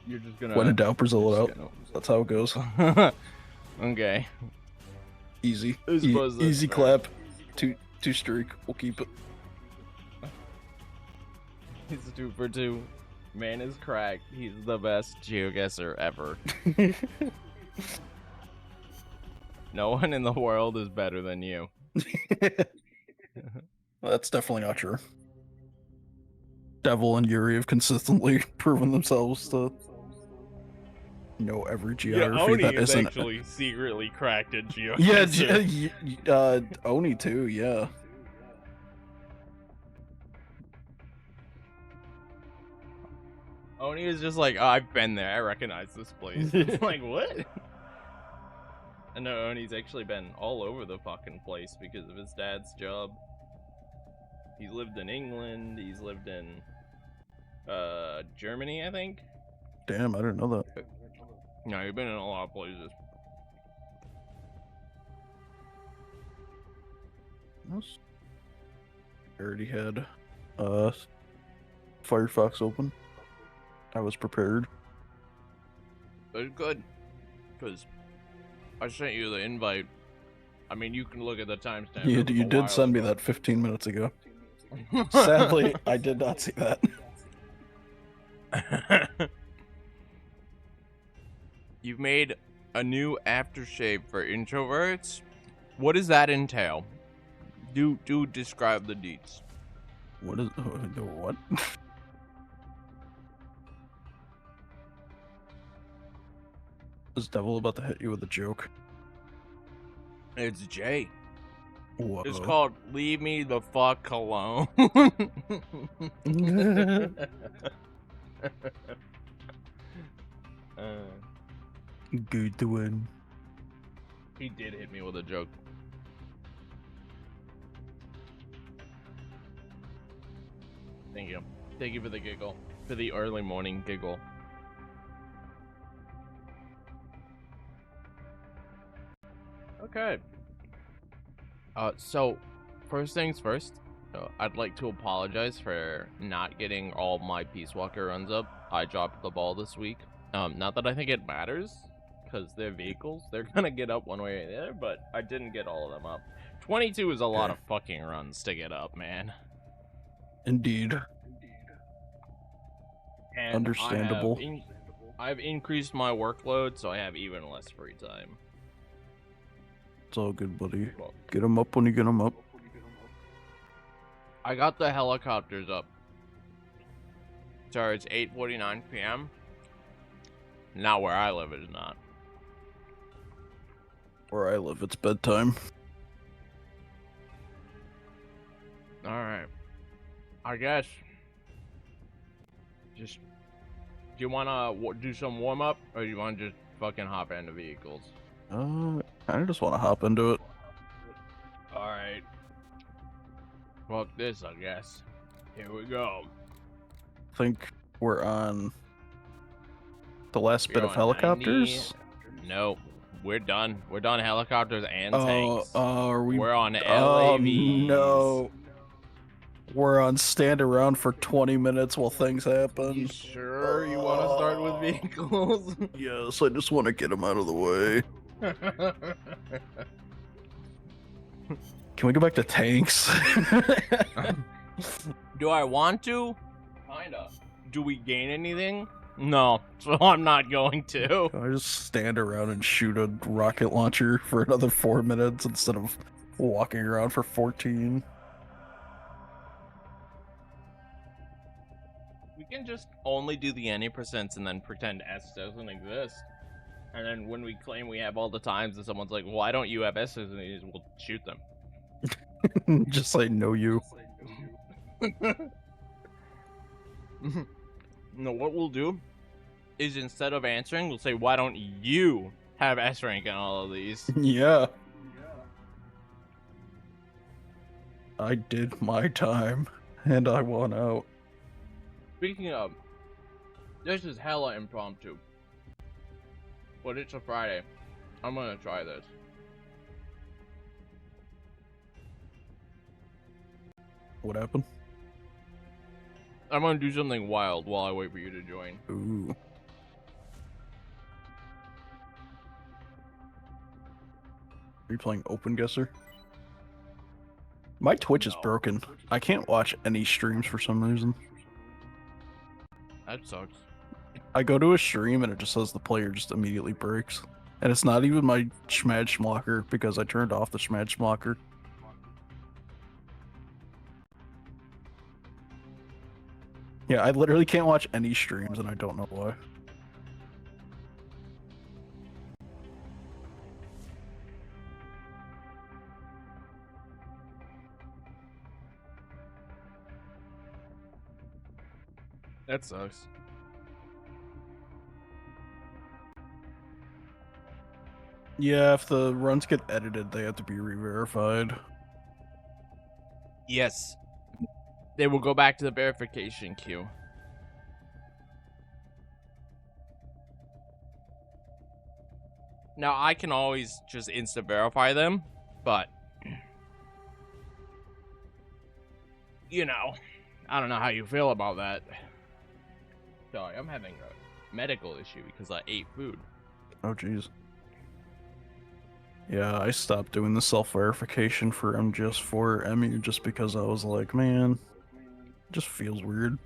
You're just gonna. When in doubt, Brazil it you're out. just gonna- That's how it goes. Okay. Easy. I suppose that's Easy fair. clap. Two streak. We'll keep it. He's 2 for 2. Man is cracked. He's the best geoguesser ever. No one in the world is better than you. That's definitely not true. Devil and Yuri have consistently proven themselves to know every geography that isn't. actually secretly cracked at Yeah, geoguesser. Oni too. Yeah. Oni is just like, oh, I've been there. I recognize this place. It's like, what? And no, Oni's actually been all over the fucking place because of his dad's job. He's lived in England. He's lived in Germany, I think. Damn, I didn't know that. No, he's been in a lot of places. I already had Firefox open. I was prepared. But it's good, because I sent you the invite. I mean, you can look at the timestamp. You It was a did while send me ago. that 15 minutes ago. Sadly, I did not see that. You've made a new aftershave for introverts. What does that entail? Do describe the deets. What is what? Is Devil about to hit you with a joke? It's Jay. Whoa. It's called "Leave Me the Fuck Alone." Good one. He did hit me with a joke. Thank you. Thank you for the giggle. For the early morning giggle. Okay. So, first things first, I'd like to apologize for not getting all my Peace Walker runs up. I dropped the ball this week. Not that I think it matters, because they're vehicles. They're gonna get up one way or the other, but I didn't get all of them up. 22 is a lot of fucking runs to get up, man. Indeed. And Understandable. I've increased my workload, so I have even less free time. It's all good, buddy. Get them up when you get them up. I got the helicopters up. Sorry, it's 8:49 p.m. Not where I live, it is not. Where I live, it's bedtime. Alright. I guess. Just. Do you want to do some warm up, or do you want to just fucking hop into vehicles? I just want to hop into it. Alright. Fuck this, I guess. Here we go. I think we're on the last bit We're of on helicopters. 90. No, we're done. We're done helicopters and tanks. Are we? We're on LAVs. No. We're on stand around for 20 minutes while things happen. You sure you want to start with vehicles? Yes, I just want to get them out of the way. Can we go back to tanks? Do I want to? Kinda. Do we gain anything? No, so I'm not going to. Can I just stand around and shoot a rocket launcher for another 4 minutes instead of walking around for 14? We can just only do the any percents and then pretend S doesn't exist. And then when we claim we have all the times and someone's like, why don't you have S's? And we'll shoot them. Just say no you. No, what we'll do is instead of answering, we'll say, why don't you have S rank in all of these? Yeah. I did my time, and I won out. Speaking of, this is hella impromptu. But it's a Friday. I'm gonna try this. What happened? I'm gonna do something wild while I wait for you to join. Ooh. Are you playing Open Guesser? My Twitch is No. broken. I can't watch any streams for some reason. That sucks. I go to a stream and it just says the player just immediately breaks. And it's not even my Schmad Schmocker because I turned off the Schmad Schmocker. Yeah, I literally can't watch any streams and I don't know why. That sucks. Yeah, if the runs get edited, they have to be re-verified. Yes. They will go back to the verification queue. Now, I can always just insta-verify them, but... You know, I don't know how you feel about that. Sorry, I'm having a medical issue because I ate food. Oh, jeez. Yeah, I stopped doing the self-verification for MGS4 Emu just because I was like, man, it just feels weird.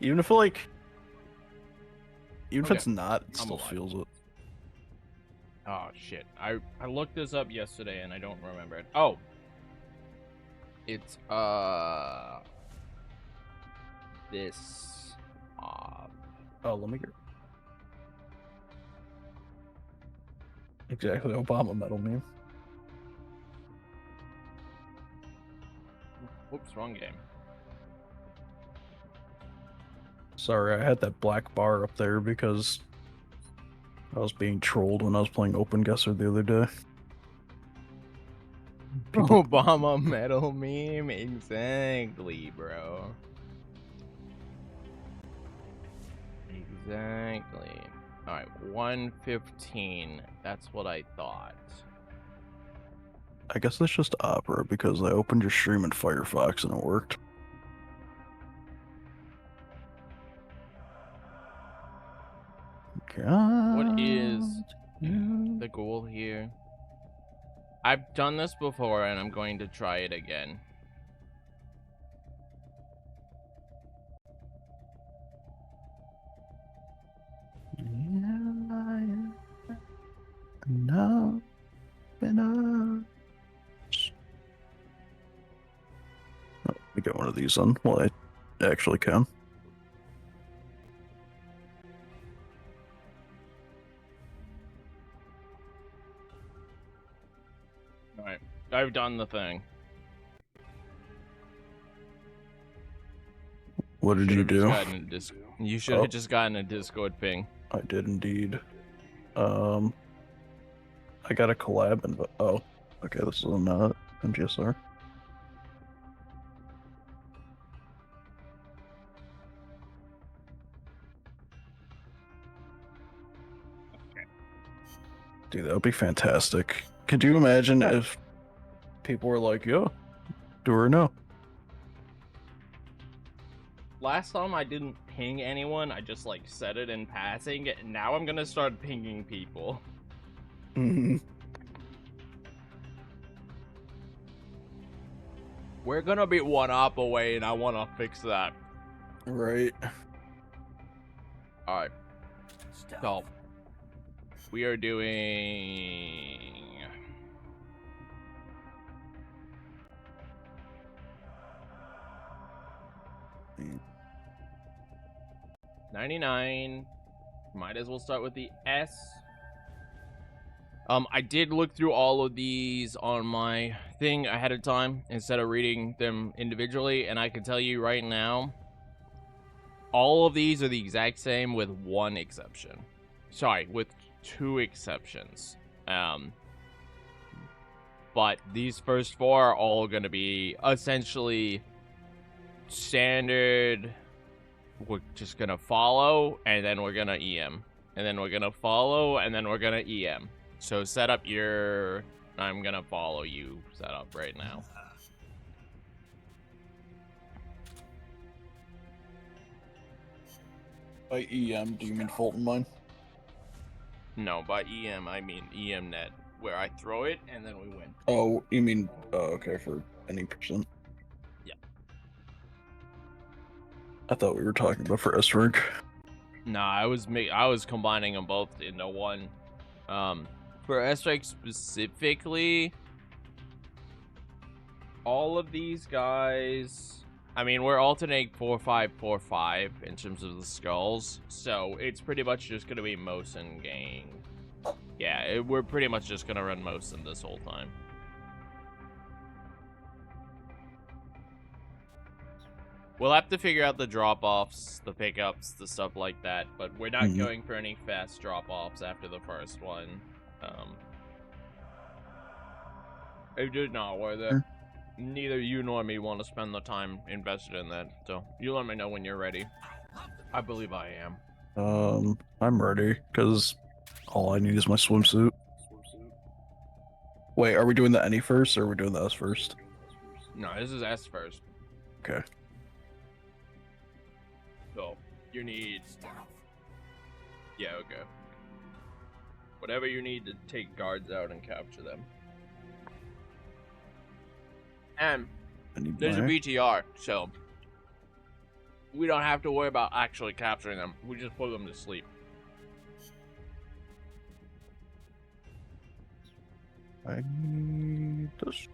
Even if, like... Even if Okay. it's not, it I'm still alive. feels it. Oh, shit. I looked this up yesterday and I don't remember it. Oh. It's, this, Oh, let me get... Exactly, Obama medal meme. Whoops, wrong game. Sorry, I had that black bar up there because I was being trolled when I was playing Open Guesser the other day. People- Obama medal meme? Exactly, bro. Exactly. Alright, 115. That's what I thought. I guess that's just Opera because I opened your stream in Firefox and it worked. What is the goal here? I've done this before and I'm going to try it again. No, oh, let me get one of these on while I actually can. Alright, I've done the thing. What did you do? You should have just gotten a Discord ping. I did indeed. I got a collab and oh, okay, this is not MGSR. Dude, that would be fantastic. Could you imagine if people were like, yo, do or no? Last time I didn't ping anyone, I just like said it in passing. Now I'm gonna start pinging people. We're gonna be one op away and I wanna fix that. Right. Alright. So we are doing 99. Might as well start with the S. I did look through all of these on my thing ahead of time instead of reading them individually, and I can tell you right now, all of these are the exact same with one exception. Sorry, with two exceptions. But these first four are all going to be essentially standard. We're just going to follow, and then we're going to EM. And then we're going to follow, and then we're going to EM. So set up your... I'm going to follow you setup right now. By EM, do you mean Fulton Mine? No, by EM, I mean EMNet. where I throw it and then we win. Oh, you mean okay, for any percent? Yeah. I thought we were talking about for S-Rank. Nah, I was combining them both into one. For S-Rank specifically, all of these guys, I mean, we're alternating 4-5-4-5 in terms of the skulls, so it's pretty much just gonna be Mosin gang. Yeah, we're pretty much just gonna run Mosin this whole time. We'll have to figure out the drop-offs, the pickups, the stuff like that, but we're not going for any fast drop-offs after the first one. It did not worth it. Neither you nor me want to spend the time invested in that, so you let me know when you're ready. I believe I am. I'm ready, because all I need is my swimsuit. Wait, are we doing the any first, or are we doing the S first? No, this is S first. Okay. So, you need... Yeah, okay. Whatever you need to take guards out and capture them. And there's a BTR, so we don't have to worry about actually capturing them. We just put them to sleep. I need this.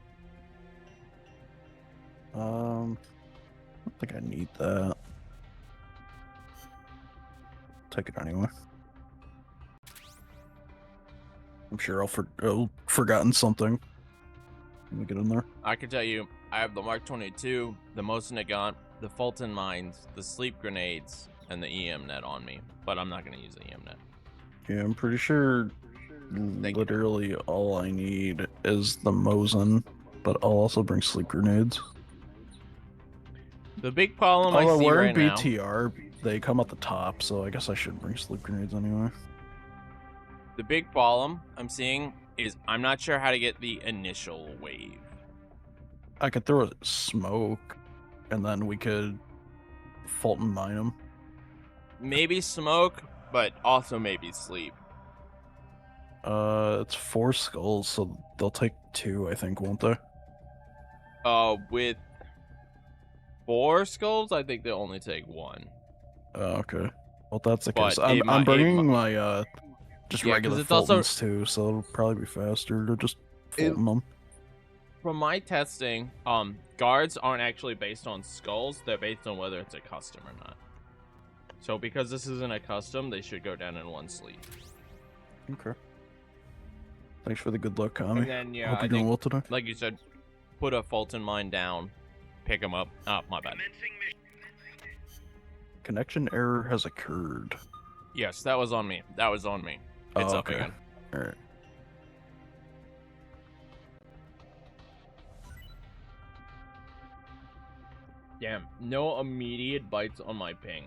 I don't think I need that. Take it anyway. I'm sure I'll forgotten something. Let me get in there. I can tell you, I have the Mark 22, the Mosin Nagant, the Fulton Mines, the sleep grenades, and the EM net on me, but I'm not going to use the EM net. Yeah, I'm pretty sure literally all I need is the Mosin, but I'll also bring sleep grenades. The big problem I see we're right in now... BTR, they come at the top, so I guess I should bring sleep grenades anyway. The big problem I'm seeing is I'm not sure how to get the initial wave. I could throw a smoke, and then we could Fulton mine them. Maybe smoke, but also maybe sleep. It's 4 skulls, so they'll take 2, I think, won't they? With 4 skulls, I think they'll only take 1. Okay. Well, that's the But case. I'm bringing my just regular Fultons too, so it'll probably be faster to just Fulton them. From my testing, guards aren't actually based on skulls. They're based on whether it's a custom or not. So because this isn't a custom, they should go down in 1 sleep. Okay. Thanks for the good luck, Kami. And then, yeah, Hope you're doing well today. Like you said, put a Fulton mine down, pick them up. Oh, my bad. Connection error has occurred. Yes, that was on me. That was on me. It's up again. All right. Damn, no immediate bites on my ping.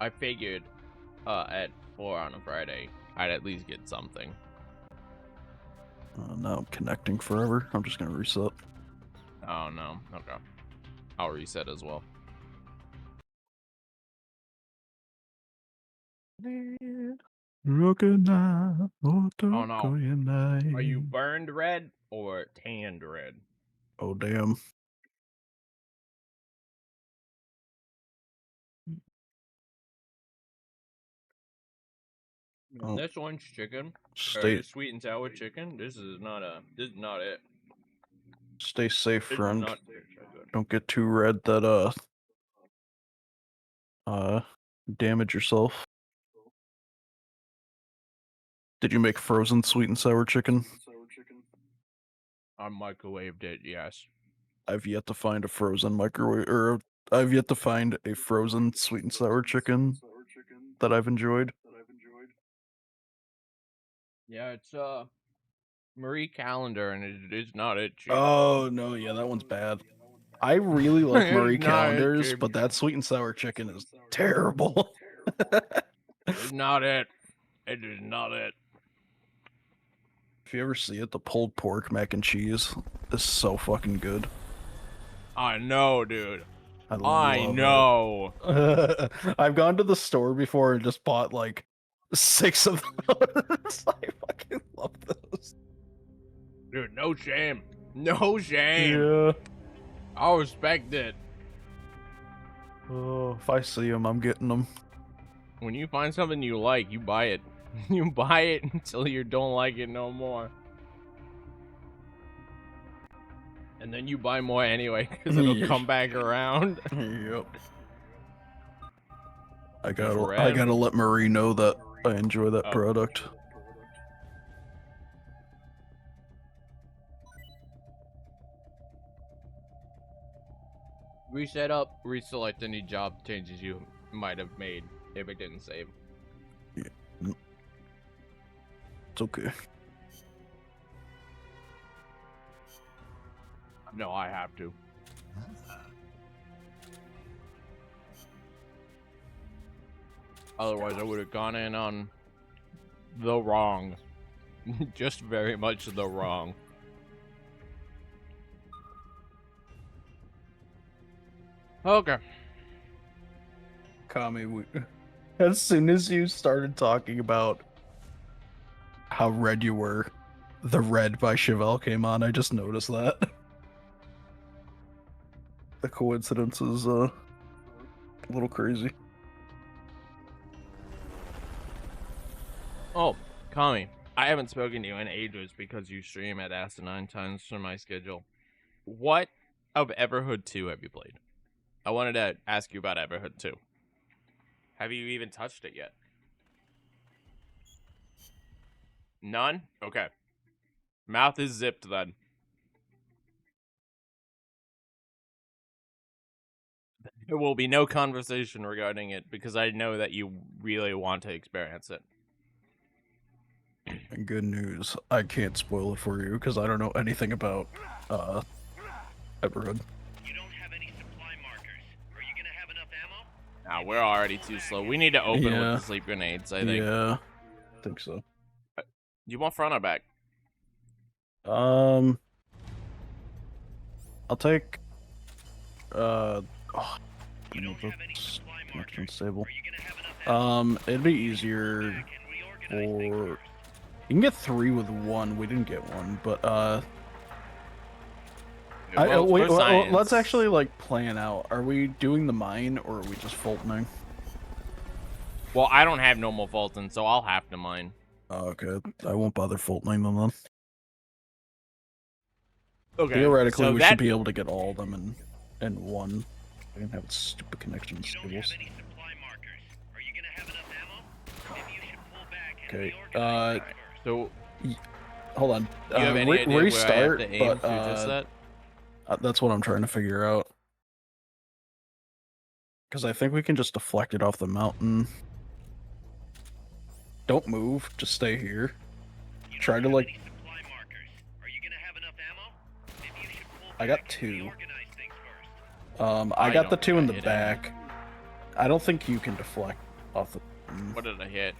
I figured at 4 on a Friday, I'd at least get something. Now I'm connecting forever. I'm just gonna reset. Oh no, okay. I'll reset as well. Oh no. Are you burned red or tanned red? Oh damn. Oh. This one's chicken. Sweet and sour chicken. This is not it. Stay safe, friend. Don't get too red that damage yourself. Did you make frozen sweet and sour chicken? I microwaved it, yes. I've yet to find a frozen microwave, or I've yet to find a frozen sweet and sour chicken that I've enjoyed. Yeah, it's Marie Callender, and it is not it. Cheap. Oh no, yeah, that one's bad. I really like Marie Callender's, but that sweet and sour chicken is terrible. It's not it. It is not it. If you ever see it, the pulled pork mac and cheese is so fucking good. I know, dude. I know. I've gone to the store before and just bought like 6 of those. I fucking love those. Dude, no shame. No shame. Yeah. I'll respect it. Oh, if I see them, I'm getting them. When you find something you like, you buy it. You buy it until you don't like it no more. And then you buy more anyway, because it'll come back around. Yep. I Red. gotta let Marie know that I enjoy that Oh. product. Reset up, reselect any job changes you might have made if it didn't save. It's okay. No, I have to. Otherwise, I would have gone in on the wrong. Just very much the wrong. Okay. Kami, as soon as you started talking about how red you were, the Red by Chevelle came on. I just noticed that. The coincidence is a little crazy. Oh, Kami, I haven't spoken to you in ages because you stream at asinine times from my schedule. What of Everhood 2 have you played? I wanted to ask you about Everhood 2. Have you even touched it yet? None? Okay. Mouth is zipped then. There will be no conversation regarding it because I know that you really want to experience it. And good news, I can't spoil it for you because I don't know anything about Everhood. You don't have any supply markers. Are you gonna have enough ammo? Nah, we're already too slow. We need to open with Yeah. the sleep grenades, I think. Yeah, I think so. You want front or back? I'll take You you know, don't have any the supply connection markers. stable. Are you gonna have enough ammo? It'd be Maybe you should easier pull back and reorganize things for first. you can get 3 with 1. We didn't get 1, but Well, wait, for let's science- actually like plan out. Are we doing the mine or are we just Fultoning? Well, I don't have normal Fulton, so I'll have to mine. Oh, okay, I won't bother Fultoning them then. Okay. Theoretically, so we that... should be able to get all of them in one. We didn't have stupid connection You don't have stables. any supply markers. Are you gonna have enough ammo? Maybe you should pull back and Okay, reorganize things first. So, Hold on. do you have any idea Restart, where I have to aim but to just that? that's what I'm trying to figure out. Because I think we can just deflect it off the mountain. Don't move. Just stay here. You Try don't to have like. any supply markers. Are you gonna have enough ammo? Maybe you should pull I got back and 2. reorganize things first. I I got the don't 2 in the hit back. I don't think you can deflect off the. What did I hit?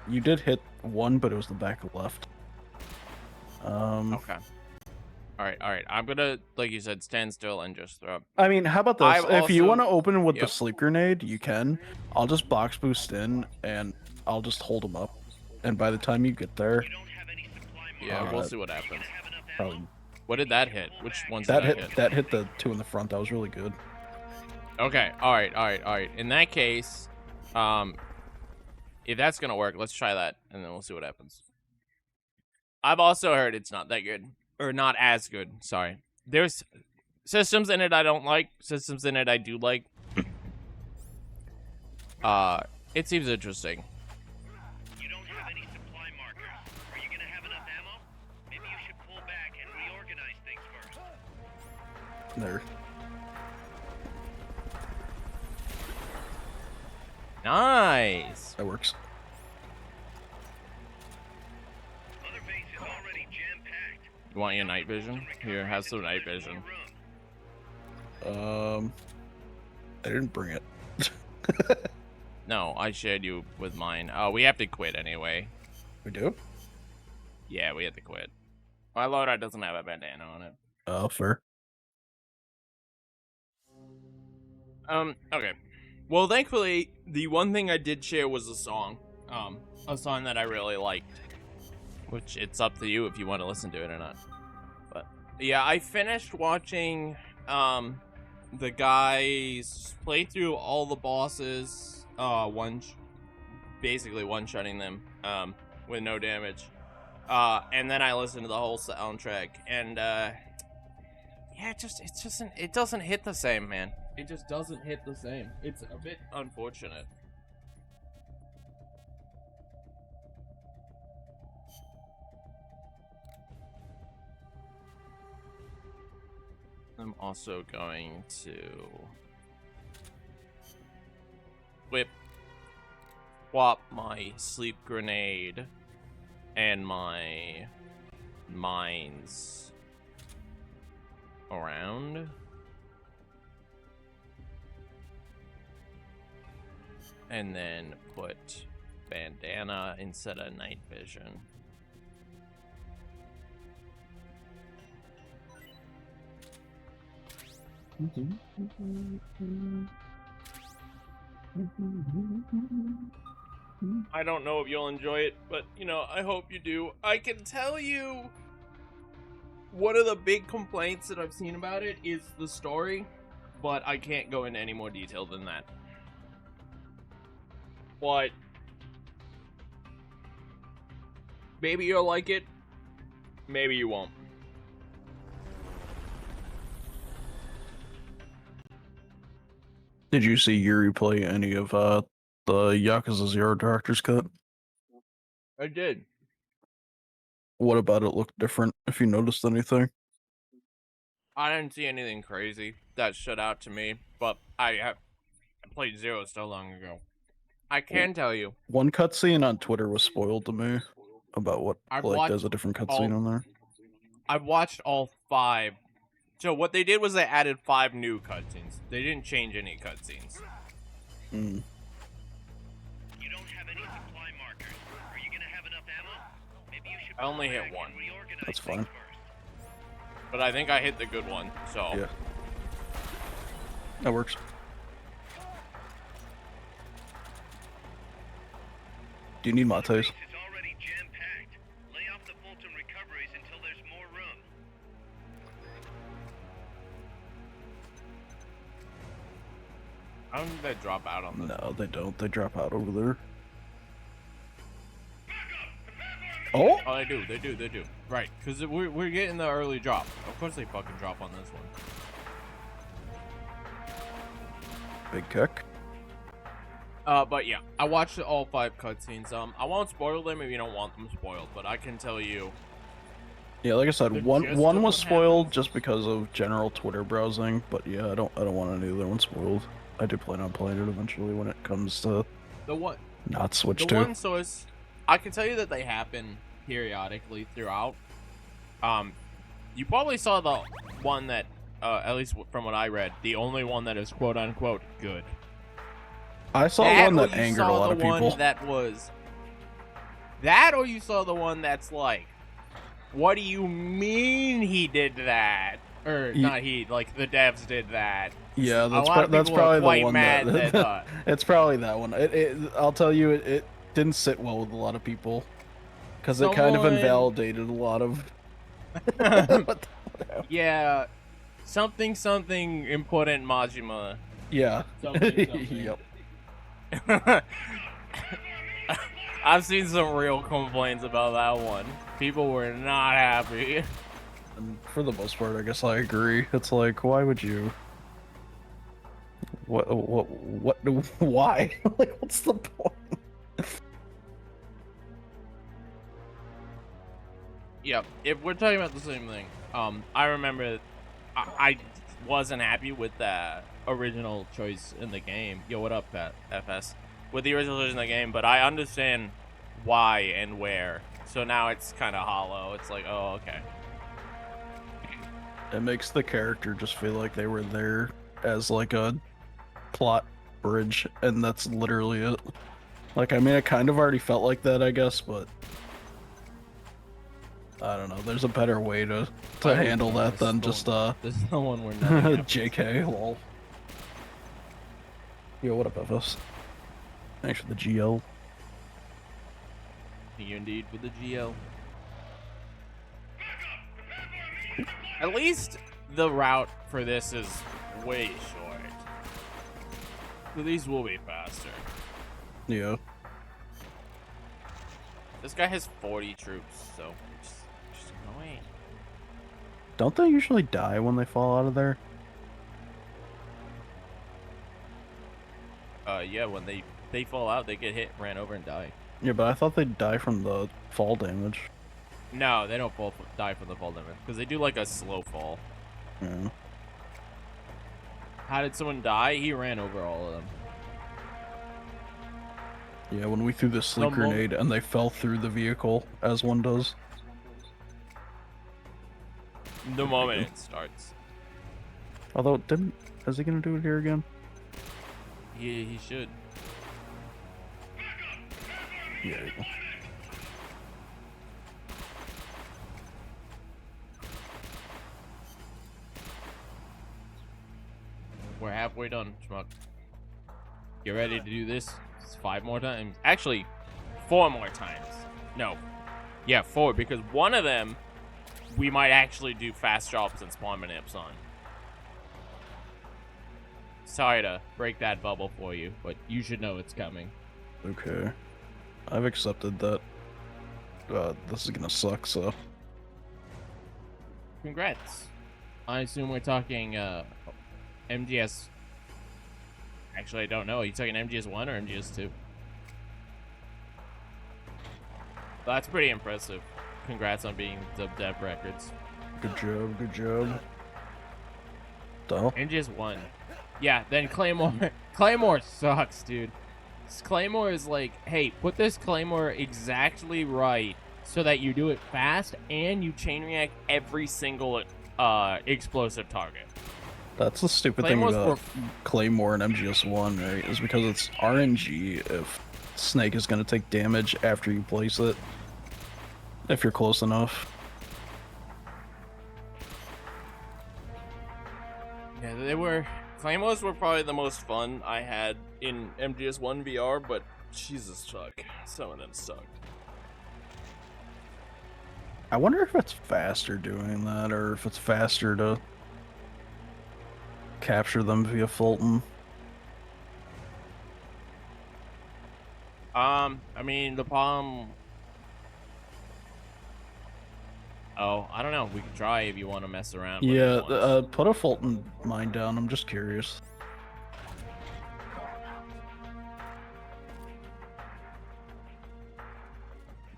You did hit 1, but it was the back left. Okay. Alright. I'm gonna, like you said, stand still and just throw. I mean, how about this? I've If you also- want to open with Yep. the sleep grenade, you can. I'll just box boost in, and I'll just hold them up. And by the time you get there, You don't have any supply markers. Yeah, we'll Alright. see what Are you happens. gonna have enough ammo? probably What did that hit? Which ones that did hit the 2 in the front. That was really good. Okay, alright. In that case, if that's gonna work, let's try that, and then we'll see what happens. I've also heard it's not that good. Or not as good, sorry. There's systems in it I don't like, systems in it I do like. It seems interesting. You don't have any supply markers. Are you gonna have enough ammo? Maybe you should pull back and reorganize things first. There. Nice! That works. Mother base is already jam-packed. You want your night vision? Here, have some night vision. I didn't bring it. No, I shared you with mine. We have to quit anyway. We do? Yeah, we have to quit. My loadout doesn't have a bandana on it. Oh, fair. Okay. Well, thankfully, the one thing I did share was a song. a song that I really liked, which it's up to you if you want to listen to it or not. But yeah, I finished watching the guys play through all the bosses, basically one-shotting them with no damage. And then I listened to the whole soundtrack, and yeah, it doesn't hit the same, man. It just doesn't hit the same. It's a bit unfortunate. I'm also going to swap my sleep grenade and my mines around. And then put bandana instead of night vision. I don't know if you'll enjoy it, but, you know, I hope you do. I can tell you one of the big complaints that I've seen about it is the story, but I can't go into any more detail than that. But maybe you'll like it, maybe you won't. Did you see Yuri play any of the Yakuza 0 Director's Cut? I did. What about it looked different, if you noticed anything? I didn't see anything crazy that stood out to me, but I played 0 so long ago. I can tell you. One cutscene on Twitter was spoiled to me about what, there's a different cutscene on there. I've watched all 5. So what they did was they added 5 new cutscenes. They didn't change any cutscenes. Mm. You don't have any supply markers. Are you gonna have enough ammo? Maybe you should I only pull hit back 1. and reorganize That's things fine. first. But I think I hit the good one, so. Yeah. That works. Do you need The mates? base is already jam-packed. Lay off the Fulton recoveries until there's more room. I don't think they drop out on this. No, they don't. They drop out over there. Oh! Oh, they do. Right, because we're getting the early drop. Of course they fucking drop on this one. Big kick. But yeah, I watched all 5 cutscenes. I won't spoil them if you don't want them spoiled, but I can tell you. Yeah, like I said, The one gist was of what spoiled happens. just because of general Twitter browsing, but yeah, I don't want any other one spoiled. I do plan on playing it eventually when it comes to The one, not Switch the 2. one source, I can tell you that they happen periodically throughout. You probably saw the one that, at least from what I read, the only one that is quote unquote good. I saw one that angered a lot of people. That was that, or you saw the one that's like, what do you mean he did that? Or not he, like the devs did that. Yeah, A lot of that's people are probably the quite one mad that it's probably that one. I'll tell you, it didn't sit well with a lot of people because it kind of Someone- invalidated a lot of. Yeah, something important Majima. Yeah. Something. Yep. I've seen some real complaints about that one. People were not happy. And for the most part, I guess I agree. It's like, why would you? What? Why? Like, what's the point? Yep, if we're talking about the same thing, I remember I wasn't happy with the original choice in the game. Yo, what up, Pat? FS? With the original choice in the game, but I understand why and where. So now it's kind of hollow. It's like, oh, okay. It makes the character just feel like they were there as like a plot bridge, and that's literally it. Like, I mean, it kind of already felt like that, I guess, but I don't know. There's a better way to handle that than just This is the one we're not. JK, lol. Yo, what up, FS? Thanks for the GL. You indeed with the GL. At least the route for this is way short. So these will be faster. Yeah. This guy has 40 troops, so just annoying. Don't they usually die when they fall out of there? Yeah, when they fall out, they get hit, ran over, and die. Yeah, but I thought they'd die from the fall damage. No, they don't die from the fall damage because they do like a slow fall. Yeah. How did someone die? He ran over all of them. Yeah, when we threw the sleep grenade and they fell through the vehicle, as one does. The moment it starts. Although, is he gonna do it here again? He should. Yeah. There you go. We're halfway done, Schmuck. You ready to do this? It's 5 more times. Actually, 4 more times. No. Yeah, 4, because one of them, we might actually do fast drops and spawn manips on. Sorry to break that bubble for you, but you should know it's coming. Okay. I've accepted that. This is gonna suck, so. Congrats. I assume we're talking, MGS. Actually, I don't know. Are you talking MGS 1 or MGS 2? That's pretty impressive. Congrats on being the dev records. Good job, good job. Duh. MGS 1. Yeah, then Claymore. Claymore sucks, dude. Claymore is like, hey, put this Claymore exactly right so that you do it fast and you chain react every single explosive target. That's the stupid thing about Claymore and MGS1, right? Is because it's RNG if Snake is going to take damage after you place it. If you're close enough. Yeah, Claymores were probably the most fun I had in MGS1 VR, but Jesus fuck, some of them sucked. I wonder if it's faster doing that, or if it's faster to capture them via Fulton. I mean, the bomb... Oh, I don't know. We can try if you want to mess around with it once. Put a Fulton mine down. I'm just curious.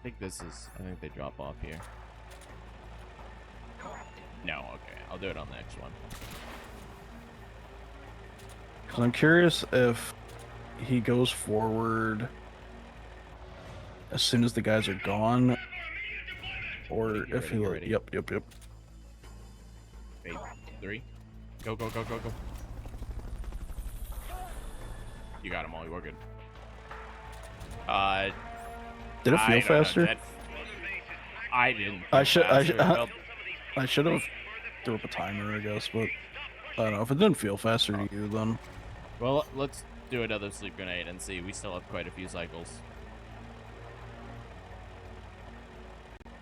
I think they drop off here. No, okay. I'll do it on the next one. Because I'm curious if he goes forward as soon as the guys are gone, or if he... Yep. Wait, 3. Go. You got them all. You're good. Did it feel faster? I didn't. I should have threw up a timer, I guess, but I don't know. If it didn't feel faster to you, then... Well, let's do another sleep grenade and see. We still have quite a few cycles.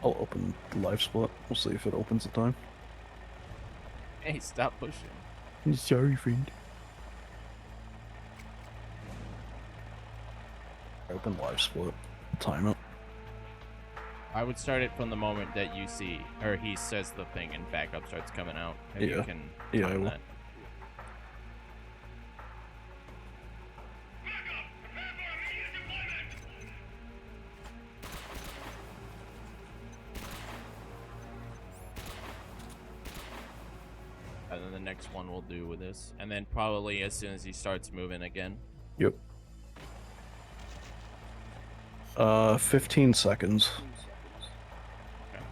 I'll open the live split. We'll see if it opens in time. Hey, stop pushing. I'm sorry, friend. Open live split. Time it. I would start it from the moment that you see, or he says the thing and backup starts coming out. And Yeah. You can Yeah, I time will. that. And then the next one we'll do with this. And then probably as soon as he starts moving again. Yep. 15 seconds. Okay.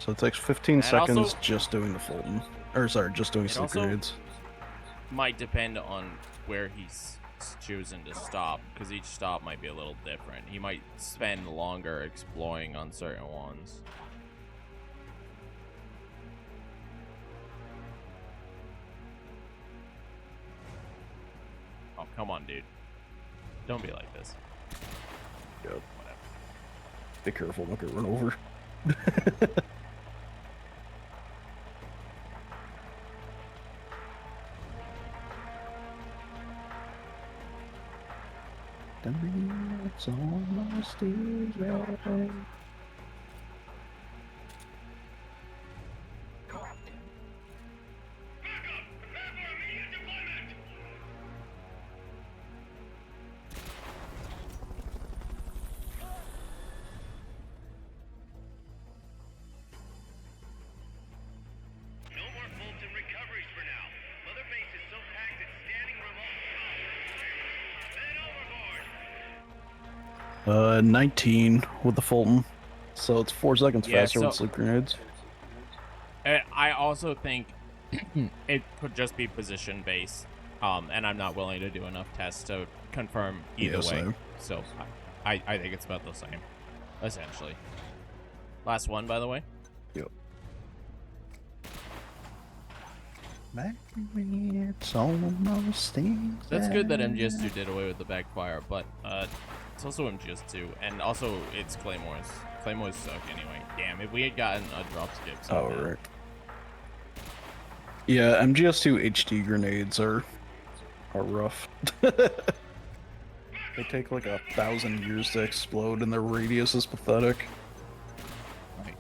So it takes 15 And seconds also- just doing the Fulton. Or sorry, just doing It sleep also- grenades. Might depend on where he's choosing to stop, because each stop might be a little different. He might spend longer exploring on certain ones. Oh, come on, dude. Don't be like this. Yep. Whatever. Be careful, don't get run over. The minutes almost is right. Men overboard! 19 with the Fulton. So it's 4 seconds Yeah, faster so- with sleep grenades. I also think it could just be position based, and I'm not willing to do enough tests to confirm either Yeah, way. same. So I think it's about the same, essentially. Last one, by the way. Yep. It's almost That's good that MGS2 did away with the backfire, but it's also MGS2, and also it's Claymores. Claymores suck anyway. Damn, if we had gotten a drop skip. Oh, somehow. right. Yeah, MGS2 HD grenades are rough. They take like 1,000 years to explode, and their radius is pathetic. Right.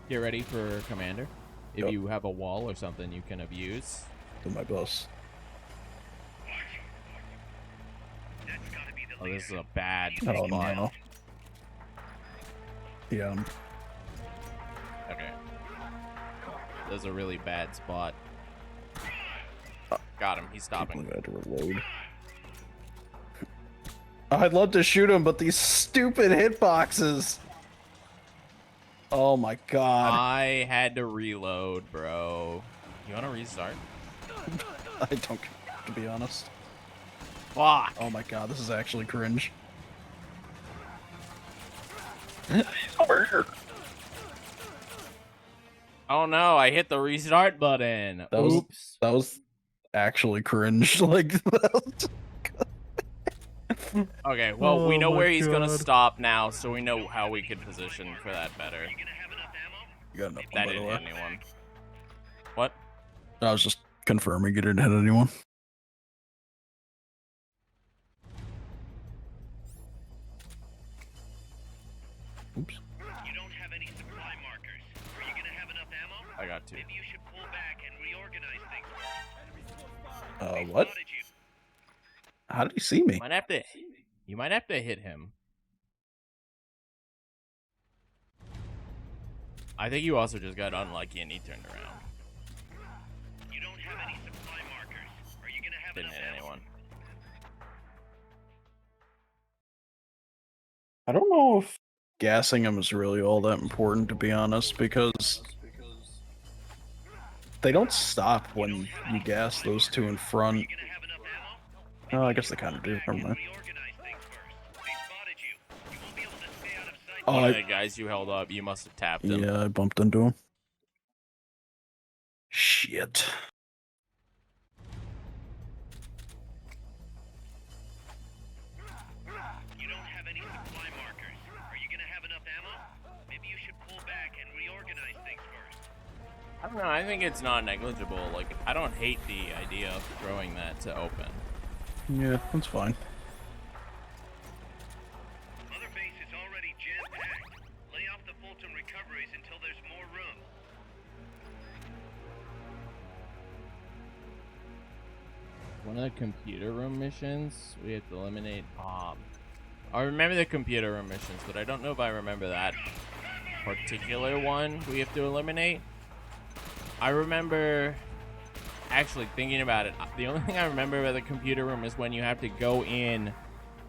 Get ready for Commander. If Yep. you have a wall or something you can abuse. Do my best. That's gotta be the Oh, leader. this is a bad Oh spot. no. Yeah, Okay. This is a really bad spot. Got him. He's stopping. I had to reload. I'd love to shoot him, but these stupid hitboxes. Oh my god. I had to reload, bro. You want to restart? I don't care, to be honest. Fuck. Oh my god, this is actually cringe. He's over here. Oh no, I hit the restart button. That was- Oops. That was actually cringe. Like, Okay, well, we Oh know my where he's gonna God. stop now, so we know how we can position for that better. You gonna have enough ammo? you got enough, That by the didn't way. hit anyone. What? I was just confirming you didn't hit anyone. Oops. You don't have any supply markers. Are you gonna have enough ammo? I got two. Maybe you should pull back and reorganize things first. They What? spotted you. How did he see me? Might have to. You might have to hit him. I think you also just got unlucky and he turned around. You don't have any supply markers. Are you gonna have Didn't enough hit ammo? anyone. I don't know if gassing him is really all that important, to be honest, because they don't stop when you gas those two in front. You gonna have enough ammo? Oh, I guess they kind of do. Never mind. Reorganize things first. They spotted you. You won't be able to stay out of sight. Oh, One of I- the guys you held up, you must have tapped him. Yeah, I bumped into him. Shit. You don't have any supply markers. Are you gonna have enough ammo? Maybe you should pull back and reorganize things first. I don't know. I think it's not negligible. Like, I don't hate the idea of throwing that to open. Yeah, that's fine. Mother base is already jam-packed. Lay off the Fulton recoveries until there's more room. One of the computer room missions, we have to eliminate. I remember the computer room missions, but I don't know if I remember that particular one we have to eliminate. I remember actually thinking about it. The only thing I remember about the computer room is when you have to go in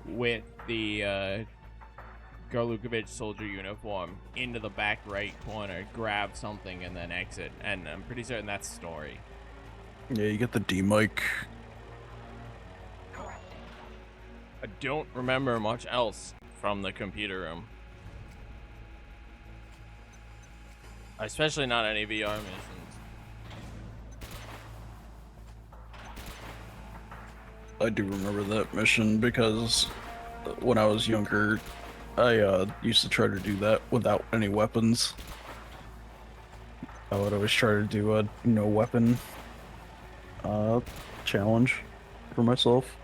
with the Garlukovich soldier uniform into the back right corner, grab something, and then exit. And I'm pretty certain that's story. Yeah, you get the D-mic. I don't remember much else from the computer room. Especially not any VR missions. I do remember that mission because when I was younger, I used to try to do that without any weapons. I would always try to do a no weapon challenge for myself.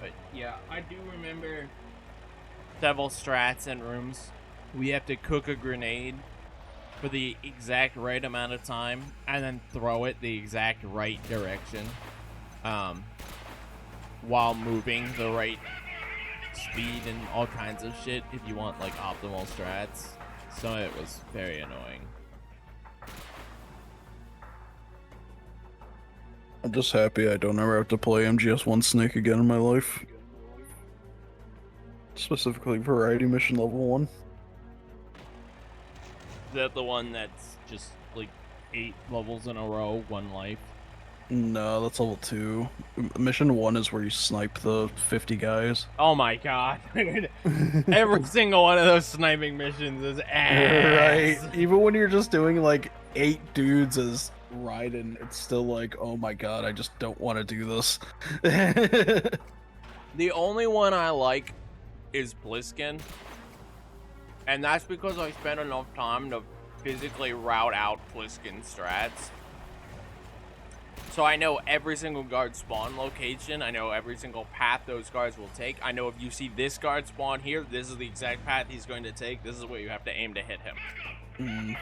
But yeah, I do remember several strats and rooms. We have to cook a grenade for the exact right amount of time and then throw it the exact right direction while moving the right speed and all kinds of shit if you want like optimal strats. So it was very annoying. I'm just happy I don't ever have to play MGS1 Snake again in my life. Specifically Variety Mission Level 1. Is that the one that's just like 8 levels in a row, 1 life? No, that's level 2. Mission 1 is where you snipe the 50 guys. Oh my god. Every single one of those sniping missions is ass. Right. Even when you're just doing like 8 dudes as Raiden, it's still like, oh my god, I just don't want to do this. The only one I like is Bliskin. And that's because I spent enough time to physically route out Bliskin strats. So I know every single guard spawn location. I know every single path those guards will take. I know if you see this guard spawn here, this is the exact path he's going to take. This is where you have to aim to hit him.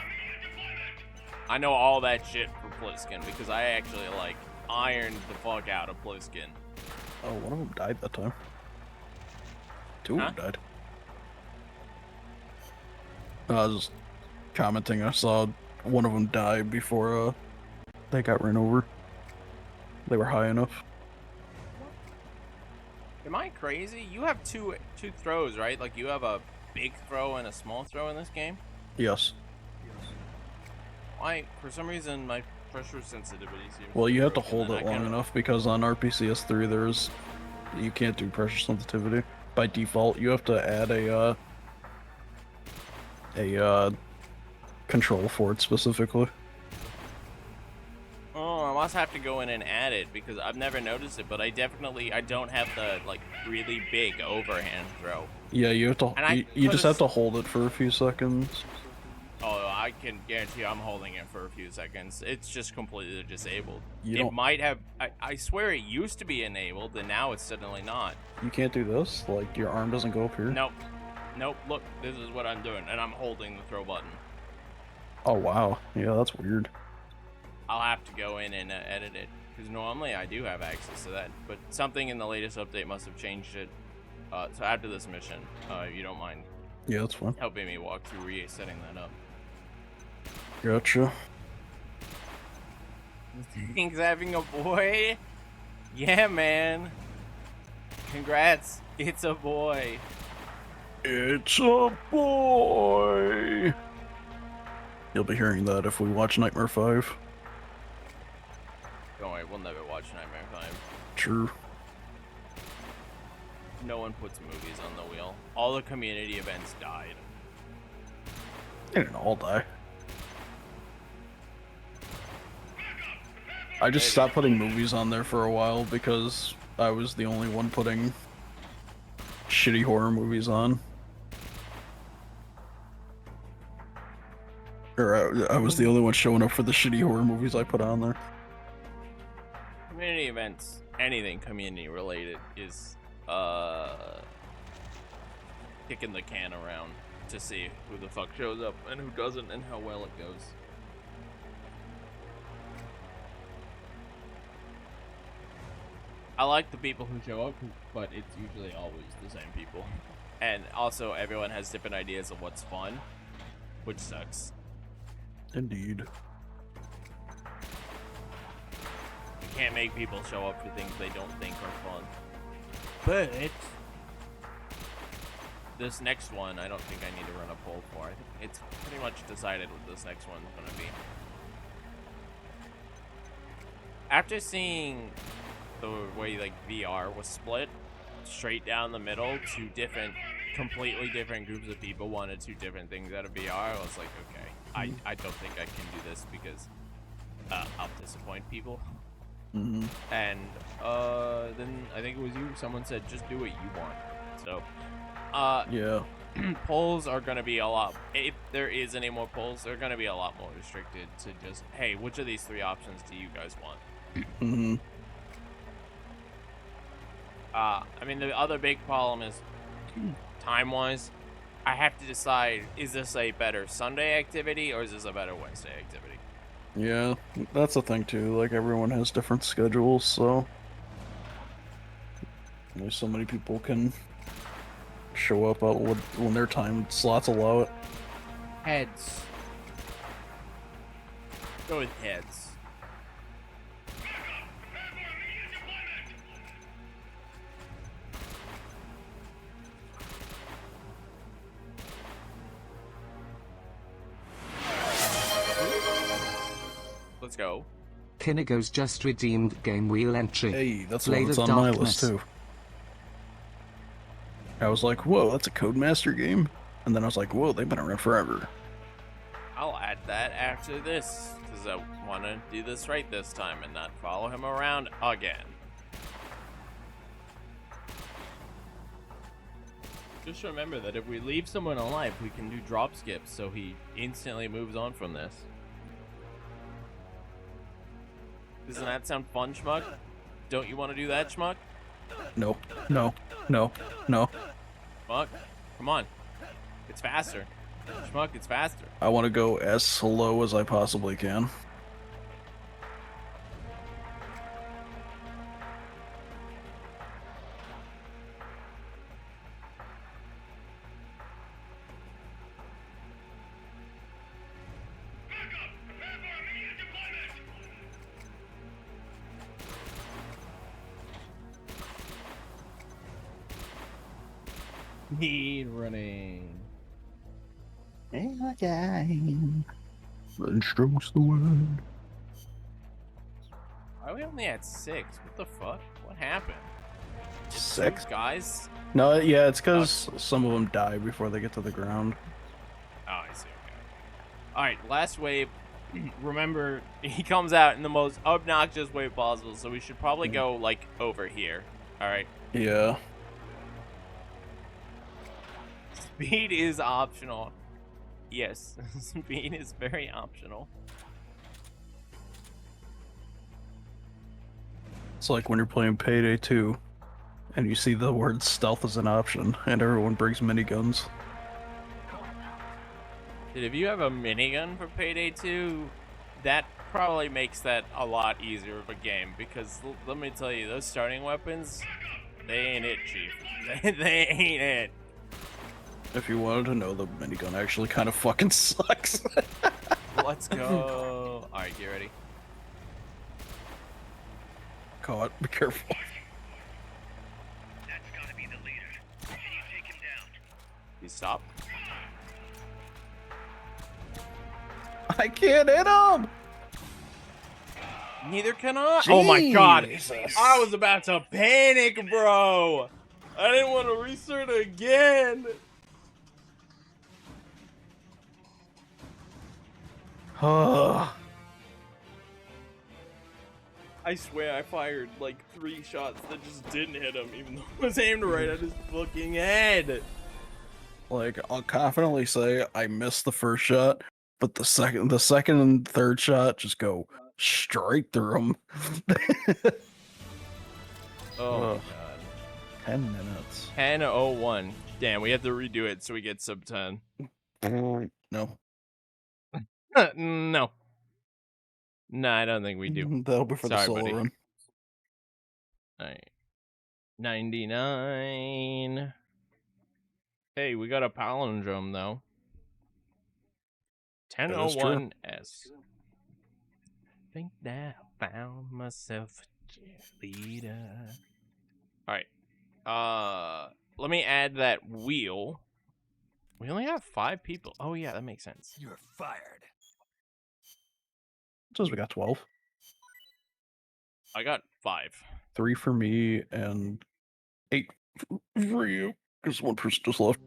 I know all that shit for Bliskin because I actually like ironed the fuck out of Bliskin. Oh, one of them died that time. 2 of them died. I was just commenting. I saw one of them die before they got ran over. They were high enough. Am I crazy? You have two throws, right? Like you have a big throw and a small throw in this game? Yes. Why? For some reason, my pressure sensitivity seems. Well, you have to broken, hold and it I long can't- enough because on RPCS3 you can't do pressure sensitivity by default. You have to add a control for it specifically. Oh, I must have to go in and add it because I've never noticed it, but I don't have the like really big overhand throw. Yeah, you have to. And You just have to hold it for a few seconds. Oh, I can guarantee I'm holding it for a few seconds. It's just completely disabled. You It don't- might have. I swear it used to be enabled, and now it's suddenly not. You can't do this. Like your arm doesn't go up here. Nope. Nope. Look, this is what I'm doing, and I'm holding the throw button. Oh wow. Yeah, that's weird. I'll have to go in and edit it because normally I do have access to that, but something in the latest update must have changed it. So after this mission, you don't mind Yeah, that's fine. helping me walk through resetting that up. Gotcha. Things having a boy? Yeah, man. Congrats. It's a boy. It's a boy. You'll be hearing that if we watch Nightmare 5. Don't worry, we'll never watch Nightmare 5. True. No one puts movies on the wheel. All the community events died. They didn't all die. I just stopped putting movies on there for a while because I was the only one putting shitty horror movies on. Or I was the only one showing up for the shitty horror movies I put on there. Community events, anything community related, is kicking the can around to see who the fuck shows up and who doesn't and how well it goes. I like the people who show up, but it's usually always the same people. And also, everyone has different ideas of what's fun, which sucks. Indeed. You can't make people show up for things they don't think are fun. But this next one, I don't think I need to run a poll for. I think it's pretty much decided what this next one's gonna be. After seeing the way like VR was split straight down the middle, two different, completely different groups of people wanted two different things out of VR, I was like, okay, I don't think I can do this because I'll disappoint people. Mm-hmm. And then I think it was you, someone said just do what you want. So, Yeah. polls are going to be a lot. If there is any more polls, they're going to be a lot more restricted to just, hey, which of these 3 options do you guys want? Mm-hmm. I mean, the other big problem is time-wise. I have to decide, is this a better Sunday activity or is this a better Wednesday activity? Yeah, that's the thing too. Like everyone has different schedules, so only so many people can show up out when their time slots allow it. Heads. Go with heads. Let's go. Kinigo's just redeemed game wheel entry. Hey, that's Blade what's of on my Darkness. list too. I was like, whoa, that's a Codemaster game? And then I was like, whoa, they've been around forever. I'll add that after this, because I want to do this right this time and not follow him around again. Just remember that if we leave someone alive, we can do drop skips, so he instantly moves on from this. Doesn't that sound fun, Schmuck? Don't you want to do that, Schmuck? No, no, no, no. Schmuck, come on. It's faster. Schmuck, it's faster. I want to go as slow as I possibly can. Speed running. Then strokes the word. Why are we only at 6? What the fuck? What happened? Just 6? 2 guys? No, yeah, it's because some of them die before they get to the ground. Oh, I see. Okay. Alright, last wave. Remember, he comes out in the most obnoxious way possible, so we should probably go, like, over here. Alright? Yeah. Speed is optional. Yes, speed is very optional. It's like when you're playing Payday 2, and you see the word stealth as an option, and everyone brings miniguns. Dude, if you have a minigun for Payday 2, that probably makes that a lot easier of a game, because let me tell you, those starting weapons, they ain't it, Chief. They ain't it. If you wanted to know, the minigun actually kind of fucking sucks. Let's go. Alright, get ready. Caught. Be careful. That's gotta be the leader. Can you take him down? You stop. I can't hit him! Neither can I. Oh my god. Jesus. I was about to panic, bro. I didn't want to restart again. I swear I fired like 3 shots that just didn't hit him, even though it was aimed right at his fucking head. Like, I'll confidently say I missed the first shot, but the second and third shot just go straight through him. Oh my Ugh. god. 10 minutes. 10:01. Damn, we have to redo it so we get sub 10. No. No. No, I don't think we do. That'll be for the Sorry, solo buddy. run. Alright. 99. Hey, we got a palindrome though. That is true. 1001S. Think that I found myself a cheerleader. Alright. Let me add that wheel. We only have 5 people. Oh yeah, that makes sense. You're fired. Says we got 12. I got 5. 3 for me and 8 for you. Because one person just left.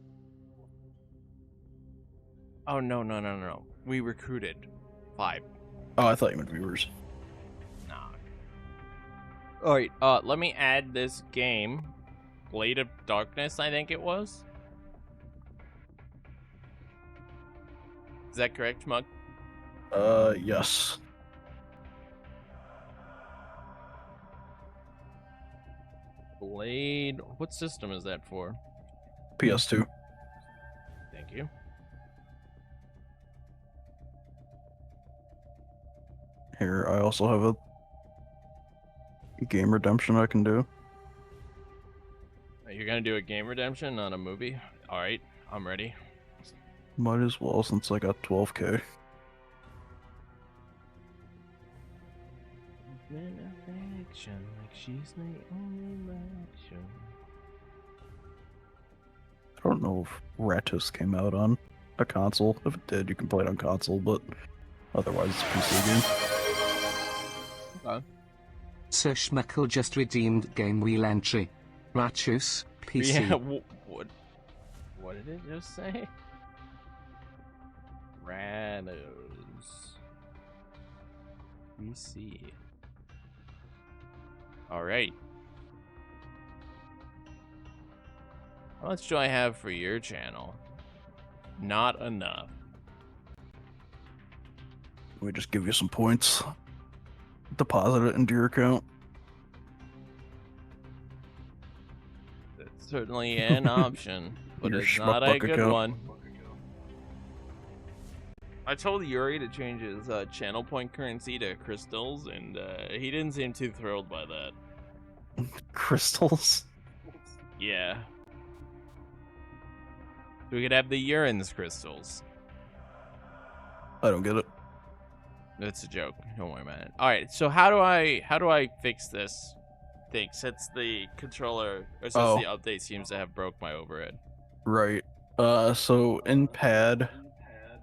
Oh no. We recruited 5. Oh, I thought you meant viewers. Nah. Alright, let me add this game. Blade of Darkness, I think it was. Is that correct, Mug? Yes. Blade. What system is that for? PS2. Thank you. Here, I also have a game redemption I can do. You're gonna do a game redemption, not a movie? Alright, I'm ready. Might as well since I got 12k. I don't know if Ratus came out on a console. If it did, you can play it on console, but otherwise it's a PC game. Okay. Sir Schmeckle just redeemed game wheel entry. Ratchus, PC. Yeah, what did it just say? Ranos. PC. Alright. How much do I have for your channel? Not enough. We just give you some points. Deposit it into your account. That's certainly an option, but Your it's not a good account. one. I told Yuri to change his channel point currency to crystals, and he didn't seem too thrilled by that. Crystals? Yeah. We could have the urines crystals. I don't get it. That's a joke. Don't worry about it. All right. So how do I fix this thing since the controller or since the update seems to have broke my overhead? Right. So in pad,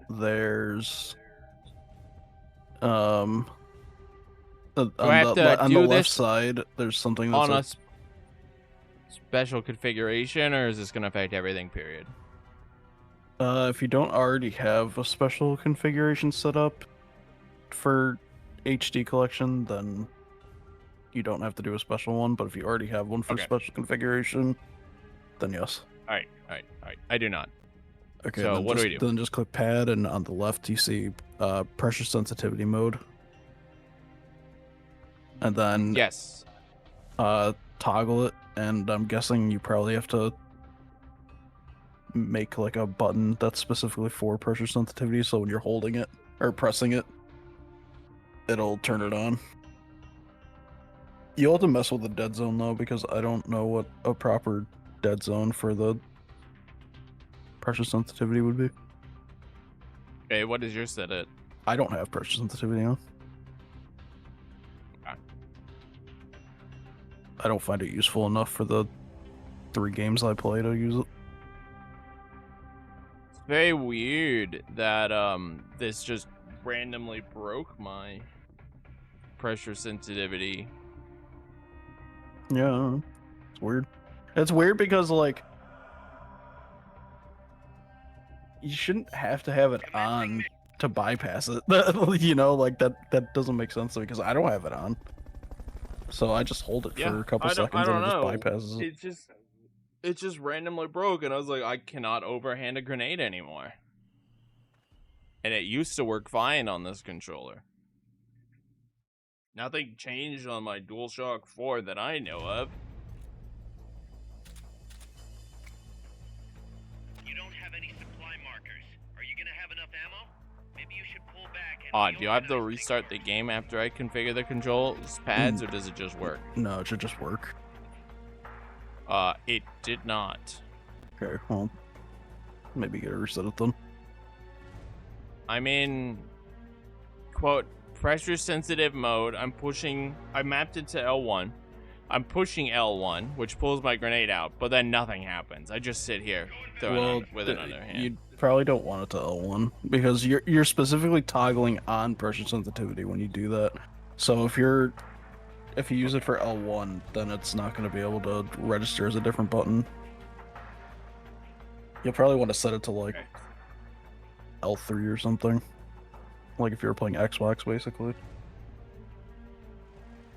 there's on Do I have to do the left this side, there's something that's on a special configuration, or is this gonna affect everything? Period. if you don't already have a special configuration set up for HD collection, then you don't have to do a special one. But if you already have one for Okay. special configuration, then yes. All right. I do not. Okay. So then what do just, we do? Then just click pad, and on the left you see pressure sensitivity mode, and then Yes. toggle it. And I'm guessing you probably have to make like a button that's specifically for pressure sensitivity, so when you're holding it or pressing it, it'll turn it on. You'll have to mess with the dead zone though, because I don't know what a proper dead zone for the pressure sensitivity would be. Okay. What is your set at? I don't have pressure sensitivity on. Okay. I don't find it useful enough for the 3 games I play to use it. It's very weird that this just randomly broke my pressure sensitivity. Yeah, it's weird. It's weird because like you shouldn't have to have it on to bypass it. You know, like that doesn't make sense to me because I don't have it on. So I just hold it for a couple seconds and it just bypasses it. It just randomly broke, and I was like, I cannot overhand a grenade anymore. And it used to work fine on this controller. Nothing changed on my DualShock 4 that I know of. You don't have any supply markers. Are you gonna have enough ammo? Maybe you should pull back and Do I have to reorganize restart the things game after I configure the controls pads, or does it just work? No, it should just work. It did not. Okay, well, maybe get a reset it then. I'm in, quote, pressure sensitive mode. I mapped it to L1. I'm pushing L1, which pulls my grenade out, but then nothing happens. I just sit here with another hand. You probably don't want it to L1 because you're specifically toggling on pressure sensitivity when you do that. So if you use it for L1, then it's not going to be able to register as a different button. You'll probably want to set it to like L3 or something. Like if you were playing Xbox, basically.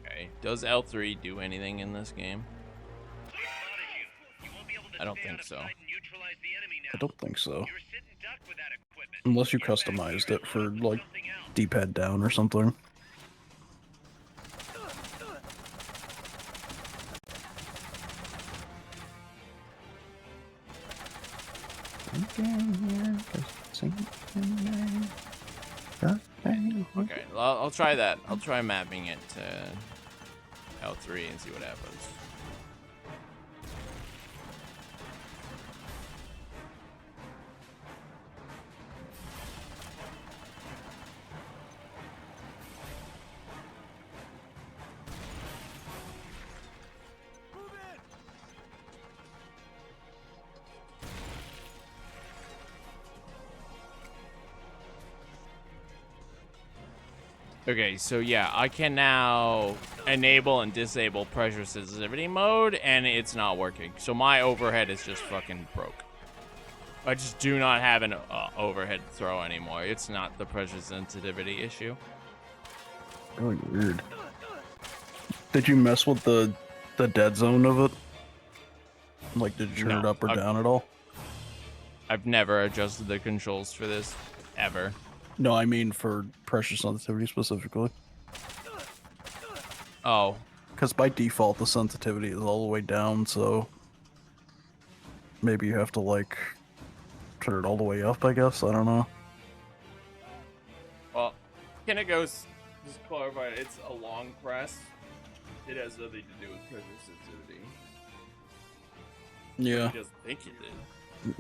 Okay. Does L3 do anything in this game? We spotted you. Let's I don't stay out think of so. sight and neutralize the enemy now. I don't think so. You're sitting duck with that equipment. Unless you Get back customized here it and for, load up with like, something else. D-pad down or something. Okay, I'll try that. I'll try mapping it to L3 and see what happens. Okay, so yeah, I can now enable and disable pressure sensitivity mode, and it's not working. So my overhead is just fucking broke. I just do not have an overhead throw anymore. It's not the pressure sensitivity issue. Really weird. Did you mess with the dead zone of it? Like, did you turn it up or down at all? I've never adjusted the controls for this, ever. No, I mean for pressure sensitivity specifically. Oh. Because by default, the sensitivity is all the way down, so maybe you have to, like, turn it all the way up, I guess? I don't know. Well, can it go, just clarify, it's a long press. It has nothing to do with pressure sensitivity. Yeah. I just think it did.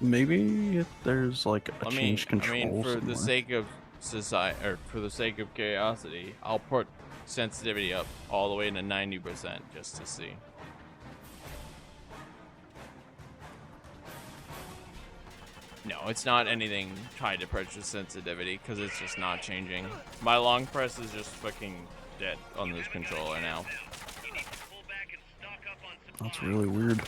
Maybe there's, like, a change control I mean, for somewhere. the sake of society, or for the sake of curiosity, I'll put sensitivity up all the way to 90% just to see. No, it's not anything tied to pressure sensitivity because it's just not changing. My long press is just fucking dead on this controller now. You need to pull back and stock up on supplies. That's really weird.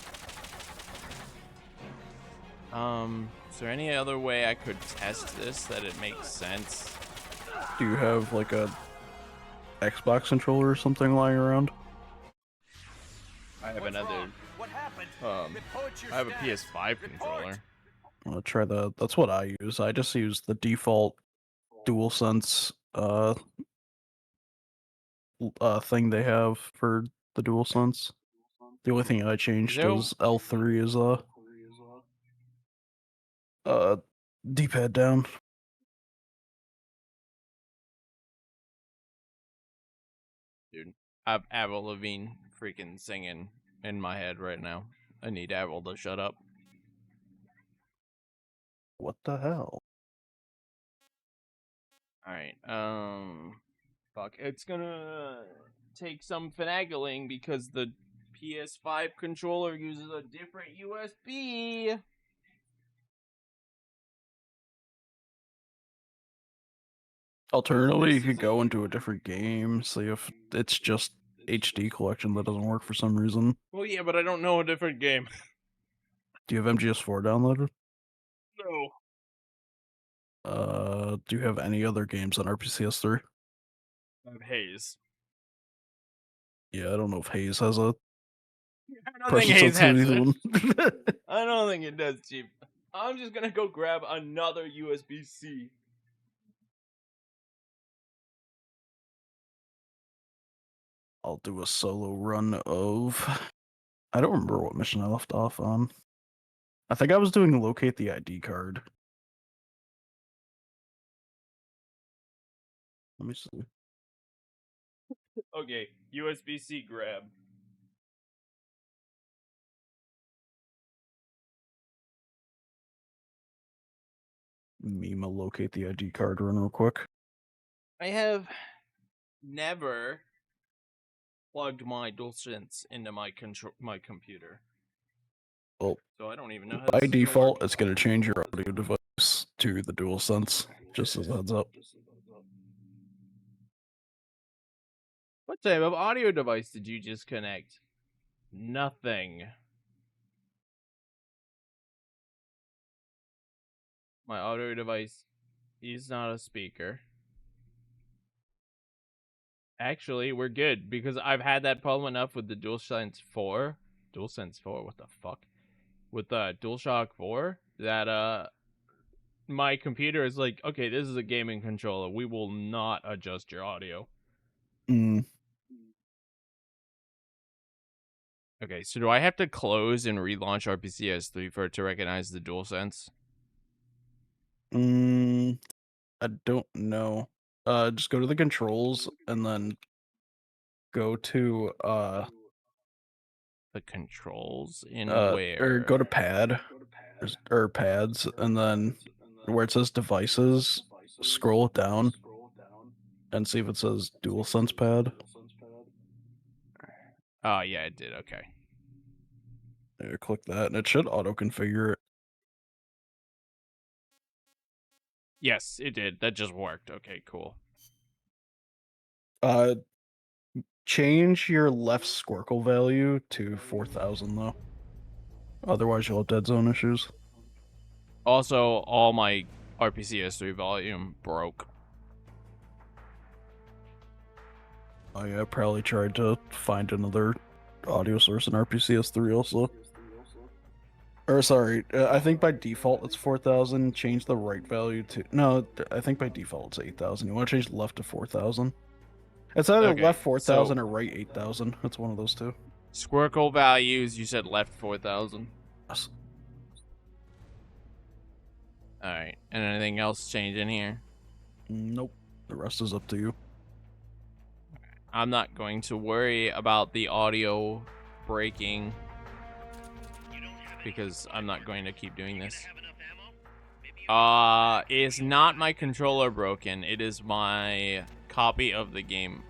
Is there any other way I could test this that it makes sense? Do you have, like, a Xbox controller or something lying around? I have another. What happened? I have a PS5 controller. I'll try that. That's what I use. I just use the default DualSense thing they have for the DualSense. The only thing I changed is L3 is D-pad down. Dude, I have Avril Lavigne freaking singing in my head right now. I need Avril to shut up. What the hell? Alright, fuck. It's gonna take some finagling because the PS5 controller uses a different USB. Alternatively, you could go into a different game, see if it's just HD collection that doesn't work for some reason. Well, yeah, but I don't know a different game. Do you have MGS4 downloaded? No. Do you have any other games on RPCS3? I have Haze. Yeah, I don't know if Haze has a I don't think Haze has it. one. I don't think it does, Chief. I'm just gonna go grab another USB-C. I'll do a solo run of... I don't remember what mission I left off on. I think I was doing locate the ID card. Let me see. Okay, USB-C grab. Mima locate the ID card run real quick. I have never plugged my DualSense into my computer. Well, so I don't even know how by this is default, gonna it's going to change your audio device to the DualSense, just as a heads up. What type of audio device did you just connect? Nothing. My audio device is not a speaker. Actually, we're good because I've had that problem enough with the DualSense 4. DualSense 4, what the fuck? with DualShock 4 that my computer is like, okay, this is a gaming controller. We will not adjust your audio. Mm. Okay, so do I have to close and relaunch RPCS3 for it to recognize the DualSense? I don't know. Just go to the controls and then go to The controls in or where? go to pad or pads, and then where it says devices, scroll it down and see if it says DualSense pad. Oh, yeah, it did. Okay. Yeah, click that, and it should auto configure it. Yes, it did. That just worked. Okay, cool. Change your left squircle value to 4,000 though. Otherwise, you'll have dead zone issues. Also, all my RPCS3 volume broke. I probably tried to find another audio source in RPCS3 also. Or sorry, I think by default it's 4,000. Change the right value to... No, I think by default it's 8,000. You want to change left to 4,000. It's either Okay, left 4,000 so or right 8,000. It's one of those two. Squircle values, you said left 4,000. Yes. Alright, and anything else change in here? Nope. The rest is up to you. I'm not going to worry about the audio breaking because I'm not going to keep doing this. It's not my controller broken. It is my copy of the game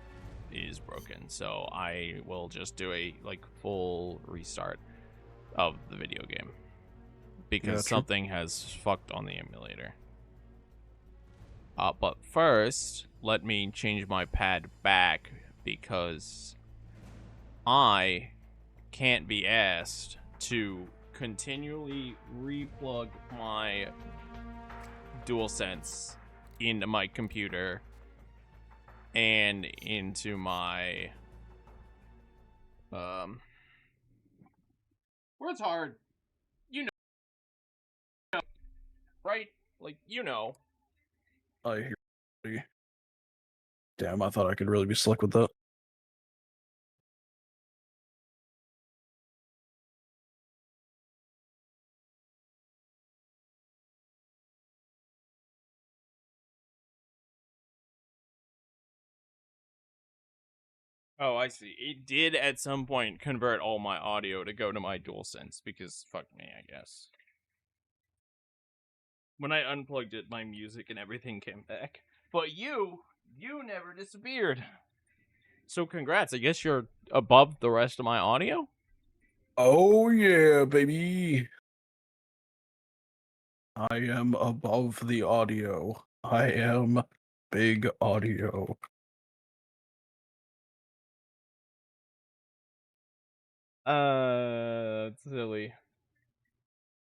is broken. So I will just do a full restart of the video game because something has fucked on the emulator. But first, let me change my pad back because I can't be asked to continually replug my DualSense into my computer and into my word's hard. You know, right? Like, you know. I hear you. Damn, I thought I could really be slick with that. Oh, I see. It did at some point convert all my audio to go to my DualSense because fuck me, I guess. When I unplugged it, my music and everything came back. But you never disappeared. So congrats. I guess you're above the rest of my audio? Oh yeah, baby. I am above the audio. I am big audio. It's silly.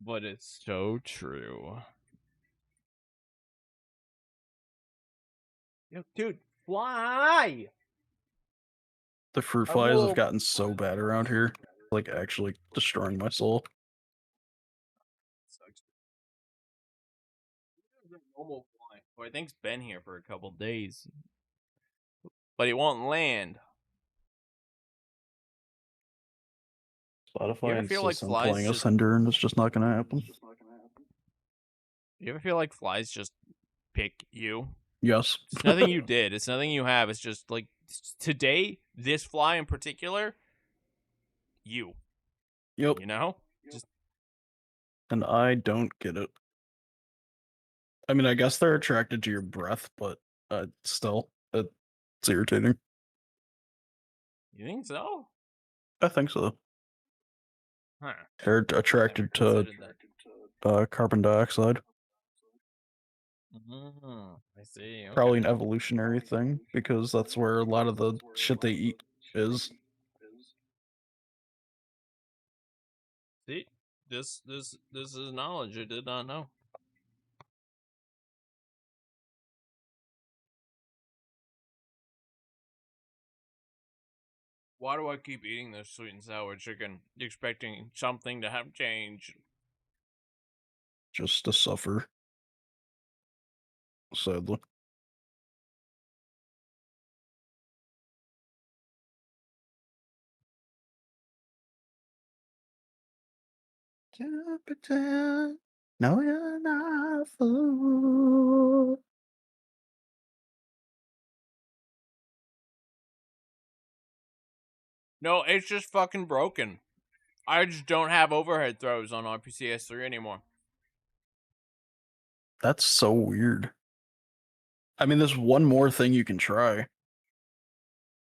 But it's so true. Yo, dude, fly! The fruit flies have gotten so bad around here, like actually destroying my soul. Sucks. Normal fly. Well, I think's been here for a couple days. But it won't land. Spotify feel like insists on flies playing a just- Cinder, and it's just not gonna happen. You ever feel like flies just pick you? Yes. It's nothing you did. It's nothing you have. It's just like today, this fly in particular, you. Yep. You know? Just And I don't get it. I mean, I guess they're attracted to your breath, but still, it's irritating. you think so? I think so. Huh. They're attracted to carbon dioxide. I see. Okay. Probably an evolutionary thing, because that's where a lot of the shit they eat is. See, this is knowledge I did not know. Why do I keep eating this sweet and sour chicken, expecting something to have changed? Just to suffer. Sadly. Jupiter, no, you're not a fool. No, it's just fucking broken. I just don't have overhead throws on RPCS3 anymore. That's so weird. I mean, there's one more thing you can try.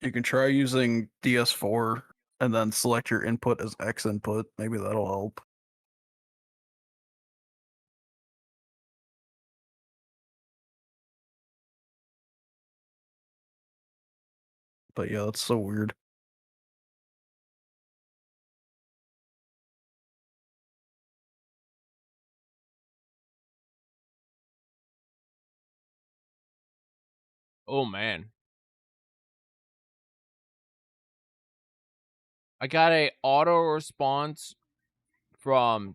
You can try using DS4 and then select your input as X input. Maybe that'll help. But yeah, that's so weird. Oh man. I got a auto response from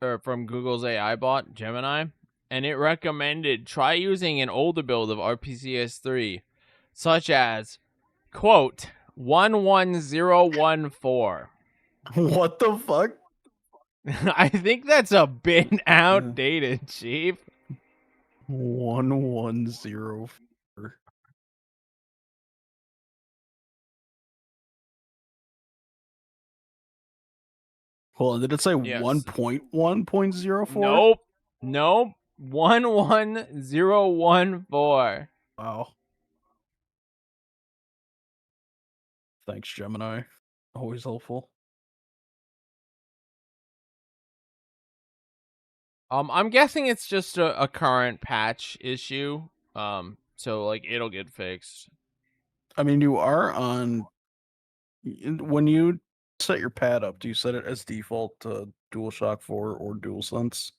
from Google's AI bot, Gemini, and it recommended try using an older build of RPCS3, such as, quote, 11014. What the fuck? I think that's a bit outdated, Chief. 1104. Hold on, did it say Yes. 1.1.04? Nope. 11014. Wow. Thanks, Gemini. Always helpful. I'm guessing it's just a current patch issue. So like it'll get fixed. I mean, you are on. When you set your pad up, do you set it as default to DualShock 4 or DualSense?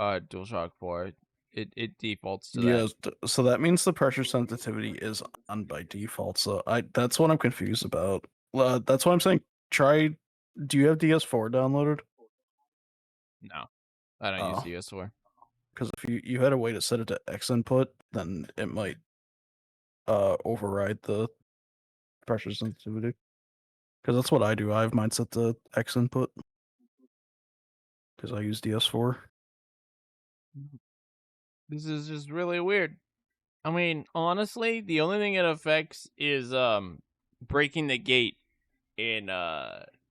DualShock 4. It defaults to that. Yes, so that means the pressure sensitivity is on by default. So that's what I'm confused about. That's why I'm saying try. Do you have DS4 downloaded? No. I don't use DS4. Because if you had a way to set it to X input, then it might override the pressure sensitivity. Because that's what I do. I have mine set to X input. Because I use DS4. This is just really weird. I mean, honestly, the only thing it affects is breaking the gate in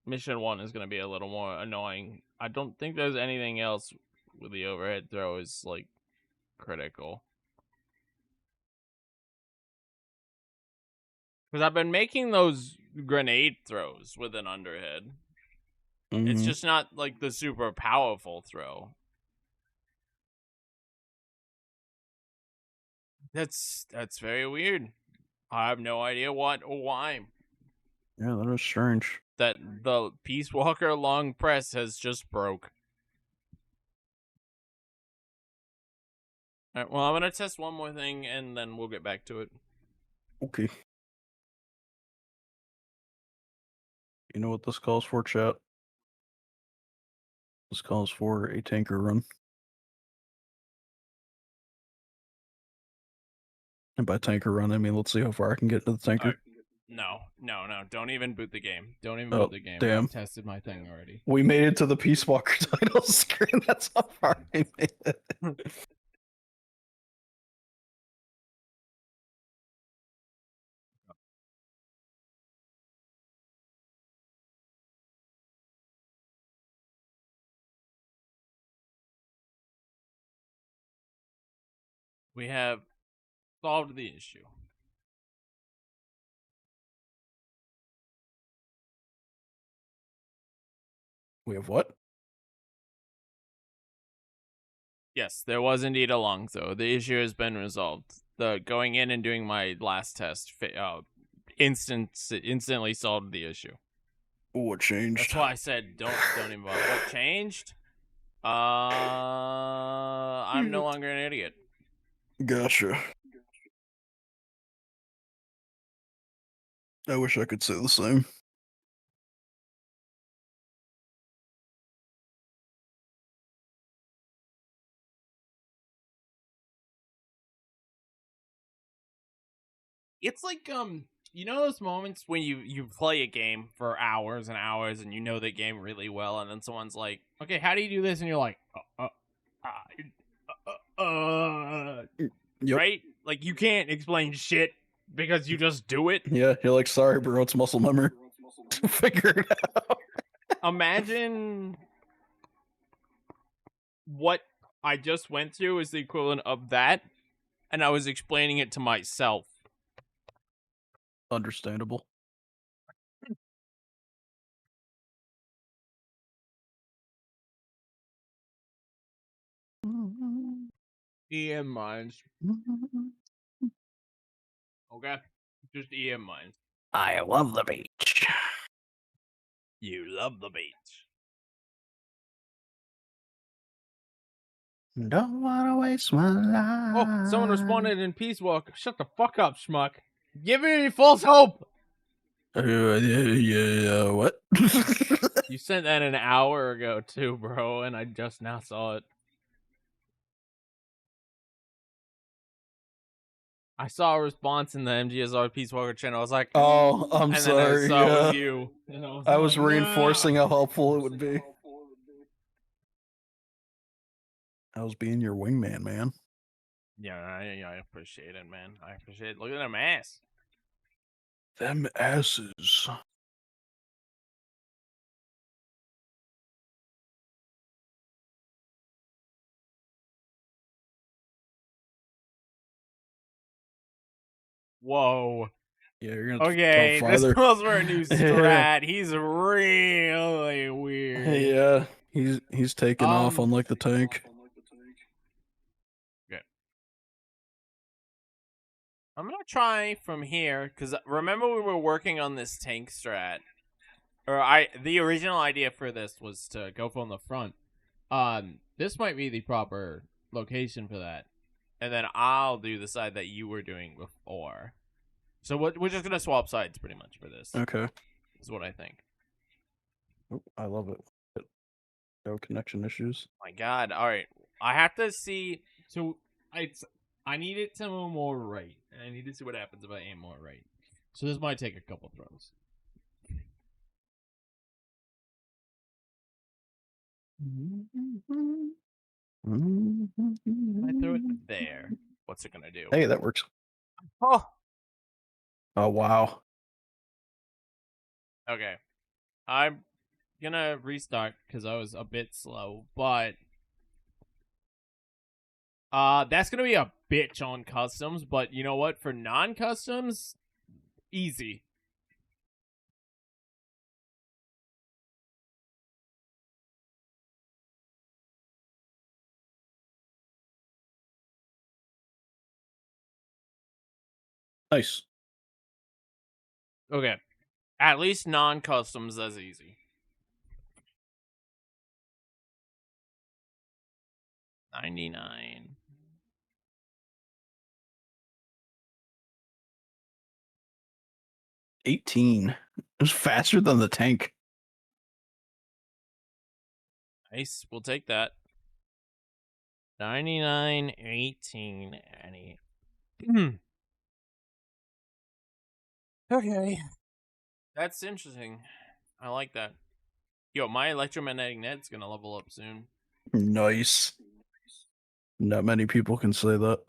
mission 1 is going to be a little more annoying. I don't think there's anything else with the overhead throw is like critical. Because I've been making those grenade throws with an underhead. Mm-hmm. It's just not like the super powerful throw. That's very weird. I have no idea what or why. Yeah, that is strange. That the Peace Walker long press has just broke. All right, well, I'm gonna test one more thing and then we'll get back to it. Okay. You know what this calls for, chat? This calls for a tanker run. And by tanker run, I mean let's see how far I can get to the tanker. No. Don't even boot the game. Don't even boot the game. Damn. I've tested my thing already. We made it to the Peace Walker title screen. That's how far I made it. We have solved the issue. We have what? Yes, there was indeed a long throw. The issue has been resolved. The going in and doing my last test instantly solved the issue. What changed? That's why I said don't even bother. What changed? I'm no longer an idiot. Gotcha. I wish I could say the same. It's like you know those moments when you play a game for hours and hours and you know the game really well, and then someone's like, "Okay, how do you do this?" and you're like, Yep. right? Like you can't explain shit because you just do it. Yeah, you're like, sorry, bro, it's muscle memory. Figure it out. Imagine what I just went through is the equivalent of that, and I was explaining it to myself. Understandable. EM mines. Okay? Just EM mines. I love the beach. You love the beach. Don't wanna waste my life. Oh, someone responded in Peace Walk. Shut the fuck up, schmuck. Giving me false hope. Yeah, what? You sent that an hour ago too, bro, and I just now saw it. I saw a response in the MGSR Peace Walker channel. I was like, Oh, I'm and sorry. then I saw it was you. And I was like, reinforcing no. how helpful it would be. I was being your wingman, man. Yeah, I appreciate it, man. I appreciate it. Look at them ass. Them asses. Whoa. Yeah, you're gonna Okay, go this farther. calls for a new strat. He's really weird. Yeah, he's taking off unlike the tank. Okay. I'm gonna try from here because remember we were working on this tank strat, or the original idea for this was to go from the front. This might be the proper location for that, and then I'll do the side that you were doing before. So we're just gonna swap sides pretty much for this. Okay. Is what I think. Oh, I love it. No connection issues. My God! All right, I have to see. So I need it to move more right, and I need to see what happens if I aim more right. So this might take a couple throws. I throw it there. What's it gonna do? Hey, that works. Oh. Oh wow. Okay. I'm gonna restart because I was a bit slow, but that's gonna be a bitch on customs, but you know what? For non-customs, easy. Nice. Okay. At least non-customs, that's easy. 99. It was faster than the tank. Nice. We'll take that. 99, 18, any. Okay. That's interesting. I like that. Yo, my electromagnetic net's gonna level up soon. Nice. Not many people can say that.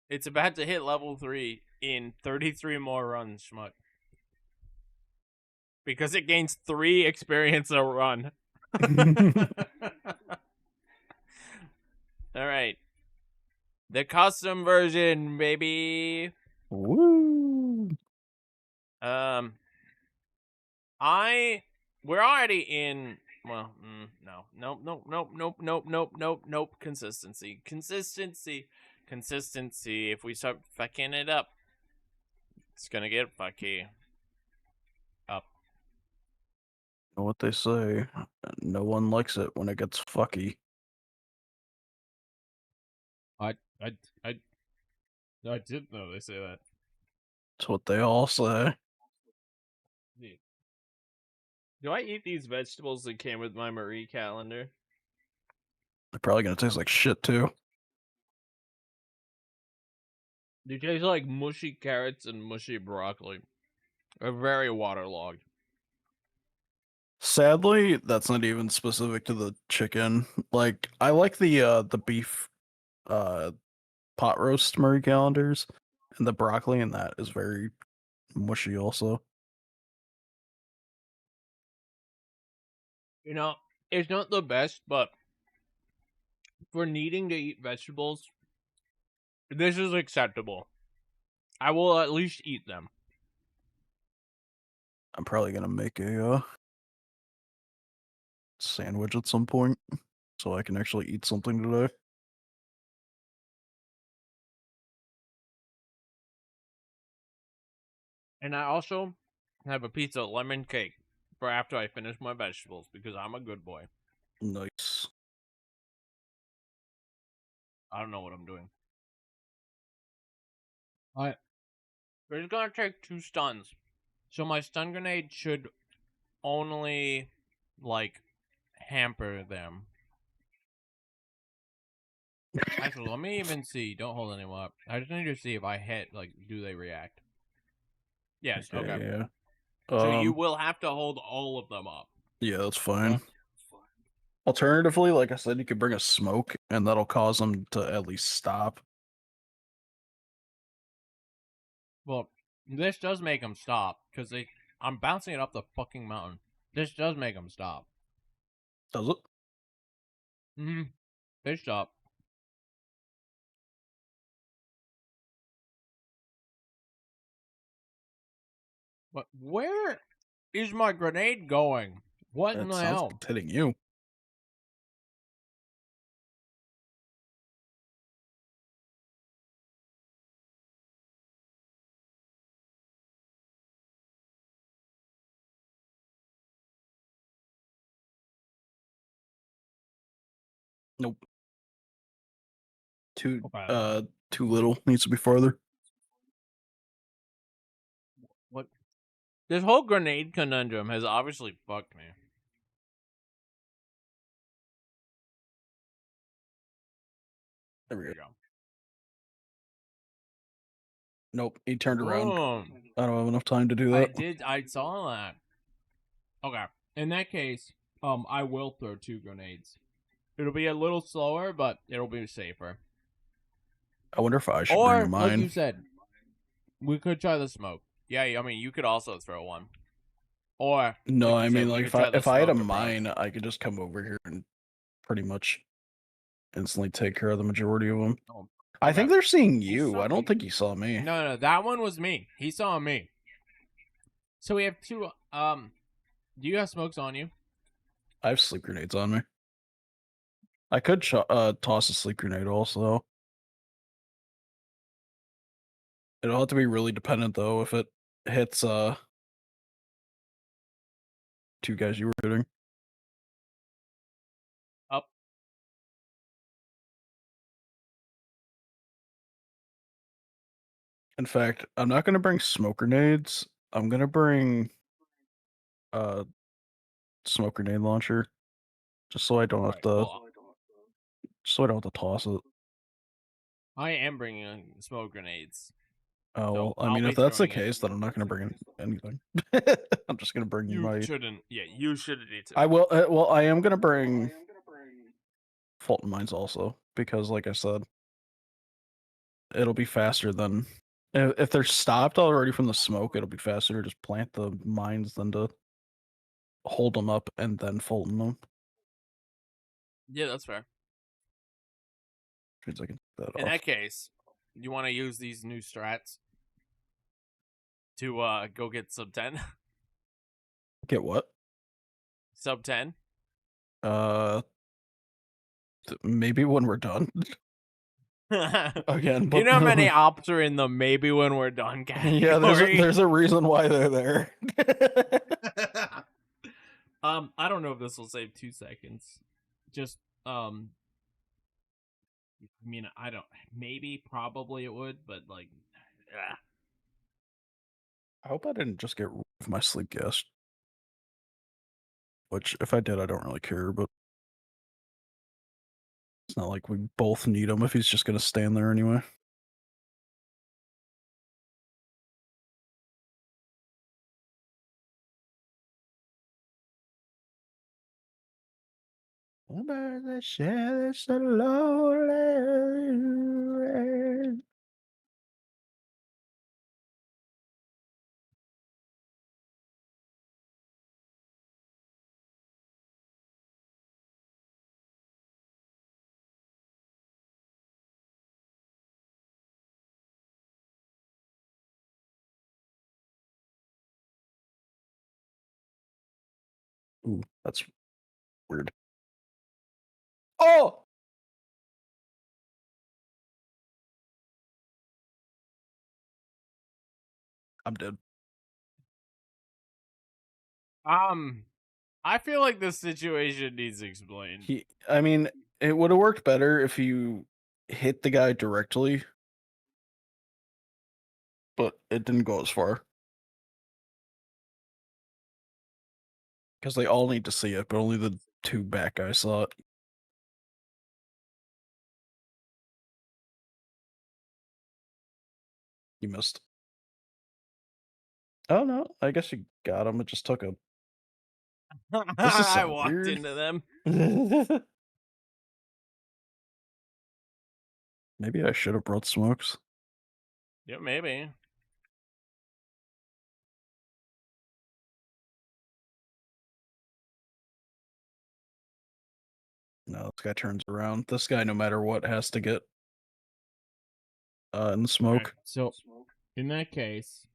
It's about to hit level 3 in 33 more runs, schmuck. Because it gains 3 experience a run. Alright. The custom version, baby. Woo. We're already in, well, nope. Consistency. If we start fucking it up, it's gonna get fucky. Up. You know what they say? No one likes it when it gets fucky. I did know they say that. That's what they all say. Do I eat these vegetables that came with my Marie calendar? They're probably gonna taste like shit too. They taste like mushy carrots and mushy broccoli. They're very waterlogged. Sadly, that's not even specific to the chicken. Like, I like the beef pot roast Murray calendars, and the broccoli in that is very mushy also. You know, it's not the best, but for needing to eat vegetables, this is acceptable. I will at least eat them. I'm probably gonna make a sandwich at some point so I can actually eat something today. And I also have a piece of lemon cake for after I finish my vegetables because I'm a good boy. Nice. I don't know what I'm doing. Alright. We're just gonna take 2 stuns. So my stun grenade should only, like, hamper them. Actually, let me even see. Don't hold anyone up. I just need to see if I hit, like, do they react? Yes, okay. Yeah. So you will have to hold all of them up. Yeah, that's fine. Alternatively, like I said, you could bring a smoke, and that'll cause them to at least stop. Well, this does make them stop, because I'm bouncing it up the fucking mountain. This does make them stop. Does it? Mm-hmm. They stop. But where is my grenade going? What in It the sounds hell? like it's hitting you. Nope. Too Okay. too little. Needs to be farther. What? This whole grenade conundrum has obviously fucked me. There we There go. you go. Nope, he turned around. Boom. I don't have enough time to do that. I saw that. Okay. In that case, I will throw 2 grenades. It'll be a little slower, but it'll be safer. I wonder if I should bring a Or, mine. like you said, we could try the smoke. Yeah, I mean, you could also throw one. Or No, like I you mean, said, we like could try the if I had a smoke approach. mine, I could just come over here and pretty much instantly take care of the majority of them. Oh, I think okay. they're seeing you. I don't think he saw me. No, that one was me. He saw me. So we have 2. Do you have smokes on you? I have sleep grenades on me. I could toss a sleep grenade also. It'll have to be really dependent though if it hits 2 guys you were shooting. Up. In fact, I'm not gonna bring smoke grenades. I'm gonna bring smoke grenade launcher. Just so I don't have to toss it. I am bringing smoke grenades. Oh, So well, I I'll mean, be if that's the throwing it. case, then I'm not going to bring anything. I'm just going to bring You my... shouldn't. Yeah, you shouldn't need to. I will... well, I am going to bring Fulton Mines also, because like I said, it'll be faster than... If they're stopped already from the smoke, it'll be faster to just plant the mines than to hold them up and then Fulton them. Yeah, that's fair. Means I can take that In off. that case, you want to use these new strats to go get sub 10? Get what? Sub 10? Maybe when we're done. Again, but you know how many ops are in the maybe when we're done category? yeah, there's a reason why they're there. I don't know if this will save 2 seconds. Just I mean, I don't. Maybe, probably it would, but like, I hope I didn't just get rid of my sleep gas. Which, if I did, I don't really care, but it's not like we both need him if he's just gonna stand there anyway. Under the shadows of lonely. Ooh, that's weird. Oh! I'm dead. I feel like this situation needs explained. I mean, it would have worked better if you hit the guy directly, but it didn't go as far. Because they all need to see it, but only the two back guys saw it. You missed. Oh no, I guess you got him. It just took a. This is I so walked weird. into them. Maybe I should have brought smokes. Yeah, maybe. No, this guy turns around. This guy, no matter what, has to get in the smoke. Okay, so in that case,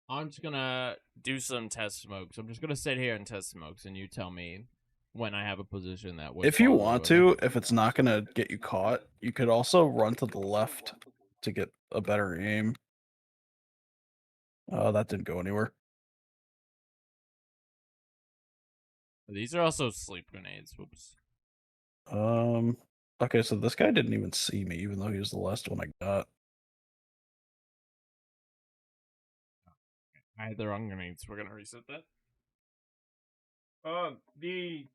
I'm just gonna do some test smokes. I'm just gonna sit here and test smokes, and you tell me when I have a position that would. If you follow, want okay? to, if it's not gonna get you caught, you could also run to the left to get a better aim. That didn't go anywhere. These are also sleep grenades. Whoops. Okay, so this guy didn't even see me, even though he was the last one I got. I had the wrong grenades. We're gonna reset that. The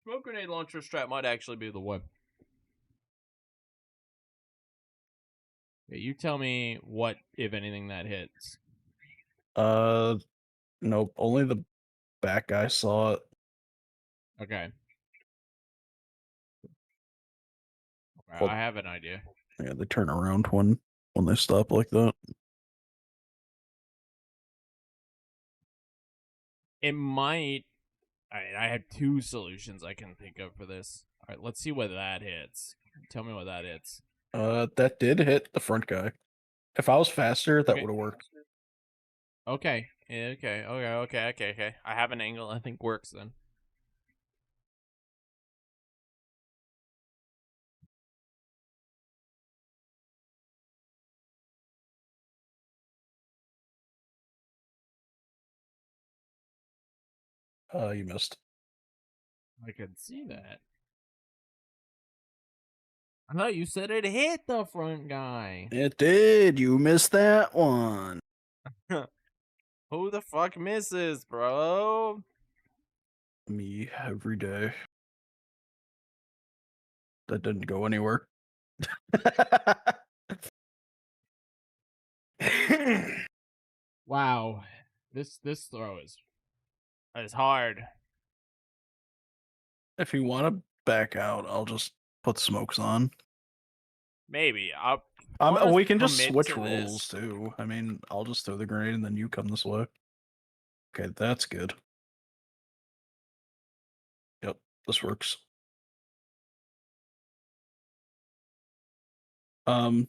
smoke grenade launcher strap might actually be the one. Yeah, you tell me what, if anything, that hits. Nope. Only the back guy saw it. Okay. Okay, Well, I have an idea. yeah, they turn around when they stop like that. It might. Alright, I have two solutions I can think of for this. Alright, let's see what that hits. Tell me what that hits. That did hit the front guy. If I was faster, that Okay. would have worked. Okay. Yeah, okay. I have an angle I think works then. You missed. I can see that. I thought you said it hit the front guy. It did. You missed that one. Who the fuck misses, bro? Me every day. That didn't go anywhere. Wow. This throw is hard. If you want to back out, I'll just put smokes on. Maybe. We can just commit switch to roles this. too. I mean, I'll just throw the grenade and then you come this way. Okay, that's good. Yep, this works. I'll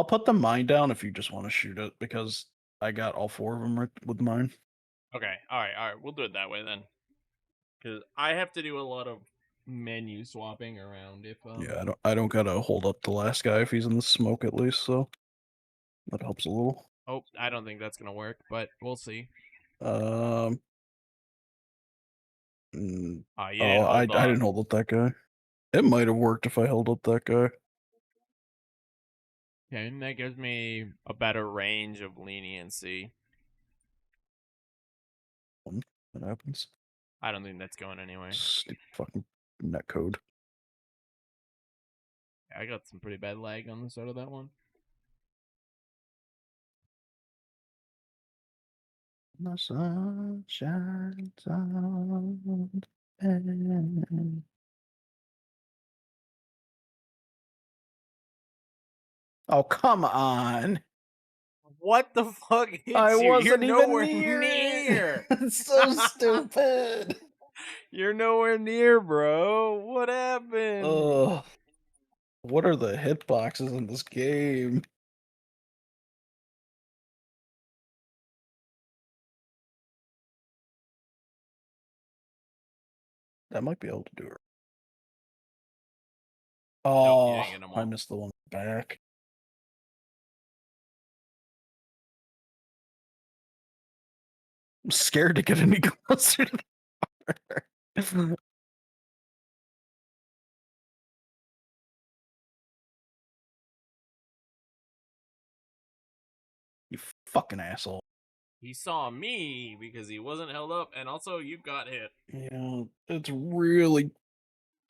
put the mine down if you just want to shoot it because I got all four of them with mine. Okay. All right. We'll do it that way then. Because I have to do a lot of menu swapping around. If Yeah, I don't gotta hold up the last guy if he's in the smoke at least, so that helps a little. Oh, I don't think that's gonna work, but we'll see. Yeah, I I didn't hold up that guy. It might have worked if I held up that guy. Okay, and that gives me a better range of leniency. What happens? I don't think that's going anywhere. Stupid fucking netcode. I got some pretty bad lag on the side of that one. The sun shines on. And... Oh, come on. What the fuck hits I you? wasn't You're even nowhere near near. it. It's so stupid. You're nowhere near, bro. What happened? Ugh. What are the hitboxes in this game? That might be able to do it. Nope, you Oh, ain't getting them I all. missed the one back. I'm scared to get any closer to the You fucking asshole. He saw me because he wasn't held up, and also you got hit. Yeah, it's really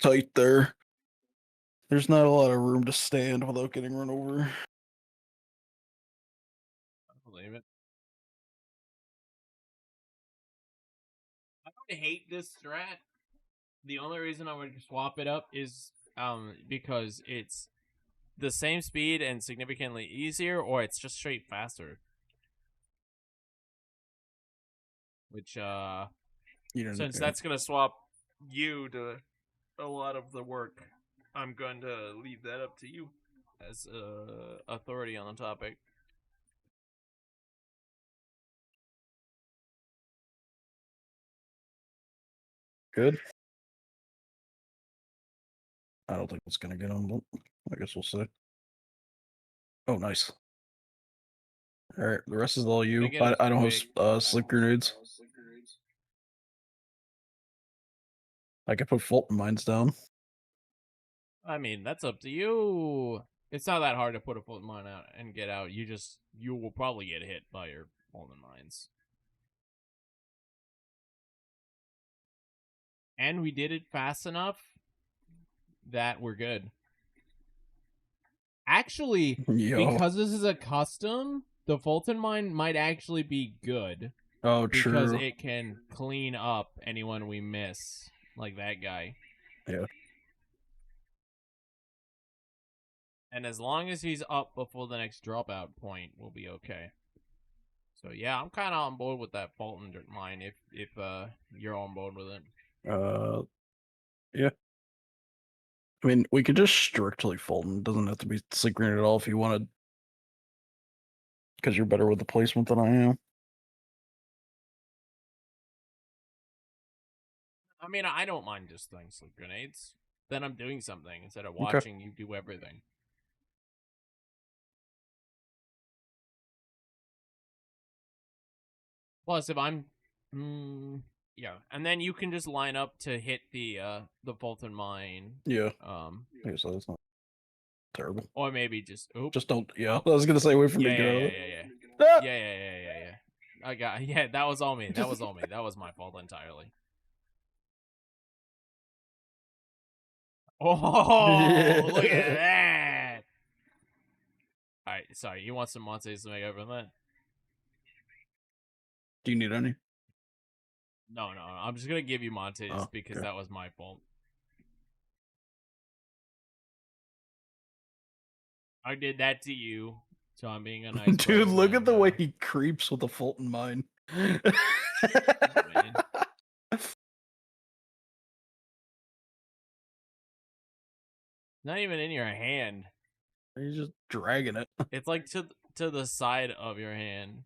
tight there. There's not a lot of room to stand without getting run over. I believe it. I would hate this strat. The only reason I would swap it up is because it's the same speed and significantly easier, or it's just straight faster. Which since that's gonna swap you to a lot of the work, I'm going to leave that up to you as authority on the topic. Good. I don't think it's gonna get on, but I guess we'll see. Oh, nice. All right, the rest is all you. I don't have sleep grenades. I could put Fulton mines down. I mean, that's up to you. It's not that hard to put a Fulton mine out and get out. You will probably get hit by your Fulton mines. And we did it fast enough that we're good. Actually, because this is a custom, the Fulton mine might actually be good. Oh, because true. it can clean up anyone we miss, like that guy. Yeah. And as long as he's up before the next dropout point, we'll be okay. So yeah, I'm kind of on board with that Fulton mine if you're on board with it. Yeah. I mean, we could just strictly Fulton. It doesn't have to be synchronous at all if you wanted. Because you're better with the placement than I am. I mean, I don't mind just throwing sleep grenades. Then I'm doing something instead of watching you do everything. Plus, if I'm... yeah, and then you can just line up to hit the Fulton mine. Yeah. Yeah, so that's not terrible. Or maybe just... Oops. Just don't... Yeah, I was going to say wait for me to get out of it. Yeah. I got... Yeah, that was all me. That was all me. That was my fault entirely. Oh, look at that! Alright, sorry. You want some Montes to make up for that? Do you need any? No. I'm just going to give you Montes because that was my fault. I did that to you, so I'm being a nice Dude, look at the and, way he creeps with the Fulton mine. Not even in your hand. He's just dragging it. It's like to the side of your hand.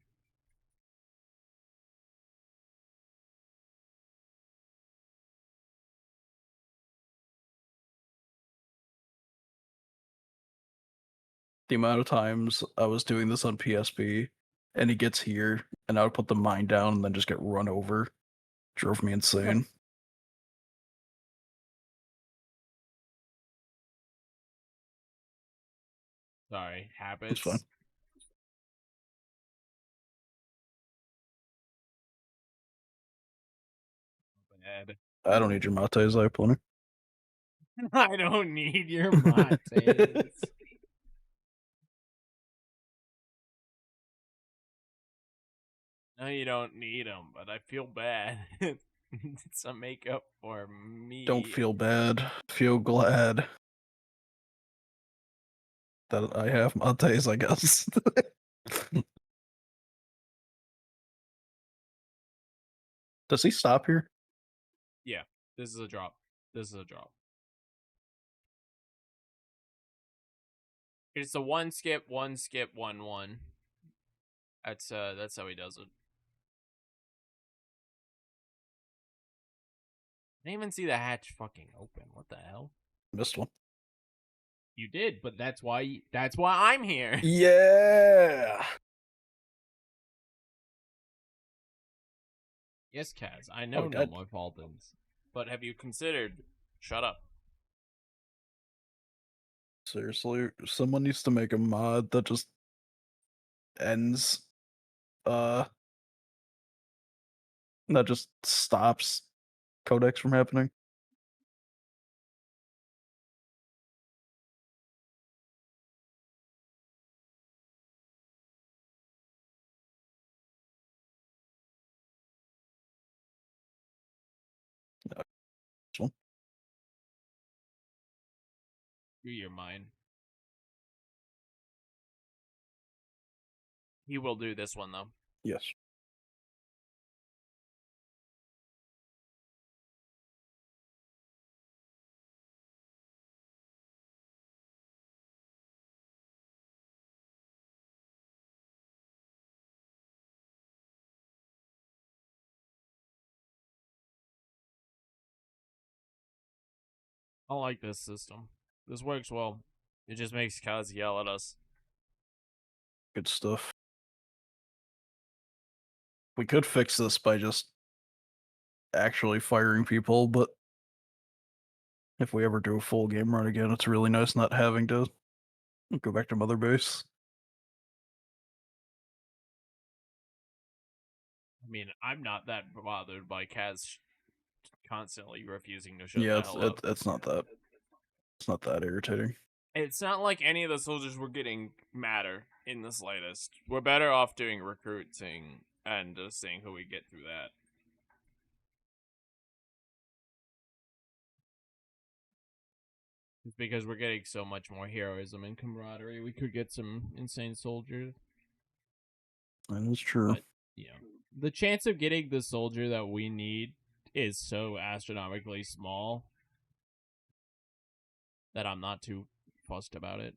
The amount of times I was doing this on PSP, and he gets here, and I would put the mine down and then just get run over, drove me insane. Sorry, habits. It's fine. Bad. I don't need your mates, I have plenty. I don't need your mates. No, you don't need them, but I feel bad. It's a makeup for me. Don't feel bad. Feel glad that I have mates, I guess. Does he stop here? Yeah, this is a drop. This is a drop. It's a one skip, one skip, 1-1. That's how he does it. I didn't even see the hatch fucking open. What the hell? Missed one. You did, but that's why I'm here. Yeah. Yes, Kaz, I know no more Faltons. But have you considered shut up? Seriously, someone needs to make a mod that just ends that just stops codex from happening. One. Do your mind. He will do this one though. Yes. I like this system. This works well. It just makes Kaz yell at us. Good stuff. We could fix this by just actually firing people, but if we ever do a full game run again, it's really nice not having to go back to Mother Base. I mean, I'm not that bothered by Kaz constantly refusing to shut Yeah, the hell up. it's not that irritating. It's not like any of the soldiers we're getting matter in the slightest. We're better off doing recruiting and just seeing who we get through that. It's because we're getting so much more heroism and camaraderie. We could get some insane soldiers. That is true. But, the chance of getting the soldier that we need is so astronomically small that I'm not too fussed about it.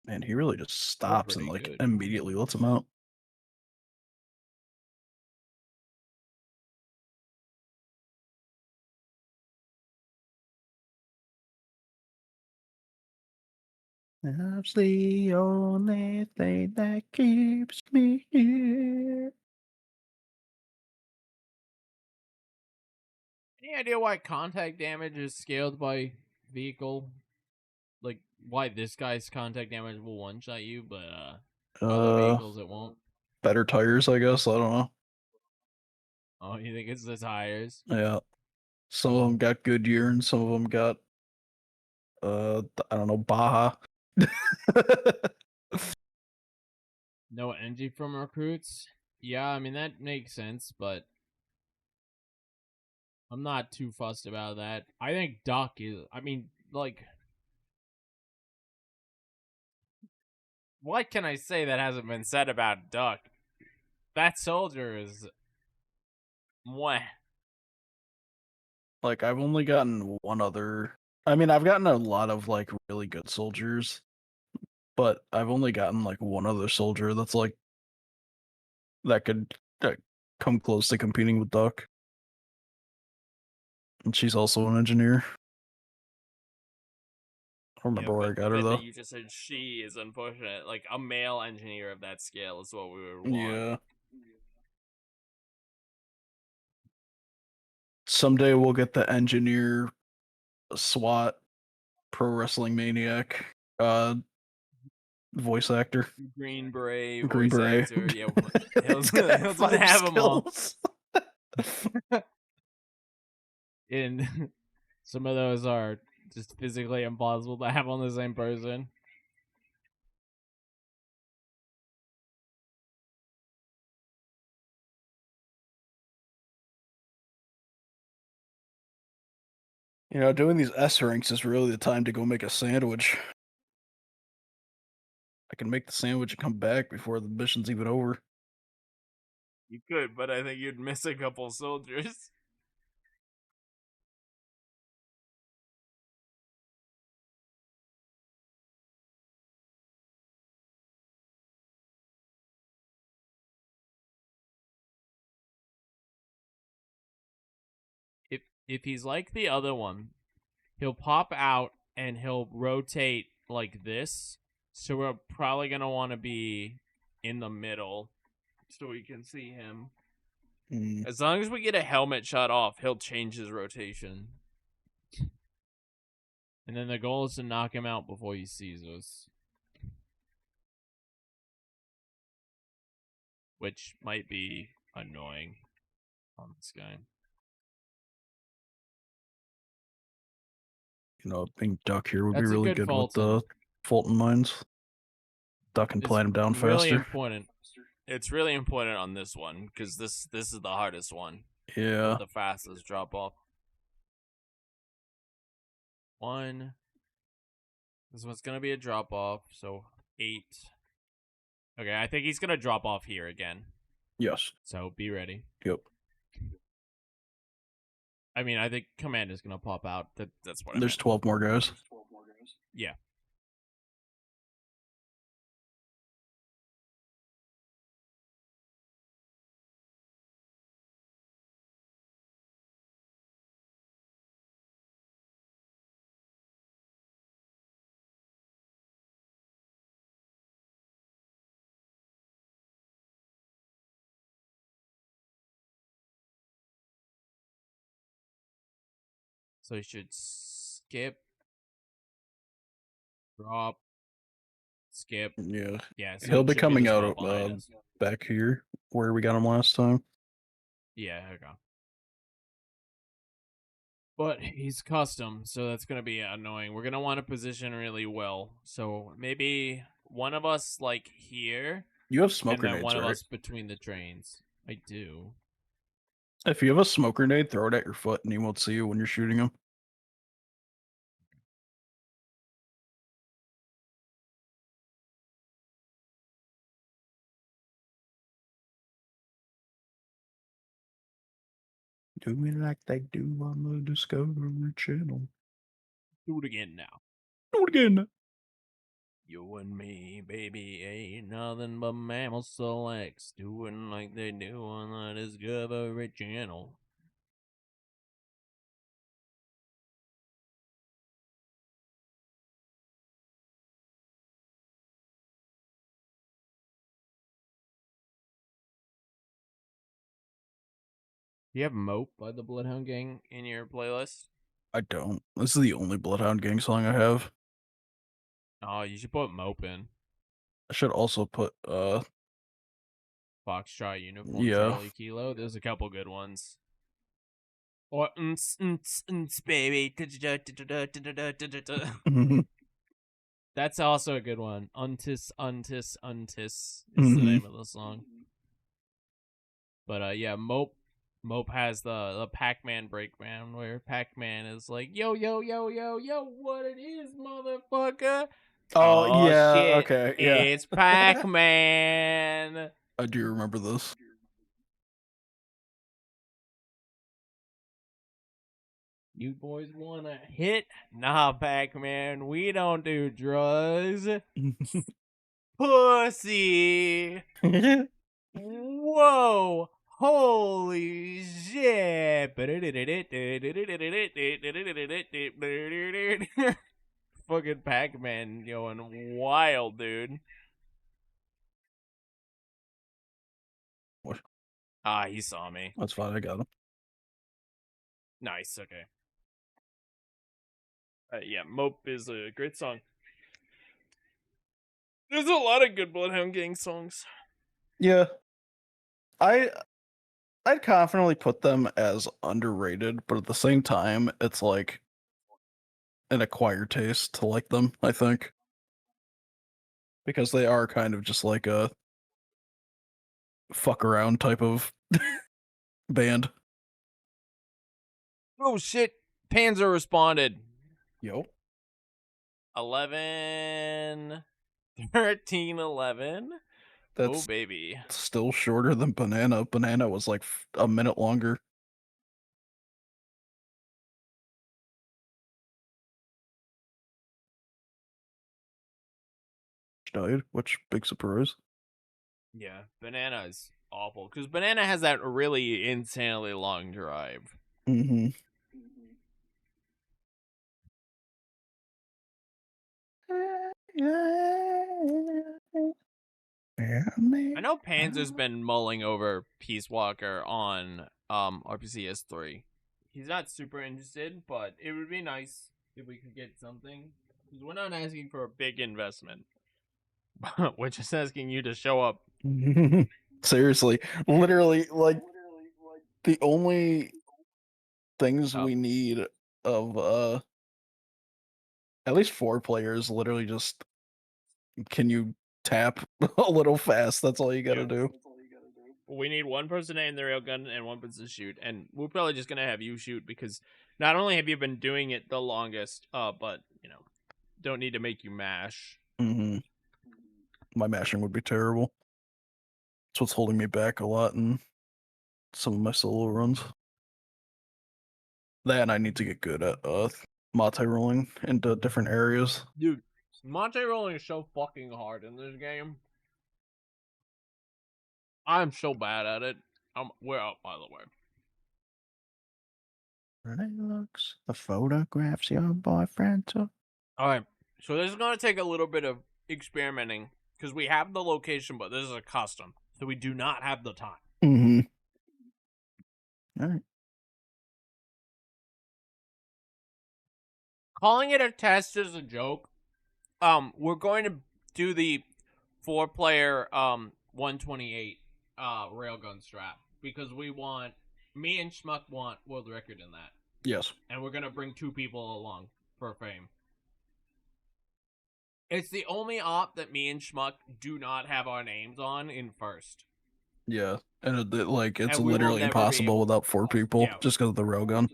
Man, he really just stops and immediately lets him out. That's the only thing that keeps me here. Any idea why contact damage is scaled by vehicle? Like, why this guy's contact damage will one-shot you, but other vehicles it won't? Better tires, I guess. I don't know. Oh, you think it's the tires? Yeah. Some of them got Goodyear and some of them got, I don't know, Baja. No energy from recruits? Yeah, I mean, that makes sense, but I'm not too fussed about that. I think Duck is, I mean, like, what can I say that hasn't been said about Duck? That soldier is, mwah. Like, I've only gotten one other. I mean, I've gotten a lot of, like, really good soldiers, but I've only gotten, like, one other soldier that's, like, that could come close to competing with Duck. And she's also an engineer. I don't remember where I got her, though. You just said she is unfortunate. Like, a male engineer of that scale is what we would want. Yeah. Someday we'll get the engineer SWAT Pro Wrestling Maniac voice actor. Green Beret, Green voice Beret. actor. Yeah, He's gonna he'll have just 5 have them all. skills. And some of those are just physically impossible to have on the same person. You know, doing these S ranks is really the time to go make a sandwich. I can make the sandwich and come back before the mission's even over. You could, but I think you'd miss a couple soldiers. If he's like the other one, he'll pop out and he'll rotate like this. So we're probably gonna want to be in the middle so we can see him. As long as we get a helmet shot off, he'll change his rotation. And then the goal is to knock him out before he sees us. Which might be annoying on this guy. You know, being duck here would That's be a really good good with the Fulton mines. Duck and plant him down really faster. Important. It's really important on this one because this is the hardest one. Yeah. The fastest drop off. 1. This one's gonna be a drop off, so 8. Okay, I think he's gonna drop off here again. Yes. So be ready. Yep. I mean, I think Commander's gonna pop out. That's what. There's 12 more guys. Yeah. So he should skip, drop, skip. Yeah. Yeah. So He'll be coming out back here where we got him last time. Yeah. Okay. But he's custom, so that's gonna be annoying. We're gonna want to position really well. So maybe one of us like here. You have smoke and then grenades, one right? of us between the trains. I do. If you have a smoke grenade, throw it at your foot and he won't see you when you're shooting him. Do me like they do on the Discovery Channel. Do it again now. Do it again. You and me, baby, ain't nothing but mammal selects. Doing like they do on the Discovery Channel. Do you have Mope by the Bloodhound Gang in your playlist? I don't. This is the only Bloodhound Gang song I have. Oh, you should put Mope in. I should also put Foxtrot Uniform Yeah. Charlie Kilo. There's a couple good ones. Or baby. That's also a good one. Untis is the name of the song. But yeah, Mope has the Pac-Man breakdown where Pac-Man is like, yo, yo, yo, yo, yo, what it is, motherfucker? Oh yeah, shit. okay, yeah. It's Pac-Man. I do remember this. You boys wanna hit? Nah, Pac-Man, we don't do drugs. Pussy. Whoa. Holy shit. Fucking Pac-Man going wild, dude. What? Ah, he saw me. That's fine, I got him. Nice, okay. Yeah, Mope is a great song. There's a lot of good Bloodhound Gang songs. Yeah. I'd confidently put them as underrated, but at the same time, it's like an acquired taste to like them, I think. Because they are kind of just like a fuck around type of band. Oh shit! Panzer responded. Yo. 11, 13, 11. That's Oh baby. still shorter than Banana. Banana was like a minute longer. Died, which big surprise. Yeah, Banana is awful because Banana has that really insanely long drive. Mm-hmm. I know Panzer's been mulling over Peace Walker on RPCS 3. He's not super interested, but it would be nice if we could get something. Because we're not asking for a big investment. We're just asking you to show up. Seriously, literally, like the only things Oh. we need of at least 4 players, literally just can you tap a little fast? That's all you gotta do. We need one person to aim the railgun and one person to shoot, and we're probably just gonna have you shoot because not only have you been doing it the longest, but don't need to make you mash. Mm-hmm. My mashing would be terrible. That's what's holding me back a lot in some of my solo runs. That and I need to get good at mate rolling into different areas. Dude, Monte rolling is so fucking hard in this game. I'm so bad at it. We're out, by the way. Looks the photographs your boyfriend took. Alright, so this is going to take a little bit of experimenting because we have the location, but this is a custom, so we do not have the time. Mm-hmm. Alright. Calling it a test is a joke. We're going to do the 4-player 128 railgun strap because me and Schmuck want world record in that. Yes. And we're gonna bring 2 people along for fame. It's the only op that me and Schmuck do not have our names on in first. Yeah, and it's And literally impossible without 4 people just because of the railgun.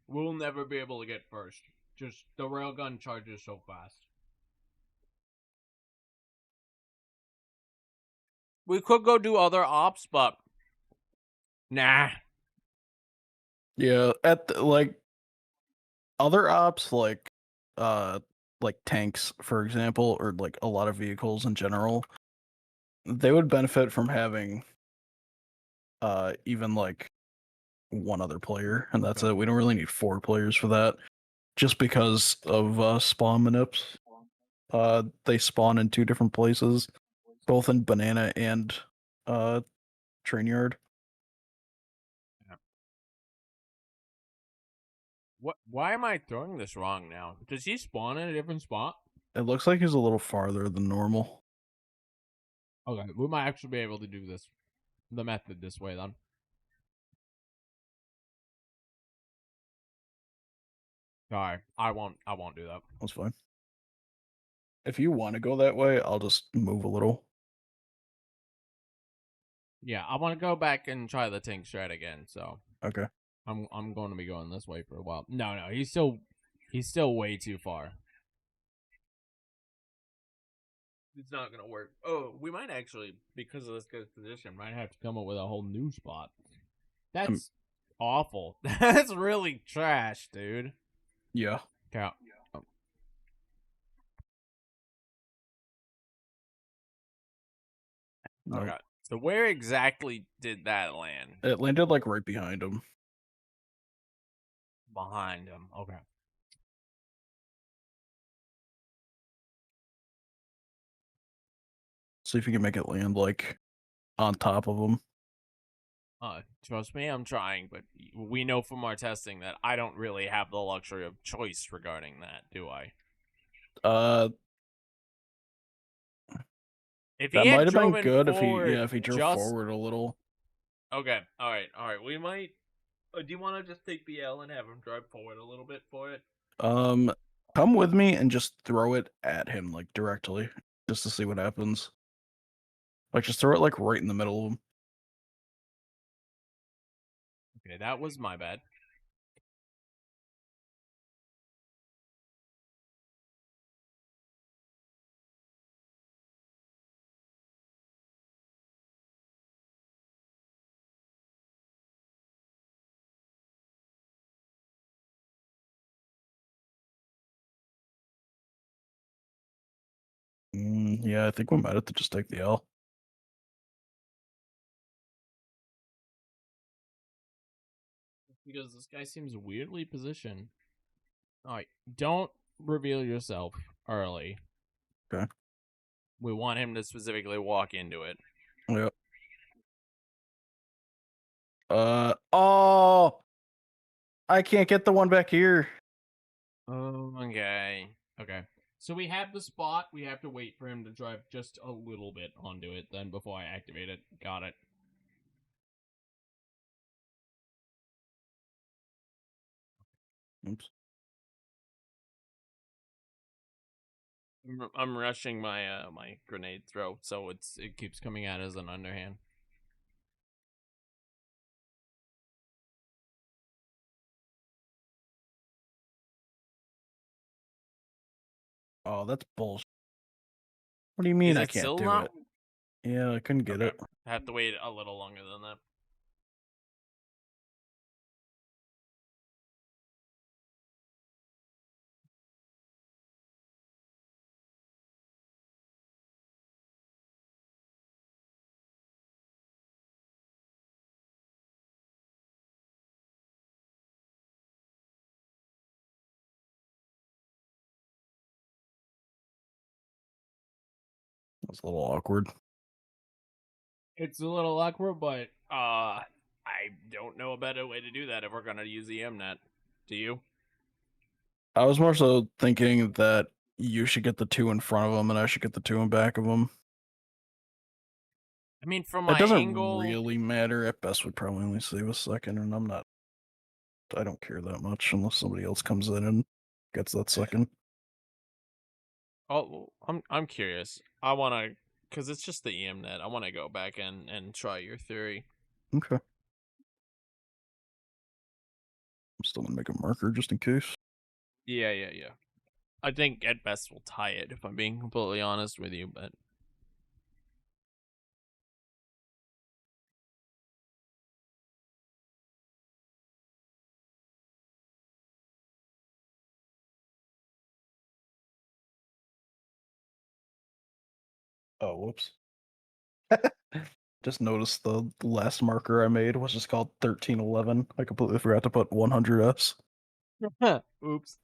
We'll never be able to get first. Just the railgun charges so fast. We could go do other ops, but nah. Yeah, other ops like tanks, for example, or like a lot of vehicles in general, they would benefit from having even like 1 other player, and that's it. We don't really need 4 players for that. Just because of spawn manips. They spawn in 2 different places, both in Banana and Train Yard. Why am I throwing this wrong now? Does he spawn in a different spot? It looks like he's a little farther than normal. Okay, we might actually be able to do the method this way then. Sorry, I won't do that. That's fine. If you want to go that way, I'll just move a little. Yeah, I want to go back and try the tank strat again. So Okay. I'm going to be going this way for a while. No, he's still way too far. It's not gonna work. Oh, we might actually, because of this guy's position, might have to come up with a whole new spot. That's awful. That's really trash, dude. Yeah. Yeah. Nope. Okay. So where exactly did that land? It landed like right behind him. Behind him. Okay. See if you can make it land like on top of him. Trust me, I'm trying, but we know from our testing that I don't really have the luxury of choice regarding that, do I? If he That had might have been driven good forward, if he drove just forward a little. okay. All right. We might. Do you want to just take the L and have him drive forward a little bit for it? Come with me and just throw it at him like directly, just to see what happens. Like just throw it like right in the middle of him. Okay, that was my bad. Yeah, I think we might have to just take the L. Because this guy seems weirdly positioned. Alright, don't reveal yourself early. Okay. We want him to specifically walk into it. Yep. Oh! I can't get the one back here. Oh, okay. Okay. So we have the spot. We have to wait for him to drive just a little bit onto it then before I activate it. Got it. Oops. I'm rushing my my grenade throw, so it keeps coming out as an underhand. Oh, that's bullshit. What do you mean Is I it can't still do not? it? Yeah, I couldn't get Okay. it. I have to wait a little longer than that. That's a little awkward. It's a little awkward, but I don't know a better way to do that if we're gonna use the EMNet. Do you? I was more so thinking that you should get the two in front of him and I should get the two in back of him. I mean, from It my doesn't angle, really matter. At best, would probably only save a second, and I don't care that much unless somebody else comes in and gets that second. oh, I'm curious. I wanna, cause it's just the EMNet. I wanna go back and try your theory. Okay. I'm still gonna make a marker just in case. Yeah. I think at best we'll tie it if I'm being completely honest with you, but Oh, whoops. Just noticed the last marker I made was just called 1311. I completely forgot to put 100s. oops.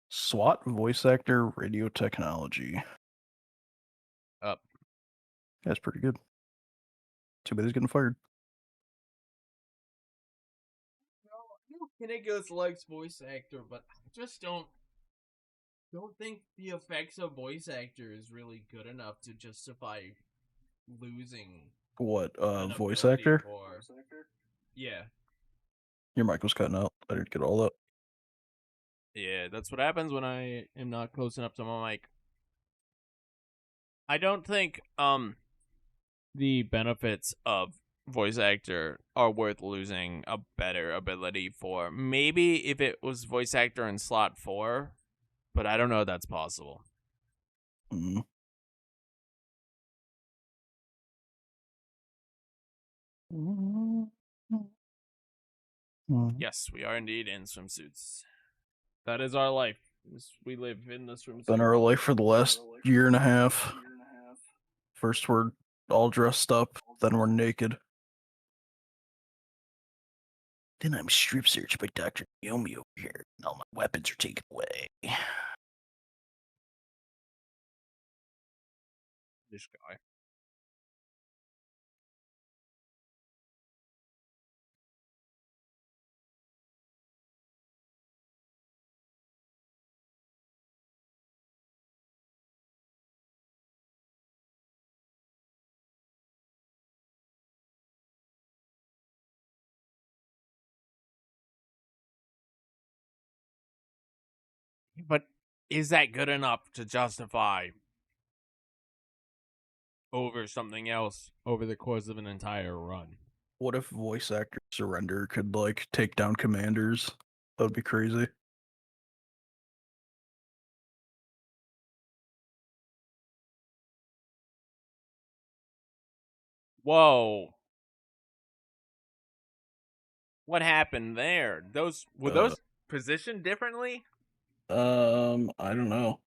SWAT voice actor radio technology. Up. That's pretty good. Too bad he's getting fired. Kinnigus likes voice actor, but I just don't think the effects of voice actor is really good enough to justify losing What, an voice ability actor? for. Yeah. Your mic was cutting out. I didn't get all that. Yeah, that's what happens when I am not close enough to my mic. I don't think the benefits of voice actor are worth losing a better ability for. Maybe if it was voice actor in slot 4, but I don't know if that's possible. Mm. Yes, we are indeed in swimsuits. That is our life. We live in the swimsuit. Been our life for the last year and a half. First we're all dressed up, then we're naked. Then I'm strip searched by Dr. Yomi over here, and all my weapons are taken away. This guy. But is that good enough to justify over something else over the course of an entire run? What if voice actor Surrender could like take down commanders? That would be crazy. Whoa. What happened there? Were those positioned differently? I don't know.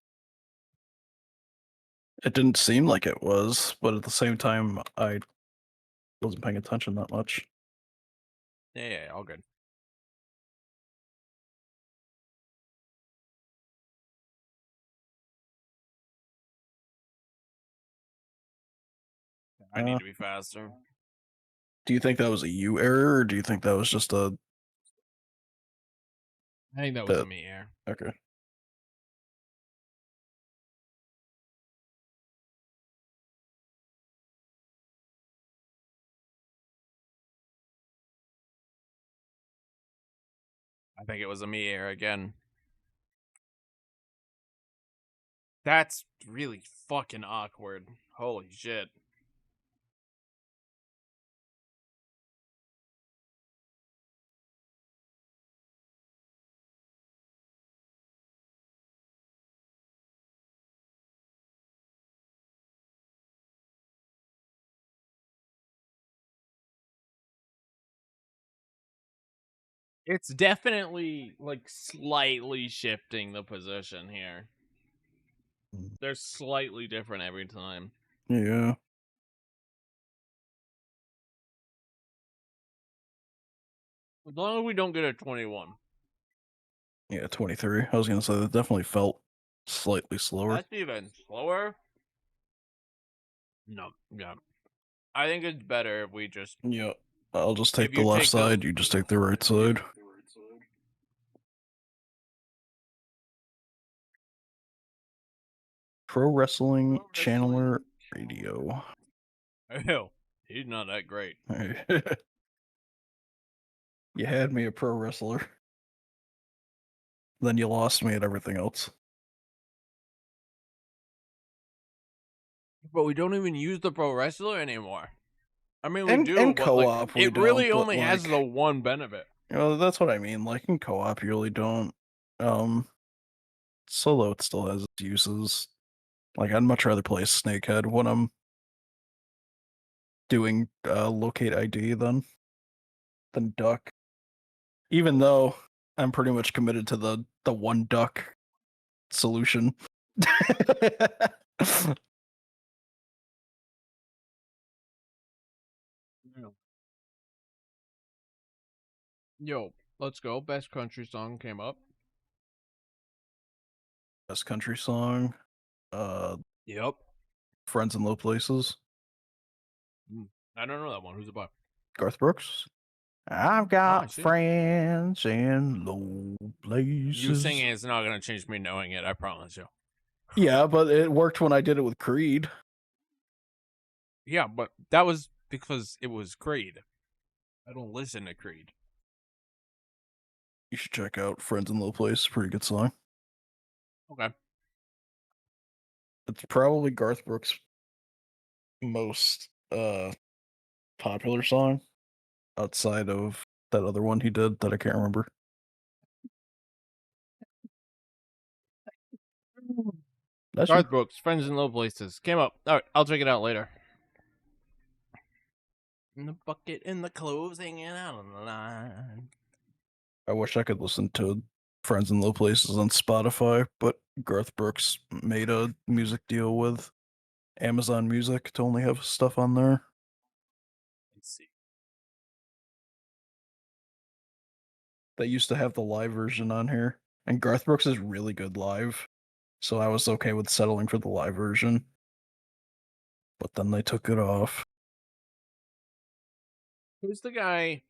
It didn't seem like it was, but at the same time, I wasn't paying attention that much. Yeah, all good. I need to be faster. Do you think that was a you error, or do you think that was just a... I think that was a me error. Okay. I think it was a me error again. That's really fucking awkward. Holy shit. It's definitely like slightly shifting the position here. They're slightly different every time. Yeah. As long as we don't get a 21. Yeah, 23. I was gonna say that definitely felt slightly slower. That's even slower? No, yeah. I think it's better if we just... Yeah. I'll just take If the you left take the- side, you just take the right side. Pro Wrestling Channeler Radio. Hell, he's not that great. You had me a pro wrestler. Then you lost me at everything else. But we don't even use the pro wrestler anymore. I mean, we In do, in but co-op, we it really don't, but, only has like- the one benefit. You know, that's what I mean. Like in co-op, you really don't. Solo it still has its uses. Like I'd much rather play Snakehead when I'm doing locate ID than Duck. Even though I'm pretty much committed to the one Duck solution. Yo, let's go. Best country song came up. Best country song. Yep. Friends in Low Places. I don't know that one. Who's it by? Garth Brooks. I've I got see. friends in low places. You singing is not going to change me knowing it, I promise you. Yeah, but it worked when I did it with Creed. Yeah, but that was because it was Creed. I don't listen to Creed. You should check out Friends in Low Places. Pretty good song. Okay. It's probably Garth Brooks' most popular song outside of that other one he did that I can't remember. Garth Brooks, Friends in Low Places. Came up. All right, I'll check it out later. In the bucket, in the clothes, hanging out on the line. I wish I could listen to Friends in Low Places on Spotify, but Garth Brooks made a music deal with Amazon Music to only have stuff on there. Let's see. They used to have the live version on here, and Garth Brooks is really good live, so I was okay with settling for the live version. but then they took it off. Who's the guy?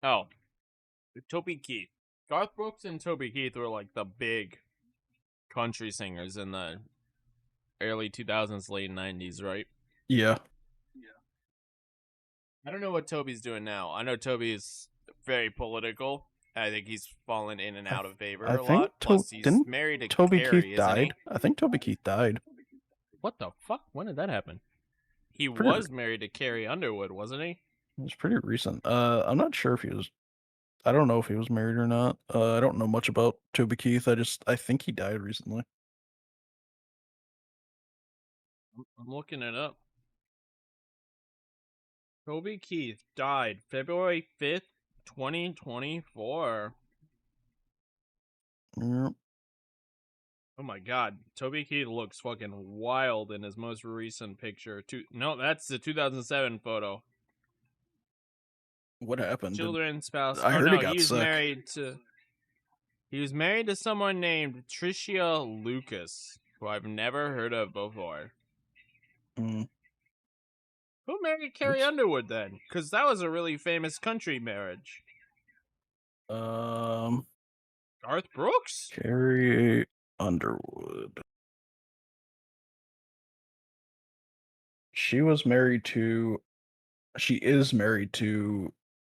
Oh, Toby Keith. Garth Brooks and Toby Keith were like the big country singers in the early 2000s, late 90s, right? Yeah. I don't know what Toby's doing now. I know Toby's very political. I think he's fallen in and out of favor a lot. Plus, he's didn't married to Toby Carrie, Keith isn't died. he? I think Toby Keith died. What the fuck? When did that happen? He Pretty was married to Carrie Underwood, wasn't he? It was pretty recent. I'm not sure if he was. I don't know if he was married or not. I don't know much about Toby Keith. I think he died recently. I'm looking it up. Toby Keith died February 5th, 2024. Yep. Oh my god. Toby Keith looks fucking wild in his most recent picture. No, that's the 2007 photo. What happened? Children, spouse. I heard he got he was sick. He was married to someone named Tricia Lucas, who I've never heard of before. Mm. Who married Carrie Underwood then? Because that was a really famous country marriage. Garth Brooks? Carrie Underwood. She is married to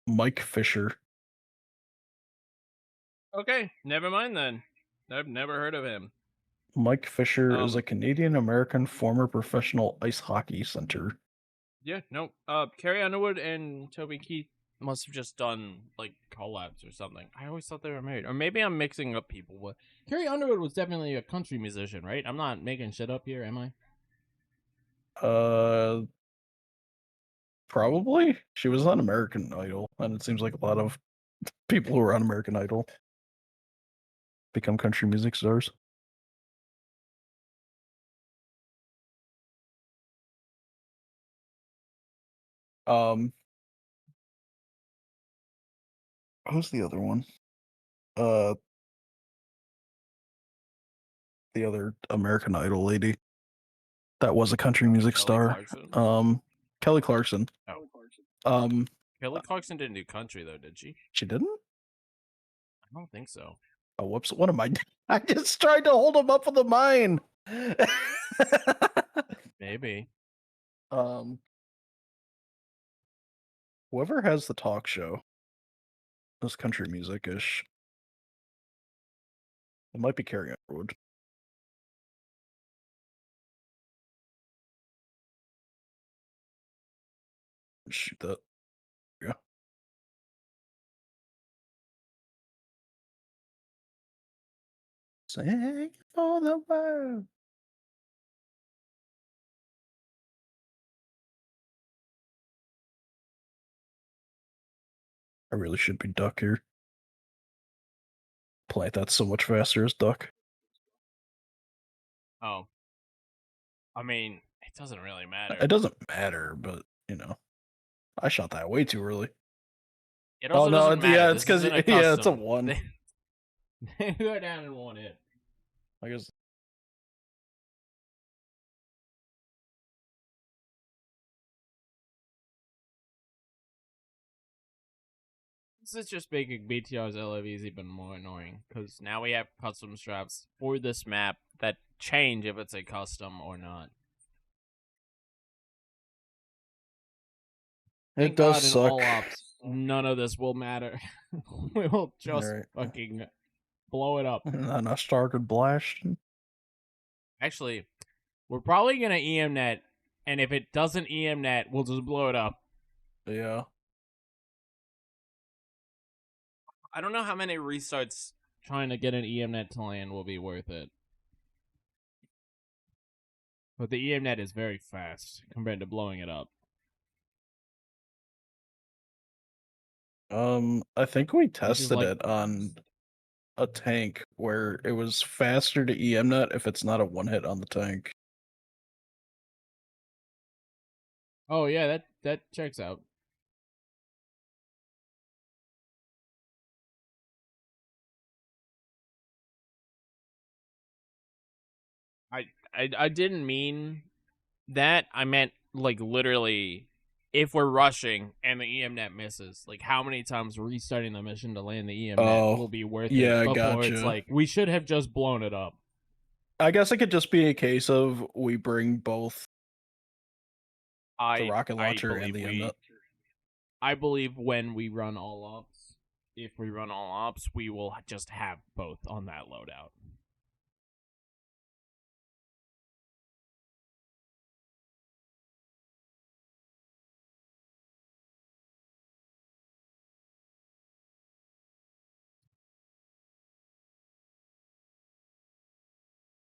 Mike Fisher. Okay, never mind then. I've never heard of him. Mike Fisher is a Canadian-American former professional ice hockey center. Yeah, no. Carrie Underwood and Toby Keith must have just done like collabs or something. I always thought they were married, or maybe I'm mixing up people. But Carrie Underwood was definitely a country musician, right? I'm not making shit up here, am I? Probably. She was on American Idol, and it seems like a lot of people who are on American Idol become country music stars. Who's the other one? The other American Idol lady that was a country music star. Clarkson? Kelly Clarkson. Oh. Kelly Clarkson didn't do country though, did she? She didn't? I don't think so. Oh, whoops! What am I? I just tried to hold him up with the mine. Maybe. Whoever has the talk show is country music-ish. It might be Carrie Underwood. Shoot that. Yeah. Sing for the world. I really should be Duck here. Play that so much faster as Duck. Oh. I mean, it doesn't really matter. It doesn't matter, but you know, I shot that way too early. It also doesn't matter. Yeah, it's because it's a 1. They go down in 1 hit. I guess. This is just making BTR's LFEs even more annoying, because now we have custom straps for this map that change if it's a custom or not. It does suck. All ops, none of this will matter. We'll just fucking blow it up. And I started blasting. Actually, we're probably gonna EMNet, and if it doesn't EMNet, we'll just blow it up. Yeah. I don't know how many restarts trying to get an EMNet to land will be worth it. But the EMNet is very fast compared to blowing it up. I think we tested it on a tank where it was faster to EMNet if it's not a 1-hit on the tank. Oh yeah, that checks out. I didn't mean that. I meant like literally, if we're rushing and the EMNet misses, like how many times restarting the mission to land the EMNet will be worth yeah, it before it's gotcha. like we should have just blown it up. I guess it could just be a case of we bring both the I rocket launcher and believe the we. EMNet. I believe when we run all ops, if we run all ops, we will just have both on that loadout.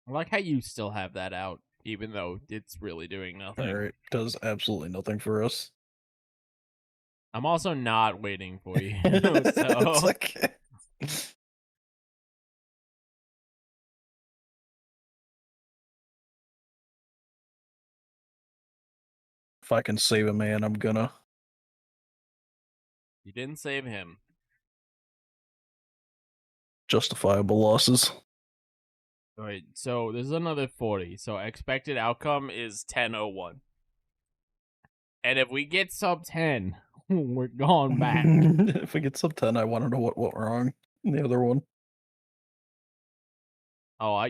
I like how you still have that out, even though it's really doing nothing. Alright, does absolutely nothing for us. I'm also not waiting for you. It's So okay. If I can save a man, I'm gonna. you didn't save him. Justifiable losses. All right, so there's another 40. So expected outcome is 10:01. And if we get sub 10, we're going back. If we get sub 10, I want to know what went wrong in the other one. Oh,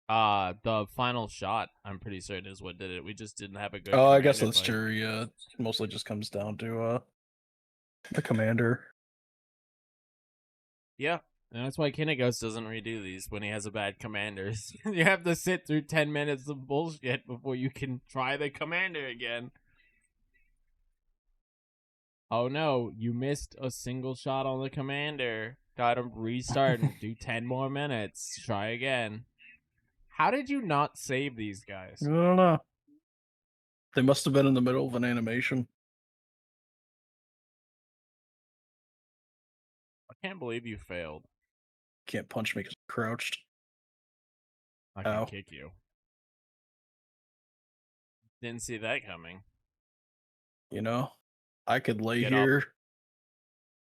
the final shot, I'm pretty certain is what did it. We just didn't have a good. Oh, I guess commander that's fight. true. Yeah, it mostly just comes down to the commander. Yeah, and that's why Kinegos doesn't redo these when he has a bad commander. You have to sit through 10 minutes of bullshit before you can try the commander again. Oh no, you missed a single shot on the commander. Gotta restart and do 10 more minutes. Try again. How did you not save these guys? I don't know. They must have been in the middle of an animation. I can't believe you failed. Can't punch me because I'm crouched. I can Ow. kick you. Didn't see that coming. You know, I could lay Get up. here.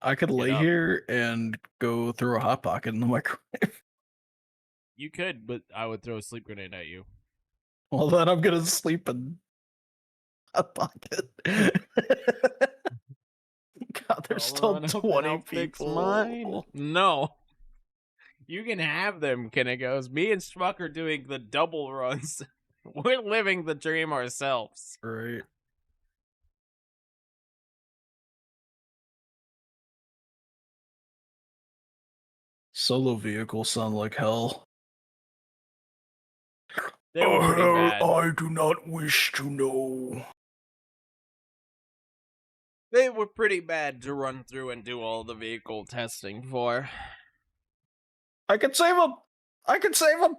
I could lay up. here and go throw a hot pocket in the microwave. You could, but I would throw a sleep grenade at you. Well, then I'm gonna sleep in a pocket. God, there's still 20 people. Mine. No. You can have them, Kinegos. Me and Schmuck are doing the double runs. We're living the dream ourselves. Right. Solo vehicles sound like hell. They were pretty bad. I do not wish to know. They were pretty bad to run through and do all the vehicle testing for. I can save him! I can save him!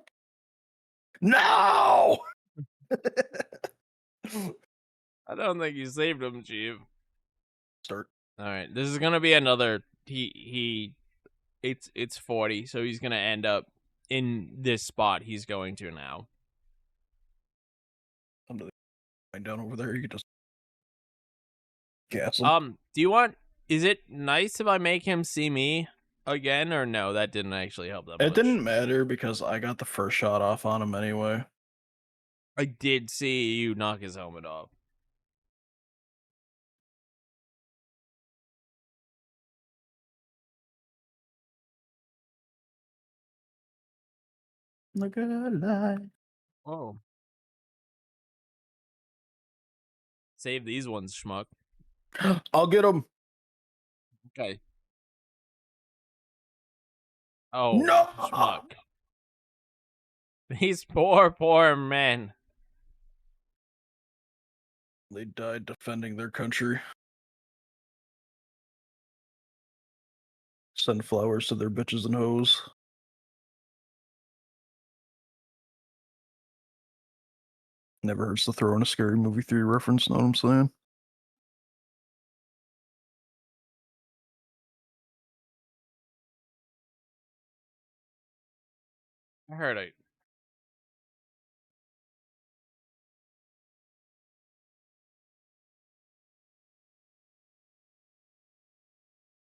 No! I don't think you saved him, Chief. Start. Alright, this is gonna be another it's 40, so he's gonna end up in this spot he's going to now. Come to the down over there, you can just gas him. Do you want, is it nice if I make him see me again, or no? That didn't actually help that much. It didn't matter because I got the first shot off on him anyway. I did see you knock his helmet off. Look at that. Oh. Save these ones, Schmuck. I'll get him. Okay. Oh, no! Schmuck. These poor men. They died defending their country. Send flowers to their bitches and hoes. Never hurts to throw in a Scary Movie 3 reference, know what I'm saying? I heard it.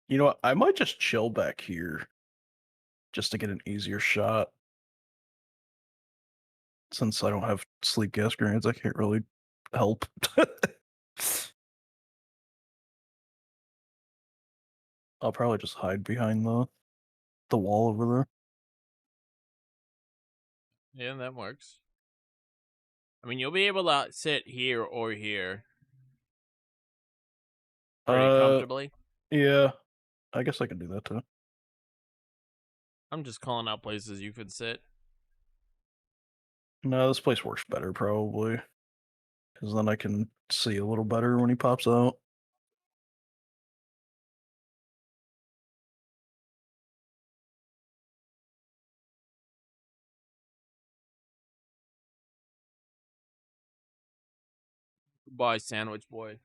You know what? I might just chill back here. Just to get an easier shot. Since I don't have sleep gas grenades, I can't really help. I'll probably just hide behind the wall over there. Yeah, that works. I mean, you'll be able to sit here or here pretty comfortably. Yeah, I guess I can do that too. I'm just calling out places you could sit. No, this place works better probably, because then I can see a little better when he pops out. Goodbye, sandwich boy.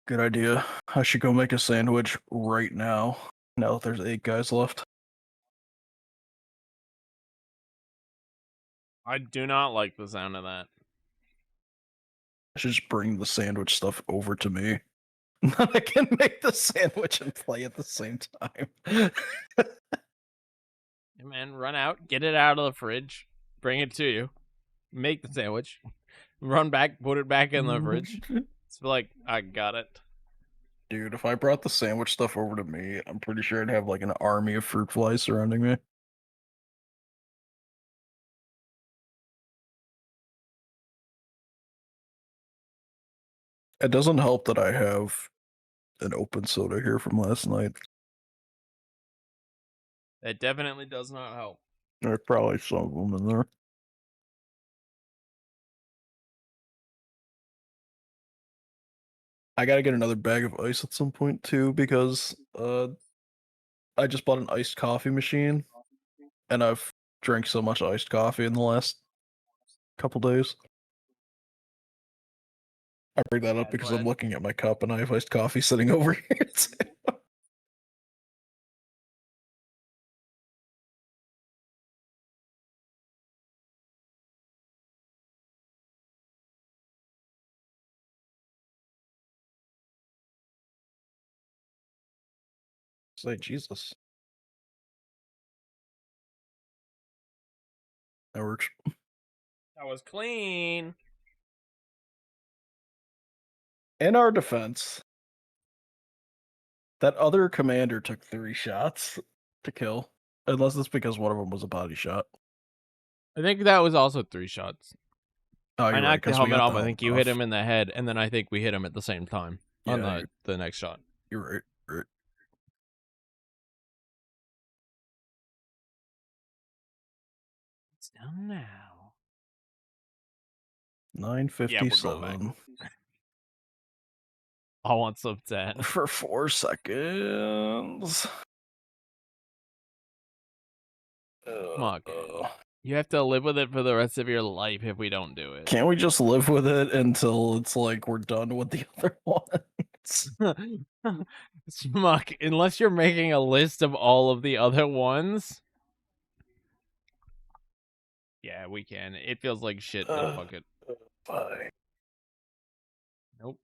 Good idea. I should go make a sandwich right now. Now that there's 8 guys left. I do not like the sound of that. I should just bring the sandwich stuff over to me. Then I can make the sandwich and play at the same time. Hey man, run out, get it out of the fridge, bring it to you, make the sandwich, run back, put it back in the fridge. It's like, I got it. Dude, if I brought the sandwich stuff over to me, I'm pretty sure I'd have like an army of fruit flies surrounding me. It doesn't help that I have an open soda here from last night. That definitely does not help. There's probably some of them in there. I gotta get another bag of ice at some point too, because I just bought an iced coffee machine, and I've drank so much iced coffee in the last couple days. I bring that up because I'm looking at my cup and I have iced coffee sitting over here too. Say Jesus. That works. That was clean. In our defense, that other commander took 3 shots to kill. Unless it's because one of them was a body shot. I think that was also 3 shots. Oh, I you're right, knocked the 'cause we helmet got off. the I think you helmet hit off. him in the head, and then I think we hit him at the same time on Yeah, the next shot. You're right. Right. It's done now. 9:57 I want some 10. for 4 seconds. Fuck. You have to live with it for the rest of your life if we don't do it. Can't we just live with it until it's like we're done with the other ones? Smuck, unless you're making a list of all of the other ones. Yeah, we can. It feels like shit, but fuck it. Fine. Nope.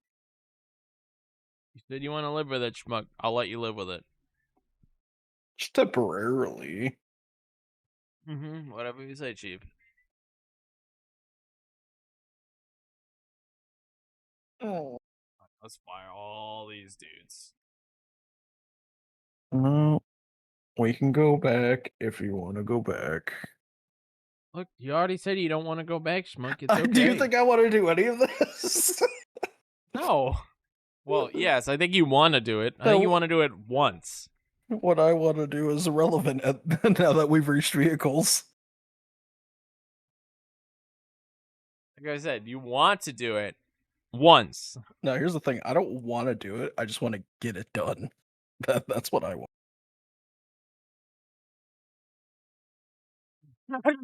You said you want to live with it, Schmuck. I'll let you live with it. Just temporarily. Whatever you say, Chief. Oh. Let's fire all these dudes. No. We can go back if you want to go back. Look, you already said you don't want to go back, Schmuck. It's okay. Do you think I want to do any of this? No. Well, yes, I think you want to do it. I think you want to do it once. What I want to do is irrelevant now that we've reached vehicles. Like I said, you want to do it once. Now, here's the thing. I don't want to do it. I just want to get it done. That's what I want.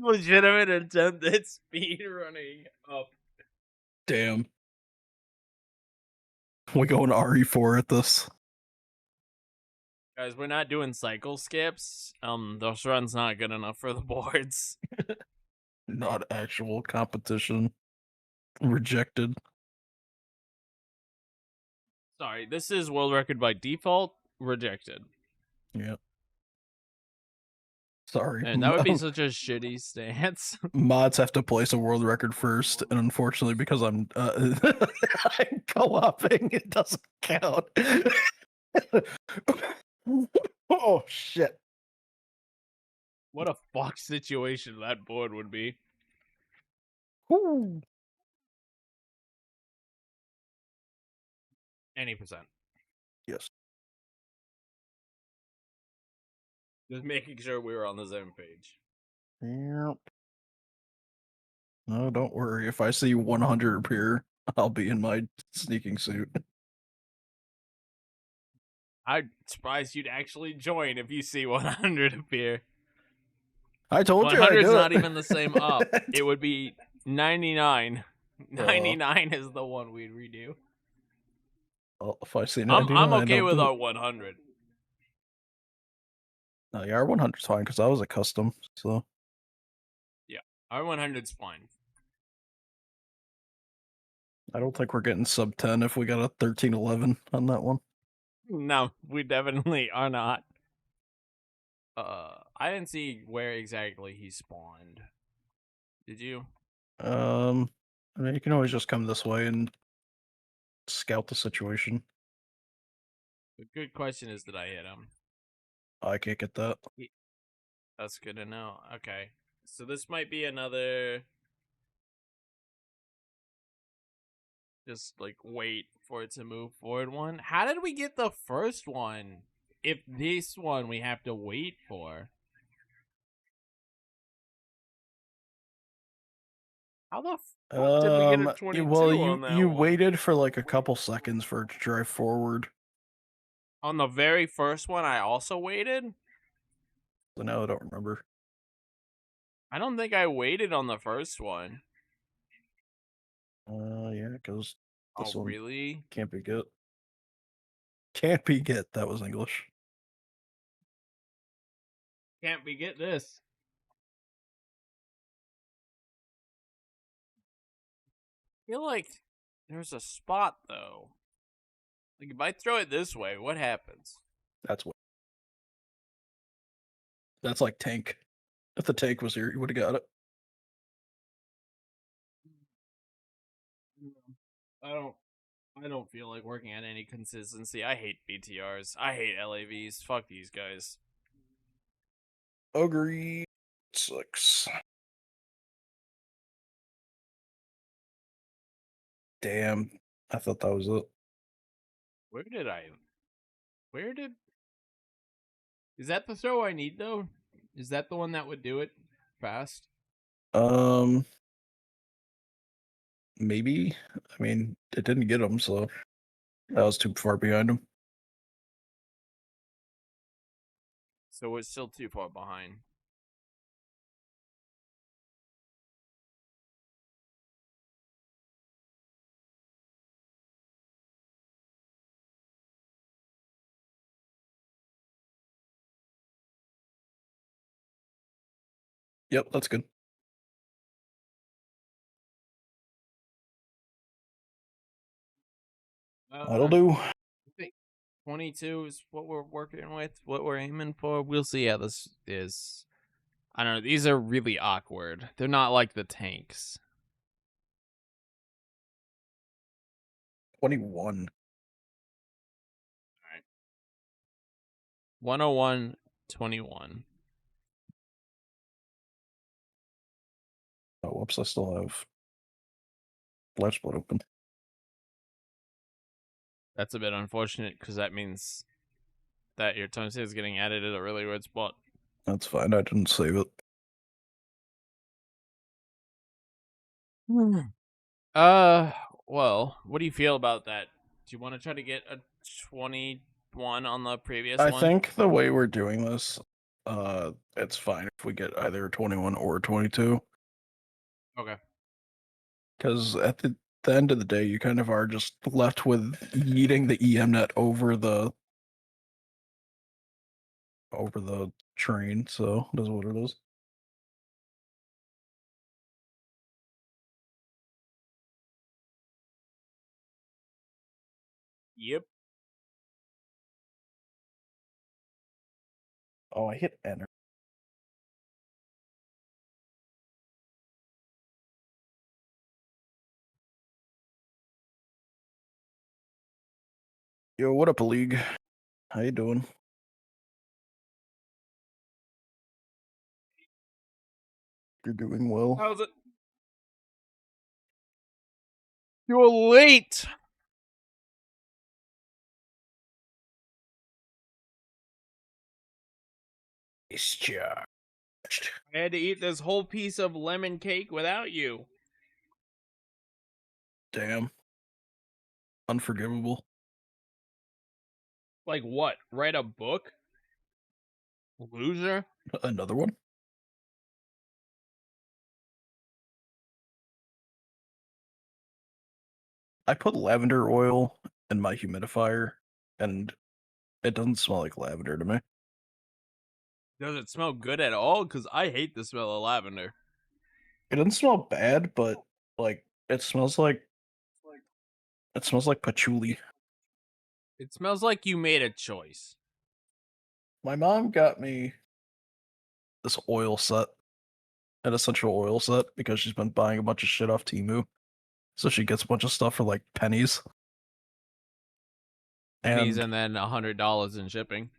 Legitimate attempt at speed running up. Damn. We going RE4 at this. Guys, we're not doing cycle skips. Those runs not good enough for the boards. Not actual competition. Rejected. Sorry, this is world record by default. Rejected. Yeah. Sorry. And that would be such a shitty stance. Mods have to place a world record first, and unfortunately, because I'm I'm co-oping, it doesn't count. Oh shit! What a fuck situation that board would be. Woo. Any percent. Yes. Just making sure we were on the same page. Yep. No, don't worry. If I see 100 appear, I'll be in my sneaking suit. I'm surprised you'd actually join if you see 100 appear. I told you. 100 is not even the same up. It would be 99. 99 is the one we'd redo. Well, if I see 99, I'm okay I'll with do our it. 100. No, yeah, our 100's fine because I was a custom. So Our 100's fine. I don't think we're getting sub 10 if we got a 1311 on that one. No, we definitely are not. I didn't see where exactly he spawned. Did you? I mean, you can always just come this way and scout the situation. The good question is, did I hit him? I can't get that. That's good to know. Okay. So this might be another... Just, like, wait for it to move forward one. How did we get the first one? If this one we have to wait for. How the fuck did we get a 22 well, on that you one? waited for like a couple seconds for it to drive forward. On the very first one, I also waited? So now I don't remember. I don't think I waited on the first one. Yeah, because this Oh, one really? can't be get. Can't be get. That was English. Can't we get this? I feel like there's a spot, though. Like, if I throw it this way, what happens? That's what. That's like tank. If the tank was here, you would have got it. I don't feel like working on any consistency. I hate BTRs. I hate LAVs. Fuck these guys. Agree. 6. Damn. I thought that was it. Where did... Is that the throw I need, though? Is that the one that would do it fast? Maybe. I mean, it didn't get him, so that was too far behind him. So we're still too far behind. Yep, that's good. That'll do. I think 22 is what we're working with, what we're aiming for. We'll see how this is. I don't know. These are really awkward. They're not like the tanks. 21. All right. 101, 21. Oh, whoops, I still have Life Split open. That's a bit unfortunate because that means that your timestamp is getting added at a really weird spot. That's fine. I didn't save it. Well, what do you feel about that? Do you want to try to get a 21 on the previous one? I think the way we're doing this, it's fine if we get either a 21 or a 22. Okay. Because at the end of the day, you kind of are just left with yeeting the EMNet over the train. So that's what it is. Yep. Oh, I hit enter. Yo, what up, League? How you doing? You're doing well. How's it? You're late. It's charged. I had to eat this whole piece of lemon cake without you. Damn. Unforgivable. Like what? Write a book? Loser? Another one? I put lavender oil in my humidifier, and it doesn't smell like lavender to me. Does it smell good at all? Because I hate the smell of lavender. It doesn't smell bad, but like it smells like patchouli. It smells like you made a choice. My mom got me this oil set, an essential oil set, because she's been buying a bunch of shit off Temu. So she gets a bunch of stuff for like pennies. Pennies And and then $100 in shipping.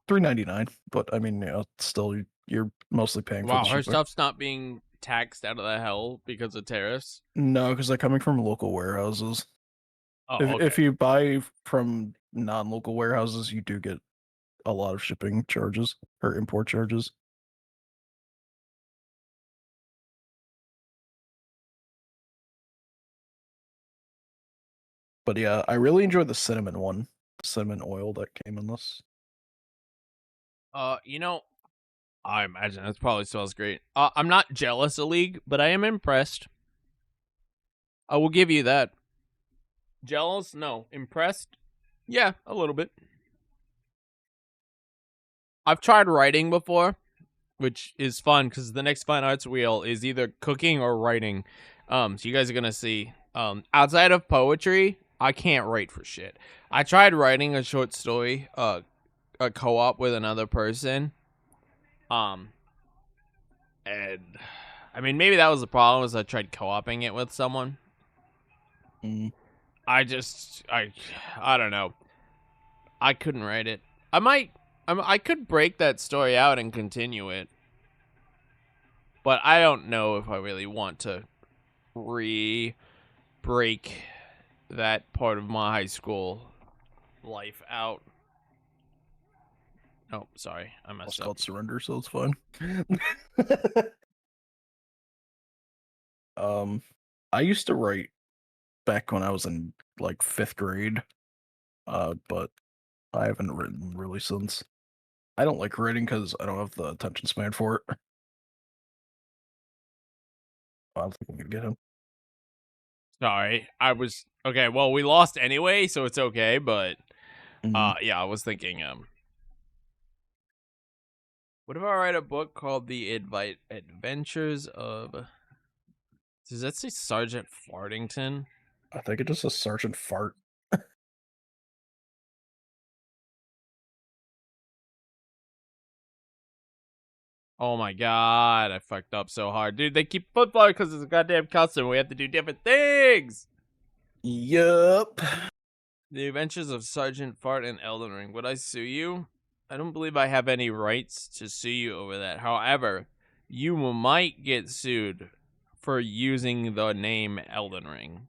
$3.99, but I mean, still you're mostly paying for Wow, the her shipping. stuff's not being taxed out of the hell because of tariffs. No, because they're coming from local warehouses. Oh, if okay. if you buy from non-local warehouses, you do get a lot of shipping charges or import charges. But yeah, I really enjoy the cinnamon one, cinnamon oil that came in this. You know, I imagine it probably smells great. I'm not jealous of League, but I am impressed. I will give you that. Jealous? No. Impressed? Yeah, a little bit. I've tried writing before, which is fun because the next Fine Arts wheel is either cooking or writing. So you guys are gonna see. Outside of poetry, I can't write for shit. I tried writing a short story, a co-op with another person. And I mean, maybe that was the problem, was I tried co-oping it with someone. Mm. I don't know. I couldn't write it. I could break that story out and continue it. But I don't know if I really want to break that part of my high school life out. Oh, sorry. I messed It's up. called Surrender, so it's fine. I used to write back when I was in like 5th grade, but I haven't written really since. I don't like writing because I don't have the attention span for it. I don't think I'm gonna get him. Sorry. Okay, well, we lost anyway, so it's okay, but Mhm. yeah, I was thinking what if I write a book called The Adventures of, does that say Sergeant Fartington? I think it just says Sergeant Fart. Oh my god, I fucked up so hard. Dude, they keep football because it's a goddamn custom. We have to do different things. Yup. The Adventures of Sergeant Fart and Elden Ring. Would I sue you? I don't believe I have any rights to sue you over that. However, you might get sued for using the name Elden Ring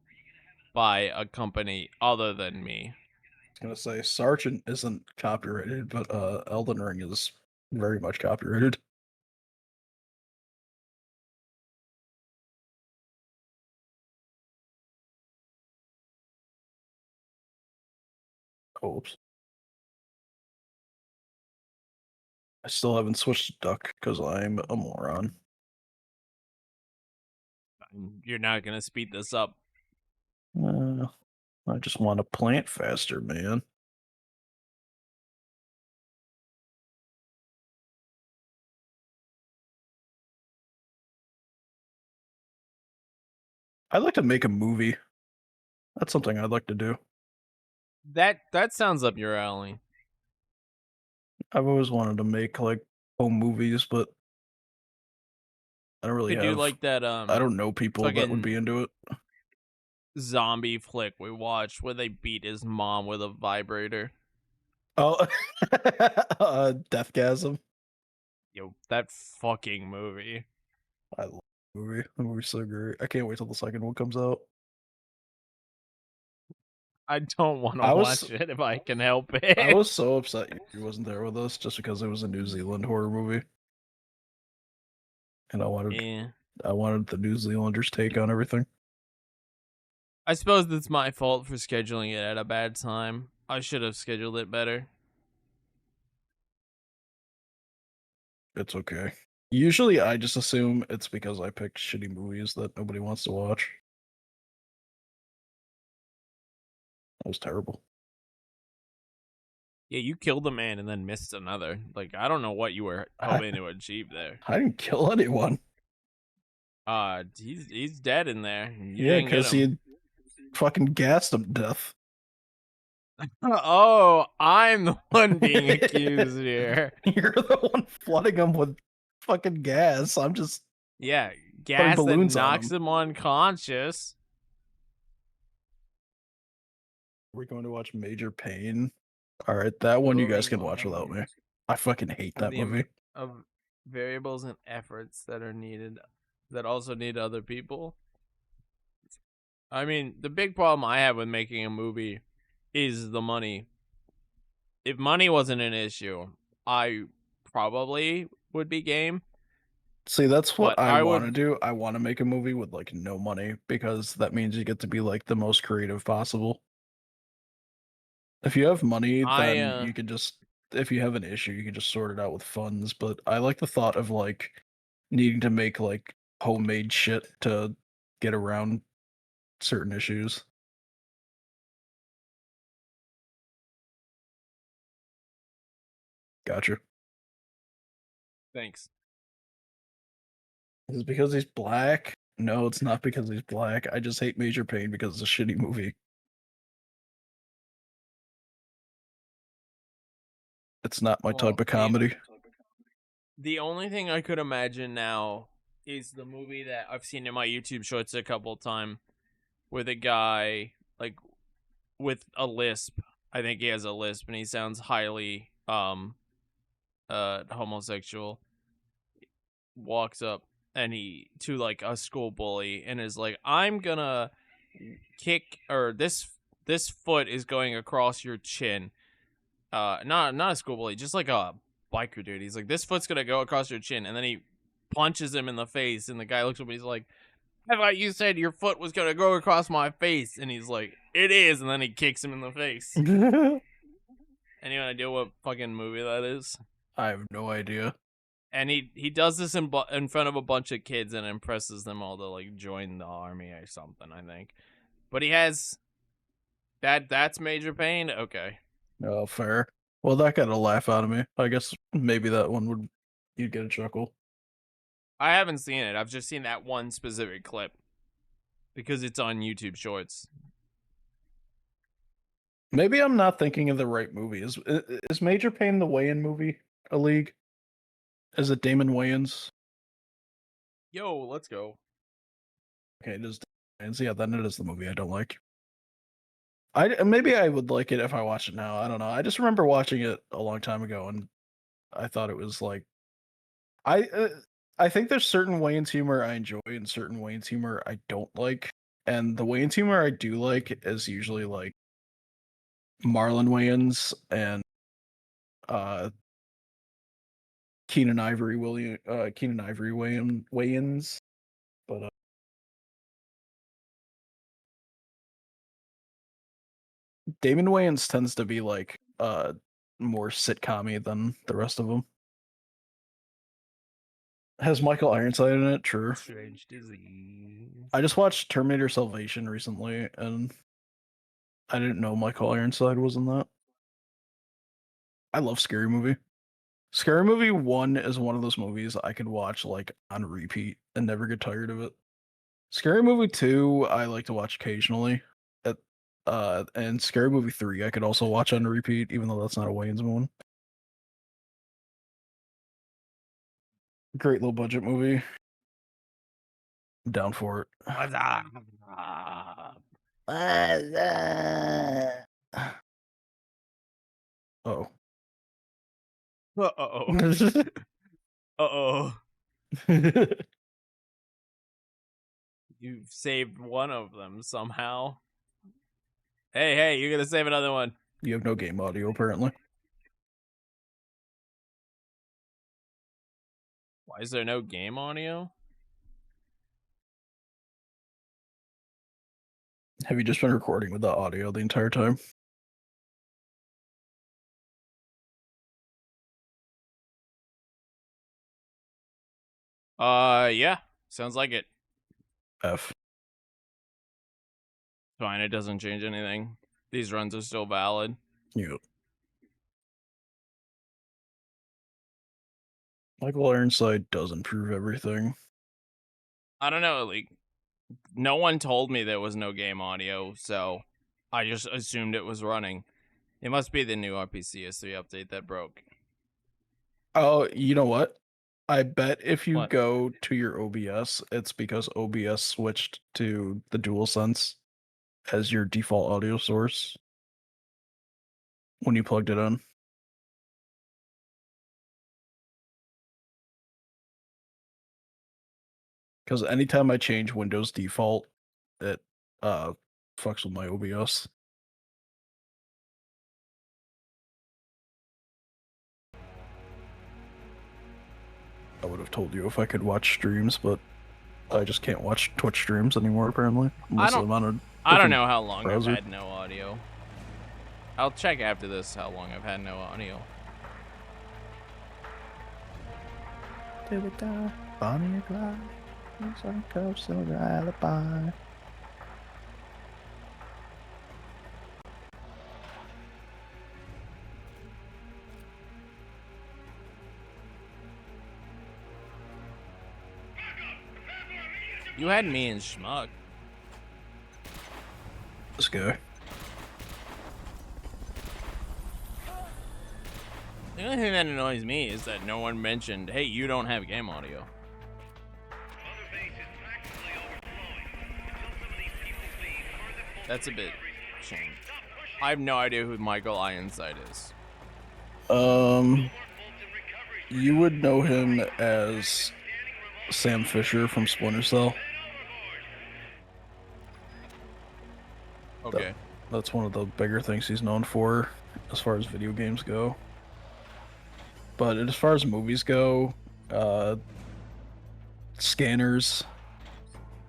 by a company other than me. I was gonna say Sergeant isn't copyrighted, but Elden Ring is very much copyrighted. Oops. I still haven't switched to duck because I'm a moron. You're not going to speed this up. I just want to plant faster, man. I'd like to make a movie. That's something I'd like to do. That sounds up your alley. I've always wanted to make like home movies, but I don't really Could have. do like that. I don't know people that would be into it. zombie flick we watched where they beat his mom with a vibrator. Oh, Deathgasm. Yo, that fucking movie. I love the movie. The movie's so great. I can't wait till the second one comes out. I don't want to I was- watch it if I can help I it. was so upset you wasn't there with us just because it was a New Zealand horror movie, and I wanted Yeah. the New Zealanders' take on everything. I suppose it's my fault for scheduling it at a bad time. I should have scheduled it better. It's okay. Usually, I just assume it's because I picked shitty movies that nobody wants to watch. That was terrible. Yeah, you killed a man and then missed another. Like, I don't know what you were hoping to achieve there. I didn't kill anyone. He's dead in there. You Yeah, didn't get because him. he fucking gassed him to death. Oh, I'm the one being accused here. You're the one flooding him with fucking gas. I'm just Yeah, gas that balloons on knocks him unconscious. We're going to watch Major Pain. All right, that one you guys can watch without me. I fucking hate that The movie. Of variables and efforts that are needed that also need other people. I mean, the big problem I have with making a movie is the money. If money wasn't an issue, I probably would be game. See, that's what But I I want to would- do. I want to make a movie with like no money because that means you get to be like the most creative possible. If you have money, then you can just, if you have an issue, you can just sort it out with funds. But I like the thought of like needing to make like homemade shit to get around certain issues. Gotcha. Thanks. Is it because he's black? No, it's not because he's black. I just hate Major Pain because it's a shitty movie. It's not my type of comedy. The only thing I could imagine now is the movie that I've seen in my YouTube shorts a couple of times with a guy like with a lisp. I think he has a lisp and he sounds highly homosexual. Walks up and he to like a school bully and is like, I'm gonna kick, or this foot is going across your chin. Not a school bully, just like a biker dude. He's like, this foot's gonna go across your chin, and then he punches him in the face, and the guy looks at him and he's like, I thought you said your foot was gonna go across my face, and he's like, it is, and then he kicks him in the face. Any idea what fucking movie that is? I have no idea. And he does this in front of a bunch of kids and impresses them all to like join the army or something, I think. But he has that's Major Pain. Okay. Oh, fair. Well, that got a laugh out of me. I guess maybe that one you'd get a chuckle. I haven't seen it. I've just seen that one specific clip because it's on YouTube Shorts. Maybe I'm not thinking of the right movie. Is Major Pain the Wayans movie a league? Is it Damon Wayans? Yo, let's go. Okay, it is Damon Wayans. Yeah, then it is the movie I don't like. Maybe I would like it if I watch it now. I don't know. I just remember watching it a long time ago, and I thought it was like, I think there's certain Wayans humor I enjoy and certain Wayans humor I don't like, and the Wayans humor I do like is usually like Marlon Wayans and Keenan Ivory Wayans, but Damon Wayans tends to be like more sitcom-y than the rest of them. Has Michael Ironside in it? True. Strange disease. I just watched Terminator Salvation recently, and I didn't know Michael Ironside was in that. I love Scary Movie. Scary Movie 1 is one of those movies I could watch like on repeat and never get tired of it. Scary Movie 2 I like to watch occasionally. And Scary Movie 3 I could also watch on repeat, even though that's not a Wayans one. Great low budget movie. I'm down for it. Oh. Uh-oh. Uh-oh. You've saved one of them somehow. Hey, you're gonna save another one. You have no game audio, apparently. Why is there no game audio? Have you just been recording with the audio the entire time? Yeah. Sounds like it. F. Fine, it doesn't change anything. These runs are still valid. Yep. Michael Ironside does improve everything. I don't know, like, no one told me there was no game audio, so I just assumed it was running. It must be the new RPCS3 update that broke. Oh, you know what? I bet if you What? go to your OBS, it's because OBS switched to the DualSense as your default audio source when you plugged it in. Because anytime I change Windows default, it fucks with my OBS. I would have told you if I could watch streams, but I just can't watch Twitch streams anymore, apparently. I don't know how long browser. I've had no audio. I'll check after this how long I've had no audio. Bonnie and Clyde, some cups of alibi. You had me in Schmuck. This guy. The only thing that annoys me is that no one mentioned, hey, you don't have game audio. That's a bit shame. I have no idea who Michael Ironside is. You would know him as Sam Fisher from Splinter Cell. Okay. That's one of the bigger things he's known for as far as video games go. But as far as movies go, Scanners,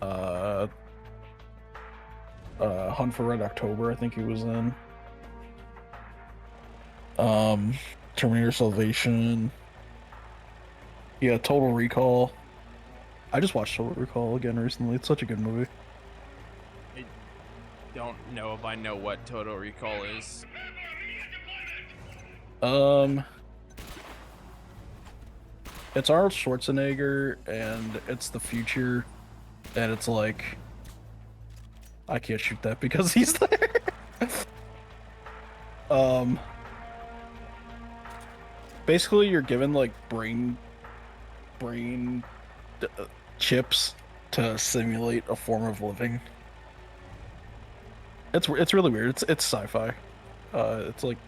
Hunt for Red October, I think he was in. Terminator Salvation. Yeah, Total Recall. I just watched Total Recall again recently. It's such a good movie. I don't know if I know what Total Recall is. It's Arnold Schwarzenegger, and it's the future, and it's like, I can't shoot that because he's there. Basically, you're given like brain chips to simulate a form of living. It's really weird. It's sci-fi. It's like.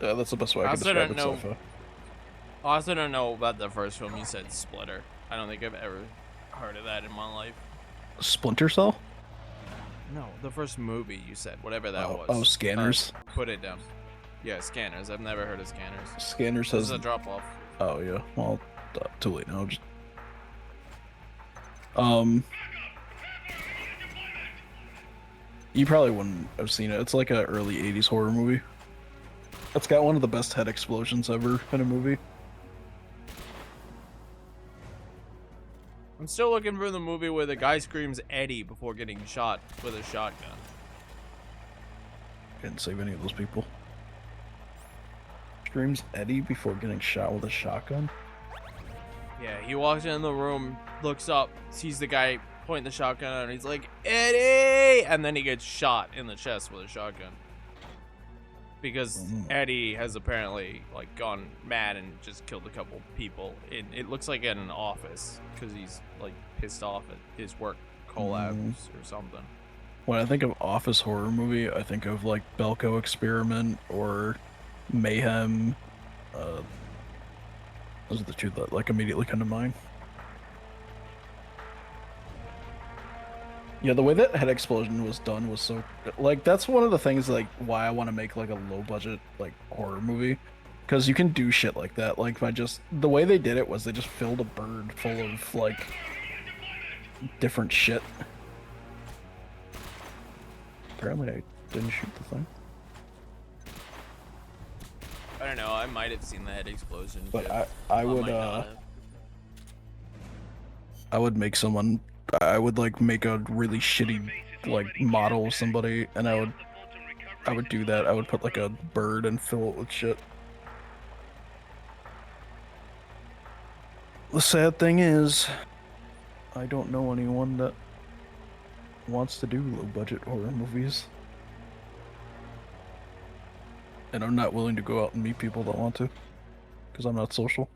That's the best way I can describe it. Sci-fi. I also don't know about the first film you said, Splitter. I don't think I've ever heard of that in my life. Splinter Cell? No, the first movie you said, whatever that was. Oh, Scanners. Put it down. Yeah, Scanners. I've never heard of Scanners. Scanners This has is a drop off. Oh yeah. Well, too late now. Just you probably wouldn't have seen it. It's like an early 80s horror movie. It's got one of the best head explosions ever in a movie. I'm still looking for the movie where the guy screams Eddie before getting shot with a shotgun. Didn't save any of those people. Screams Eddie before getting shot with a shotgun? Yeah, he walks in the room, looks up, sees the guy pointing the shotgun at him, and he's like, Eddie! And then he gets shot in the chest with a shotgun. Because Eddie has apparently like gone mad and just killed a couple people. It looks like in an office because he's like pissed off at his work collabs or something. When I think of office horror movie, I think of like Belko Experiment or Mayhem. Those are the two that like immediately come to mind. Yeah, the way that Head Explosion was done was so like that's one of the things like why I want to make like a low budget like horror movie, because you can do shit like that. Like by just the way they did it was they just filled a bird full of like different shit. Apparently, I didn't shoot the thing. I don't know. I might have seen the head explosion. But too. I would might not have. I would make someone. I would like make a really shitty like model of somebody, and I would do that. I would put like a bird and fill it with shit. The sad thing is, I don't know anyone that wants to do low budget horror movies. And I'm not willing to go out and meet people that want to, because I'm not social.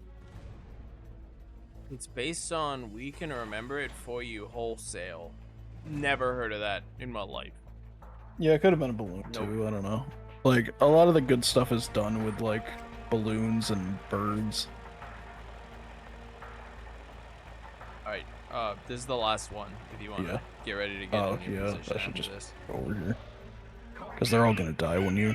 It's based on We Can Remember It For You Wholesale. Never heard of that in my life. Yeah, it could have been a balloon too, I don't know. Like, a lot of the good stuff is done with, like, balloons and birds. Alright, this is the last one, if you want to get ready to get in your position I should after just this. go over here. Because they're all gonna die when you...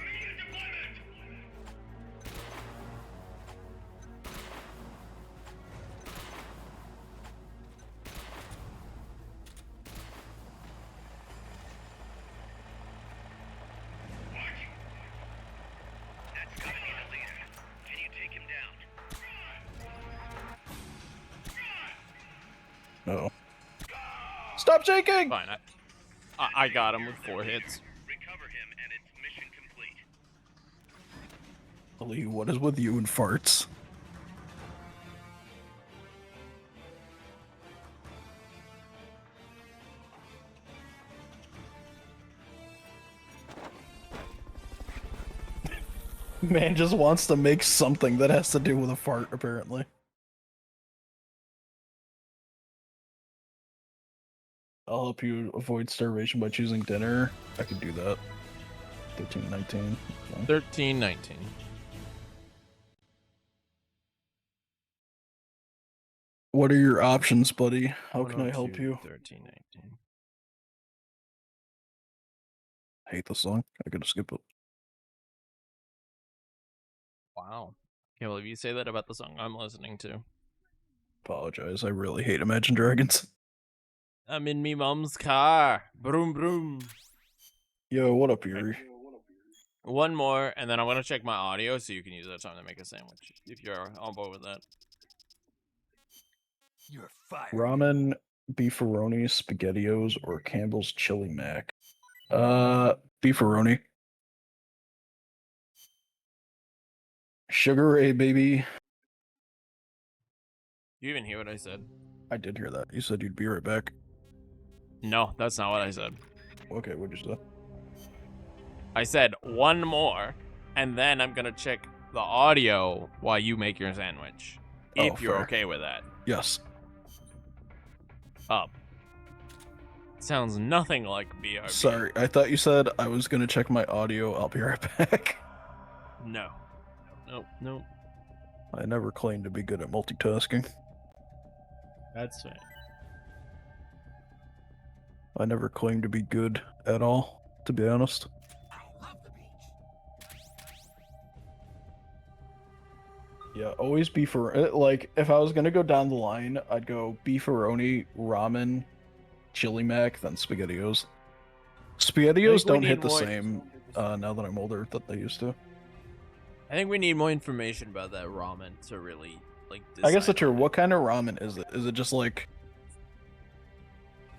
That's gotta be the leader. Can you take him down? Uh-oh. Stop shaking! Fine, I got him with 4 hits. Recover him, and it's mission complete. Ali, what is with you and farts? Man just wants to make something that has to do with a fart, apparently. I'll help you avoid starvation by choosing dinner. I could do that. 1319. 1319. What are your options, buddy? How can I help 102, you? 1319. I hate the song. I gotta skip it. Wow. Can't believe you say that about the song I'm listening to. Apologize. I really hate Imagine Dragons. I'm in me mom's car. Broom broom. Yo, what up, Yuri? One more, and then I'm gonna check my audio so you can use that time to make a sandwich if you're on board with that. You're fired. Ramen, beefaroni, spaghettios, or Campbell's chili mac? Beefaroni. Sugar Ray, baby. You even hear what I said? I did hear that. You said you'd be right back. No, that's not what I said. Okay, what'd you say? I said one more, and then I'm gonna check the audio while you make your sandwich. If Oh, you're fair. okay with that. Yes. Up. Sounds nothing like BRB. Sorry, I thought you said I was gonna check my audio. I'll be right back. No. Nope. I never claimed to be good at multitasking. That's fair. I never claimed to be good at all, to be honest. Yeah, always beefaroni. Like, if I was gonna go down the line, I'd go beefaroni, ramen, chili mac, then SpaghettiOs. SpaghettiOs don't hit the more- same now that I'm older that they used to. I think we need more information about that ramen to really like. I guess decide that's true. on it. What kind of ramen is it? Is it just like,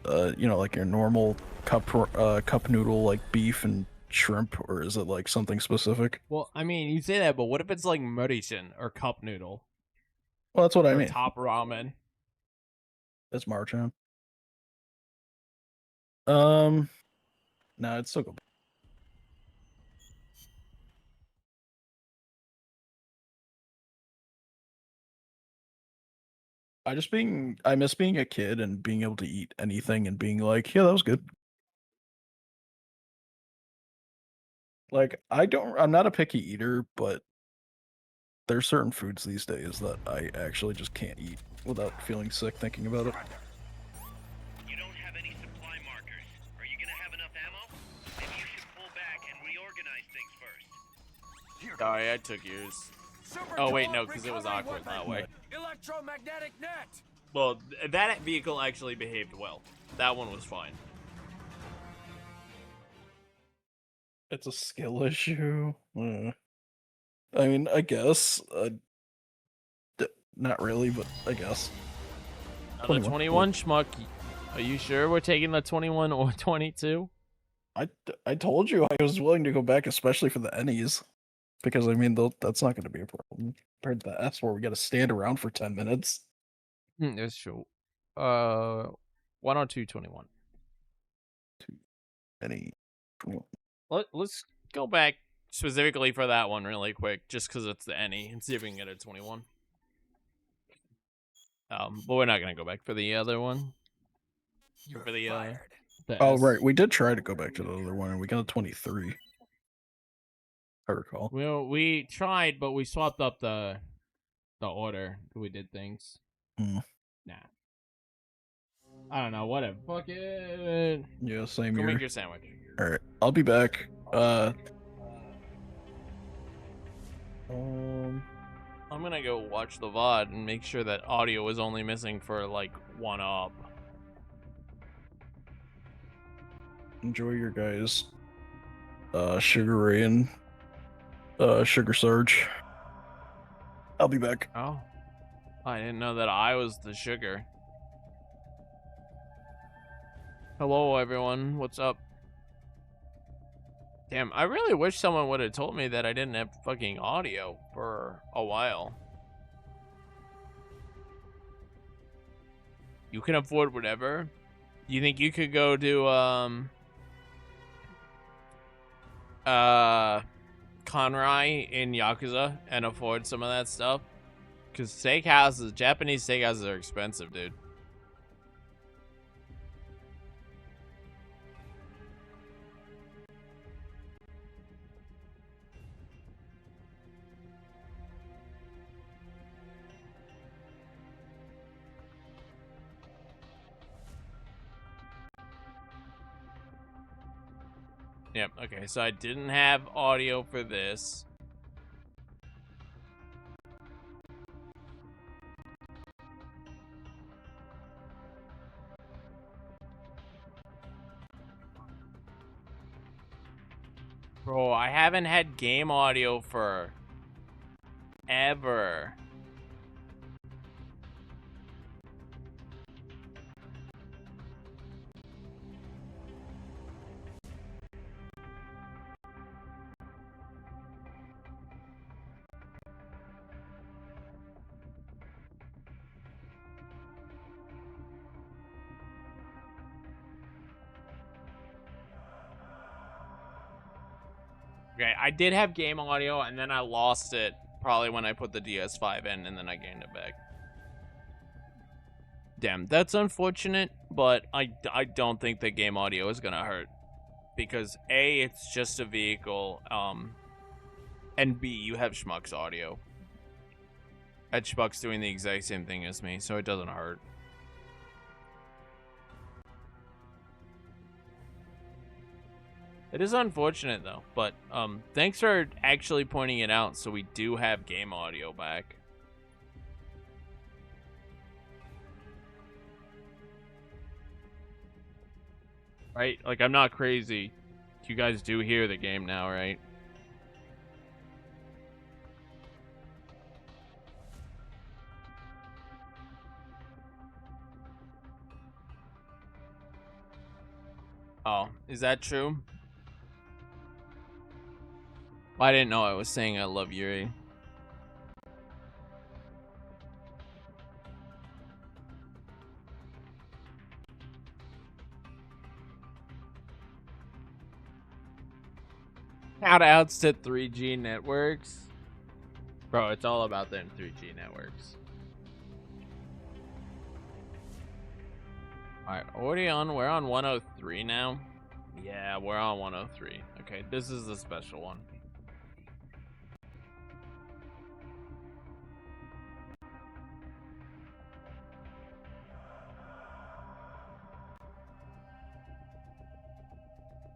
like your normal cup noodle, like beef and shrimp, or is it like something specific? Well, I mean, you say that, but what if it's like Murichin or cup noodle Well, that's what I or mean. top ramen? It's Marchan. No, it's still go. I miss being a kid and being able to eat anything and being like, yeah, that was good. Like I'm not a picky eater, but there's certain foods these days that I actually just can't eat without feeling sick thinking about it. You don't have any supply markers. Are you gonna have enough ammo? Maybe you should pull back and reorganize things first. Sorry, I took yours. Oh wait, no, because it was awkward that way. Electromagnetic net. Well, that vehicle actually behaved well. That one was fine. It's a skill issue. I mean, I guess. Not really, but I guess. The 21 schmuck. Are you sure we're taking the 21 or 22? I told you I was willing to go back, especially for the Ennies. Because, I mean, that's not going to be a problem. Compared to the S, where we got to stand around for 10 minutes. That's true. 102, 21. Ennie. Let's go back specifically for that one really quick, just because it's the Ennie, and see if we can get a 21. But we're not gonna go back for the other one. You're For the fired. Oh, S. right. We did try to go back to the other one, and we got a 23. I recall. Well, we tried, but we swapped up the order we did things. Hmm. Nah. I don't know. Whatever. Fuck it. Yeah, same Go here. make your sandwich. Alright, I'll be back. I'm gonna go watch the VOD and make sure that audio is only missing for like one up. Enjoy your guys' Sugar Ray and Sugar Surge. I'll be back. Oh. I didn't know that I was the sugar. Hello, everyone. What's up? Damn, I really wish someone would have told me that I didn't have fucking audio for a while. You can afford whatever. You think you could go to, Conrai in Yakuza and afford some of that stuff? Because steakhouses, Japanese steakhouses are expensive, dude. Yep, okay, so I didn't have audio for this. Bro, I haven't had game audio for ever. Okay, I did have game audio, and then I lost it probably when I put the DS5 in, and then I gained it back. Damn, that's unfortunate, but I don't think the game audio is gonna hurt. Because A, it's just a vehicle, and B, you have Schmuck's audio. And Schmuck's doing the exact same thing as me, so it doesn't hurt. It is unfortunate though, but thanks for actually pointing it out, so we do have game audio back. Right? Like, I'm not crazy. You guys do hear the game now, right? Oh, is that true? I didn't know I was saying I love Yuri. Shoutouts to 3G networks. Bro, it's all about them 3G networks. Alright, already on. We're on 103 now. Yeah, we're on 103. Okay, this is the special one.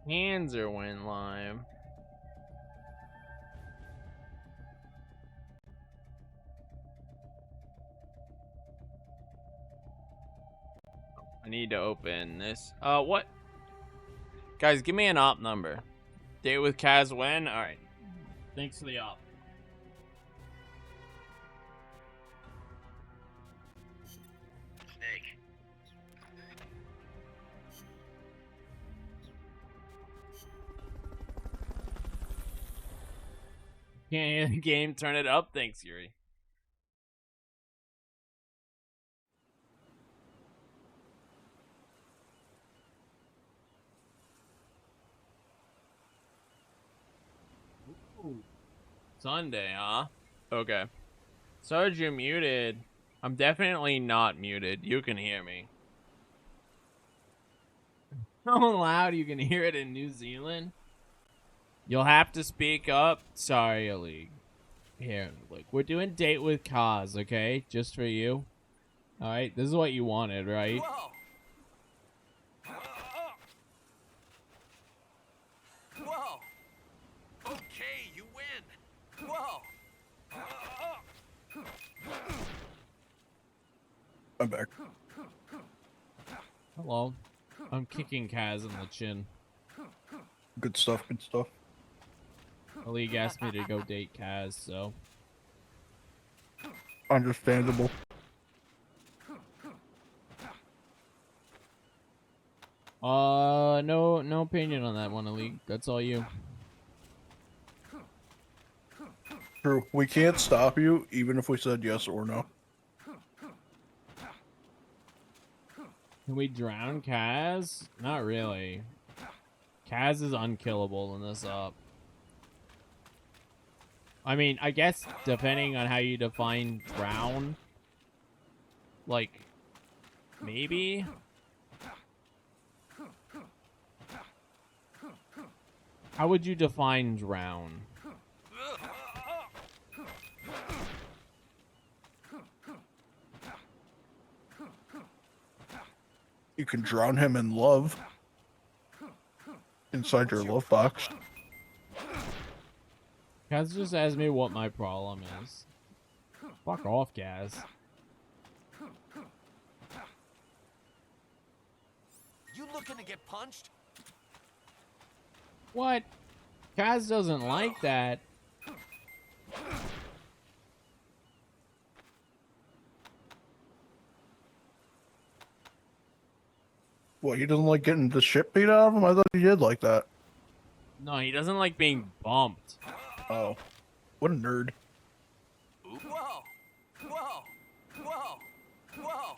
Hanser went live. I need to open this. What? Guys, give me an op number. Date with Kaz when? Alright. Thanks for the op. Snake. Can't hear the game, turn it up. Thanks, Yuri. Ooh. Sunday, huh? Okay. Sarge, you're muted. I'm definitely not muted. You can hear me. How loud you can hear it in New Zealand? You'll have to speak up. Sorry, League. Here, look, we're doing date with Kaz, okay? Just for you. Alright, this is what you wanted, right? Whoa! Whoa! Okay, you win. Whoa! I'm back. Hello. I'm kicking Kaz in the chin. Good stuff, good stuff. The League asked me to go date Kaz, so. Understandable. No opinion on that one, League. That's all you. True. We can't stop you, even if we said yes or no. Can we drown Kaz? Not really. Kaz is unkillable in this up. I mean, I guess depending on how you define drown, like, maybe? How would you define drown? You can drown him in love. Inside your love box. Kaz just asked me what my problem is. Fuck off, Kaz. You looking to get punched? What? Kaz doesn't like that. What, he doesn't like getting the shit beat out of him? I thought he did like that. No, he doesn't like being bumped. Oh. What a nerd. Whoa! Whoa! Whoa! Whoa!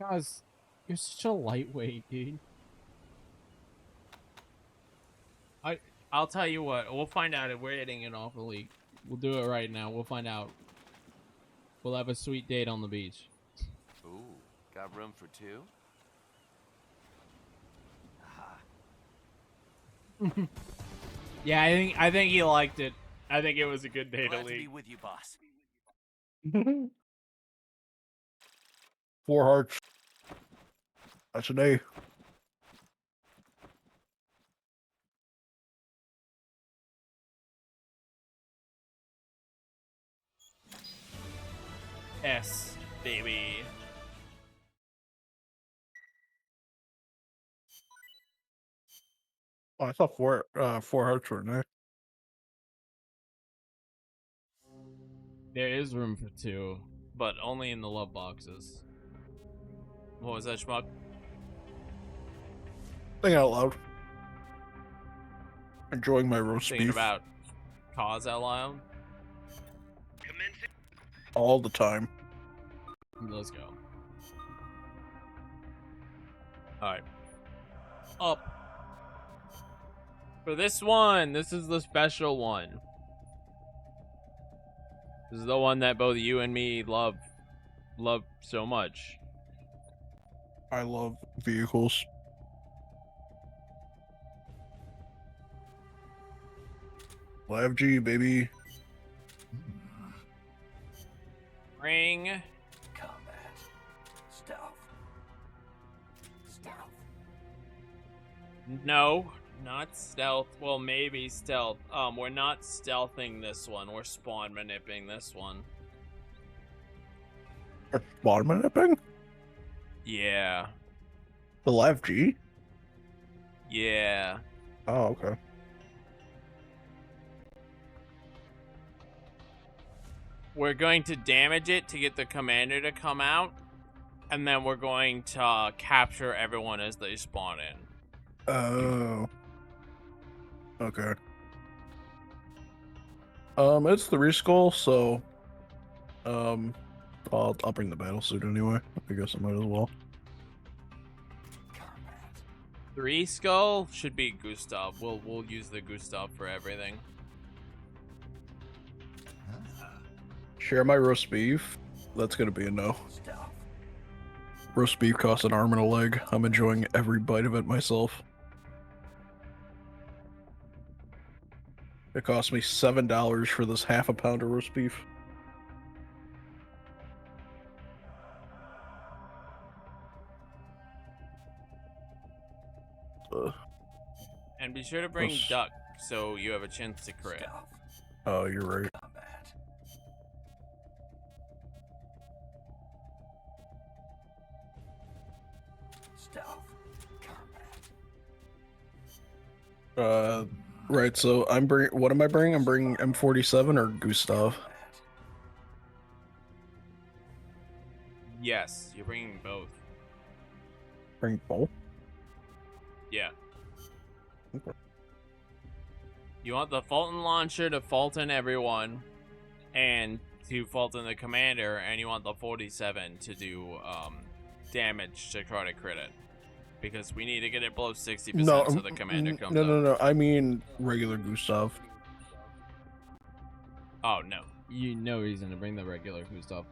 Kaz, you're such a lightweight, dude. I'll tell you what, we'll find out if we're hitting it off the league. We'll do it right now. We'll find out. We'll have a sweet date on the beach. Ooh, got room for two? Yeah, I think he liked it. I think it was a good day to Glad to be league. with you, boss. 4 hearts. That's an A. S, baby. Oh, I thought 4 hearts were an A. There is room for two, but only in the love boxes. What was that, Schmuck? Think out loud. Enjoying my roast Thinking beef about cause out loud? Commencing. all the time. Let's go. Alright. Up. For this one, this is the special one. This is the one that both you and me love love so much. I love vehicles. Live G, baby. Ring. Combat. Stealth. Stealth. No, not stealth. Well, maybe stealth. We're not stealthing this one. We're spawn manipulating this one. Spawn manipping? Yeah. The Live G? Yeah. Oh, okay. We're going to damage it to get the commander to come out, and then we're going to capture everyone as they spawn in. Oh. Okay. It's 3 skull, so I'll bring the battle suit anyway. I guess I might as well. 3 skull should be Gustav. We'll use the Gustav for everything. Share my roast beef. That's gonna be a no. Roast beef costs an arm and a leg. I'm enjoying every bite of it myself. It cost me $7 for this half a pound of roast beef. And be sure to bring Yes. duck so you have a chance to crit. Oh, you're right. Right, so I'm bringing, what am I bringing? I'm bringing M47 or Gustav? Yes, you're bringing both. Bring both? Yeah. Okay. You want the Fulton launcher to Fulton everyone, and to Fulton the commander, and you want the 47 to do damage to try to crit it. Because we need to get it below 60% so the commander comes up. No. I mean regular Gustav. Oh, no. No reason to bring the regular Gustav.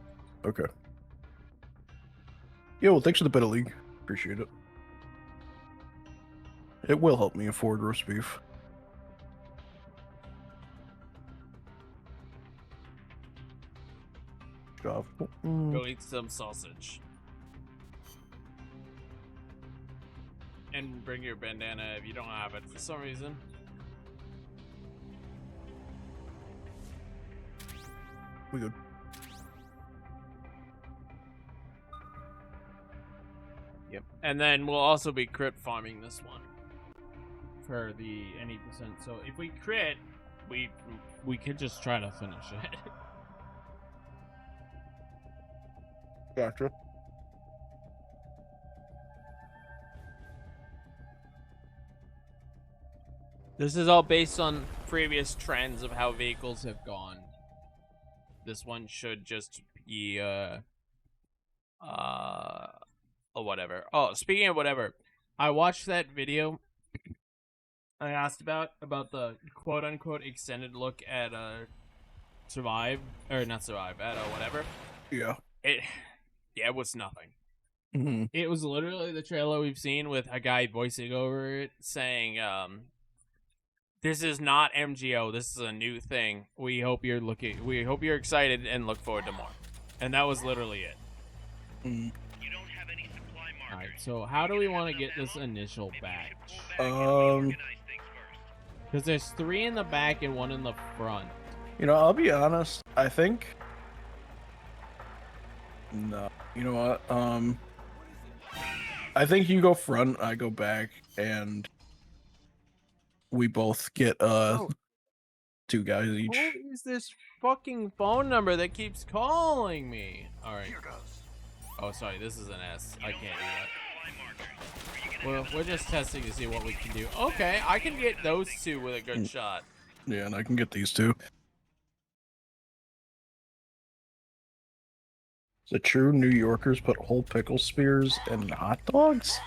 Okay. Yeah, well, thanks for the bit of league. Appreciate it. It will help me afford roast beef. Gustav. Go eat some sausage. And bring your bandana if you don't have it for some reason. We good. Yep. And then we'll also be crit farming this one for the any percent. So if we crit, we could just try to finish it. Gotcha. This is all based on previous trends of how vehicles have gone. This one should just be whatever. Oh, speaking of whatever, I watched that video I asked about the quote unquote extended look at Survive, or not Survive, at whatever. Yeah. It was nothing. Mm-hmm. It was literally the trailer we've seen with a guy voicing over it saying, this is not MGO. This is a new thing. We hope you're excited and look forward to more. And that was literally it. Mm-hmm. You don't have any supply markers. Alright, so how do we want to get this initial batch? Organize things first. Because there's 3 in the back and 1 in the front. You know, I'll be honest. I think. No. You know what? I think you go front, I go back, and we both get 2 guys each. Who is this fucking phone number that keeps calling me? Alright. Oh, sorry, this is an S. I can't do that. Well, we're just testing to see what we can do. Okay, I can get those 2 with a good shot. Yeah, and I can get these 2. Is it true New Yorkers put whole pickle spears in hot dogs?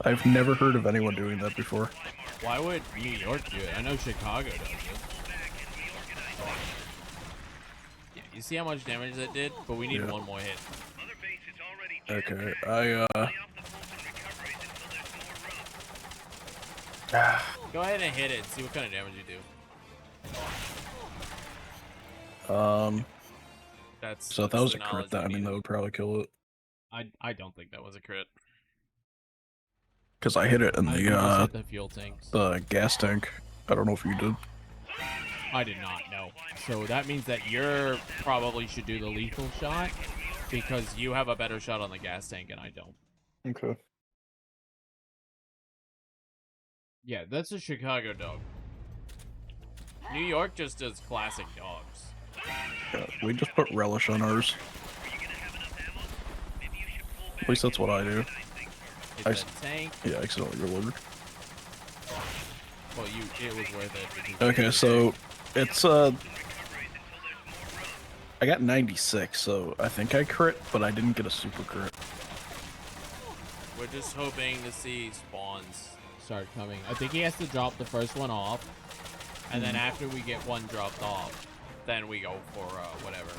I've never heard of anyone doing that before. Why would New York do it? I know Chicago does it. You see how much damage that did? But we need Yeah. one more hit. Mother base is already Okay, Lay off the Fulton recoveries until there's more room. Go ahead and hit it and see what kind of damage you do. That's So if that was the a crit, knowledge that, we I mean, needed. that would probably kill it. I don't think that was a crit. Because I hit it in I think you just the, hit the fuel tanks. the gas tank. I don't know if you did. I did not know. So that means that you're probably should do the lethal shot because you have a better shot on the gas tank and I don't. Okay. Yeah, that's a Chicago dog. New York just does classic dogs. Yeah, we just put relish on ours. At least that's what I do. Hit I the s- tank. Yeah, accidentally reloaded. Well, it was worth it. because- Okay, so it's I got 96, so I think I crit, but I didn't get a super crit. We're just hoping to see spawns start coming. I think he has to drop the first one off, and then after we get one dropped off, then we go for whatever.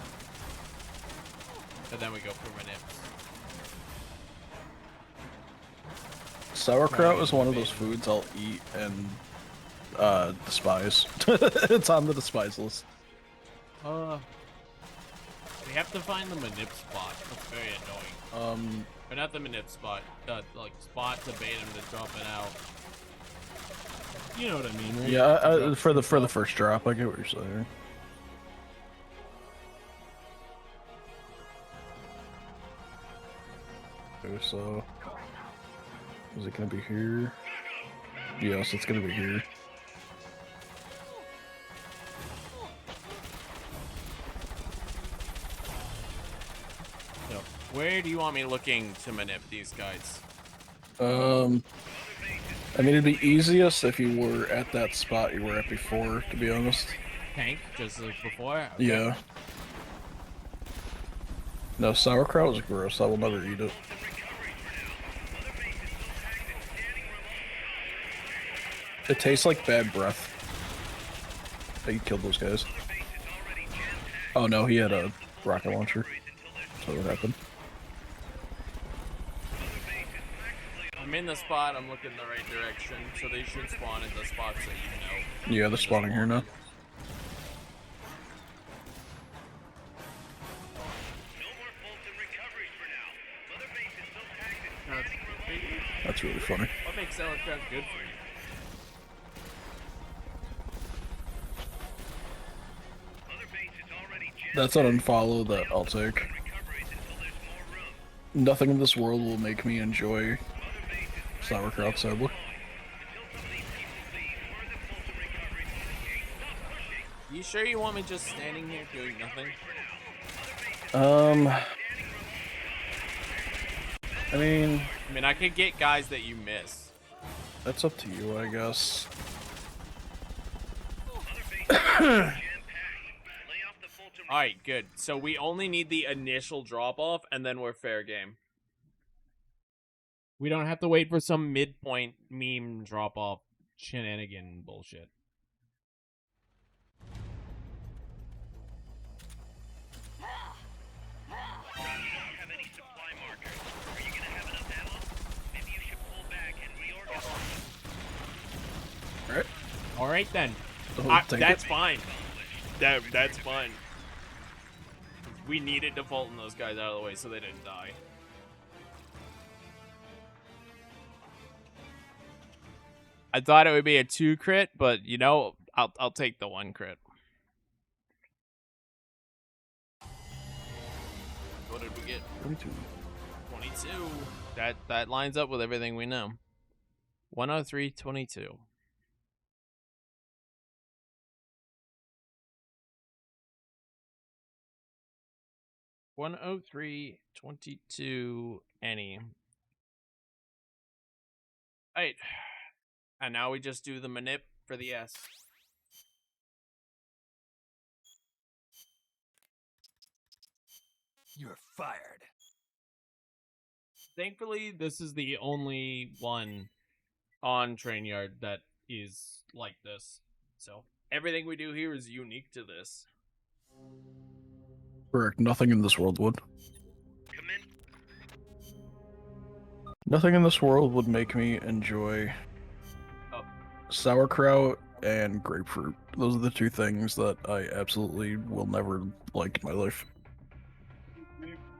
And then we go for manips. Sauerkraut is one of those foods I'll eat and despise. It's on the despise list. We have to find the manip spot. That's very annoying. Or not the manip spot. The spot to bait him to drop it out. You know what I mean, right? Yeah, for the first drop, I get what you're saying. Okay, so is it gonna be here? Yes, it's gonna be here. So, where do you want me looking to manip these guys? I mean, it'd be easiest if you were at that spot you were at before, to be honest. Tank, just like before? Okay. Yeah. No, sauerkraut is gross. I will never eat it. It tastes like bad breath. Hey, you killed those guys. Oh no, he had a rocket launcher. That's what happened. I'm in the spot, I'm looking the right direction, so they should spawn at the spots that you know. Yeah, they're spawning here now. That's really funny. What makes sauerkraut good for you? That's an unfollow that I'll take. Nothing in this world will make me enjoy sauerkraut, sadly. You sure you want me just standing here doing nothing? I mean, I mean, I could get guys that you miss. that's up to you, I guess. Alright, good. So we only need the initial drop-off, and then we're fair game. We don't have to wait for some midpoint meme drop-off shenanigan bullshit. Have any supply markers? Are you gonna have enough ammo? Maybe you should pull back and reorganize. Alright. Alright then. I'll take That's it. fine. That's fine. We needed to Fulton those guys out of the way so they didn't die. I thought it would be a 2 crit, but you know, I'll take the 1 crit. What did we get? 22. 22. That lines up with everything we know. 103.22. $103.22 any. Alright. And now we just do the manip for the S. You're fired. Thankfully, this is the only one on Trainyard that is like this. So everything we do here is unique to this. Correct. Nothing in this world would. Come in. Nothing in this world would make me enjoy Oh. sauerkraut and grapefruit. Those are the two things that I absolutely will never like in my life.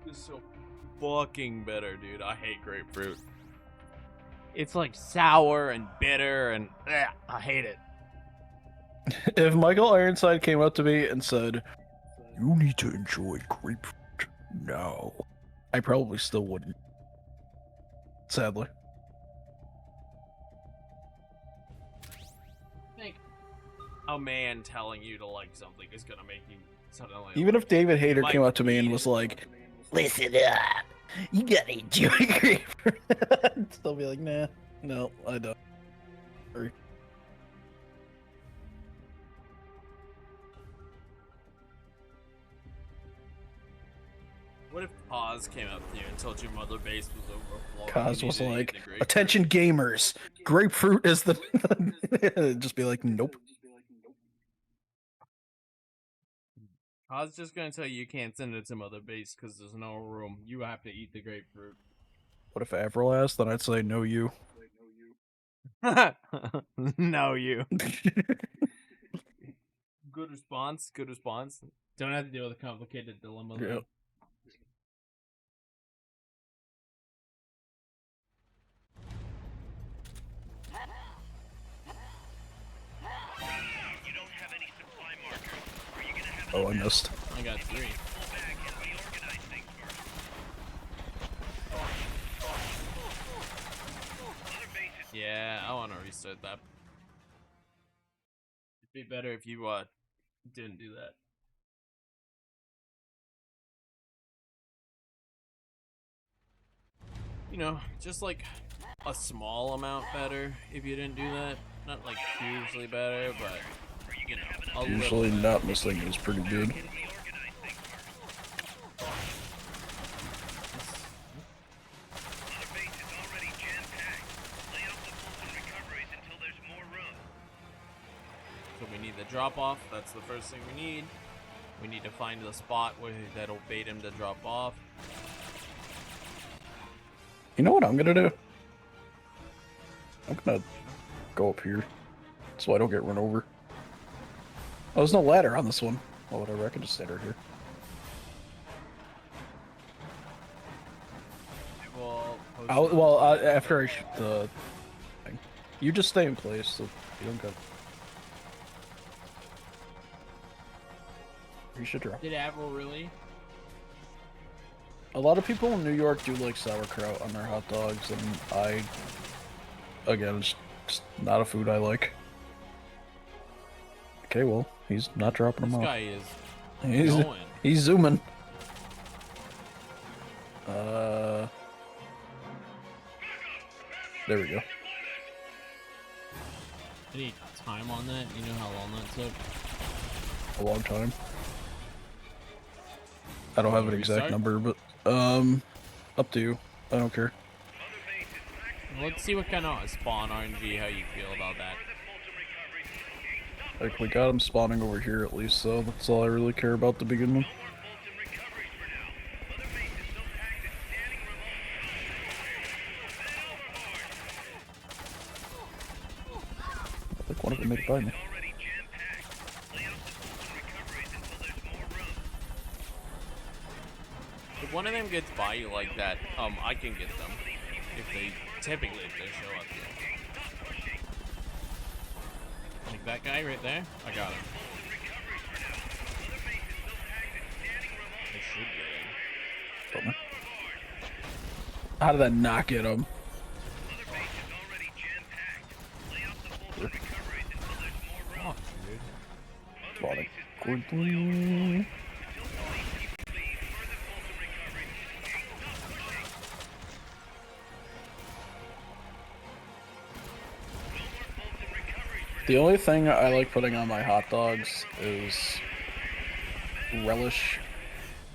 It's so fucking bitter, dude. I hate grapefruit. It's like sour and bitter and I hate it. If Michael Ironside came up to me and said, "You need to enjoy grapefruit now," I probably still wouldn't. Sadly. I think a man telling you to like something is gonna make you suddenly. Even if David Hayter Like, came up to me and was like, "Listen up, you gotta enjoy grapefruit," I'd still be like, "Nah, no, I don't." Sorry. What if Oz came up to you and told you Mother Base was overflowing? Kaz You was needed to eat like, the grapefruit? "Attention gamers, grapefruit is the..." Just be like, "Nope." Oz just gonna tell you can't send it to Mother Base because there's no room. You have to eat the grapefruit. What if Avril asked? Then I'd say, "No, you." No, you. Good response. Good response. Don't have to deal with a complicated dilemma. though. Yep. You don't have any supply markers. Are you gonna have Oh, I enough missed. I got 3. pull back and reorganize things first? Other bases. Yeah, I want to restart that. It'd be better if you didn't do that. You know, just like a small amount better if you didn't do that. Not like hugely better, but you know, a little Usually better. not missing is pretty good. Reorganize things first. Other base is already jam-packed. Lay off the Fulton recoveries until there's more room. So we need the drop off. That's the first thing we need. We need to find the spot where that'll bait him to drop off. You know what I'm gonna do? I'm gonna go up here so I don't get run over. Oh, there's no ladder on this one. Oh, whatever. I can just stay right here. After I shoot the thing, you just stay in place so you don't go. You should drop. Did Avril really? A lot of people in New York do like sauerkraut on their hot dogs, and again, it's just not a food I like. Okay, well, he's not dropping This them off. guy is He's going. he's zooming. There we go. Any time on that? You know how long that took? A long time. I don't have an exact Restart? number, but up to you. I don't care. Let's see what kind of spawn RNG, how you feel about that. Like, we got him spawning over here at least, so that's all I really care about to begin with. I think one of them made it by me. If one of them gets by you like that, I can get them. If they show up here. Like that guy right there, I got him. I should get him. Bummer. How did that not get him? Fuck, dude. Spawning quickly. The only thing I like putting on my hot dogs is relish,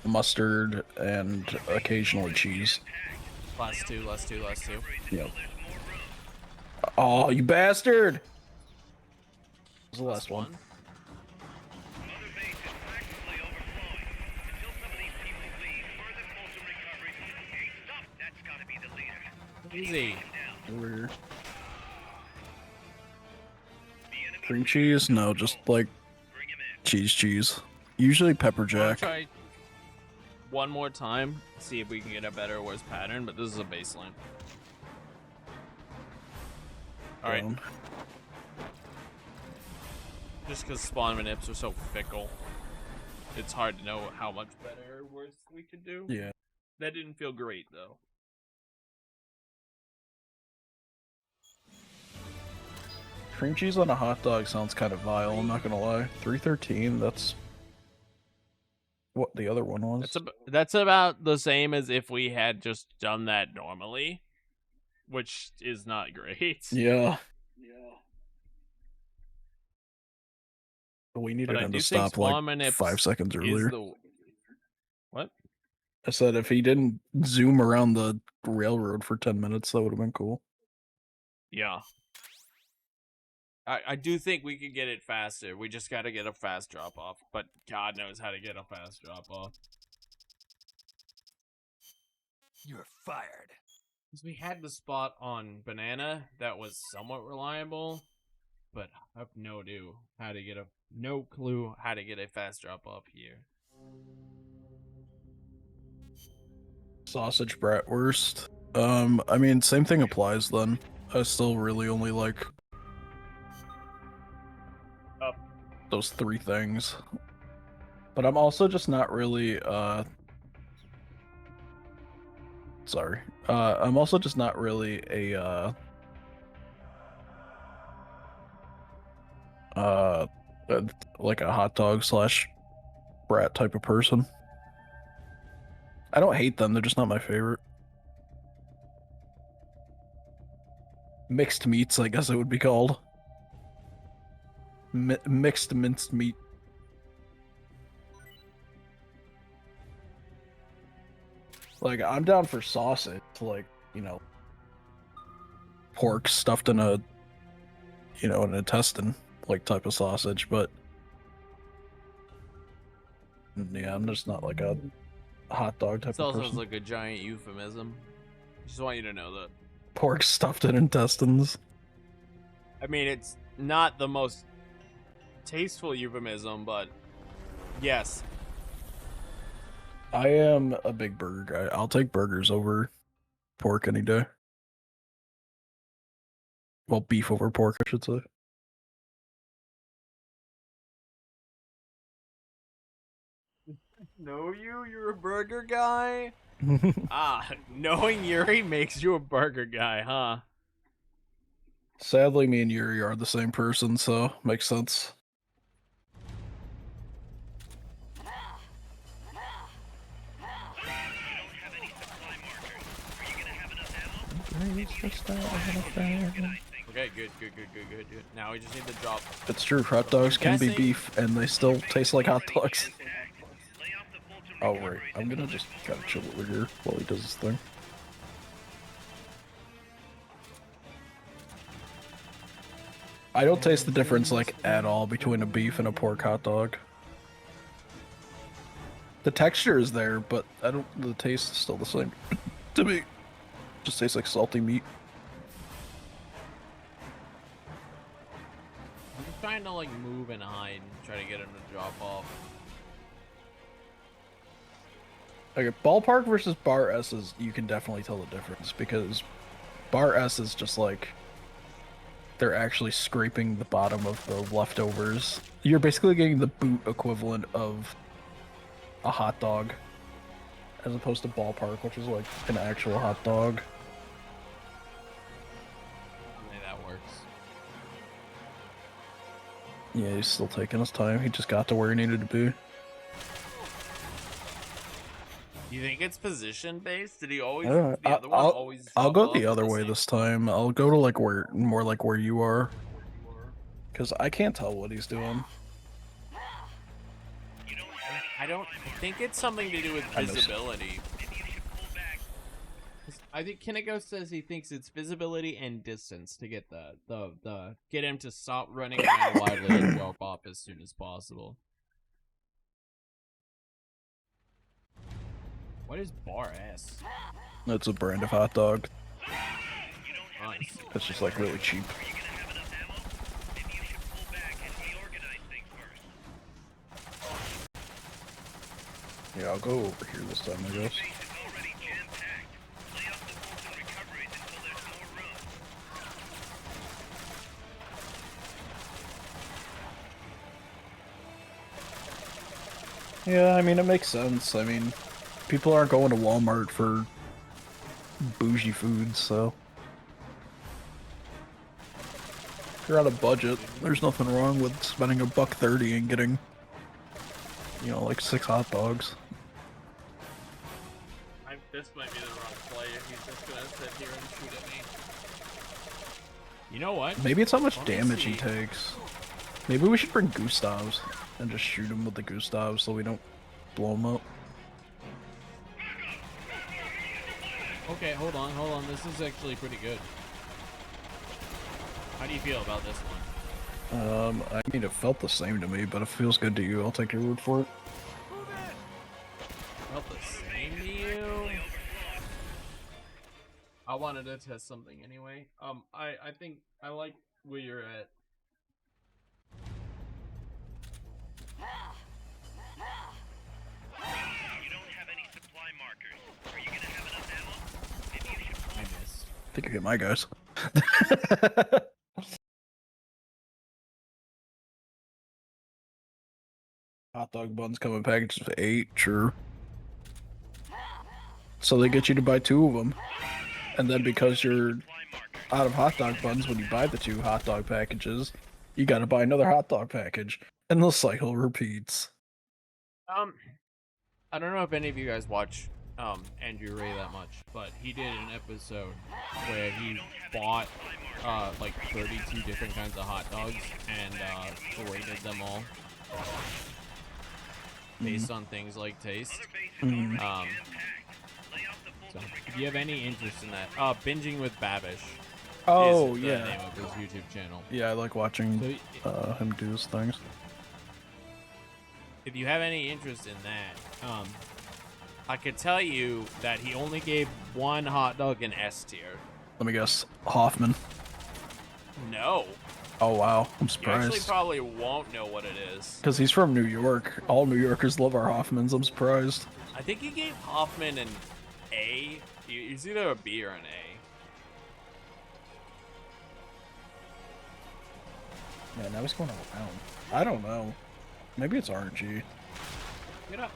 mustard, and occasionally cheese. Last two. Yep. Oh, you bastard! That was the last one. Easy. Over here. Cream cheese? No, just like cheese. Usually pepper I'll jack. try one more time, see if we can get a better or worse pattern, but this is a baseline. Alright, Down. just because spawn manips are so fickle, it's hard to know how much better or worse we could do. Yeah. That didn't feel great, though. Cream cheese on a hot dog sounds kind of vile, I'm not gonna lie. 313, that's what the other one was. That's about the same as if we had just done that normally, which is not great. Yeah. We needed But I him do to think stop like spawn manips 5 seconds is earlier. What? I said if he didn't zoom around the railroad for 10 minutes, that would have been cool. Yeah. I do think we could get it faster. We just gotta get a fast drop off. But God knows how to get a fast drop off. You're fired. Because we had the spot on Banana that was somewhat reliable, but I have no clue how to get a fast drop off here. Sausage bratwurst. I mean, same thing applies then. I still really only like those 3 things. But I'm also just not really, sorry. I'm also just not really a, like a hot dog slash brat type of person. I don't hate them, they're just not my favorite. Mixed meats, I guess it would be called. Mixed minced meat. Like, I'm down for sausage, like, you know, pork stuffed in a, you know, an intestine, like, type of sausage, but yeah, I'm just not like a hot dog type This of also person. is like a giant euphemism. Just want you to know that. Pork stuffed in intestines. I mean, it's not the most tasteful euphemism, but yes. I am a big burger guy. I'll take burgers over pork any day. Well, beef over pork, I should say. Know you? You're a burger guy? Knowing Yuri makes you a burger guy, huh? Sadly, me and Yuri are the same person, so makes sense. Okay, good. Now we just need to drop. It's true, hot dogs can be beef, and they still taste like hot dogs. Oh, right. I'm gonna just kind of chill over here while he does his thing. I don't taste the difference, like, at all between a beef and a pork hot dog. The texture is there, but the taste is still the same to me. Just tastes like salty meat. I'm just trying to like move and hide and try to get him to drop off. Okay, ballpark versus bar S's, you can definitely tell the difference because bar S is just like they're actually scraping the bottom of the leftovers. You're basically getting the boot equivalent of a hot dog as opposed to ballpark, which is like an actual hot dog. Maybe that works. Yeah, he's still taking his time. He just got to where he needed to be. You think it's position based? Did he always? I don't know. The other one always. I'll drop go the off other at way same- this time. I'll go to like more like where you are. Because I can't tell what he's doing. I don't think it's something to do with I missed. visibility. I think Kineko says he thinks it's visibility and distance to get the get him to stop running around wildly and drop off as soon as possible. What is bar S? That's a brand of hot dog. Nice. It's just like really cheap. Are you gonna have enough ammo? Maybe you should pull back and reorganize things first. Yeah, I'll go over here this time, I guess. Base is already jam-packed. Lay off the bolts and recoveries until there's more room. Yeah, I mean, it makes sense. I mean, people aren't going to Walmart for bougie foods, so. If you're on a budget, there's nothing wrong with spending $1.30 and getting, you know, like 6 hot dogs. This might be the wrong play if he's just gonna sit here and shoot at me. You know what? Maybe it's how much Let me damage he see. takes. Maybe we should bring Gustavs and just shoot him with the Gustavs so we don't blow him up. Okay, hold on. This is actually pretty good. How do you feel about this one? I mean, it felt the same to me, but if it feels good to you, I'll take your word for it. Felt the same to you? I wanted to test something anyway. I think I like where you're at. You don't have any supply markers. Are you gonna have enough ammo? Maybe you should pull I missed. I think you hit my guys. Hot dog buns come in packages of 8, sure. So they get you to buy 2 of them. And then because you're out of hot dog buns when you buy the 2 hot dog packages, you gotta buy another hot dog package. And the cycle repeats. I don't know if any of you guys watch Andrew Ray that much, but he did an episode where he bought like 32 different kinds of hot dogs and rated them all based on things like taste. Mm. So if you have any interest in that, Binging with Babish Oh, is the yeah. name of his YouTube channel. Yeah, I like watching So him do his things. if you have any interest in that, I could tell you that he only gave one hot dog an S tier. Let me guess. Hoffman. No. Oh, wow. I'm You actually surprised. probably won't know what it is. Because he's from New York. All New Yorkers love our Hoffmans. I'm surprised. I think he gave Hoffman an A. It's either a B or an A. Yeah, now he's going around. I don't know. Maybe it's RNG.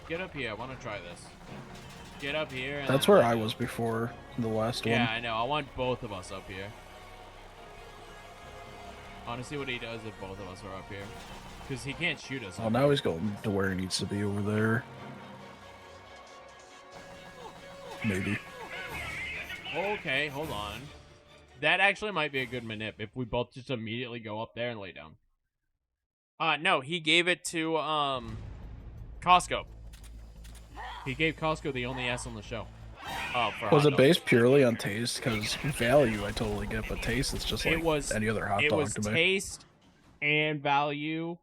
Get up here. I want to try this. Get up here. And That's then where let I me- was before the last Yeah, one. I know. I want both of us up here. I want to see what he does if both of us are up here. Because he can't shoot us. Oh, up now here. he's going to where he needs to be over there. Maybe. Okay, hold on. That actually might be a good manip if we both just immediately go up there and lay down. No, he gave it to, Costco. He gave Costco the only S on the show. For Was hot it dogs. based purely on taste? Because value I totally get, but taste is just like It was any other hot It dog was to me. taste and value.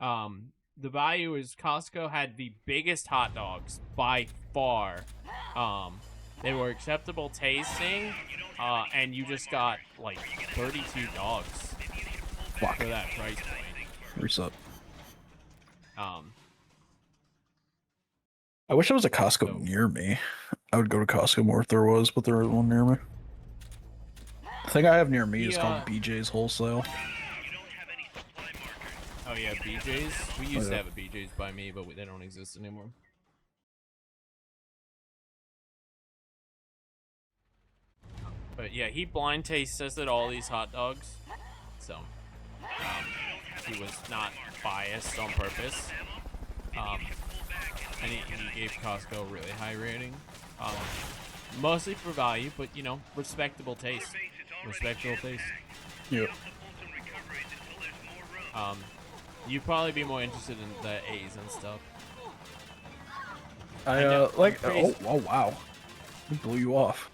The value is Costco had the biggest hot dogs by far. They were acceptable tasting, and you just got like 32 dogs Fuck. for that price point. Reset. Um, I wish there was a Costco So- near me. I would go to Costco more if there was, but there isn't one near me. The thing I have near me is called BJ's Wholesale. oh yeah, BJ's. We used to yeah. have a BJ's by me, but they don't exist anymore. But yeah, he blind taste tested all these hot dogs, so he was not biased on purpose. And he gave Costco a really high rating, mostly for value, but you know, respectable taste. Respectable taste. Yep. You'd probably be more interested in the A's and stuff. I know, like. I'm pretty- Oh wow! He blew you off.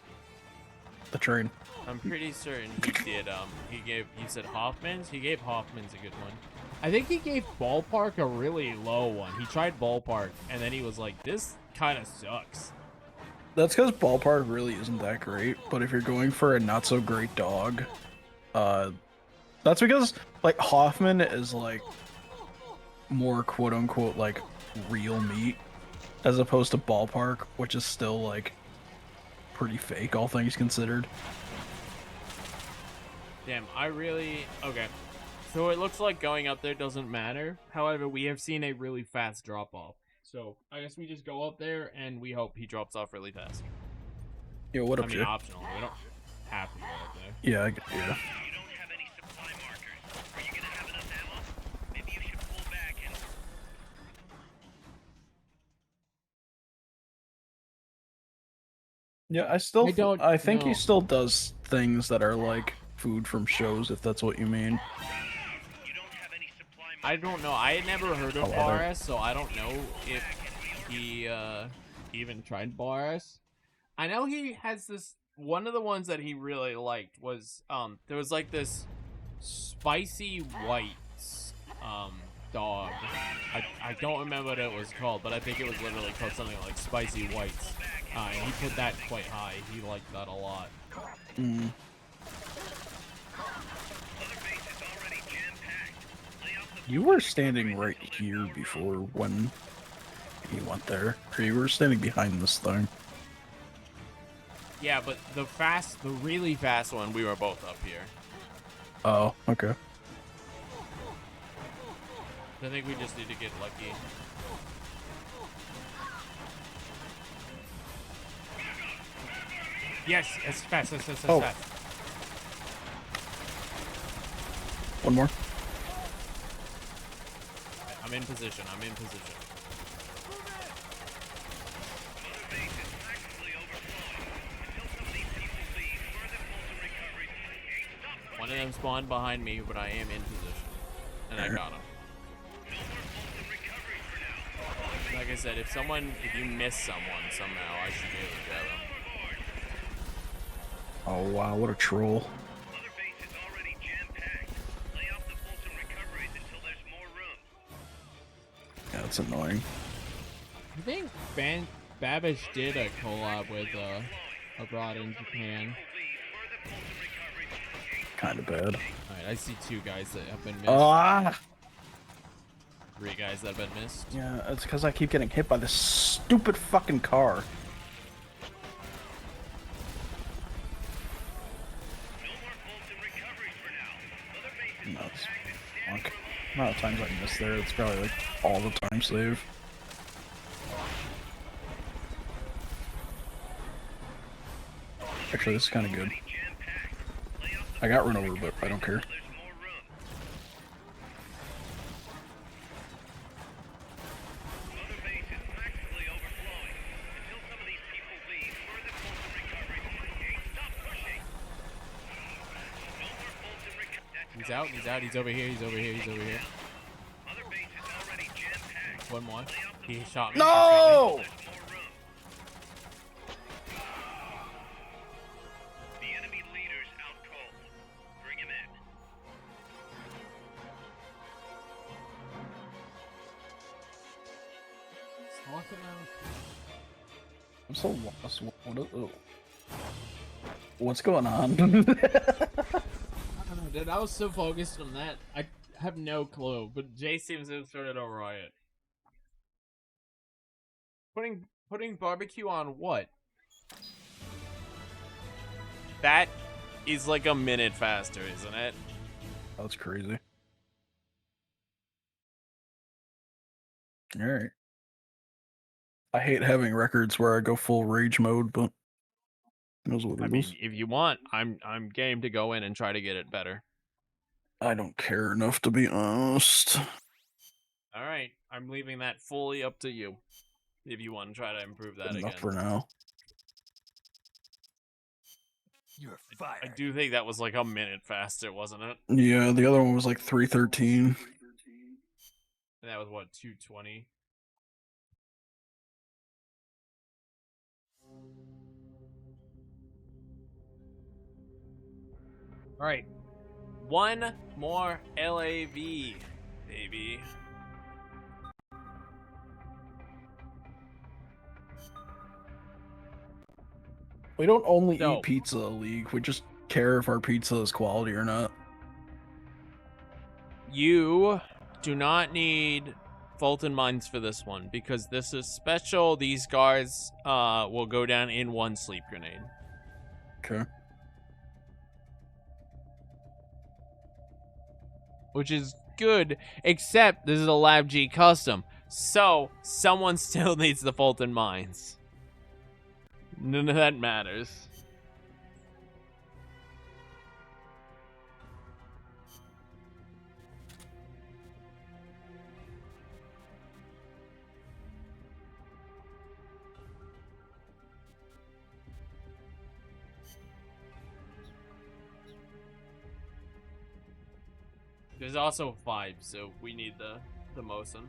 The train. I'm pretty certain he did. He said Hoffman's. He gave Hoffman's a good one. I think he gave Ballpark a really low one. He tried Ballpark, and then he was like, "This kind of sucks." That's because ballpark really isn't that great. But if you're going for a not so great dog, that's because like Hoffman is like more quote unquote like real meat, as opposed to ballpark, which is still like pretty fake, all things considered. Damn, okay. So it looks like going up there doesn't matter. However, we have seen a really fast drop off. So I guess we just go up there and we hope he drops off really fast. Yo, what up, I mean, Jay? optional. We don't have to go up there. Yeah, yeah. You don't have any supply markers. Are you gonna have enough ammo? Maybe you should pull back and... Yeah, I think he still does things that are like food from shows, if that's what you mean. You don't have any supply markers. I don't know. I had never heard of Oh, Bar S, so I don't know if he even tried Bar S. I know he has this. One of the ones that he really liked was there was like this spicy white dog. I don't remember what it was called, but I think it was literally called something like Spicy Whites. And he put that quite high. He liked that a lot. Mm. You were standing right here before when he went there. Or you were standing behind this thing. Yeah, but the really fast one, we were both up here. Oh, okay. I think we just need to get lucky. Yes, it's fast, Oh. fast. One more. I'm in position. One of them spawned behind me, but I am in position. And I got him. Like I said, if you miss someone somehow, I should be able to grab them. Oh wow, what a troll. Other base is already jam-packed. Lay off the Fulton recoveries until there's more room. Yeah, that's annoying. I think Babish did a collab with Abroad in Japan. Kinda bad. Alright, I see 2 guys that have been missed. Ah! 3 guys that have been missed. Yeah, it's because I keep getting hit by this stupid fucking car. No, it's fuck. The amount of times I miss there, it's probably like all the time save. Actually, this is kind of good. I got run over, but I don't care. He's out, he's over here. One more. He shot me. No! The enemy leader's out cold. Bring him in. I'm so lost. What's going on? I don't know, dude. I was so focused on that. I have no clue, but Jay seems to have started a riot. Putting barbecue on what? That is like a minute faster, isn't it? That's crazy. Alright. I hate having records where I go full rage mode, but knows what it is. If you want, I'm game to go in and try to get it better. I don't care enough, to be honest. Alright, I'm leaving that fully up to you. If you want to try to improve that Enough again. for now. You're fired. I do think that was like a minute faster, wasn't it? Yeah, the other one was like 313. And that was what, 220? Alright. One more LAV, baby. We don't only So- eat pizza, League. We just care if our pizza is quality or not. You do not need Fulton Mines for this one because this is special. These guys will go down in one sleep grenade. Okay. Which is good, except this is a Lab G custom. So, someone still needs the Fulton Mines. None of that matters. There's also 5, so we need the Mosin.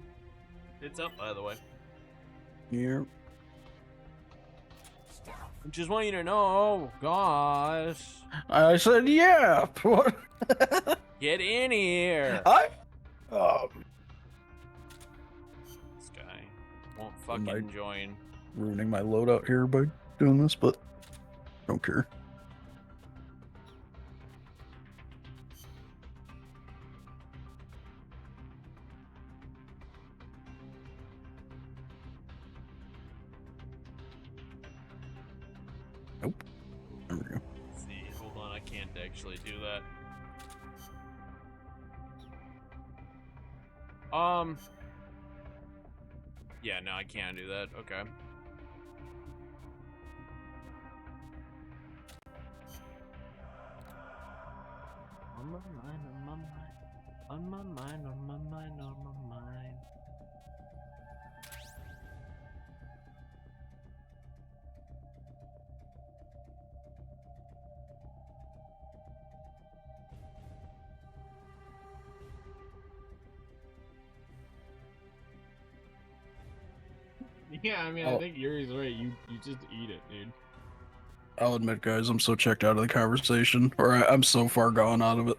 It's up, by the way. Here. Just want you to know, gosh. I said, yeah. What? Get in here. Oh, This guy won't fucking Might- join. ruining my loadout here by doing this, but don't care. Nope. There we go. Let's see, hold on, I can't actually do that. Yeah, no, I can't do that. Okay. On my mind, on my mind. On my mind, on my mind, on my mind. Yeah, I mean, I Oh. think Yuri's right. You just eat it, dude. I'll admit, guys, I'm so checked out of the conversation, or I'm so far gone out of it.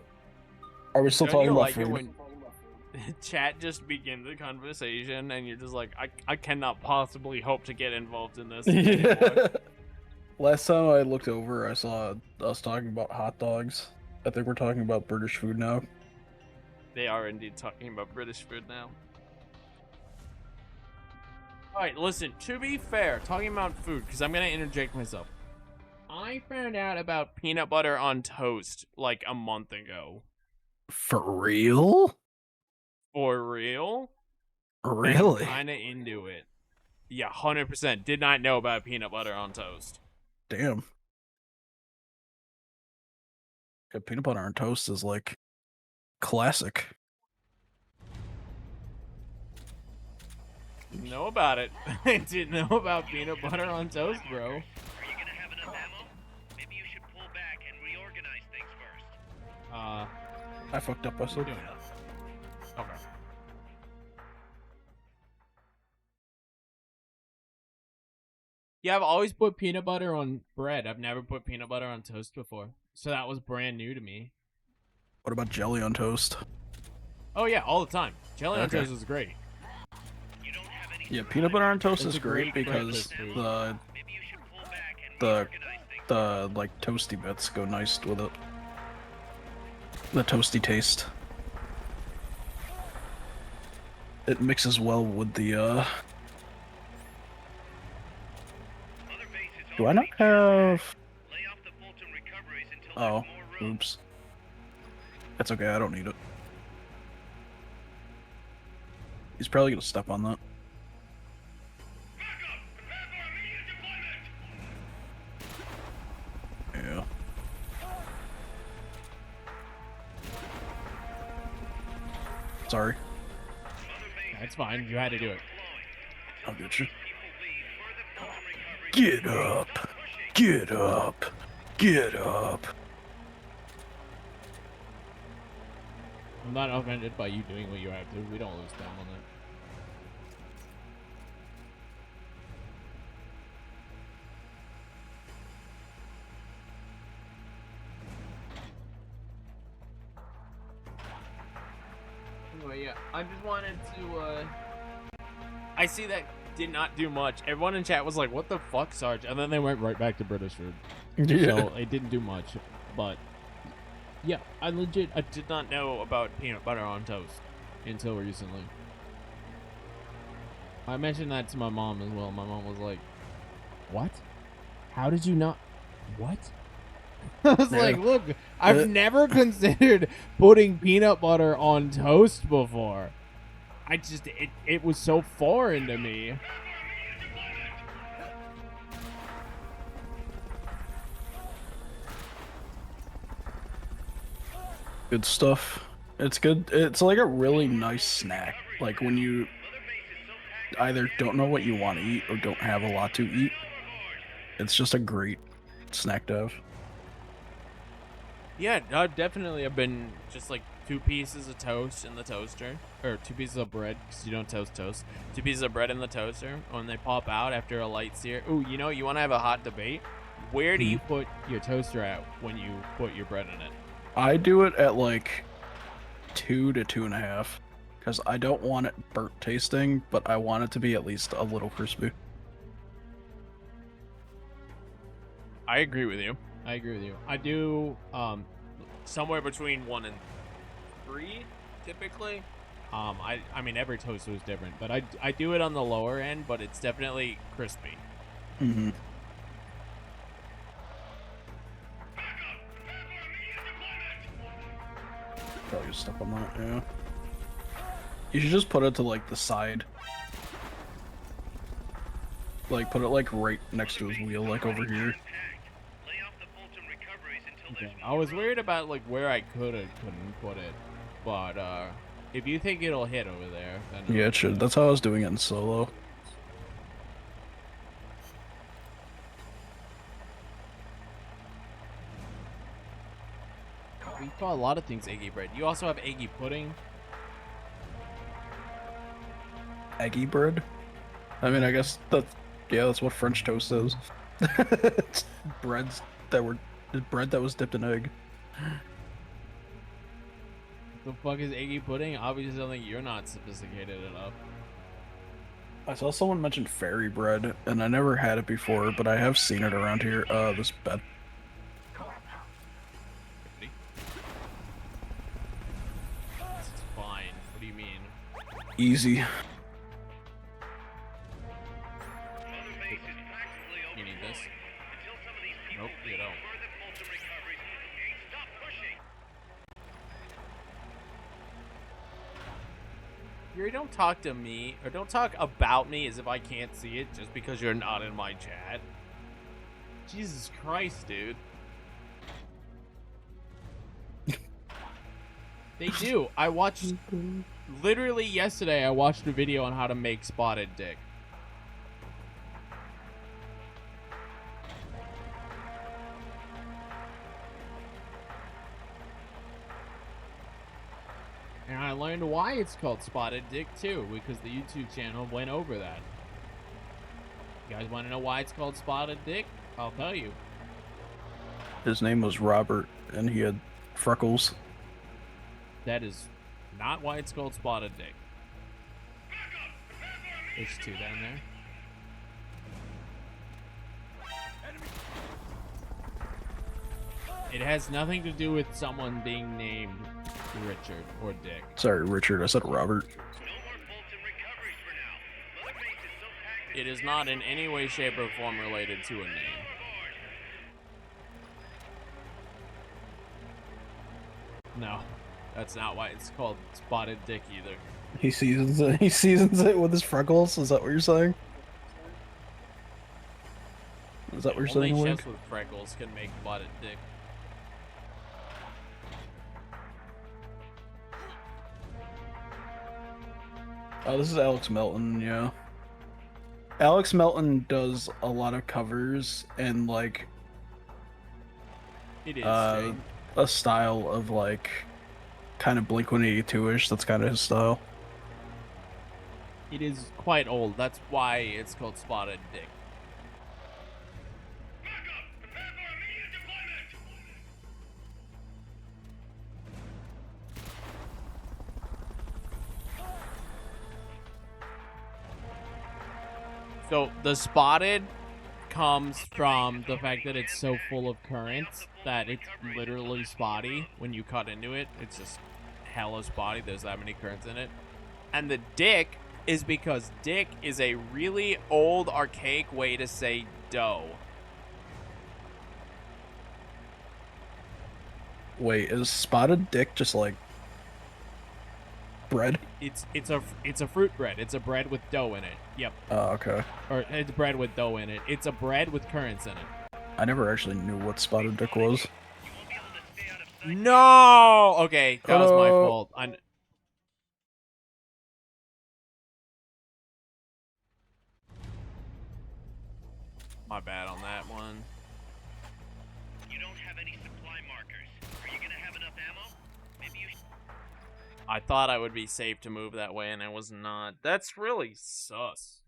Are we still Don't talking you about like food? it when chat just begins the conversation and you're just like, I cannot possibly hope to get involved in this anymore. Yeah. Last time I looked over, I saw us talking about hot dogs. I think we're talking about British food now. They are indeed talking about British food now. Alright, listen, to be fair, talking about food, because I'm going to interject myself. I found out about peanut butter on toast like a month ago. For real? For real? Really? Kind of into it. Yeah, 100%. Did not know about peanut butter on toast. Damn. Yeah, peanut butter on toast is like classic. Didn't know about it. I didn't know about peanut butter on toast, bro. Are you gonna have enough ammo? Maybe you should pull back and reorganize things first. I fucked up myself. Doing okay. Yeah, I've always put peanut butter on bread. I've never put peanut butter on toast before. So that was brand new to me. What about jelly on toast? Oh yeah, all the time. Jelly on Okay. toast is great. You don't have any Yeah, peanut butter on toast It's is a great great because breakfast food. Maybe you should pull back and the reorganize things. the like toasty bits go nice with it. The toasty taste. It mixes well with the Mother base is Do I not already jammed. have Lay off the Fulton recoveries until Oh, there's more room. oops. That's okay, I don't need it. He's probably gonna step on that. Back up! Prepare for immediate deployment! Yeah. Sorry. Mother base That's fine. You had to do it. I'll get you. People leave further Fulton recoveries. Get up! Pushing. Get up! Get up! I'm not offended by you doing what you have to. We don't lose time on that. Anyway, yeah, I just wanted to, I see that did not do much. Everyone in chat was like, "What the fuck, Sarge?" And then they went right back to British food. Yeah. So it didn't do much. But yeah, I did not know about peanut butter on toast until recently. I mentioned that to my mom as well. My mom was like, "What? How did you not? What?" I was like, "Look, I've never considered putting peanut butter on toast before. It was so foreign to me." Good stuff. It's good. It's like a really nice snack. Like when you either don't know what you want to eat or don't have a lot to eat. It's just a great snack to have. Yeah, I've definitely have been just like 2 pieces of toast in the toaster, or 2 pieces of bread, because you don't toast. 2 pieces of bread in the toaster. When they pop out after a light sear. Ooh, you know, you want to have a hot debate? Where do you put your toaster at when you put your bread in it? I do it at like 2 to 2.5, because I don't want it burnt tasting, but I want it to be at least a little crispy. I agree with you. I do somewhere between 1 and 3 typically. I mean every toaster is different, but I do it on the lower end, but it's definitely crispy. Mm-hmm. Probably just stuck on that, yeah. You should just put it to like the side. Like put it like right next to his wheel, like over here. Okay. I was worried about like where I could or couldn't put it, but if you think it'll hit over there, then Yeah, it should. That's how I was doing it in solo. We call a lot of things eggy bread. You also have eggy pudding. Eggy bread? I mean, I guess that's what French toast is. It's bread that was dipped in egg. The fuck is eggy pudding? Obviously something you're not sophisticated enough. I saw someone mention fairy bread, and I never had it before, but I have seen it around here. This bed. It's fine. What do you mean? Easy. You need this? Nope, you don't. Yuri, don't talk to me, or don't talk about me as if I can't see it just because you're not in my chat. Jesus Christ, dude. They do. I watched, literally yesterday, I watched a video on how to make spotted dick. And I learned why it's called Spotted Dick too, because the YouTube channel went over that. You guys want to know why it's called Spotted Dick? I'll tell you. His name was Robert, and he had freckles. That is not why it's called Spotted Dick. There's 2 down there. It has nothing to do with someone being named Richard or Dick. Sorry, Richard. I said Robert. It is not in any way, shape, or form related to a name. No, that's not why it's called Spotted Dick either. He seasons it. He seasons it with his freckles. Is that what you're saying? Is that what you're saying? Only chefs with freckles can make Spotted Dick. Oh, this is Alex Melton, yeah. Alex Melton does a lot of covers and like It is a style of like kind of Blink-182-ish. That's kind of his style. It is quite old. That's why it's called Spotted Dick. So the spotted comes from the fact that it's so full of currents that it's literally spotty when you cut into it. It's just hella spotty. There's that many currents in it. And the dick is because dick is a really old, archaic way to say dough. Wait, is spotted dick just like bread? It's a fruit bread. It's a bread with dough in it. Yep. Oh, okay. Or it's bread with dough in it. It's a bread with currants in it. I never actually knew what spotted dick was. No. Okay, that was my Hello? fault. My bad on that one. You don't have any supply markers. Are you gonna have enough ammo? Maybe you I thought I would be safe to move that way, and I was not. That's really sus.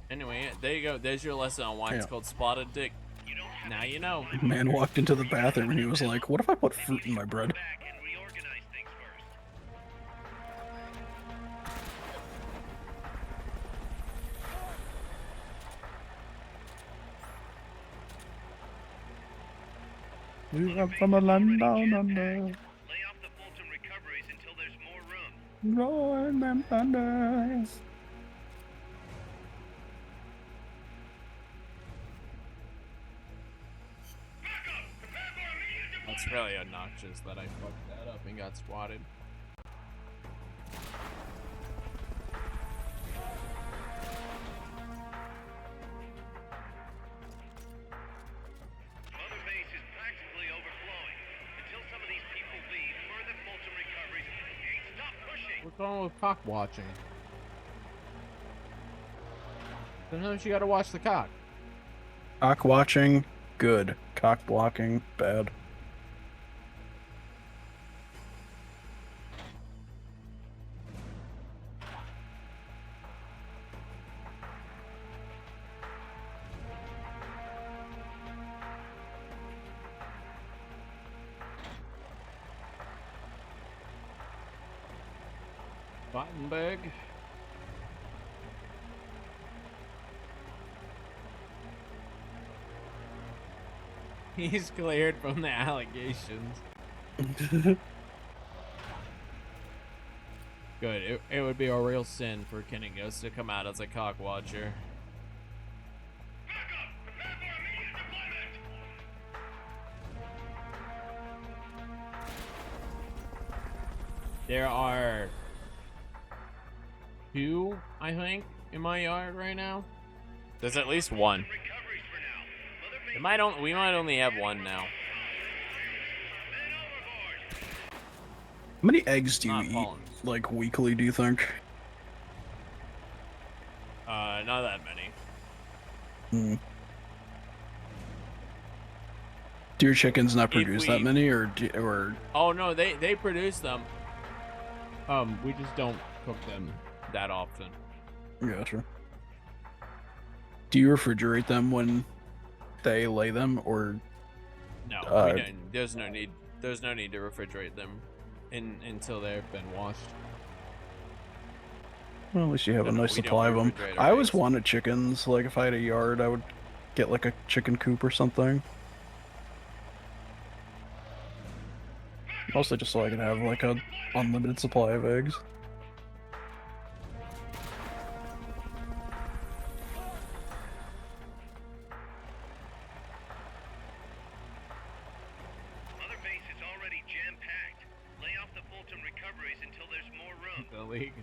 Anyway, there you go. There's your lesson on why it's Yeah. called spotted dick. Now you know. Man walked into the bathroom and he was like, "What if I put fruit in my bread?" back and reorganize things first. We are from a land down under, Lay off the Fulton recoveries until there's more room. rolling and thunder. That's really obnoxious that I fucked that up and got swatted. Mother Base is practically overflowing. Until some of these people leave, further Fulton recoveries. Hey, stop pushing! What's wrong with cock watching? Sometimes you gotta watch the cock. Cock watching, good. Cock blocking, bad. Battenberg. He's cleared from the allegations. Good. It would be a real sin for Kenningos to come out as a cock watcher. There are 2, I think, in my yard right now. There's at least 1. Recoveries for now. Mother Base We might only have 1 now. men overboard. How many eggs do you Not eat, falling. like, weekly, do you think? Not that many. Hmm. Do your chickens not If produce we- that many, or Oh no, they produce them. We just don't cook them that often. Gotcha. Do you refrigerate them when they lay them, or No, Uh, we don't. There's no need. There's no need to refrigerate them until they've been washed. well, at least you have a No, nice we don't supply of them? refrigerate our I always eggs. wanted chickens. Like, if I had a yard, I would get like a chicken coop or something. Mostly just so I could have like a unlimited supply of eggs. Mother Base is already jam-packed. Lay off the Fulton recoveries until there's more room. The league.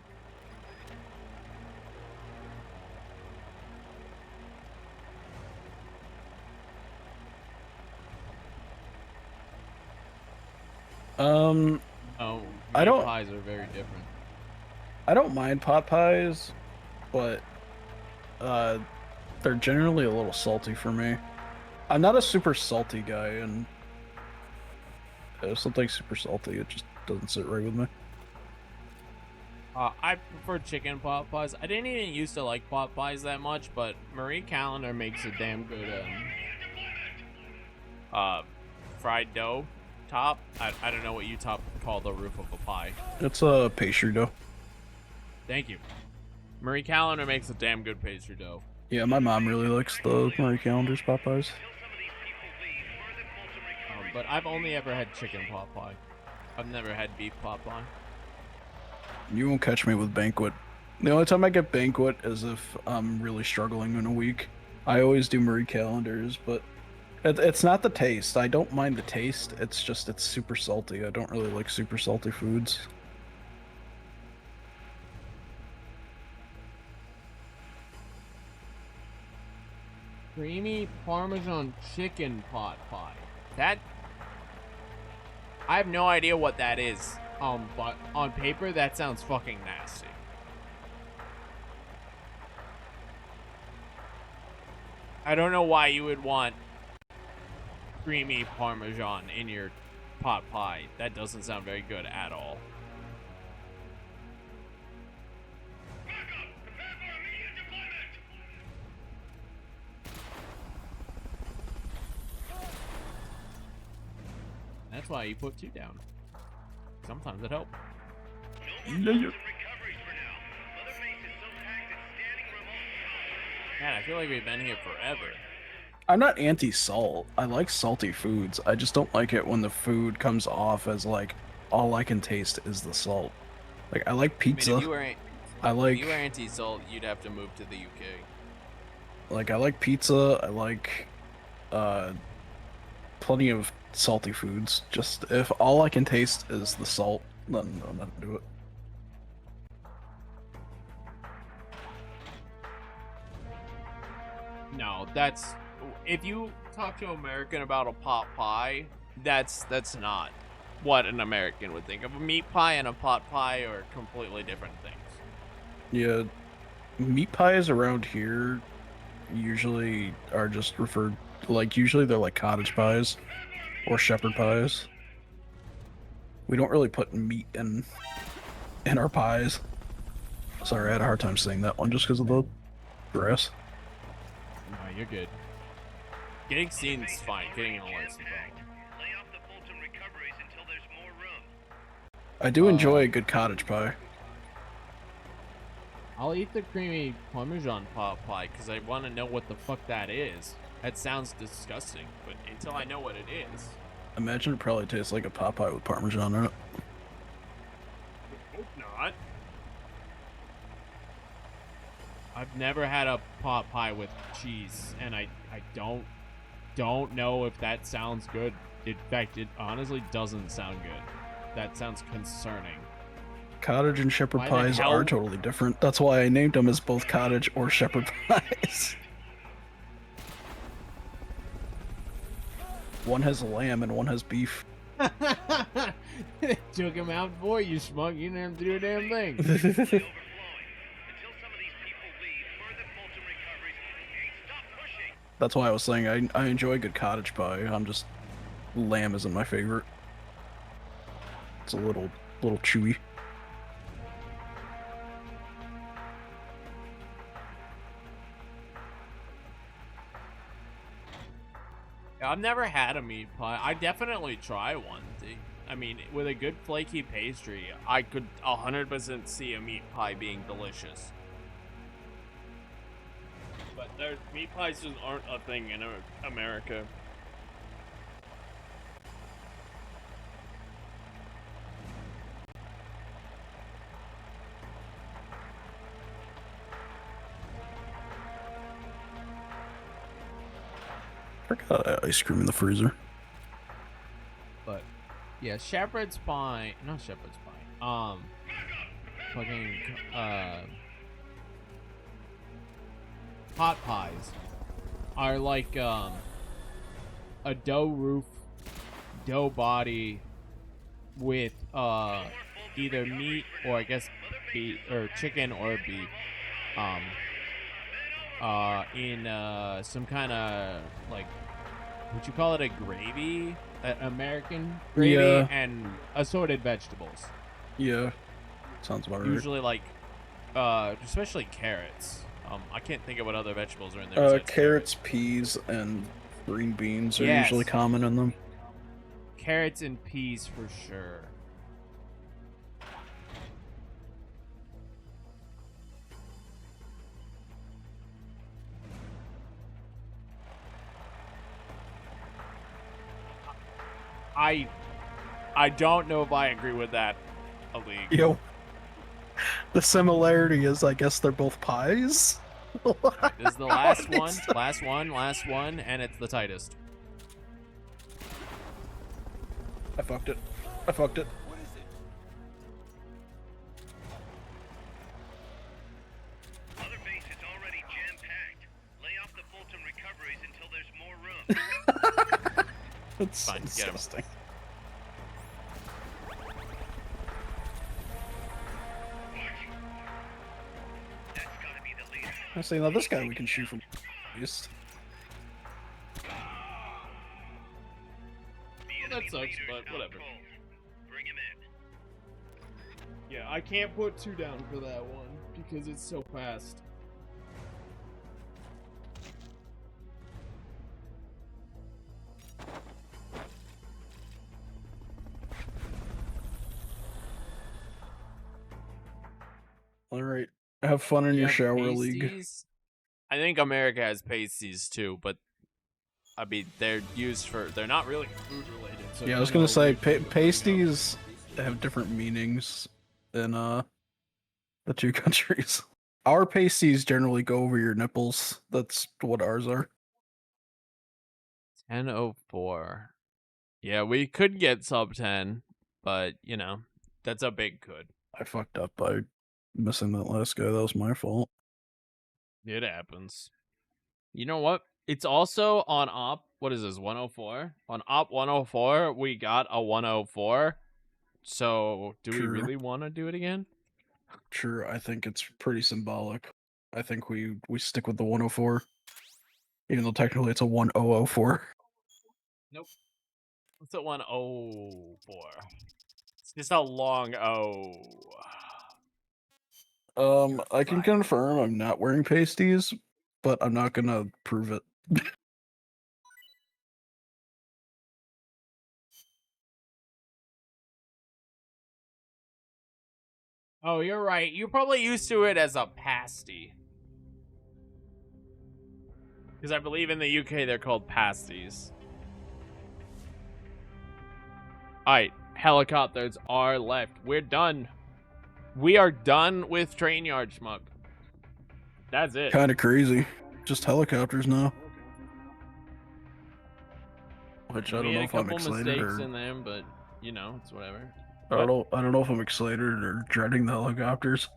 Oh, I don't- pies are very different. I don't mind pot pies, but they're generally a little salty for me. I'm not a super salty guy, and something super salty, it just doesn't sit right with me. I prefer chicken pot pies. I didn't even used to like pot pies that much, but Marie Callender makes a damn good fried dough top? I don't know what you call the roof of a pie. It's a pastry dough. Thank you. Marie Callender makes a damn good pastry dough. Yeah, my mom really likes the Marie Callender's pot pies. But I've only ever had chicken pot pie. I've never had beef pot pie. You won't catch me with Banquet. The only time I get Banquet is if I'm really struggling in a week. I always do Marie Callender's, but it's not the taste. I don't mind the taste. It's just it's super salty. I don't really like super salty foods. Creamy Parmesan chicken pot pie. That... I have no idea what that is. But on paper, that sounds fucking nasty. I don't know why you would want creamy Parmesan in your pot pie. That doesn't sound very good at all. That's why you put 2 down. Sometimes it helps. Man, I feel like we've been here forever. I'm not anti-salt. I like salty foods. I just don't like it when the food comes off as like all I can taste is the salt. Like I like pizza. If you were anti-salt, you'd have to move to the UK. Like I like pizza. I like plenty of salty foods. Just if all I can taste is the salt, then I'm not do it. No, that's... If you talk to an American about a pot pie, that's not what an American would think of. A meat pie and a pot pie are completely different things. Yeah, meat pies around here usually are just referred... Like, usually they're like cottage pies or shepherd pies. We don't really put meat in our pies. Sorry, I had a hard time saying that one just because of the dress. No, you're good. Getting seen is fine. Getting in a license problem. Lay off the Fulton recoveries until there's more room. I do enjoy a good cottage pie. I'll eat the creamy Parmesan pot pie because I want to know what the fuck that is. That sounds disgusting, but until I know what it is. Imagine it probably tastes like a pot pie with Parmesan in it. Hope not. I've never had a pot pie with cheese, and I don't know if that sounds good. In fact, it honestly doesn't sound good. That sounds concerning. Cottage and shepherd pies are totally different. That's why I named them as both cottage or shepherd pies. One has lamb and one has beef. Took him out for you, Schmuck. You didn't have to do a damn thing. Until some of these people leave, further Fulton recoveries. Hey, stop pushing. That's why I was saying I enjoy good cottage pie. I'm just... Lamb isn't my favorite. It's a little chewy. I've never had a meat pie. I definitely try one. I mean, with a good flaky pastry, I could 100% see a meat pie being delicious. But meat pies just aren't a thing in America. I got ice cream in the freezer. But yeah, shepherd's pie, not shepherd's pie. Fucking pot pies are like a dough roof, dough body with either meat or I guess beef or chicken or beef. In some kind of like, would you call it a gravy? American gravy, Yeah. and assorted vegetables. Yeah, sounds about right. Usually like, especially carrots. I can't think of what other vegetables are in there. Carrots, peas, and green beans are usually common in them. carrots and peas for sure. I don't know if I agree with that, Ali. Yo, the similarity is, I guess they're both pies. This is the last one, last one, and it's the tightest. I fucked it. I fucked it. Other base is already jam-packed. Lay off the Fulton recoveries until there's more room. That's Fine, get him. disgusting. That's gotta be the leader. I say, now this guy we can shoot from east. The That enemy sucks, leader's but not whatever. cold. Bring him in. Yeah, I can't put 2 down for that one because it's so fast. All right, have fun in your shower league. Pasties? I think America has pasties too, but I mean they're used for. They're not really food related. So Yeah, I was gonna say pasties have different meanings in the two countries. Our pasties generally go over your nipples. That's what ours are. 10:04. Yeah, we could get sub 10, but you know that's a big could. I fucked up by missing that last guy. That was my fault. It happens. You know what? It's also on op. What is this? 104. On op 104, we got a 104. So, do we True. really want to do it again? Sure, I think it's pretty symbolic. I think we stick with the 104, even though technically it's a 1004. What's it 104? It's just a long O. I can confirm I'm not wearing pasties, but I'm not gonna prove it. Oh, you're right. You're probably used to it as a pasty. Because I believe in the UK they're called pasties. Alright, helicopters are left. We're done. We are done with train yard schmuck. That's it. Kind of crazy. Just helicopters now. Which I don't We know had a if I'm couple excited mistakes or in them, but you know, it's whatever. I don't know if I'm excited or dreading the helicopters.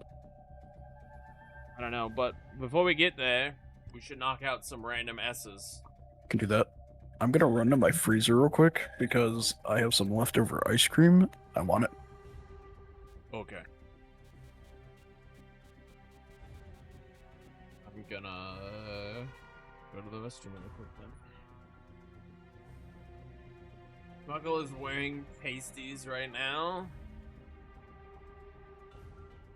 I don't know, but before we get there, we should knock out some random S's. Can do that. I'm gonna run to my freezer real quick because I have some leftover ice cream. I want it. Okay. I'm gonna go to the restroom real quick then. Buckle is wearing pasties right now.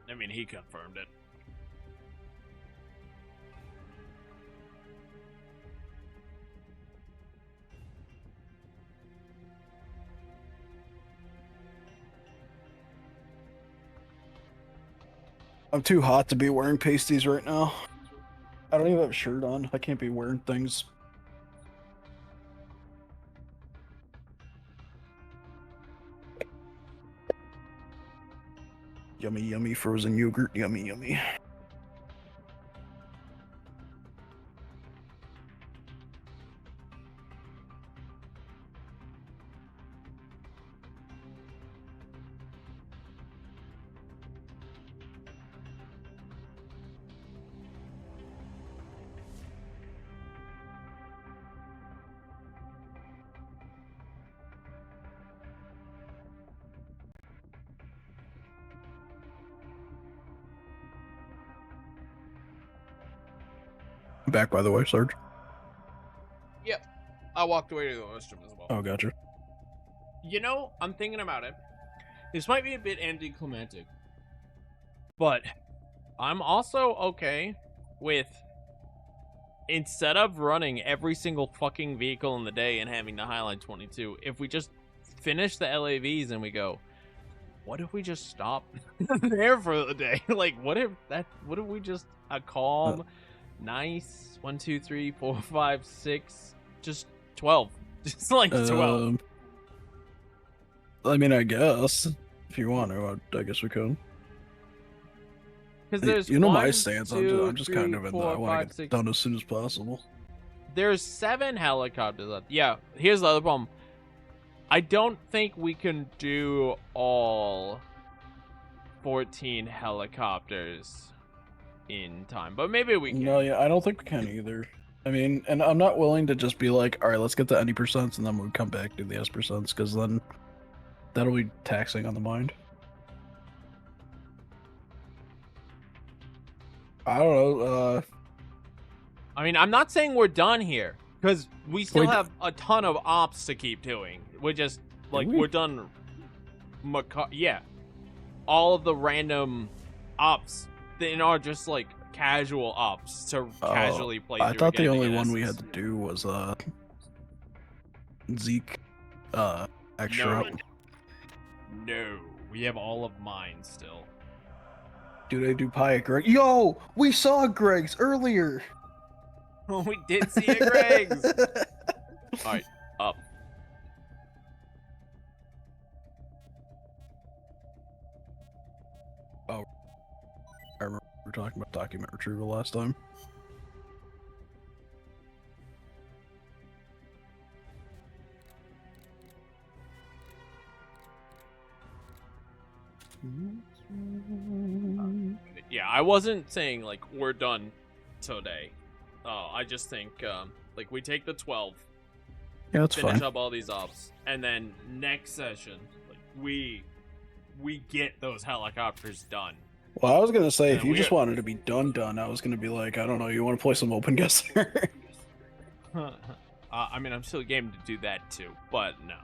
I mean, he confirmed it. I'm too hot to be wearing pasties right now. I don't even have a shirt on. I can't be wearing things. Yummy, yummy frozen yogurt. Yummy, yummy. I'm back, by the way, Sarge. Yep. I walked away to the restroom as well. Oh, gotcha. You know, I'm thinking about it. This might be a bit anticlimactic, but I'm also okay with, instead of running every single fucking vehicle in the day and having to highlight 22, if we just finish the LAVs and we go, what if we just stop there for the day? Like, what if we just a calm, nice 1, 2, 3, 4, 5, 6, just 12, just like 12. I mean, I guess if you want to, I guess we could. Because there's my 1, stance. 2, I'm just 3, kind of in 4, that. I want 5, to 6. get done as soon as possible. There's 7 helicopters left. Yeah, here's the other problem. I don't think we can do all 14 helicopters in time, but maybe we can. No, yeah, I don't think we can either. I mean, and I'm not willing to just be like, all right, let's get to any percents, and then we'll come back to the S percents, because then that'll be taxing on the mind. I don't know. I mean, I'm not saying we're done here, because we still Wait. have a ton of ops to keep doing. We're just, like, we? we're done. Yeah. All of the random ops, they are just, like, casual ops to casually play I through thought the again only and get one we S's. had to do was Zeke extra. No, we have all of mine still. Do they do pie at Greg? Yo, we saw Greg's earlier. We did see it, Greg's. All right, up. I remember we were talking about document retrieval last time. Yeah, I wasn't saying like we're done today. I just think like we take the 12, Yeah, that's finish fine. up all these ops, and then next session, like we get those helicopters done. Well, I was gonna say if Yeah, you we just are- wanted to be done, I was gonna be like, I don't know, you want to play some open guesser? I mean, I'm still game to do that too, but no,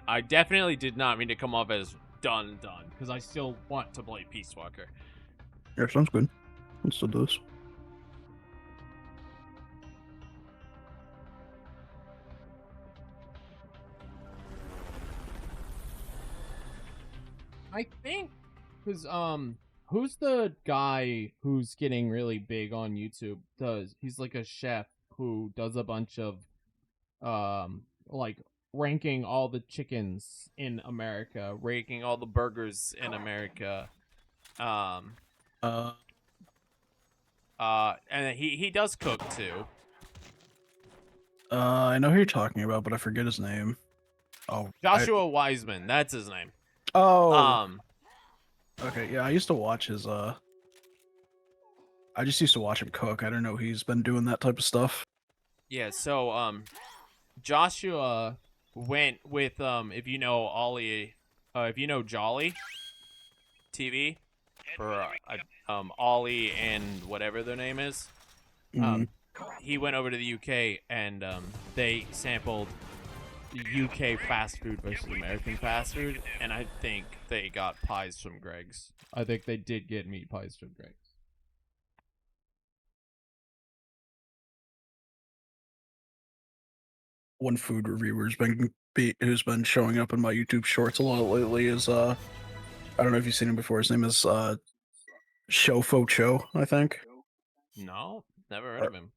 I definitely did not mean to come off as done, because I still want to play Peace Walker. Yeah, sounds good. Let's do this. I think, because who's the guy who's getting really big on YouTube? He's like a chef who does a bunch of like ranking all the chickens in America, ranking all the burgers in America. And he does cook too. I know who you're talking about, but I forget his name. Oh, Joshua Wiseman, that's his name. Oh. Okay, yeah, I used to watch his. I just used to watch him cook. I don't know he's been doing that type of stuff. Yeah, so Joshua went with if you know Ollie, if you know Jolly TV, for Ollie and whatever their name is. He went over to the UK and they sampled UK fast food versus American fast food, and I think they got pies from Greg's. I think they did get meat pies from Greg's. One food reviewer's who's been showing up in my YouTube shorts a lot lately is I don't know if you've seen him before. His name is Shofo Cho, I think, No, never heard of him.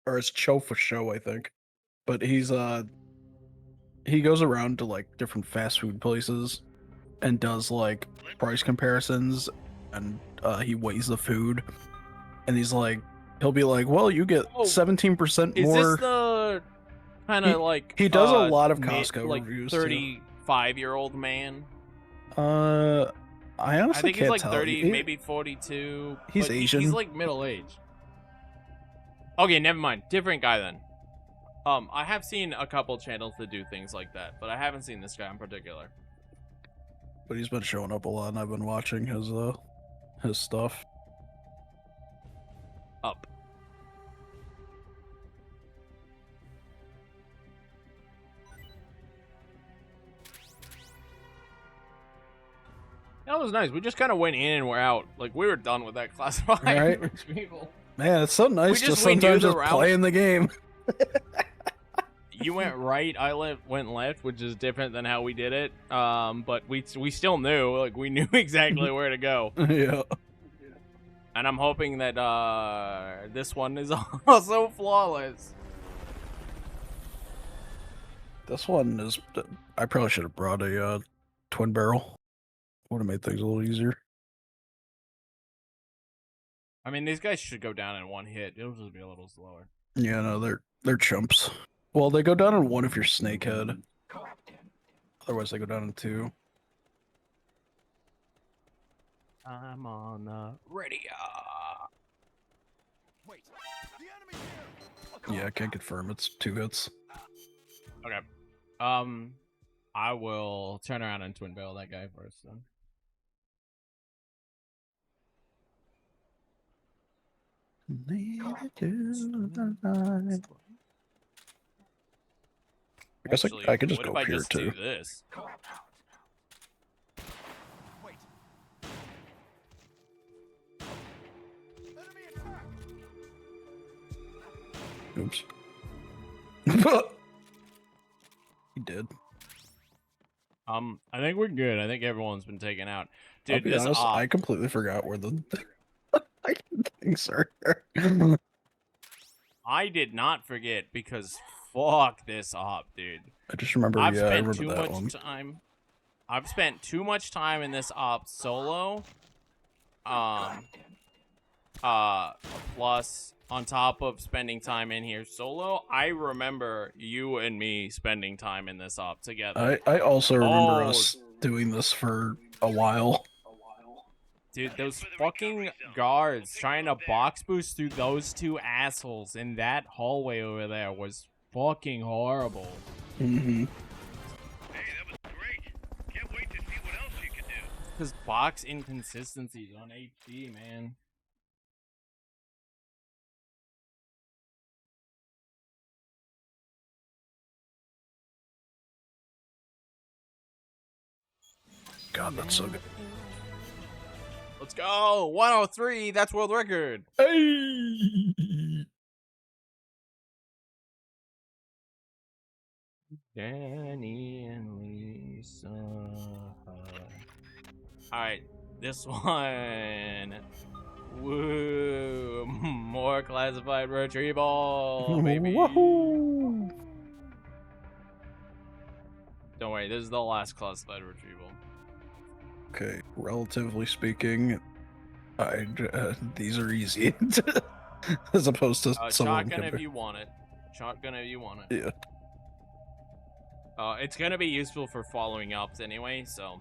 or it's Cho for Show, I think. But he's he goes around to like different fast food places and does like price comparisons, and he weighs the food, and he's like, he'll be like, well, you get 17% Is more. this the kind of like he does a lot of mid- Costco like reviews, too. 35-year-old man? I honestly I think he's can't like tell. 30, He- maybe 42. He's but Asian. He's like middle age. Okay, never mind. Different guy then. I have seen a couple channels that do things like that, but I haven't seen this guy in particular. But he's been showing up a lot, and I've been watching his stuff. Up. That was nice. We just kind of went in and we're out. Like, we were done with that classified Right. rich people. Man, it's so nice We just knew sometimes the just route. playing the game. You went right, I went left, which is different than how we did it. But we still knew, like, we knew exactly where to go. Yeah. And I'm hoping that this one is also flawless. This one is. I probably should have brought a twin barrel. Would have made things a little easier. I mean, these guys should go down in one hit. It'll just be a little slower. Yeah, no, they're chumps. Well, they go down in one if you're snakehead. Otherwise, they go down in two. I'm on the radio. Wait. The enemy's here. Yeah, I can't confirm. It's 2 hits. Okay. I will turn around and twin barrel that guy first then. I guess Actually, I could just what go if I here just too. do this? Wait. Enemy attack. Oops. He did. I think we're good. I think everyone's been taken out. I'll Dude, be this honest, op, I completely forgot where the things are. I did not forget because fuck this op, dude. I just remember, I've yeah, I spent remember too that much one. time. I've spent too much time in this op solo. Plus on top of spending time in here solo, I remember you and me spending time in this op together. I also remember Oh. us doing this for a while. Dude, those fucking guards trying to box boost through those two assholes in that hallway over there was fucking horrible. Mm-hmm. Hey, that was great. Can't wait to see what else you can do. Because box inconsistencies on HD, man. God, that's so good. Let's go! 103, that's world record! Hey! Danny and Lisa. Alright, this one. Woo! More classified retrieval, baby. Woohoo! Don't worry, this is the last classified retrieval. Okay, relatively speaking, these are easy. As opposed to some of them Shotgun can if be- you want it. Shotgun if you want it. Yeah. It's gonna be useful for following ups anyway, so.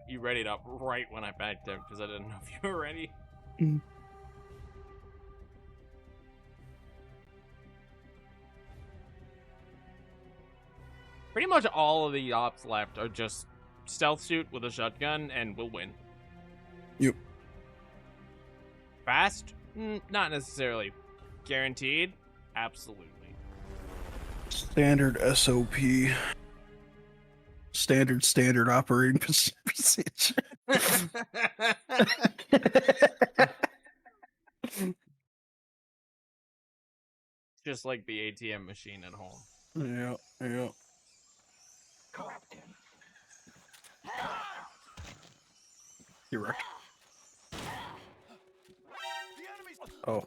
You readied up right when I backed up because I didn't know if you were ready. Mm. Pretty much all of the ops left are just stealth shoot with a shotgun and we'll win. Yep. Fast? Not necessarily. Guaranteed? Absolutely. Standard SOP. Standard operating procedure. Just like the ATM machine at home. Yeah, yeah. You're right. The enemy's Oh,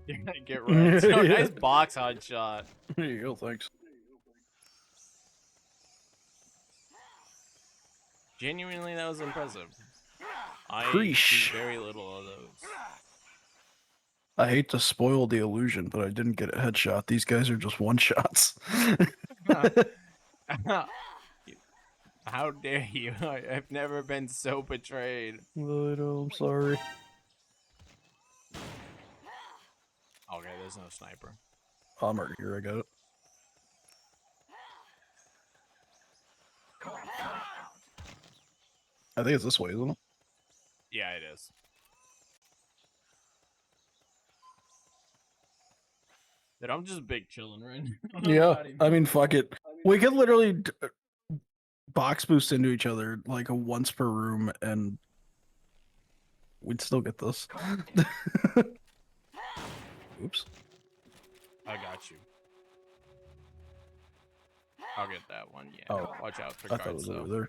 You're gonna get right. So, nice box hot shot. there you go, thanks. Genuinely, that was impressive. I Preach. do very little of those. I hate to spoil the illusion, but I didn't get a headshot. These guys are just one shots. How dare you? I've never been so betrayed. I know, I'm sorry. Okay, there's no sniper. I'm already here, I got it. I think it's this way, isn't it? Yeah, it is. Dude, I'm just big chilling right now. Yeah, I mean, fuck it. We could literally box boost into each other like a once per room, and we'd still get this. watch out for I thought it guards was over though. there.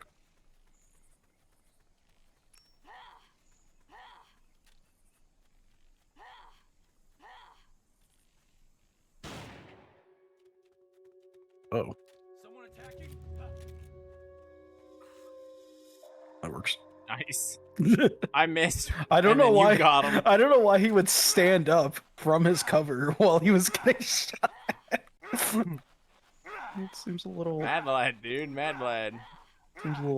Oh, Someone attacking? that works. Nice. I missed. I don't and know then why. You got him. I don't know why he would stand up from his cover while he was getting shot. It seems a little Mad lad, dude. Mad lad.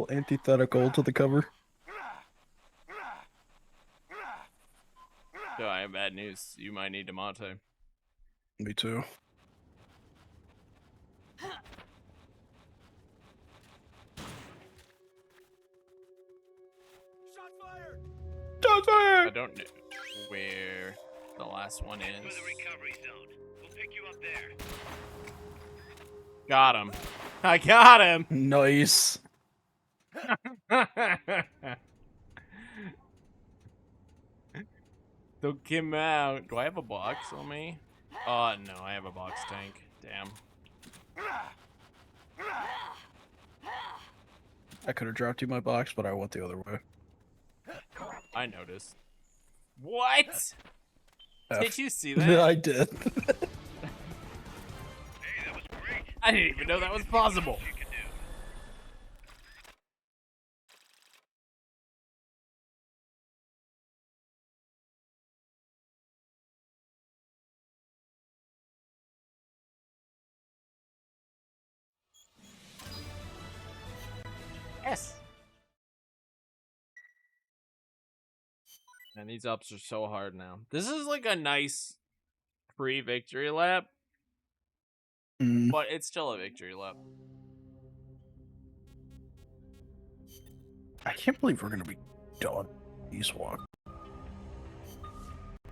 antithetical to the cover. So I have bad news. You might need Demonte. Me too. Shots fired! I don't know where the last one Head for is. the recovery zone. We'll pick you up there. Got him. I got him. Nice. Took him out. Do I have a box on me? No, I have a box tank. Damn. I could have dropped you my box, but I went the other way. I noticed. What? F. Did you see that? I did. Hey, that was great. I didn't even know that was possible. You can do. Yes. Man, these ups are so hard now. This is like a nice pre-victory lap, Mm, but it's still a victory lap. I can't believe we're gonna be done East Walk.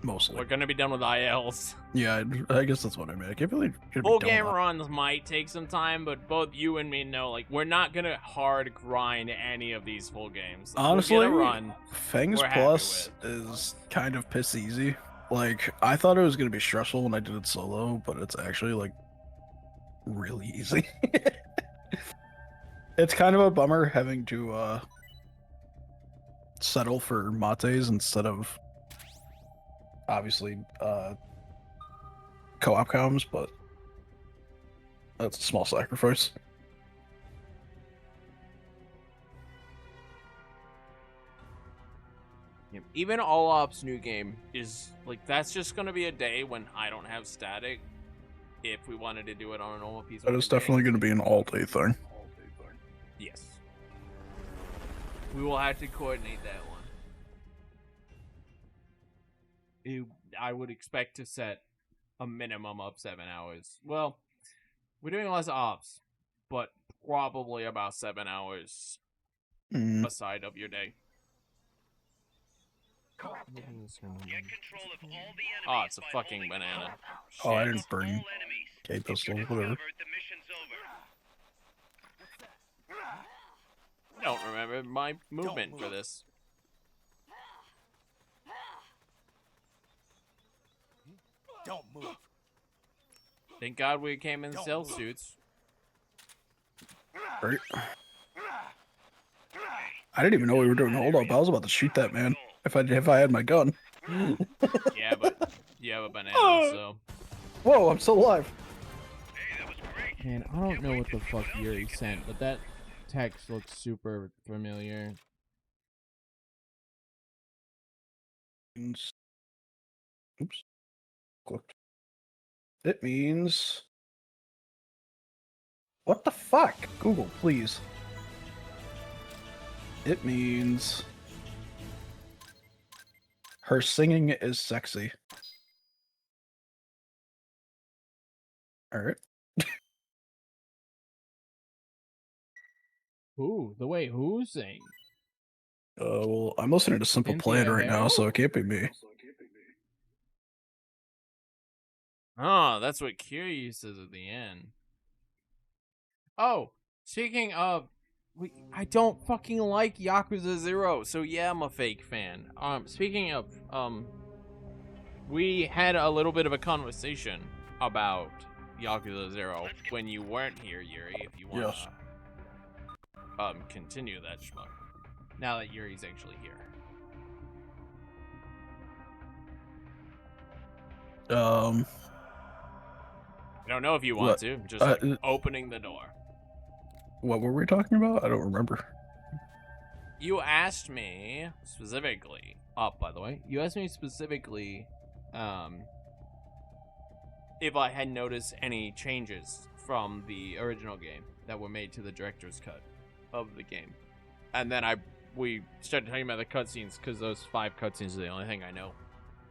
Mostly. We're gonna be done with ILs. Yeah, I guess that's what I meant. I can't believe we're Full gonna be game done. runs might take some time, but both you and me know, like, we're not gonna hard grind any of these full games. Like, Honestly, we'll get a run. Fangs we're happy Plus is kind of piss easy. Like, I thought it was gonna be stressful when I did it solo, but it's actually like really easy. It's kind of a bummer having to settle for mates instead of obviously co-op comms, but that's a small sacrifice. Even all ops new game is like, that's just gonna be a day when I don't have static. If we wanted to do it on a normal piece, But it's definitely going to be an all-day thing. Yes. We will have to coordinate that one. I would expect to set a minimum of 7 hours. Well, we're doing less ops, but probably about 7 hours aside of your day. Get control of all the enemies. Oh, it's a by fucking holding banana. Oh, I Shit. didn't all bring enemies. K If pistol, you're whatever. discovered, the mission's over. I don't remember my movement for this. Don't move. Thank God we came in cell suits. Right? I didn't even know we were doing hold up. I was about to shoot that man if I had my gun. Yeah, but you have a banana, so. Whoa, I'm still alive. Hey, that was great. Man, I don't know what the fuck Yuri sent, but that text looks super familiar. Oops. Clicked. It means. What the fuck? Google, please. It means. Her singing is sexy. Alright. Who? The way who sing? Well, I'm listening to Simple Cynthia Plan right now, Harrow? so it can't be me. Oh, that's what Kiryu says at the end. Oh, speaking of, I don't fucking like Yakuza 0, so yeah, I'm a fake fan. Speaking of, we had a little bit of a conversation about Yakuza 0 when you weren't here, Yuri, if you want Yes. continue that schmuck. Now that Yuri's actually here. I don't know if you want What? to. Just like, opening the door. What were we talking about? I don't remember. You asked me specifically. By the way, you asked me specifically, if I had noticed any changes from the original game that were made to the director's cut of the game, and then we started talking about the cutscenes because those 5 cutscenes are the only thing I know.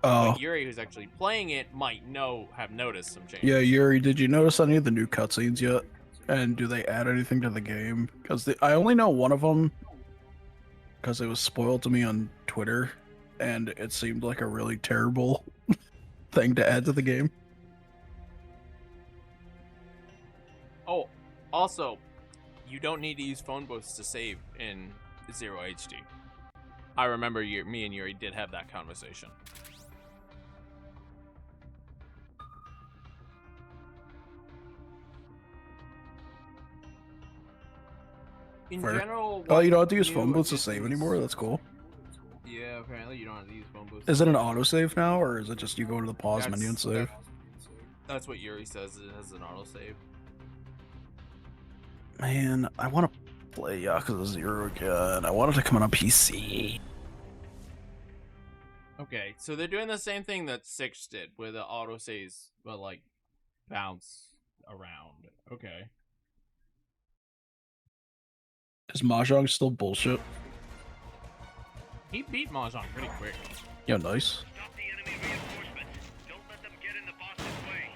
Oh, But Yuri, who's actually playing it, might have noticed some changes. yeah, Yuri, did you notice any of the new cutscenes yet? And do they add anything to the game? Because I only know one of them because it was spoiled to me on Twitter, and it seemed like a really terrible thing to add to the game. Oh, also, you don't need to use phone booths to save in 0 HD. I remember me and Yuri did have that conversation. In Fair. general, Oh, you don't have to use new phone booths to save additions- anymore? That's cool. Yeah, apparently you don't have to use phone booths. Is it an autosave now, or is it just you go to the pause menu and save? That's what Yuri says. It has an autosave. Man, I want to play Yakuza 0 again. I want it to come out on PC. Okay, so they're doing the same thing that 6 did, where the autosaves will like bounce around. Okay. Is Mahjong still bullshit? He beat Mahjong pretty quick. Yeah, nice. Stop the enemy reinforcements. Don't let them get in the boss's way.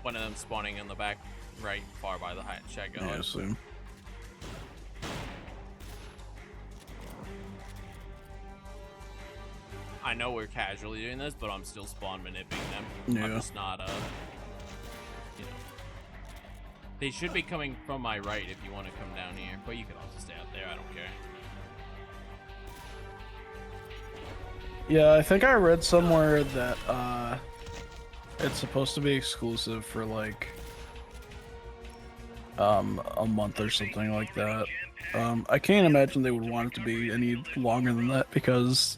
One of them spawning in the back right, far by the shotgun. Yeah, same. I know we're casually doing this, but I'm still spawn manipulating them. Yeah. I'm just not, you know. They should be coming from my right if you want to come down here, but you can also stay out there. I don't care. Yeah, I think I read somewhere that it's supposed to be exclusive for like a month or something like that. I can't imagine they would want it to be any longer than that because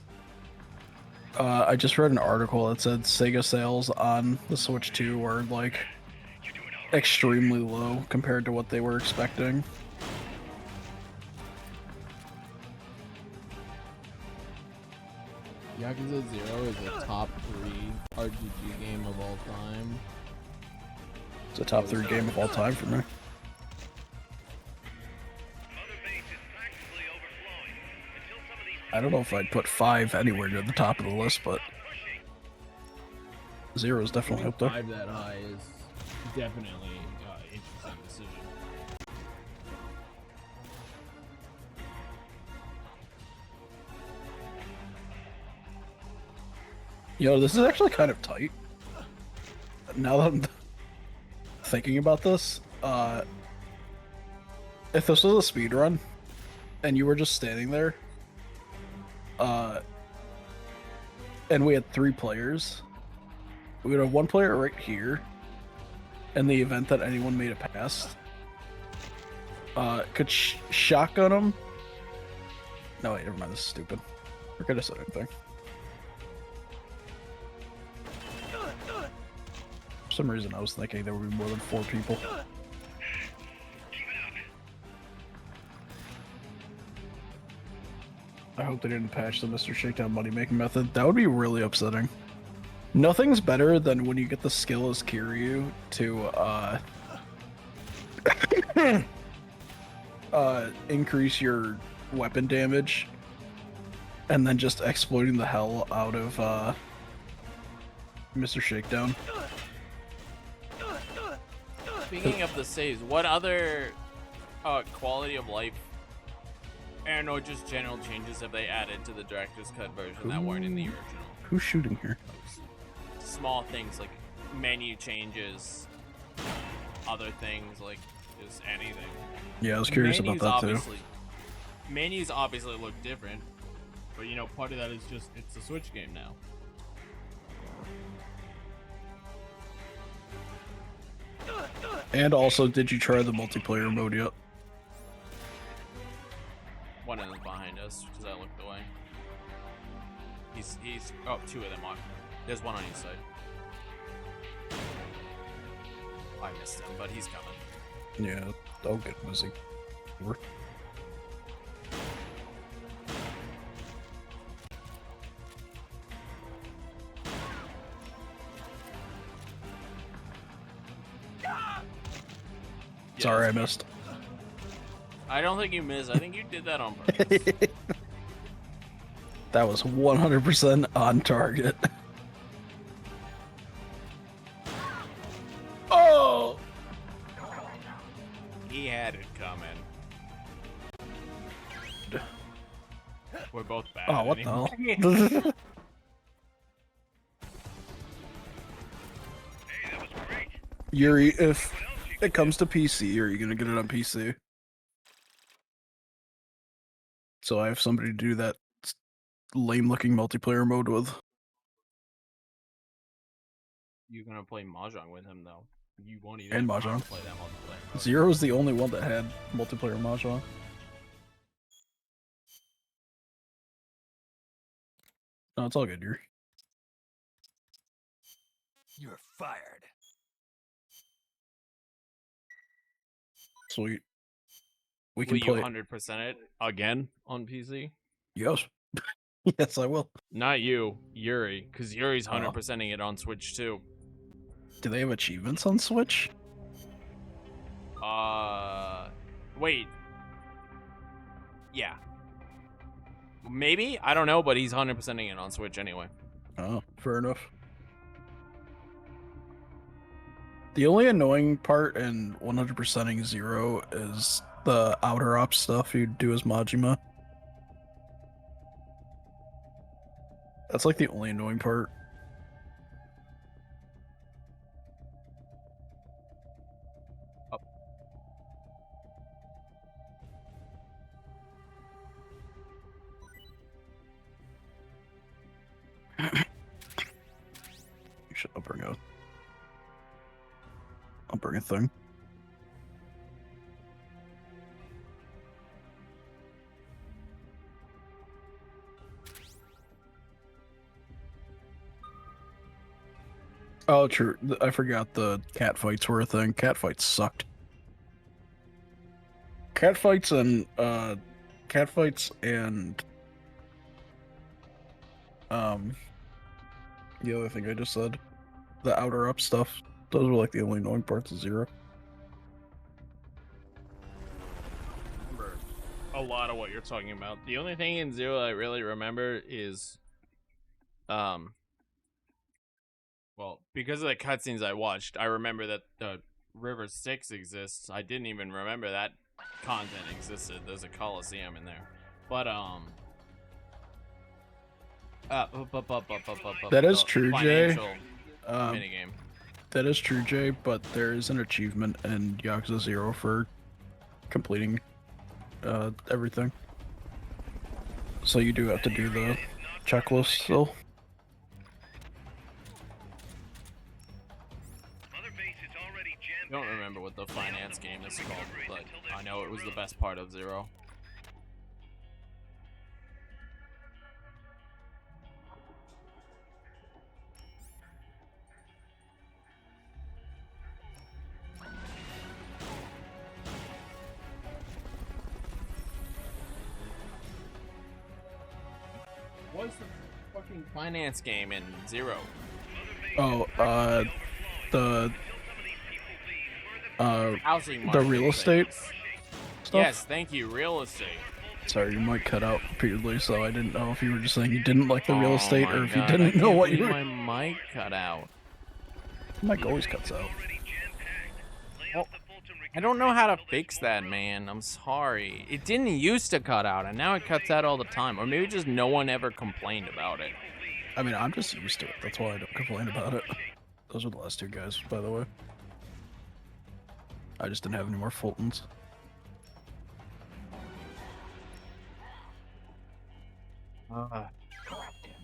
I just read an article that said Sega sales on the Switch 2 are like extremely low compared to what they were expecting. Yakuza 0 is a top 3 RPG game of all time. It's a top 3 game of all time for me. Mother base is practically overflowing. Until some of these I don't know if I'd put 5 anywhere near the top of the list, but pushing. 0 is definitely up there. 5 that high is definitely interesting decision. Yo, this is actually kind of tight. Now that I'm thinking about this, if this was a speed run and you were just standing there, and we had 3 players, we would have 1 player right here. In the event that anyone made it past, could shotgun him. No, wait, never mind. This is stupid. Forget I said anything. For some reason, I was thinking there would be more than 4 people. Keep it up. I hope they didn't patch the Mr. Shakedown money-making method. That would be really upsetting. Nothing's better than when you get the skill as Kiryu to, increase your weapon damage, and then just exploiting the hell out of, Mr. Shakedown. Speaking of the saves, what other quality of life and or just general changes have they added to the director's cut version that weren't in the original? Who's shooting here? Small things like menu changes, other things like just anything. Yeah, I was curious about that too. Menus obviously look different, but you know, part of that is just it's a Switch game now. And also, did you try the multiplayer mode yet? One of them's behind us because I looked away. He's oh, two of them are. There's one on each side. I missed him, but he's coming. Yeah, I'll get busy. Over. Sorry, I missed. I don't think you missed. I think you did that on purpose. That was 100% on target. Oh! He had it coming. We're both bad. Oh, what the anymore. hell? Hey, that was great. Yuri, if it comes to PC, are you gonna get it on PC? So I have somebody to do that lame-looking multiplayer mode with. You're gonna play Mahjong with him though. You won't even And have time Mahjong. to play that multiplayer. Zero's the only one that had multiplayer Mahjong. No, it's all good, Yuri. You're fired. Sweet. We Will can you play. 100% it again on PC? Yes. Yes, I will. Not you, Yuri, because Yuri's Oh. 100%ing it on Switch too. Do they have achievements on Switch? Wait. Yeah. Maybe? I don't know, but he's 100%ing it on Switch anyway. Oh, fair enough. The only annoying part in 100%ing Zero is the outer ops stuff you do as Majima. That's like the only annoying part. I'll bring a thing. Oh, true. I forgot the cat fights were a thing. Cat fights sucked. Cat fights and the other thing I just said, the outer up stuff. Those were like the only annoying parts of Zero. Remember a lot of what you're talking about. The only thing in Zero I really remember is, well, because of the cutscenes I watched, I remember that the River Styx exists. I didn't even remember that content existed. There's a Coliseum in there, but That is true, Jay. Minigame. That is true, Jay, but there is an achievement in Yakuza 0 for completing everything. So you do have to do the checklist still. I don't remember what the finance game is called, but I know it was the best part of Zero. What's the fucking finance game in Zero? Oh, the Housing the market real estate things. stuff? Yes, thank you, real estate. Sorry, you might cut out repeatedly, so I didn't know if you were just saying you didn't like the real estate Oh or my if you God, didn't I know can't what you believe were. My mic cut out. Mic always cuts out. Well, I don't know how to fix that, man. I'm sorry. It didn't used to cut out, and now it cuts out all the time. Or maybe just no one ever complained about it. I mean, I'm just used to it. That's why I don't complain about it. Those are the last two guys, by the way. I just didn't have any more Fultons. I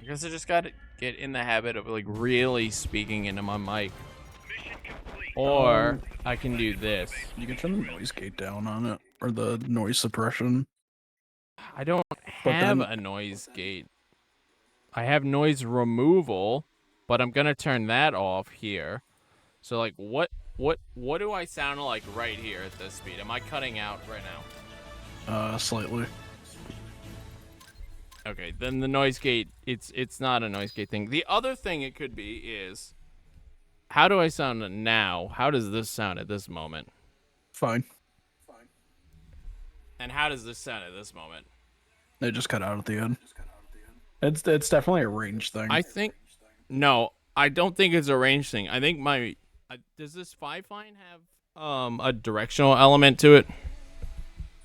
guess I just gotta get in the habit of like really speaking into my mic. Mission complete. Or I can do this. You can turn the noise gate down on it, or the noise suppression. I don't But have then- a noise gate. I have noise removal, but I'm gonna turn that off here. So like what do I sound like right here at this speed? Am I cutting out right now? Slightly. Okay, then the noise gate, it's not a noise gate thing. The other thing it could be is, how do I sound now? How does this sound at this moment? Fine. And how does this sound at this moment? They just cut out at the end. It's definitely a range thing. I think, no, I don't think it's a range thing. I think does this 5-line have a directional element to it?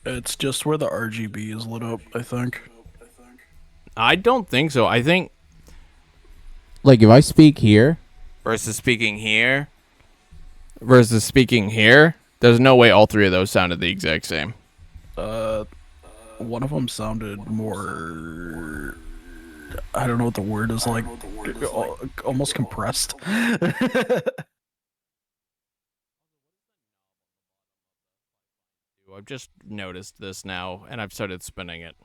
It's just where the RGB is lit up, I think. I don't think so. I think Like if I speak here, versus speaking here versus speaking here, there's no way all three of those sounded the exact same. One of them sounded more... I don't know what the word is, like, almost compressed. I've just noticed this now, and I've started spinning it.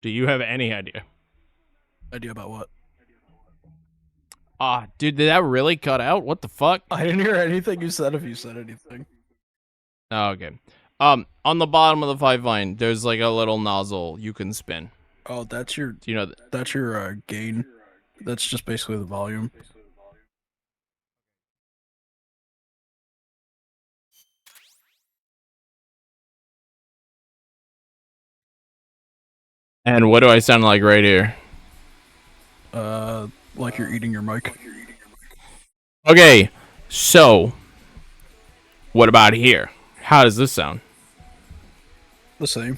Do you have any idea? Idea about what? Dude, did that really cut out? What the fuck? I didn't hear anything you said if you said anything. Oh, okay. On the bottom of the 5-line, there's like a little nozzle you can spin. Oh, that's your... Do you know that? That's your gain. That's just basically the volume. And what do I sound like right here? Like you're eating your mic. Okay, so what about here? How does this sound? The same.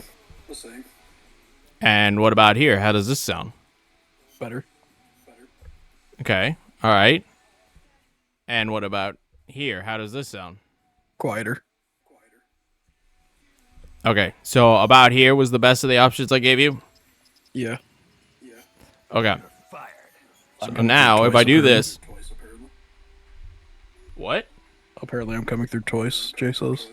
And what about here? How does this sound? Better. Okay, all right. And what about here? How does this sound? Quieter. Okay, so about here was the best of the options I gave you? Yeah. Okay. Fired. So now, if I do this... What? Apparently I'm coming through twice, Jay says.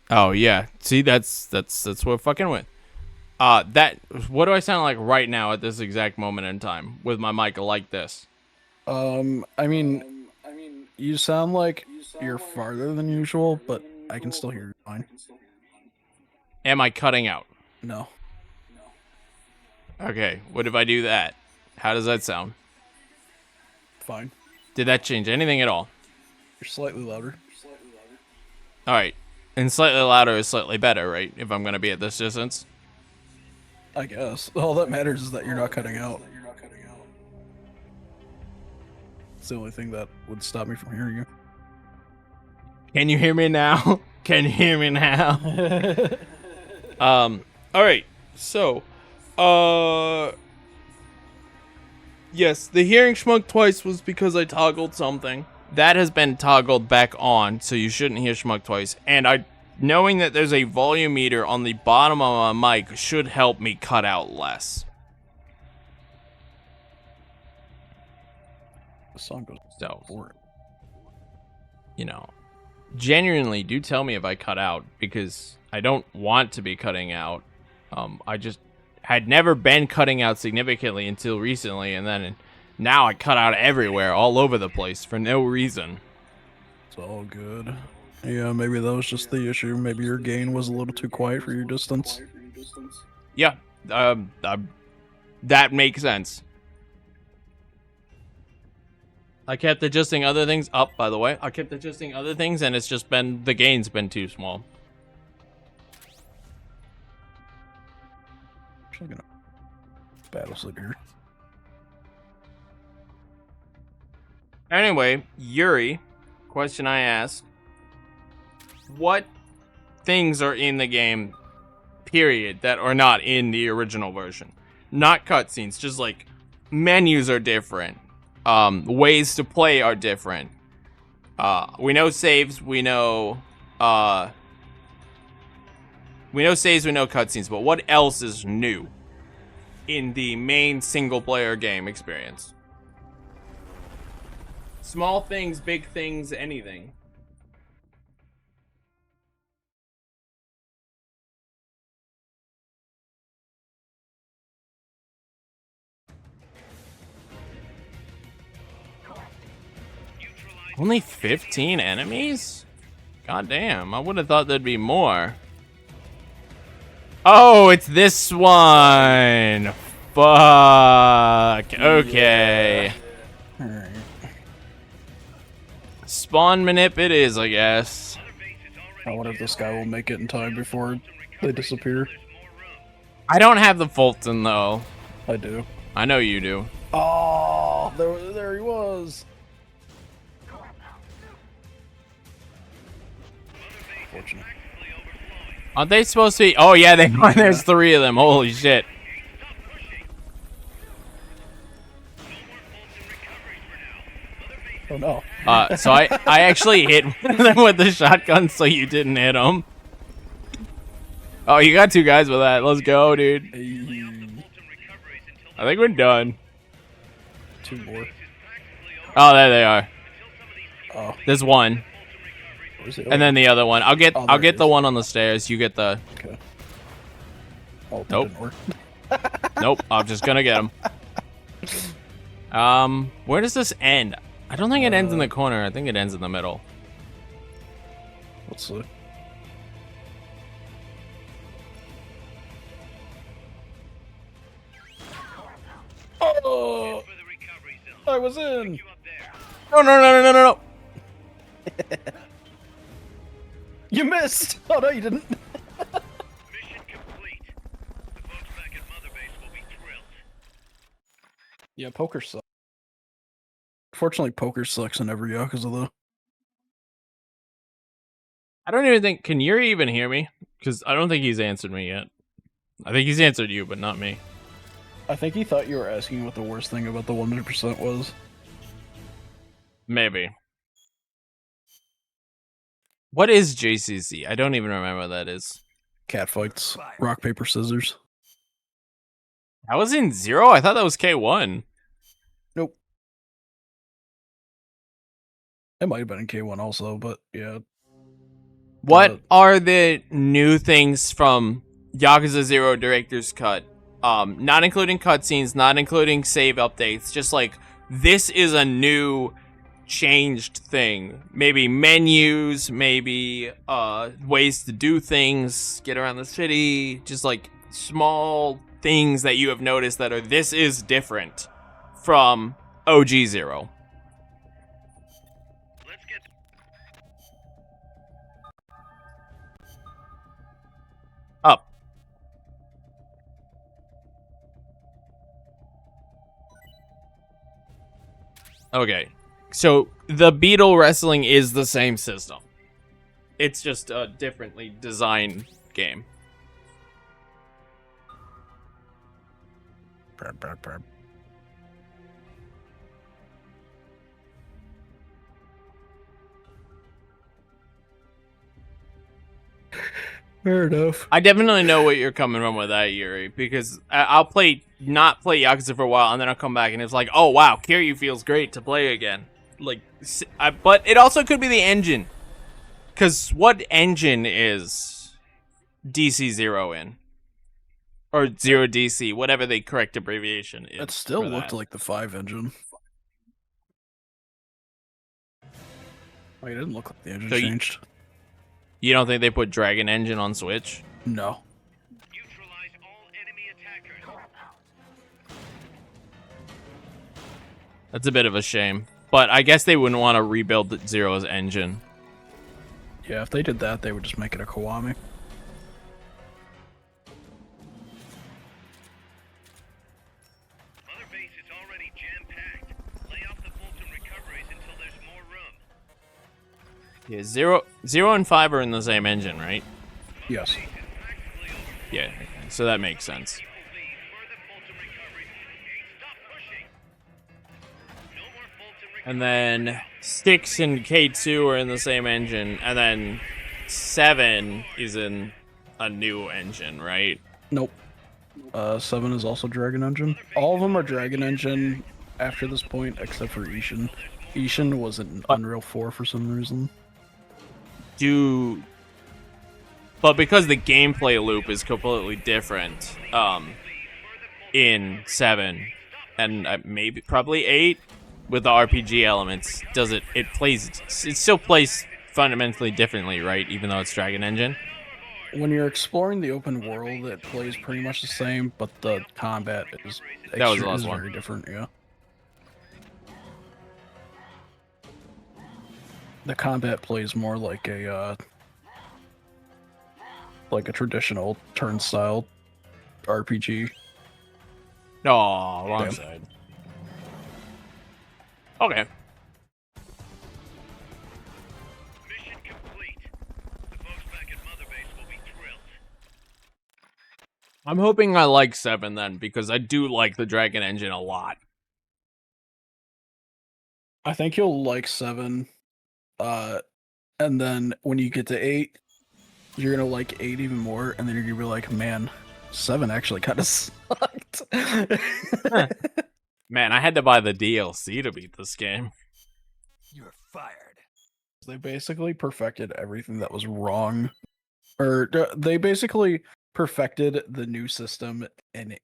Oh, yeah. See, that's what we're fucking with. What do I sound like right now at this exact moment in time with my mic like this? I mean, you sound like you're farther than usual, but I can still hear you fine. Am I cutting out? No. Okay, what if I do that? How does that sound? Fine. Did that change anything at all? You're slightly louder. Alright. And slightly louder is slightly better, right? If I'm going to be at this distance? I guess. All that matters is that you're not cutting out. It's the only thing that would stop me from hearing you. Can you hear me now? Can you hear me now? Alright. So, yes, the hearing Schmuck twice was because I toggled something. That has been toggled back on, so you shouldn't hear Schmuck twice. And knowing that there's a volume meter on the bottom of my mic should help me cut out less. The song goes So, for it. you know, genuinely do tell me if I cut out, because I don't want to be cutting out. I just had never been cutting out significantly until recently, and then now I cut out everywhere, all over the place, for no reason. It's all good. Yeah, maybe that was just the issue. Maybe your gain was a little too quiet for your distance. Yeah, that makes sense. I kept adjusting other things up, by the way. I kept adjusting other things, and it's just been, the gain's been too small. Actually gonna battle sleep here. Anyway, Yuri, question I asked. What things are in the game period, that are not in the original version. Not cutscenes, just like menus are different. Ways to play are different. We know saves, we know saves, we know cutscenes, but what else is new in the main single-player game experience? Small things, big things, anything. Only 15 enemies? God damn, I would have thought there'd be more. Oh, it's this one. Fuck. Okay. All right. Spawn manip it is, I guess. I wonder if this guy will make it in time before they disappear. I don't have the Fulton, though. I do. I know you do. Oh, there he was. Fortunate. Aren't they supposed to be? Oh, yeah, they are. There's 3 of them. Holy shit. Oh no. So I actually hit one of them with the shotgun so you didn't hit them. Oh, you got 2 guys with that. Let's go, dude. I think we're done. 2 more. Oh, there they are. Oh, There's one. where's it? And then the other one. I'll get Oh, I'll there get it the is. one on the stairs. You get the... Okay. Oh, that Nope. didn't work. Nope, I'm just gonna get him. Where does this end? I don't think it ends in the corner. I think it ends in the middle. Let's see. Oh, I was in. No, no, no, no, no, no. You missed. Oh no, you didn't. Mission complete. The folks back at Mother Base will be thrilled. Yeah, poker sucks. Fortunately, poker sucks in every Yakuza though. I don't even think... Can Yuri even hear me? Because I don't think he's answered me yet. I think he's answered you, but not me. I think he thought you were asking what the worst thing about the 100% was. Maybe. What is JCC? I don't even remember what that is. Cat fights. Rock, paper, scissors. I was in 0? I thought that was K1. Nope. It might have been in K1 also, but yeah. What are the new things from Yakuza 0 Director's Cut? Not including cutscenes, not including save updates, just like, this is a new changed thing. Maybe menus, maybe ways to do things, get around the city, just like small things that you have noticed that are, this is different from OG 0. Let's get Up. Okay. So the Beetle Wrestling is the same system. It's just a differently designed game. Fair enough. I definitely know what you're coming from with that, Yuri, because I'll not play Yakuza for a while, and then I'll come back and it's like, oh wow, Kiryu feels great to play again. Like, but it also could be the engine, because what engine is DC0 in, or 0DC, whatever the correct abbreviation is. It still for looked that. like the 5 engine. Oh, it didn't look like the engine So changed. You don't think they put Dragon Engine on Switch? No. neutralize all enemy attackers. That's a bit of a shame. But I guess they wouldn't want to rebuild Zero's engine. Yeah, if they did that, they would just make it a Kiwami. Mother Base is already jam-packed. Lay off the Fulton recoveries until there's more room. Yeah, Zero and 5 are in the same engine, right? Yes. Base is practically overflowing. Yeah, so that makes sense. And then 6 and K2 are in the same engine, and then 7 is in a new engine, right? Nope. 7 is also Dragon Engine. All of them are Dragon Engine after this point, except for Ishin. Ishin was in Unreal 4 for some reason. But because the gameplay loop is completely different, in 7 and maybe probably 8 with the RPG elements, it still plays fundamentally differently, right? Even though it's Dragon Engine. When you're exploring the open world, it plays pretty much the same, but the combat is very different. Yeah. The combat plays more like a traditional turn-style RPG. No, wrong side. Okay. Mission complete. The folks back at Mother Base will be thrilled. I'm hoping I like 7 then, because I do like the Dragon Engine a lot. I think you'll like 7. And then when you get to 8, you're gonna like 8 even more, and then you're gonna be like, man, 7 actually kind of sucked. Man, I had to buy the DLC to beat this game. You're fired. They basically perfected everything that was wrong. Or they basically perfected the new system, and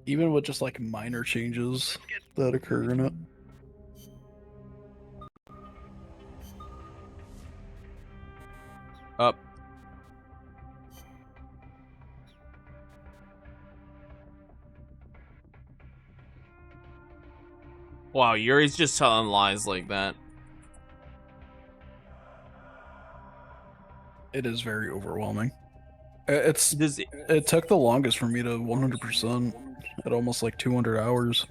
even with just like minor changes that occur in it. Up. Wow, Yuri's just telling lies like that. It is very overwhelming. It took the longest for me to 100% at almost like 200 hours.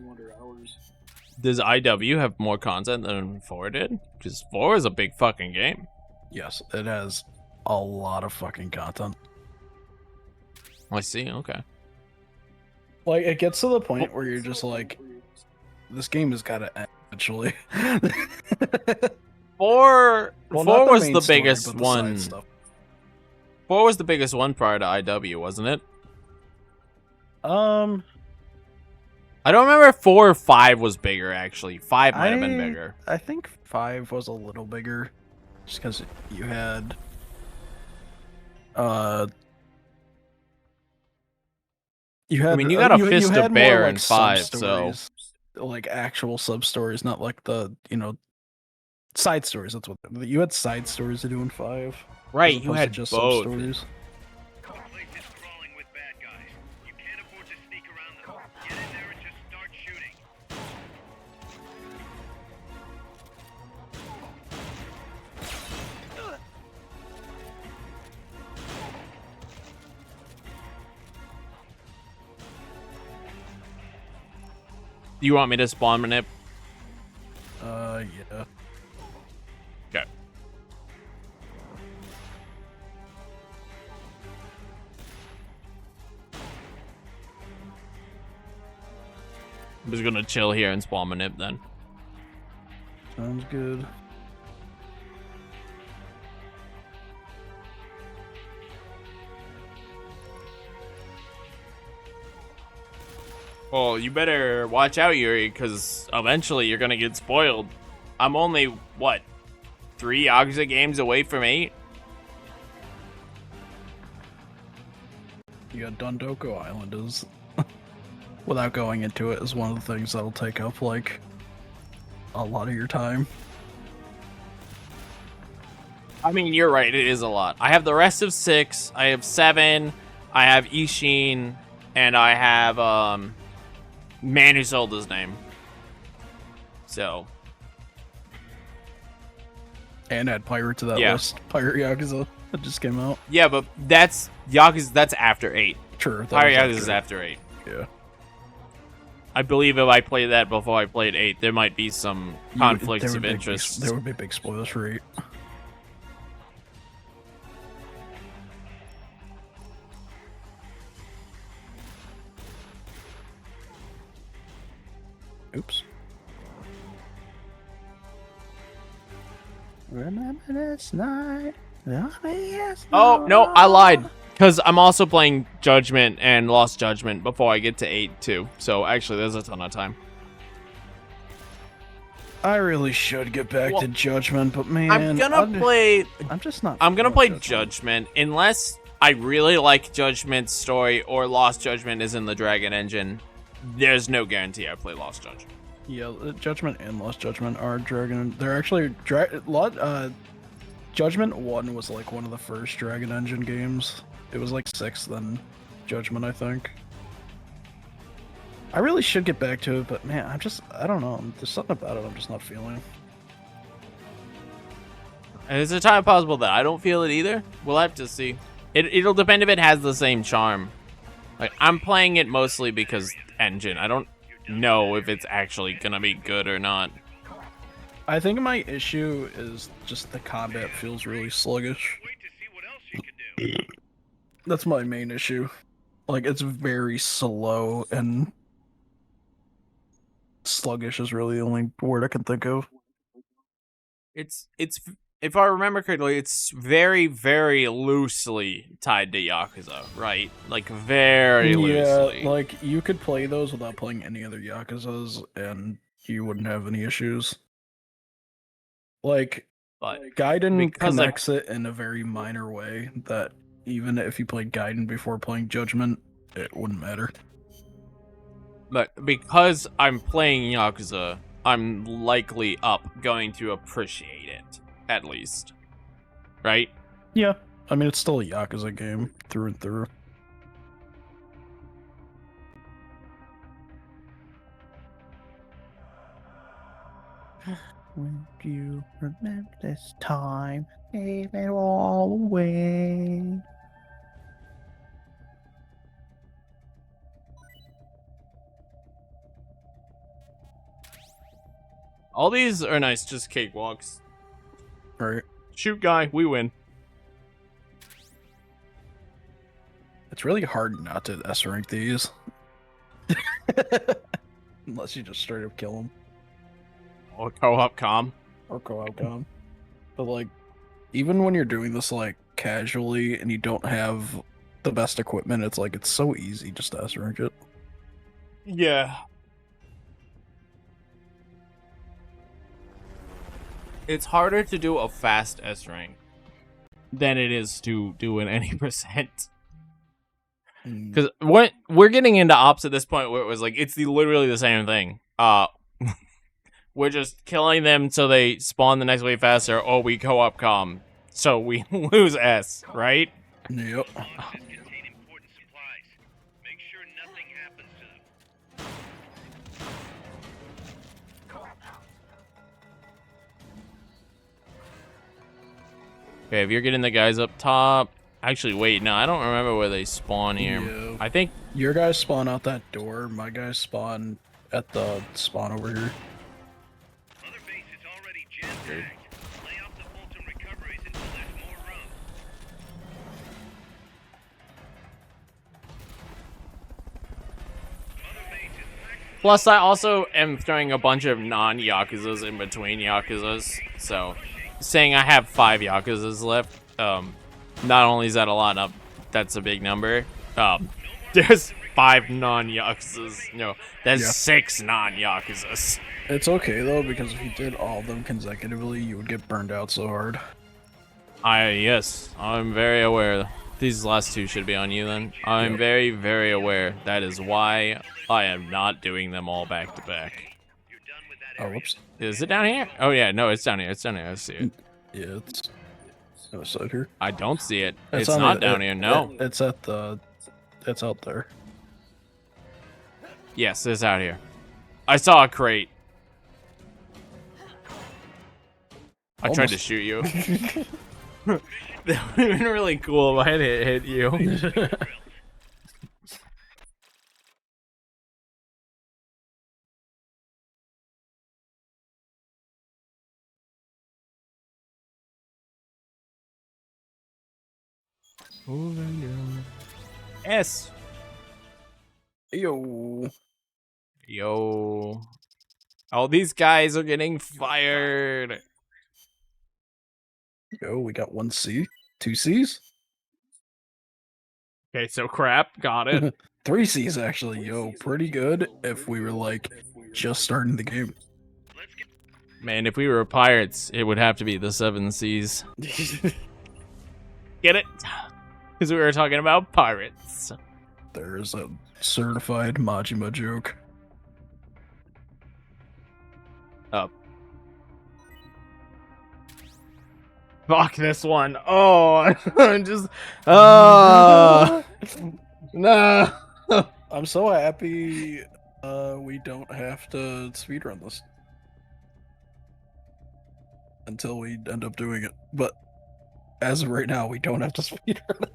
Does IW have more content than 4 did? Because 4 is a big fucking game. Yes, it has a lot of fucking content. I see, okay. Like, it gets to the point where you're just like, this game has got to end eventually. 4 Well, was main the story, biggest but the one. side stuff. 4 was the biggest one prior to IW, wasn't it? Um, I don't remember if 4 or 5 was bigger, actually. 5 might have been bigger. I think 5 was a little bigger, just because you had, you got a Fist had of Bear more, in 5, so sub-stories, like actual sub stories, not like the side stories. That's what you had, side stories to do in 5. right. as You opposed had to just both. sub-stories. The place is crawling with bad guys. You can't afford to sneak around them. Get in there and just start shooting. Do you want me to spawn manip? Yeah. Okay. I'm just gonna chill here and spawn manip then. Sounds good. Well, you better watch out, Yuri, because eventually you're gonna get spoiled. I'm only, what, 3 Yakuza games away from 8? Yeah, Dondoko Island is, without going into it, is one of the things that'll take up like a lot of your time. I mean, you're right, it is a lot. I have the rest of 6, I have 7, I have Ishin, and I have, man who sold his name. So. And add Pirate to that Yeah. list. Pirate Yakuza that just came out. Yeah, but that's Yakuza, that's after 8. Sure. that Pirate was Yakuza is after 8. Yeah. I believe if I played that before I played 8, there might be some conflicts of interest. There would be big spoilers for 8. Oops. Remember this night. Oh, no, I lied. Because I'm also playing Judgment and Lost Judgment before I get to 8, too. So, actually, there's a ton of time. I really should get back to Judgment, but man, I'm just not. I'm gonna play Judgment unless I really like Judgment's story or Lost Judgment is in the Dragon Engine. There's no guarantee I play Lost Judgment. Yeah, Judgment and Lost Judgment are Dragon. They're actually Judgment 1 was like one of the first Dragon Engine games. It was like 6th then Judgment, I think. I really should get back to it, but man, I don't know. There's something about it I'm just not feeling. And is it time possible that I don't feel it either? We'll have to see. It'll depend if it has the same charm. Like, I'm playing it mostly because engine. I don't know if it's actually gonna be good or not. I think my issue is just the combat feels really sluggish. Wait to see what else you can do. That's my main issue. Like, it's very slow, and sluggish is really the only word I can think of. It's if I remember correctly, it's very, very loosely tied to Yakuza, right? Like, very loosely. Yeah, like, you could play those without playing any other Yakuzas, and you wouldn't have any issues. Like, But Gaiden connects it in a very minor way that even if you played Gaiden before playing Judgment, it wouldn't matter. But because I'm playing Yakuza, I'm likely going to appreciate it, at least. Right? Yeah. I mean, it's still a Yakuza game, through and through. When do you remember this time? Gave it all away. All these are nice, just cakewalks. Right. Shoot guy, we win. It's really hard not to S-rank these. Unless you just straight up kill them. Or co-op com. Or co-op com. But like, even when you're doing this like casually and you don't have the best equipment, it's like it's so easy just to S-rank it. Yeah. It's harder to do a fast S rank than it is to do an any percent. Because we're getting into ops at this point where it was like it's literally the same thing. We're just killing them so they spawn the next wave faster, or we co-op com, so we lose S, right? Yep. Boxes contain important supplies. Make sure nothing happens to them. Okay, if you're getting the guys up top... Actually, wait, no, I don't remember where they spawn here. Yeah. I think... Your guys spawn out that door, my guys spawn at the spawn over here. Other base is already jam-packed. Lay off the Fulton recoveries until there's more room. Other base is packed. Plus, I also am throwing a bunch of non-Yakuzas in between Yakuzas, so... Saying I have 5 Yakuzas left, not only is that a lot, that's a big number, there's 5 non-Yakuzas, no, there's 6 non-Yakuzas. It's okay though, because if you did all of them consecutively, you would get burned out so hard. Yes, I'm very aware. These last 2 should be on you then. I'm very, very aware. That is why I am not doing them all back to back. Oh, whoops. Is it down here? Oh yeah, no, it's down here. It's down here. I see it. Yeah, it's outside here. I don't see it. It's on not down here. No. It's at the. It's out there. Yes, it's out here. I saw a crate. I tried to shoot you. That would have been really cool if I had hit you. S. Yo. Yo. All these guys are getting fired. Yo, we got 1 C, 2 C's, Okay, so crap. Got it. 3 C's actually. Yo, pretty good if we were like just starting the game. Man, if we were pirates, it would have to be the 7 Seas. Get it? Because we were talking about pirates. There's a certified Majima joke. Up. Fuck this one. Oh, I'm just. No. I'm so happy we don't have to speedrun this until we end up doing it. But as of right now, we don't have to speedrun it.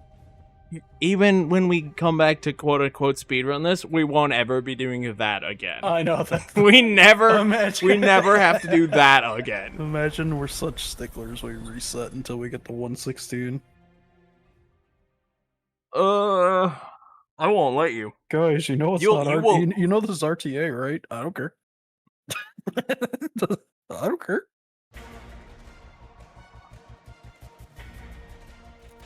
Even when we come back to quote unquote speedrun this, we won't ever be doing that again. I know that. We never Imagine. we never have to do that again. Imagine we're such sticklers we reset until we get to 116. I won't let you. Guys, you know it's You'll- not you R- will- you know this is RTA, right? I don't care. I don't care.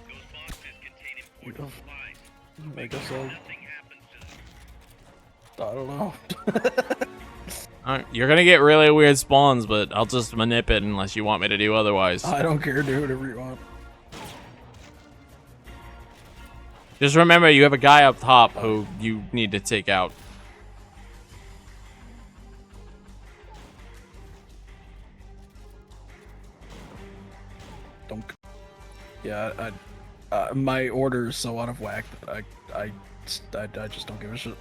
Those boxes contain important supplies. I guess I'll, Nothing happens to them. I don't know. You're gonna get really weird spawns, but I'll just manip it unless you want me to do otherwise. I don't care, do whatever you want. Just remember, you have a guy up top who you need to take out. Don't. Yeah, my order is so out of whack that I just don't give a shit.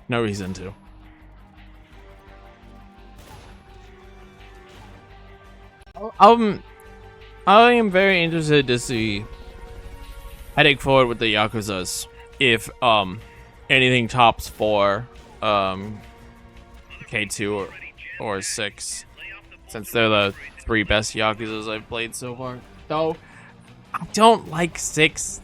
No reason to. I am very interested to see heading forward with the Yakuzas if anything tops 4 K2 or 6, since they're the 3 best Yakuzas I've played so far. Though I don't like 6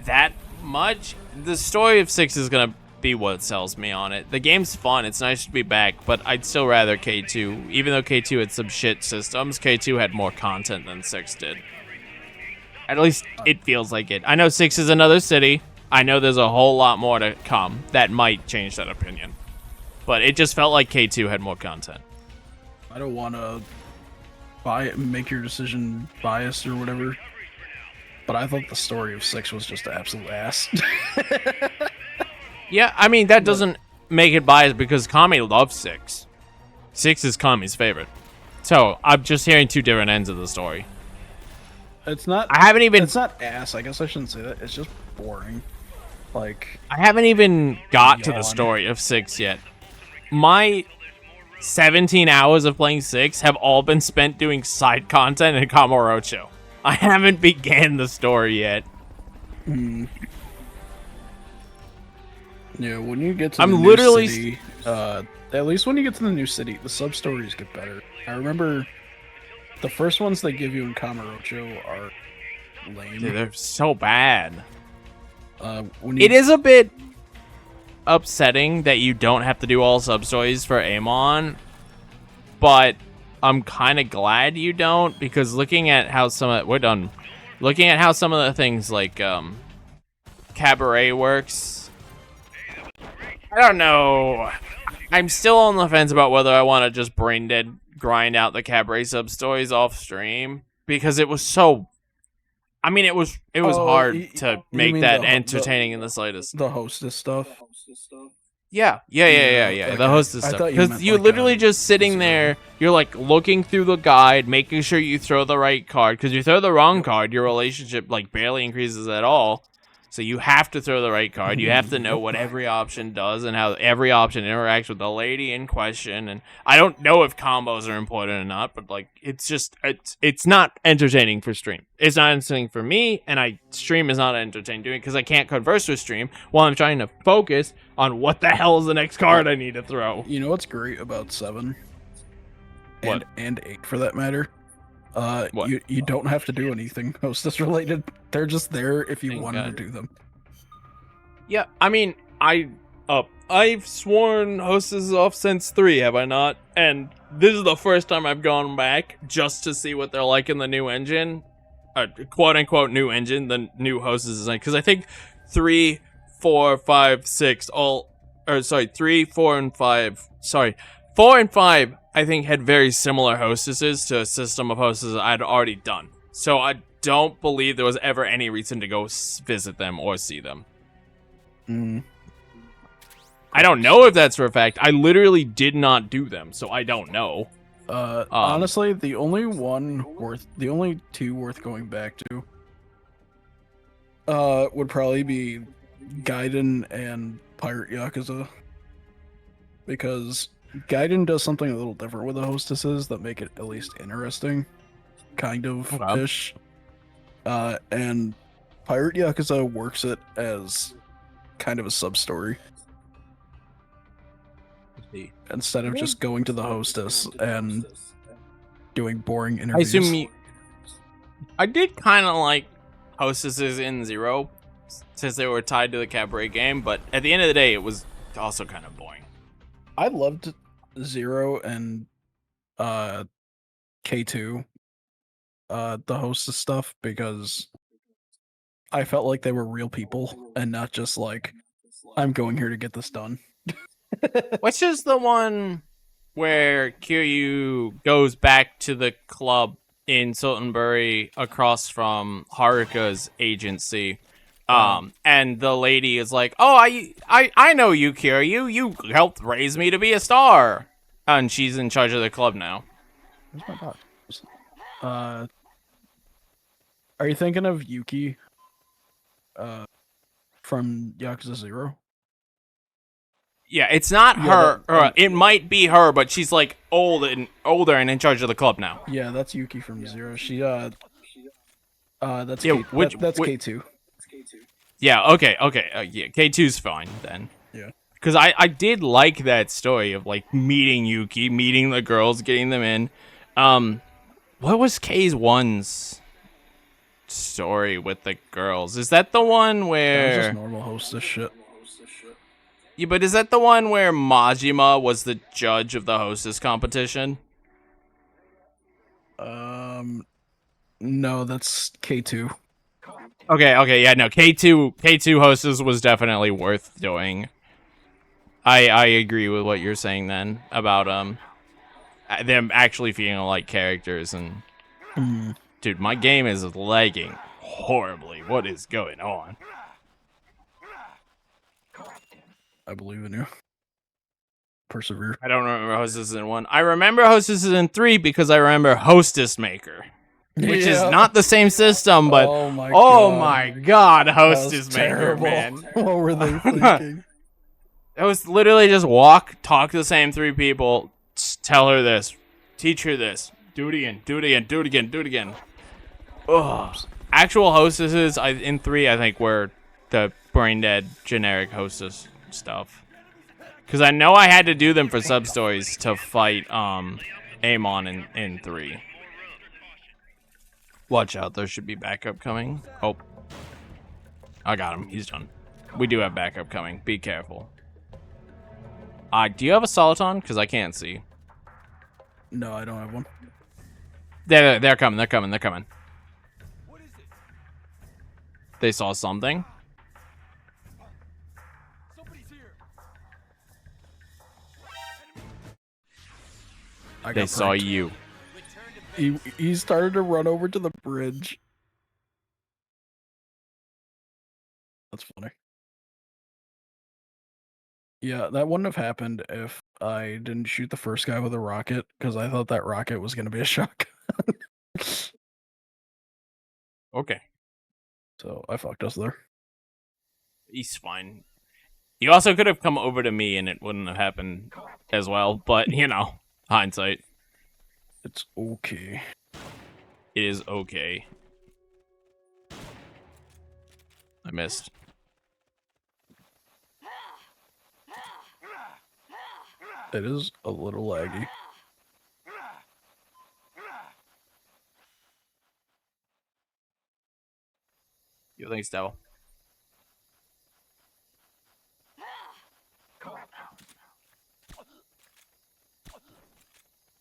that much. The story of 6 is gonna be what sells me on it. The game's fun, it's nice to be back, but I'd still rather K2. Even though K2 had some shit systems, K2 had more content than 6 did. At least it feels like it. I know 6 is another city. I know there's a whole lot more to come that might change that opinion. But it just felt like K2 had more content. I don't want to make your decision biased or whatever, but I thought the story of 6 was just absolute ass. Yeah, I mean, that doesn't make it biased because Kami loves 6. 6 is Kami's favorite. So, I'm just hearing 2 different ends of the story. It's not. I haven't even It's not ass. I guess I shouldn't say that. It's just boring. Like, I haven't even got to the Yawn. story of 6 yet. My 17 hours of playing 6 have all been spent doing side content in Kamurocho. I haven't began the story yet. yeah, when you get to I'm the literally new city, at least when you get to the new city, the sub stories get better. I remember the first ones they give you in Kamurocho are lame. Dude, they're so bad. When you, It is a bit upsetting that you don't have to do all sub-stories for Amon, but I'm kind of glad you don't, because looking at how some of the things like Cabaret works, I don't know. I'm still on the fence about whether I want to just brain dead grind out the Cabaret sub-stories off stream, because it was so... I mean, it was hard to you make mean that the- entertaining in the slightest. the hostess stuff. Yeah. okay. The hostess I stuff. thought you Because meant you're like literally a just sitting there, you're like looking through the guide, making sure you throw the right card. Because you throw the wrong card, your relationship like barely increases at all. So you have to throw the right card. You have to know what every option does and how every option interacts with the lady in question. And I don't know if combos are important or not, but like it's not entertaining for stream. It's not entertaining for me, and stream is not entertaining doing because I can't converse with stream while I'm trying to focus on what the hell is the next card I need to throw. You know what's great about 7? What? And 8 for that matter? What? You don't have to do anything hostess related. They're just there if you Thank wanted God. to do them. Yeah, I mean, I up. I've sworn Hostess off since 3, have I not? And this is the first time I've gone back just to see what they're like in the new engine. Quote unquote new engine, the new Hostess design. Because I think 3, 4, 5, 6, 3, 4, and 5. Sorry. 4 and 5, I think, had very similar hostesses to a system of hostesses I'd already done. So I don't believe there was ever any reason to go visit them or see them. I don't know if that's for a fact. I literally did not do them, so I don't know. Honestly, the only two worth going back to would probably be Gaiden and Pirate Yakuza. Because Gaiden does something a little different with the hostesses that make it at least interesting. Kind of ish. And Pirate Yakuza works it as kind of a sub-story. Instead of just going to the hostess and doing boring interviews. I did kind of like hostesses in Zero, since they were tied to the cabaret game, but at the end of the day, it was also kind of boring. I loved Zero and K2, the hostess stuff, because I felt like they were real people and not just like, I'm going here to get this done. Which is the one where Kiryu goes back to the club in Sultanbury across from Haruka's agency. And the lady is like, "Oh, I know you, Kiryu. You helped raise me to be a star." And she's in charge of the club now. Where's my dog? Are you thinking of Yuki? From Yakuza 0? Yeah, it's not her. It might be her, but she's like older and in charge of the club now. Yeah, that's Yuki from 0. She that's that's K2. Yeah, okay. Yeah, K2's fine then. Yeah. Because I did like that story of like meeting Yuki, meeting the girls, getting them in. What was K1's story with the girls? Is that the one where... That was just normal hostess shit. Yeah, but is that the one where Majima was the judge of the hostess competition? No, that's K2. Okay, yeah, no, K2 hostess was definitely worth doing. I agree with what you're saying then about them actually feeling like characters and dude, my game is lagging horribly. What is going on? I believe in you. Persevere. I don't remember Hostess in 1. I remember Hostess in 3 because I remember Hostess Maker. Which is not the same system, but oh my god, Hostess Maker, man. What were they thinking? It was literally just talk to the same 3 people, tell her this, teach her this, do it again. Ugh. Actual hostesses in 3, I think, were the brain dead generic hostess stuff. Because I know I had to do them for sub-stories to fight Amon in 3. Watch out, there should be backup coming. Oh. I got him. He's done. We do have backup coming. Be careful. Do you have a Soliton? Because I can't see. No, I don't have one. They're coming. They saw something. They saw you. He started to run over to the bridge. That's funny. Yeah, that wouldn't have happened if I didn't shoot the first guy with a rocket, because I thought that rocket was going to be a shotgun. Okay. So I fucked us there. He's fine. You also could have come over to me and it wouldn't have happened as well, but, you know, hindsight. It's okay. It is okay. I missed. It is a little laggy. Yo, thanks, Devil.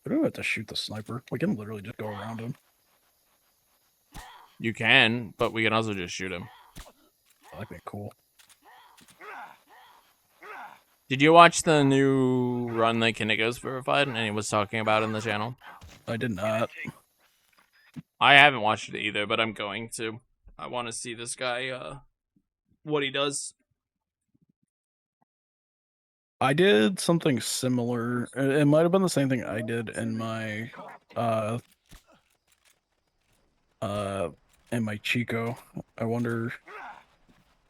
We don't have to shoot the sniper. We can literally just go around him. You can, but we can also just shoot him. That'd be cool. Did you watch the new run that Kinnigo's verified and he was talking about in the channel? I did not. I haven't watched it either, but I'm going to. I want to see this guy, what he does. I did something similar. It might have been the same thing I did in my Chico. I wonder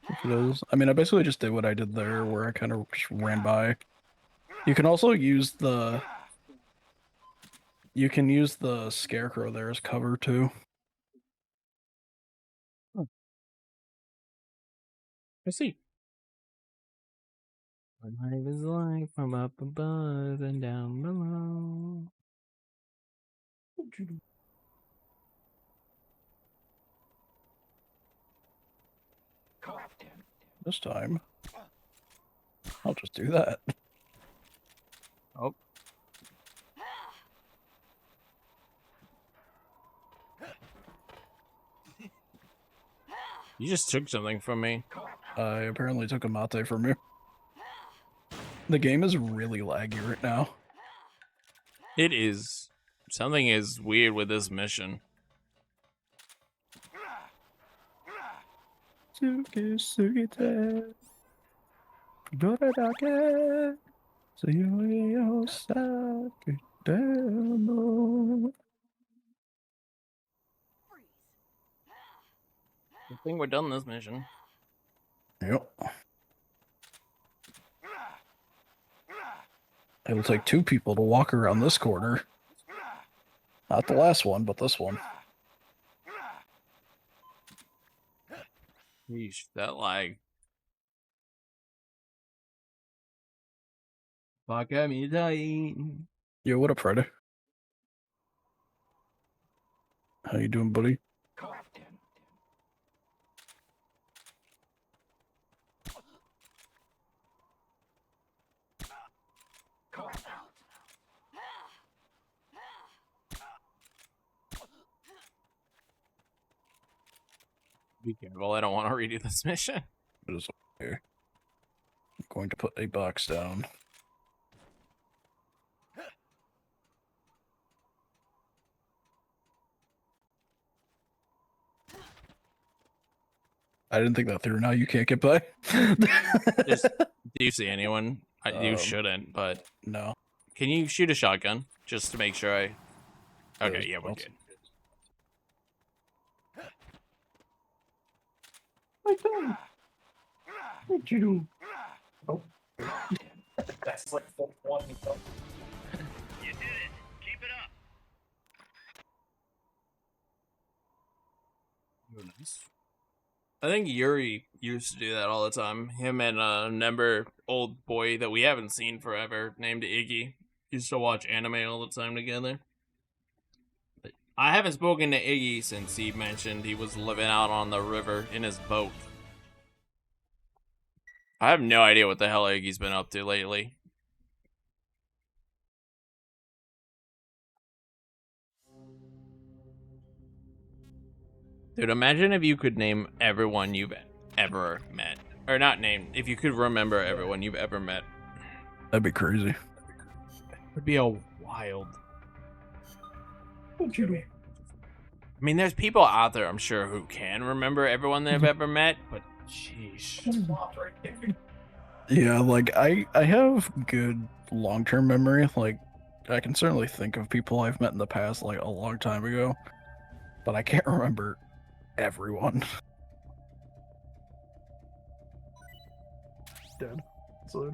if it is. I mean, I basically just did what I did there, where I kind of just ran by. You can also use the scarecrow there as cover too. I see. What life is like from up above and down below. This time, I'll just do that. Oh. You just took something from me. I apparently took a mate from you. The game is really laggy right now. It is. Something is weird with this mission. I think we're done this mission. Yep. It'll take 2 people to walk around this corner. Not the last one, but this one. Yeesh, that lag. Fuck me dying. Yo, what up, Friday? How you doing, buddy? Be careful, I don't want to redo this mission. It is okay. I'm going to put a box down. I didn't think that through. Now you can't get by. Do you see anyone? You shouldn't, but... No. Can you shoot a shotgun? Just to make sure I... Okay, yeah, we're good. What'd you do? Oh. That's like 420. You did it. Keep it up. Nice. I think Yuri used to do that all the time. Him and a number old boy that we haven't seen forever named Iggy used to watch anime all the time together. But I haven't spoken to Iggy since he mentioned he was living out on the river in his boat. I have no idea what the hell Iggy's been up to lately. Dude, imagine if you could name everyone you've ever met. Or not name, if you could remember everyone you've ever met. That'd be crazy. Would be a wild. What'd you do? I mean, there's people out there, I'm sure, who can remember everyone they've ever met, but sheesh. Yeah, like I have good long-term memory. Like I can certainly think of people I've met in the past, like a long time ago, but I can't remember everyone. Dead. So.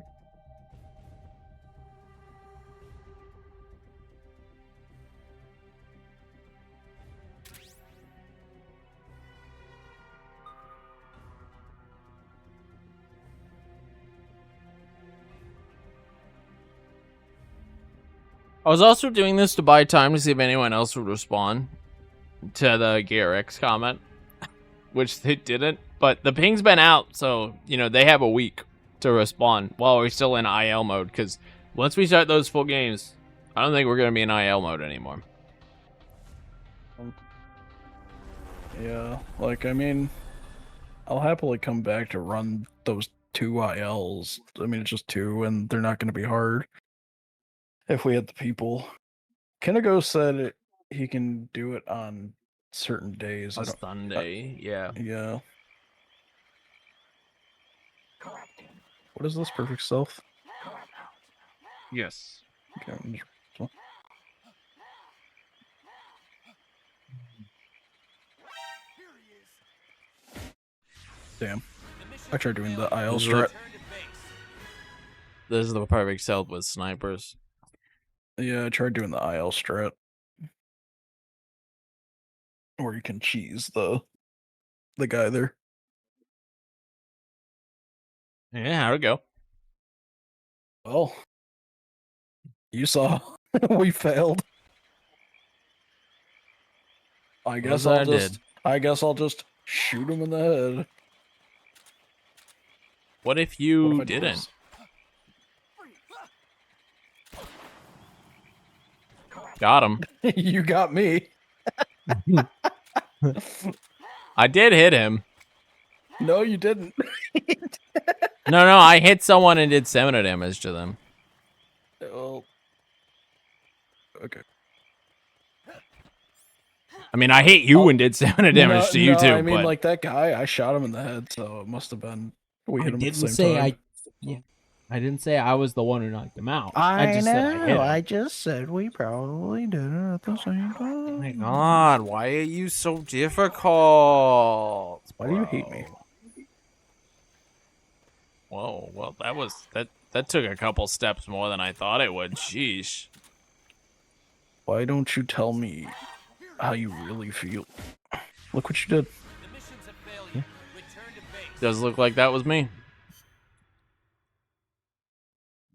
I was also doing this to buy time to see if anyone else would respond to the Gear X comment, which they didn't. But the ping's been out, so, you know, they have a week to respond while we're still in IL mode. Because once we start those full games, I don't think we're gonna be in IL mode anymore. Yeah, like, I mean, I'll happily come back to run those 2 ILs. I mean, it's just 2, and they're not going to be hard if we had the people. Kenigo said he can do it on certain days. On Sunday, yeah. Yeah. What is this, perfect stealth? Yes. Okay, I'm just- Damn. I tried doing the IL strat. This is the perfect stealth with snipers. Yeah, I tried doing the IL strat. Where you can cheese the guy there. Yeah, how'd it go? Well, you saw we failed. I guess I'll just shoot him in the head. What if you What if I didn't? Got him. You got me. I did hit him. No, you didn't. No, I hit someone and did 7 damage to them. Oh. Okay. I mean, I hit you and did 7 damage to you too. I mean, but... like that guy, I shot him in the head, so it must have been we hit him at the same time. I didn't say I was the one who knocked him out. I just know. said I hit him. I just said we probably did it at the same time. Oh my god, why are you so difficult? Why do you hate me? Whoa, well that took a couple steps more than I thought it would. Sheesh. Why don't you tell me how you really feel? Look what you did. Does look like that was me.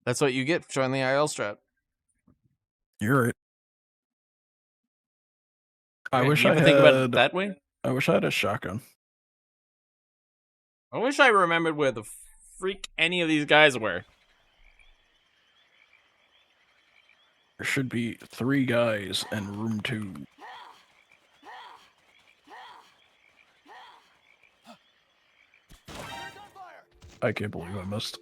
That's what you get for trying the IL strat. You're right. I wish you I ever had. think about it that way? I wish I had a shotgun. I wish I remembered where the freak any of these guys were. There should be 3 guys in room 2. I can't believe I missed.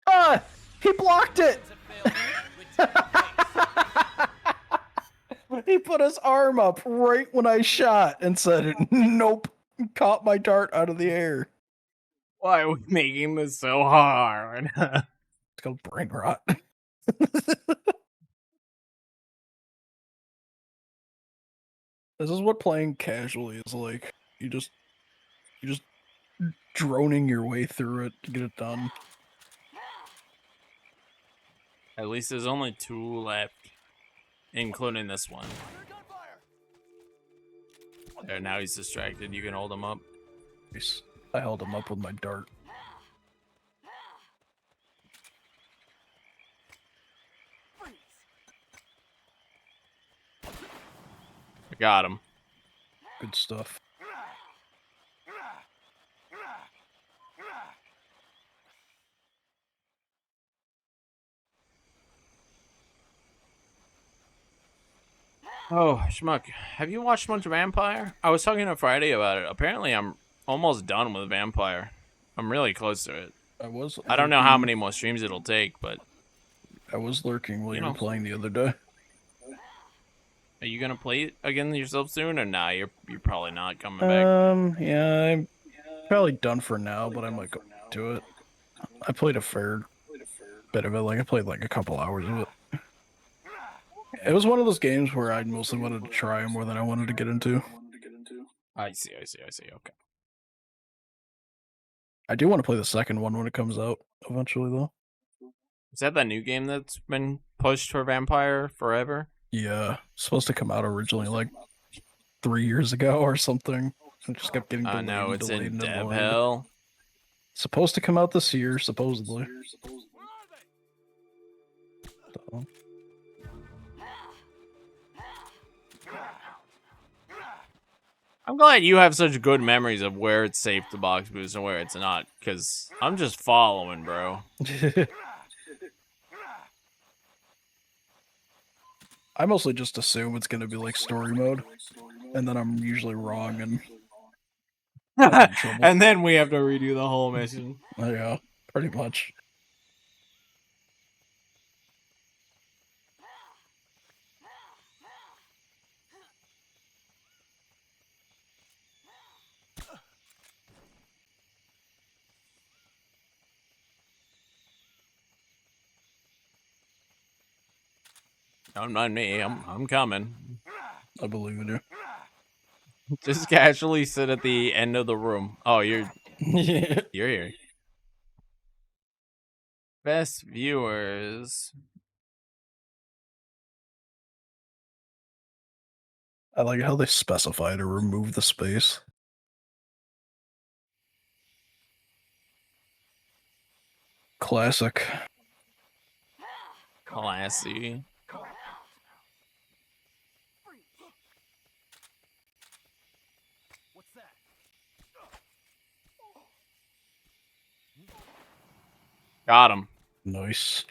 Ah! He blocked it! He put his arm up right when I shot and said, nope, caught my dart out of the air. Why are we making this so hard? It's called brain rot. This is what playing casually is like. You're just droning your way through it to get it done. At least there's only 2 left, including this one. There, now he's distracted. You can hold him up. Nice. I held him up with my dart. I got him. Good stuff. Oh, Schmuck, have you watched much Vampire? I was talking to Friday about it. Apparently, I'm almost done with Vampire. I'm really close to it. I don't know how many more streams it'll take, but... I was lurking while you were playing the other day. Are you gonna play it again yourself soon, or nah? You're probably not coming back. Yeah, I'm probably done for now, but I might go to it. I played a fair bit of it. Like, I played like a couple hours of it. It was one of those games where I mostly wanted to try more than I wanted to get into. I see. Okay. I do want to play the second one when it comes out eventually, though. Is that the new game that's been pushed for Vampire forever? Yeah, it's supposed to come out originally like 3 years ago or something. It just kept getting delayed. No, it's delayed in and dev delayed. hell. Supposed to come out this year, supposedly. So. I'm glad you have such good memories of where it's safe to box boost and where it's not, because I'm just following, bro. I mostly just assume it's gonna be like story mode, and then I'm usually wrong and and then we have to redo the whole mission. yeah, pretty much. Don't mind me. I'm coming. I believe in you. Just casually sit at the end of the room. Oh, you're here. Best viewers. I like how they specify to remove the space. Classic. Classy. Got him. Nice.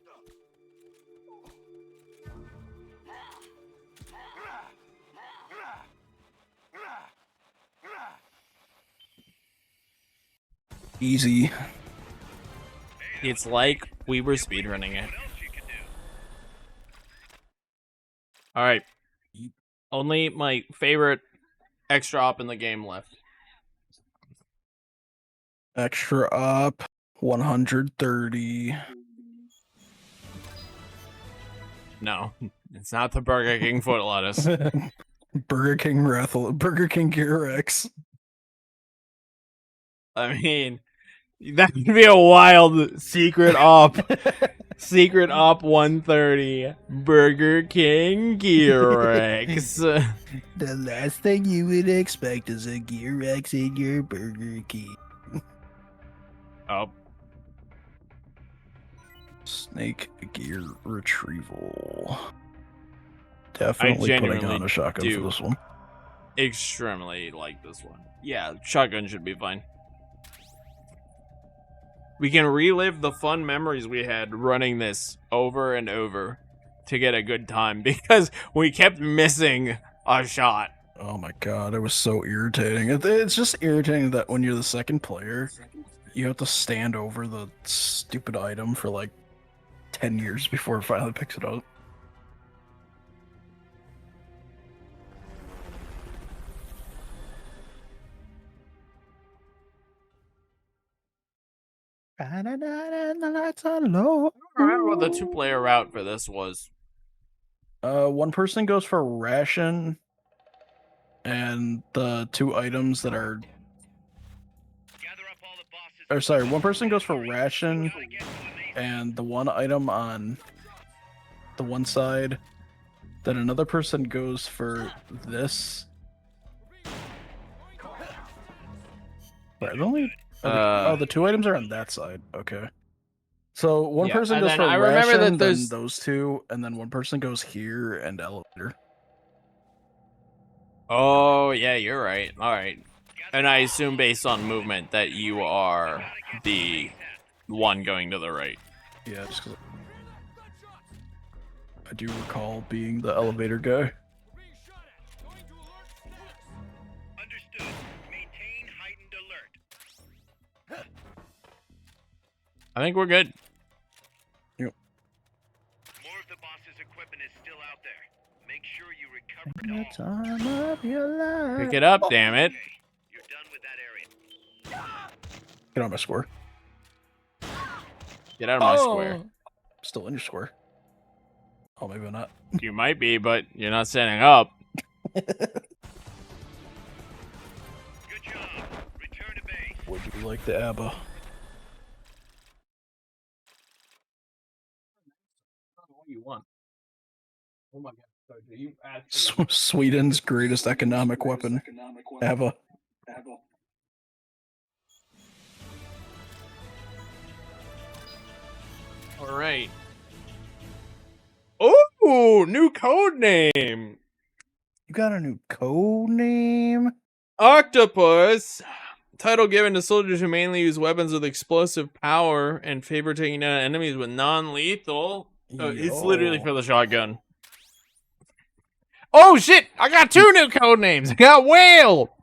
Easy. It's like we were speedrunning it. Alright. Only my favorite extra op in the game left. Extra up. 130. No, it's not the Burger King foot lettuce. Burger King Gear X. I mean, that would be a wild secret op. Secret op 130. Burger King Gear X. The last thing you would expect is a Gear X in your Burger King. Oh. Snake gear retrieval. Definitely putting on a shotgun for this one. Extremely like this one. Yeah, shotgun should be fine. We can relive the fun memories we had running this over and over to get a good time because we kept missing a shot. Oh my god, it was so irritating. It's just irritating that when you're the second player, you have to stand over the stupid item for like 10 years before it finally picks it up. And the lights are low. I remember what the 2-player route for this was. One person goes for ration, and the two items that are... Or sorry, one person goes for ration, and the one item on the one side. Then another person goes for this. Right, the two items are on that side. Okay. So one person goes for ration, then those two, and then one person goes here and elevator. Oh, yeah, you're right. All right. And I assume based on movement that you are the one going to the right. Yeah, just 'cause I do recall being the elevator guy. Understood. Maintain heightened alert. I think we're good. Yep. More of the boss's equipment is still out there. Make sure you recover it all. Time of your life. Pick it up, damn it. Okay, you're done with that area. Get on my square. Get out of my square. Still in your square. Oh, maybe not. You might be, but you're not standing up. Good job. Return to base. Would you like the ABBA? What do you want? Oh my god. You actually... Sweden's greatest economic weapon. ABBA. All right. Oh, new code name. You got a new code name? Octopus. Title given to soldiers who mainly use weapons with explosive power and favor taking down enemies with non-lethal. It's literally for the shotgun. Oh shit! I got 2 new code names. I got Whale,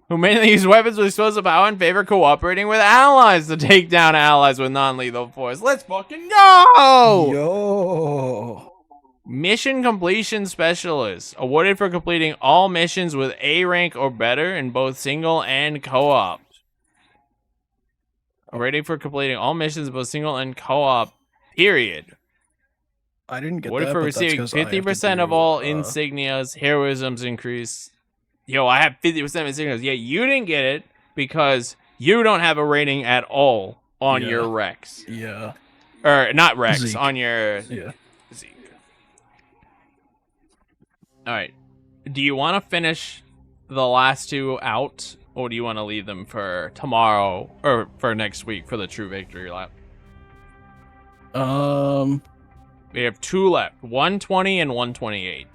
who mainly use weapons with explosive power and favor cooperating with allies to take down allies with non-lethal force. Let's fucking go! Yo. Mission completion specialist, awarded for completing all missions with A rank or better in both single and co-op. Rating for completing all missions, both single and co-op. Period. I didn't get Awarded that. for but that's receiving 'cause I have to 50% of do, all insignias, heroisms increase. Yo, I have 50% of insignias. Yeah, you didn't get it because you don't have a rating at all on Yeah. your Rex. Yeah. Or not Rex, Zeke. on your Yeah. Zeke. Alright. Do you want to finish the last 2 out? Or do you want to leave them for tomorrow or for next week for the true victory lap? We have 2 left, 120 and 128.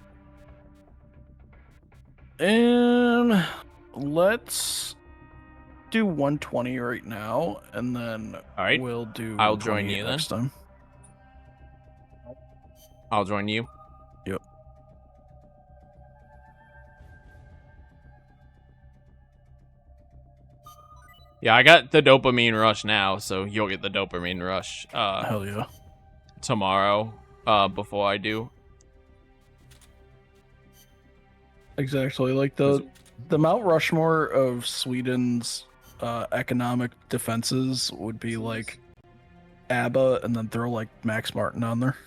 And let's do 120 right now, and then All right. we'll do. I'll join 128 you then. next time. I'll join you. Yep. Yeah, I got the dopamine rush now, so you'll get the dopamine rush Hell yeah. tomorrow before I do. Exactly. Like the Mount Rushmore of Sweden's economic defenses would be like ABBA, and then throw like Max Martin on there.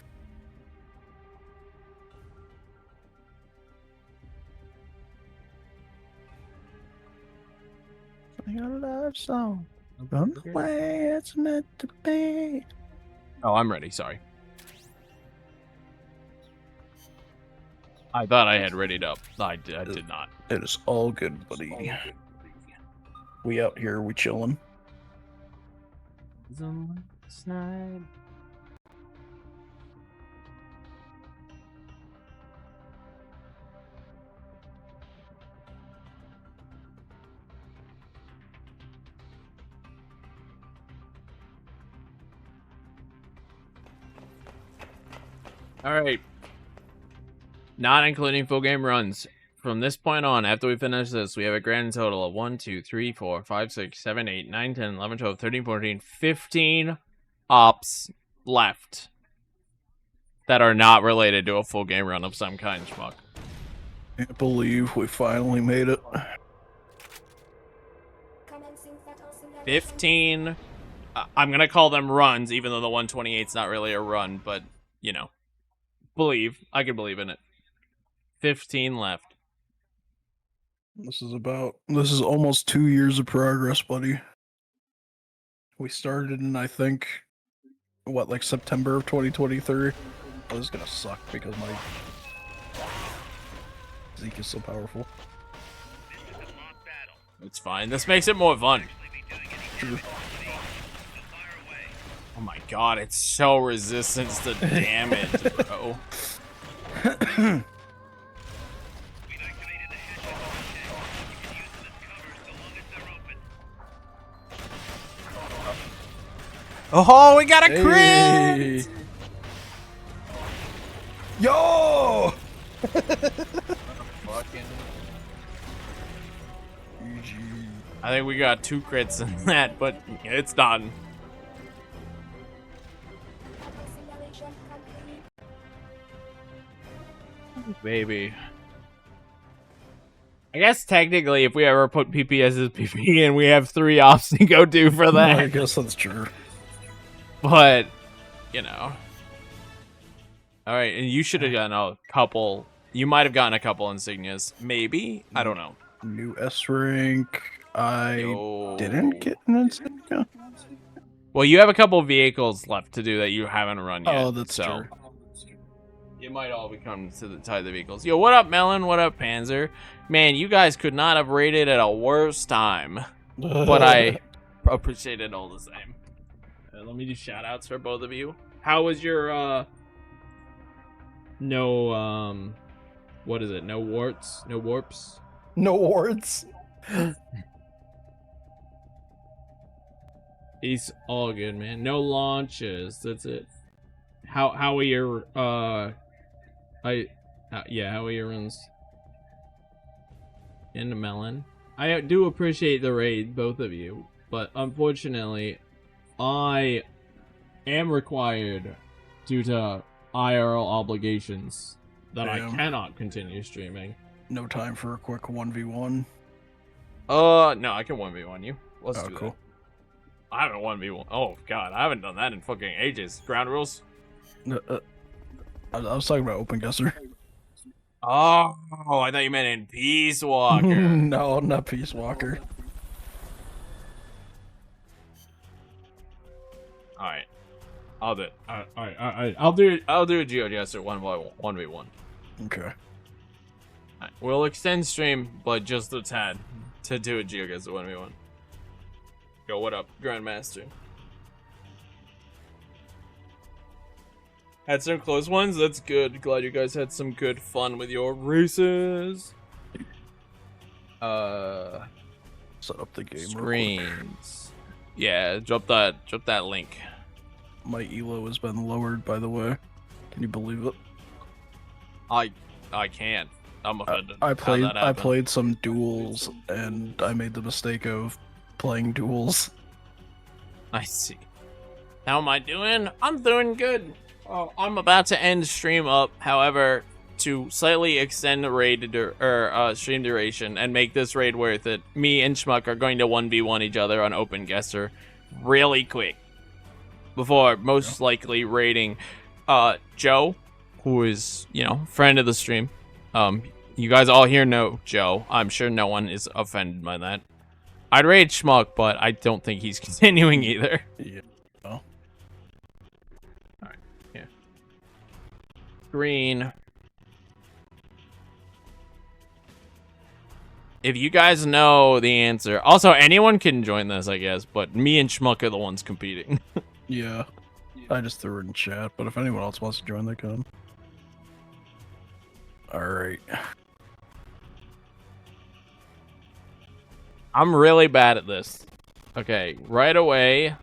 Your love song from the way it's meant to be. Oh, I'm ready. Sorry. I thought I had readied up. I did not. It is all good, buddy. We out here, we chillin'. All right. Not including full game runs. From this point on, after we finish this, we have a grand total of 1, 2, 3, 4, 5, 6, 7, 8, 9, 10, 11, 12, 13, 14, 15 ops left that are not related to a full game run of some kind, schmuck. Can't believe we finally made it. 15. I'm going to call them runs, even though the 128's not really a run, but, you know. I can believe in it. 15 left. This is almost 2 years of progress, buddy. We started in, I think, like September of 2023. Oh, this is gonna suck because my Zeke is so powerful. It's fine. This makes it more fun. True. Oh my god, it's so resistant to damage, bro. Oh, we got a crit! Hey. Yo! I think we got 2 crits in that, but it's done. Baby. I guess technically, if we ever put PP as PP in, we have 3 ops to go do for that. I guess that's true. But, you know. Alright, and you should have gotten a couple. You might have gotten a couple insignias. Maybe? I don't know. New S rank. I Yo. didn't get an insignia. Well, you have a couple vehicles left to do that you haven't run yet. Oh, that's so true. it might all become to the tie of the vehicles. Yo, what up, Melon? What up, Panzer? Man, you guys could not have rated at a worse time. But I appreciate it all the same. Let me do shout outs for both of you. How was your what is it? No warts? No warps? No wards. It's all good, man. No launches. That's it. How are your how are your runs? In the melon. I do appreciate the raid, both of you, but unfortunately, I am required due to IRL obligations that I cannot continue streaming. No time for a quick 1v1. No, I can 1v1 you. Let's do Cool. that. I haven't 1v1. Oh god, I haven't done that in fucking ages. Ground rules. I was talking about Open Guesser. Oh, I thought you meant in Peace Walker. No, not Peace Walker. All right, I'll do it. I'll do it. I'll do a GeoGuessr 1v1. Okay. Right, we'll extend stream, but just a tad to do a GeoGuessr 1v1. Yo, what up, Grandmaster? Had some close ones. That's good. Glad you guys had some good fun with your races. Set up the game. Screens. Yeah, drop that link. My elo has been lowered, by the way. Can you believe it? I can't. I'm offended. I played some duels, and I made the mistake of playing duels. I see. How am I doing? I'm doing good. Oh, I'm about to end stream up. However, to slightly extend the raid stream duration and make this raid worth it, me and Schmuck are going to 1v1 each other on Open Guesser really quick before most likely raiding Joe, who is, friend of the stream. You guys all here know Joe. I'm sure no one is offended by that. I'd raid Schmuck, but I don't think he's continuing either. Yeah. Oh. Alright, yeah. Green. If you guys know the answer. Also, anyone can join this, I guess, but me and Schmuck are the ones competing. Yeah. I just threw it in chat, but if anyone else wants to join, they can. Alright. I'm really bad at this. Okay, right away.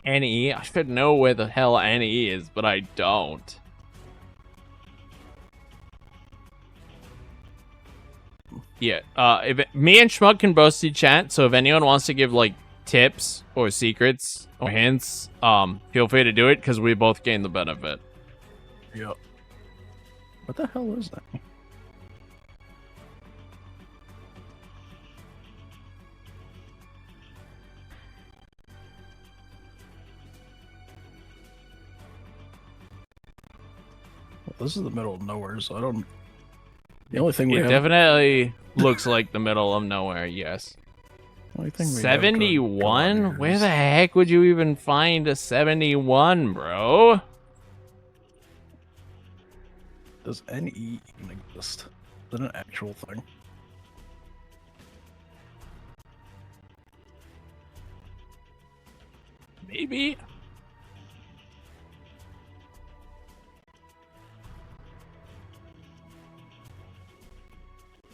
NE. I should know where the hell NE is, but I don't. Yeah, me and Schmuck can both see chat, so if anyone wants to give, like, tips or secrets or hints, feel free to do it, because we both gain the benefit. Yep. What the hell is that? Well, this is the middle of nowhere, so I don't... The only thing we It have... definitely looks like the middle of nowhere, yes. The only thing we have 71? going on Where here the heck would you even find a 71, bro? Does NE even exist? Is that an actual thing? Maybe.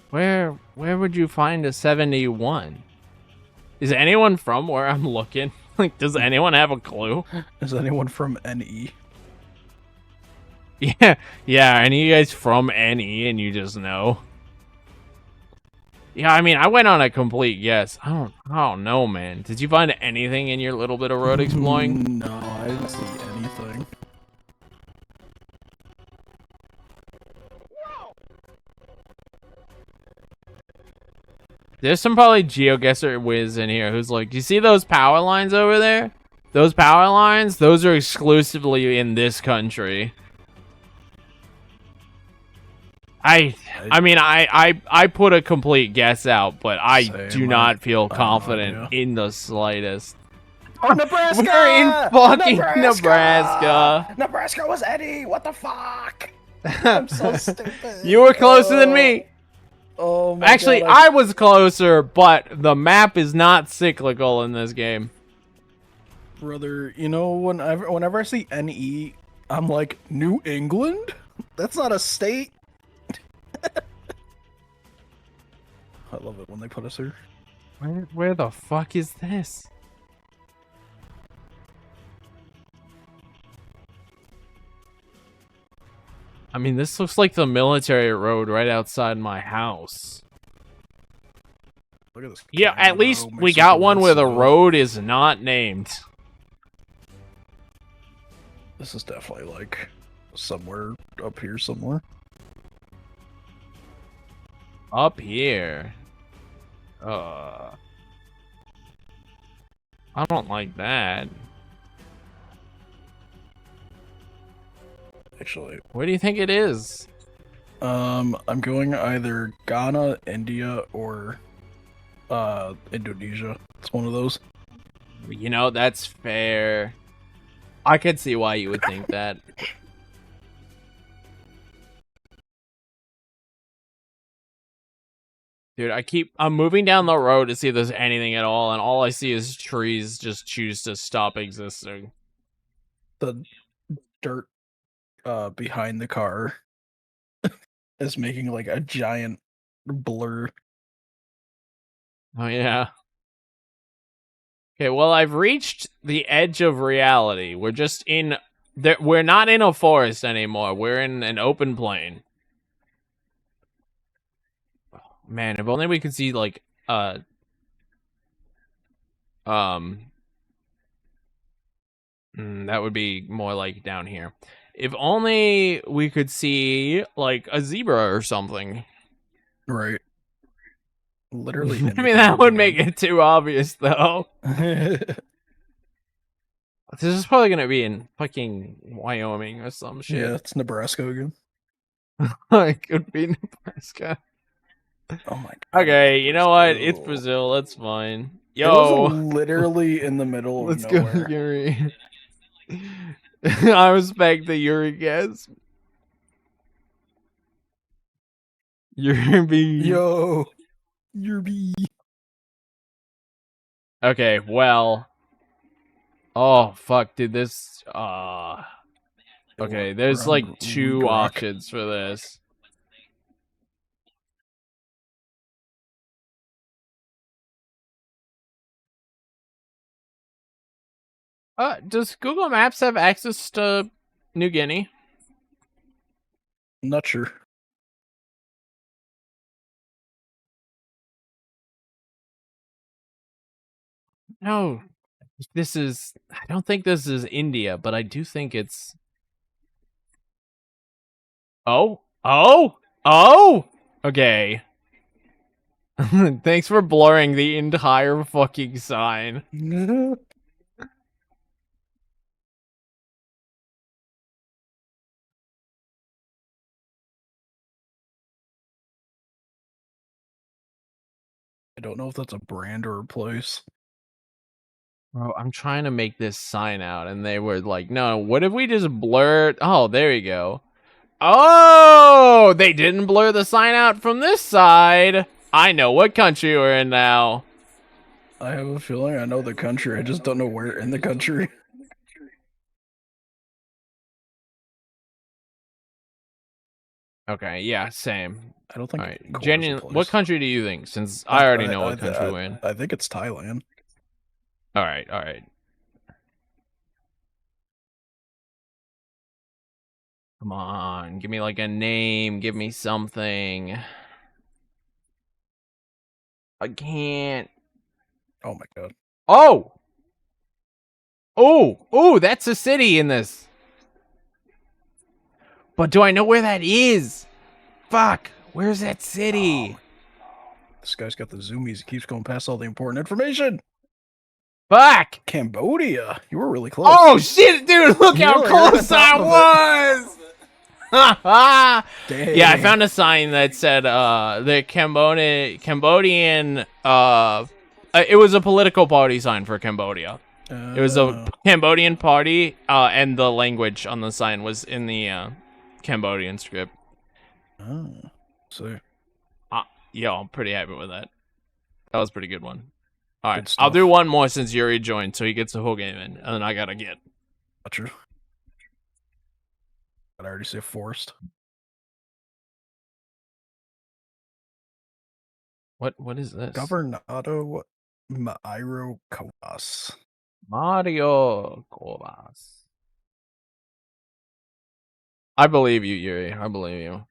Where would you find a 71? Is anyone from where I'm looking? Like, does anyone have a clue? Is anyone from NE? Yeah, any of you guys from NE and you just know? Yeah, I mean, I went on a complete guess. I don't know, man. Did you find anything in your little bit of road exploring? No, I didn't see anything. There's some probably GeoGuessr whiz in here who's like, you see those power lines over there? Those power lines, those are exclusively in this country. I mean, I put a complete guess out, but I do not feel confident in the slightest. Oh, Nebraska! We're in fucking Nebraska. Nebraska was Eddie. What the fuck? I'm so stupid. You were closer than me. Oh my Actually, God, I was closer, but the map is not cyclical in this game. Brother, you know, whenever I see NE, I'm like, New England? That's not a state. I love it when they put us here. Where the fuck is this? I mean, this looks like the military road right outside my house. Look at this. Yeah, at camera least we mixed got with one where the Ritz. road is not named. This is definitely like somewhere up here somewhere. Up here. I don't like that. Actually, Where do you think it is? I'm going either Ghana, India, or Indonesia. It's one of those. You know, that's fair. I could see why you would think that. Dude, I'm moving down the road to see if there's anything at all, and all I see is trees just choose to stop existing. The dirt behind the car is making like a giant blur. Oh, yeah. Okay, well, I've reached the edge of reality. We're just in... We're not in a forest anymore. We're in an open plain. Man, if only we could see, like, that would be more like down here. If only we could see, like, a zebra or something. Right. Literally. I mean, that would make it too obvious, though. it. This is probably gonna be in fucking Wyoming or some shit. Yeah, it's Nebraska again. It could be Nebraska. Oh my god. Okay, you know what? It's Brazil. Brazil. That's fine. It was Yo, literally in the middle of let's go, nowhere. Yuri. I respect the Yuri guess. Yuri. Yo, you're B. Okay, well. Oh fuck, dude. This. Okay, there's We're on like two Grok. options for this. Does Google Maps have access to New Guinea? Not sure. No. This is... I don't think this is India, but I do think it's... Oh? Oh? Oh? Okay. Thanks for blurring the entire fucking sign. I don't know if that's a brand or a place. Bro, I'm trying to make this sign out, and they were like, no, what if we just blur... Oh, there you go. Oh! They didn't blur the sign out from this side. I know what country we're in now. I have a feeling I know the country. I just don't know where in the country. Okay, yeah, same. I don't think. All right, Korea's a Genuine. place. What country do you think? Since I already know what country we're in. I think it's Thailand. All right, all right. Come on, give me like a name. Give me something. I can't. Oh my god. Oh! Oh! Oh, that's a city in this. But do I know where that is? Fuck! Where's that city? This guy's got the zoomies. He keeps going past all the important information. Fuck! Cambodia. You were really close. Oh shit, dude! Look You how really got close on I top of was! Dang. Yeah, I found a sign that said the Cambodian it was a political party sign for Cambodia. It was a Cambodian party, and the language on the sign was in the Cambodian script. Oh, so Yo, I'm pretty happy with that. That was a pretty good one. All Good right, I'll stuff. do one more since Yuri joined, so he gets the whole game in, and then I gotta get. not true. Did I already say forced? What is this? Governado Mairo Kovas. Mario Kovas. I believe you, Yuri. I believe you.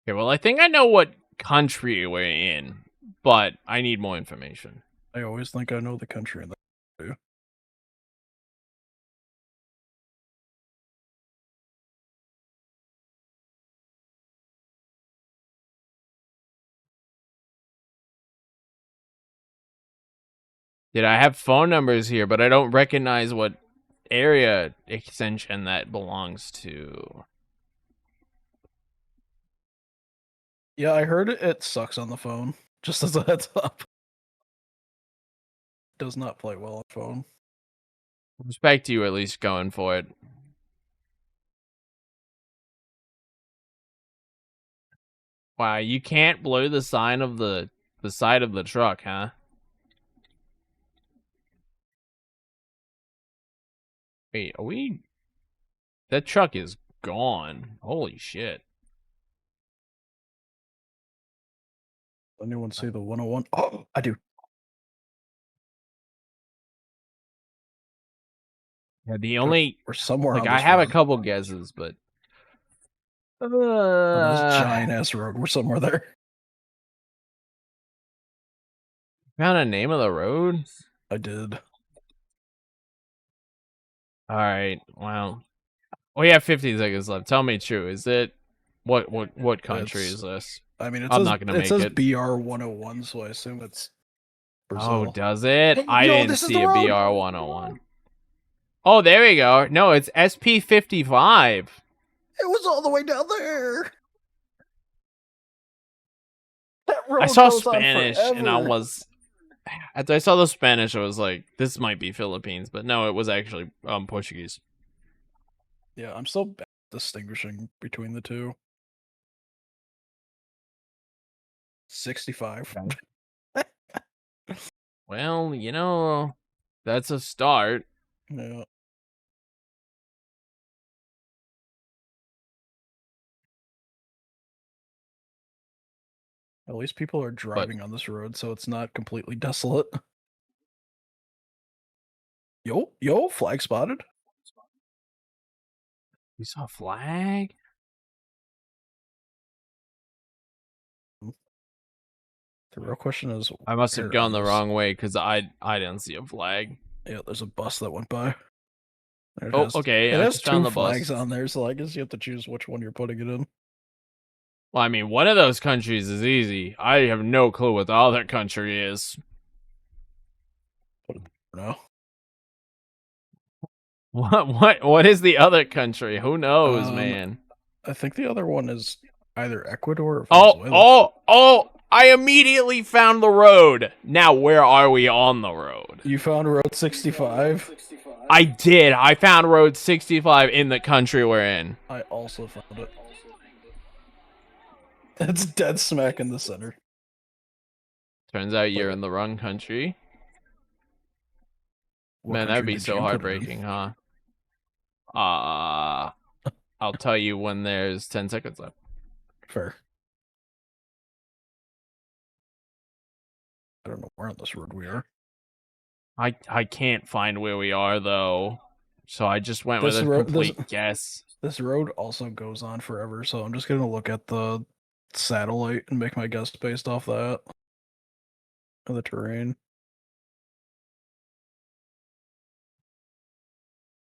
Okay, well, I think I know what country we're in, but I need more information. I always think I know the country in that too. Did I have phone numbers here, but I don't recognize what area extension that belongs to. Yeah, I heard it sucks on the phone. Just as a heads up. Does not play well on phone. Respect you at least going for it. Wow, you can't blow the sign of the side of the truck, huh? Wait, are we... That truck is gone. Holy shit. Anyone see the 101? Oh, I do. Yeah, the only... We're somewhere Like, on I this have road. a couple guesses, but... On this giant-ass road. We're somewhere there. Found a name of the road? I did. Alright, well... We have 15 seconds left. Tell me true. Is it... What country is this? I mean, I'm not gonna make says it. BR 101, so I assume it's Brazil. Oh, does it? Hey, I yo, didn't this is see the a road. BR 101. Oh, there we go. No, it's SP 55. It was all the way down there. That road I saw goes on Spanish and I forever. was... After I saw the Spanish, I was like, this might be Philippines. But no, it was actually Portuguese. Yeah, I'm still bad at distinguishing between the two. 65. Well, you know, that's a start. Yeah. At least people are driving on this road, so it's not completely desolate. Yo, flag spotted. You saw a flag? The real question is, I must have where gone on the this- wrong way because I didn't see a flag. Yeah, there's a bus that went by. It Oh, has, okay, It I has just found two the flags bus. on there, so I guess you have to choose which one you're putting it in. Well, I mean, one of those countries is easy. I have no clue what the other country is. No. What is the other country? Who knows, man? I think the other one is either Ecuador or Venezuela. Oh! I immediately found the road. Now, where are we on the road? You found Road 65? I did. I found Road 65 in the country we're in. I also found it. It's dead smack in the center. Turns out you're in the wrong country. What Man, country that'd be did so you put it in? heartbreaking, huh? I'll tell you when there's 10 seconds left. Fair. I don't know where on this road we are. I can't find where we are, though. So I just went with This a road- complete guess. This road also goes on forever, so I'm just gonna look at the satellite and make my guess based off that. Of the terrain.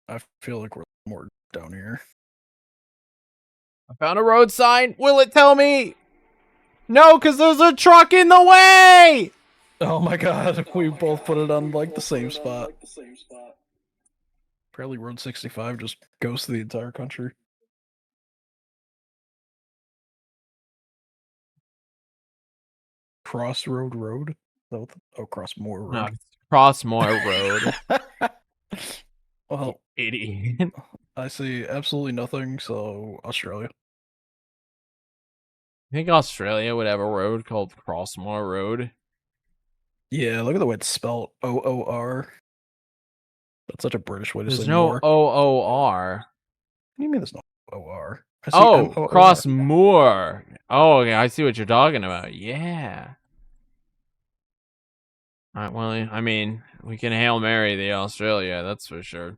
I feel like we're more down here. I found a road sign. Will it tell me? No, because there's a truck in the way! Oh my god, we both put it on like the same spot. Apparently Road 65 just goes to the entire country. Crossroad Road? Is that what Crossmoor Road. No, it's Crossmoor Road. Well, Idiot. I see absolutely nothing, so Australia. I think Australia would have a road called Crossmoor Road. Yeah, look at the way it's spelled. OOR. That's such a British way to There's say no more. OOR. What do you mean there's no M-O-O-R. Oh, Cross Moor. Oh, okay, I see what you're talking about. Yeah. All right, well, I mean, we can Hail Mary the Australia, that's for sure.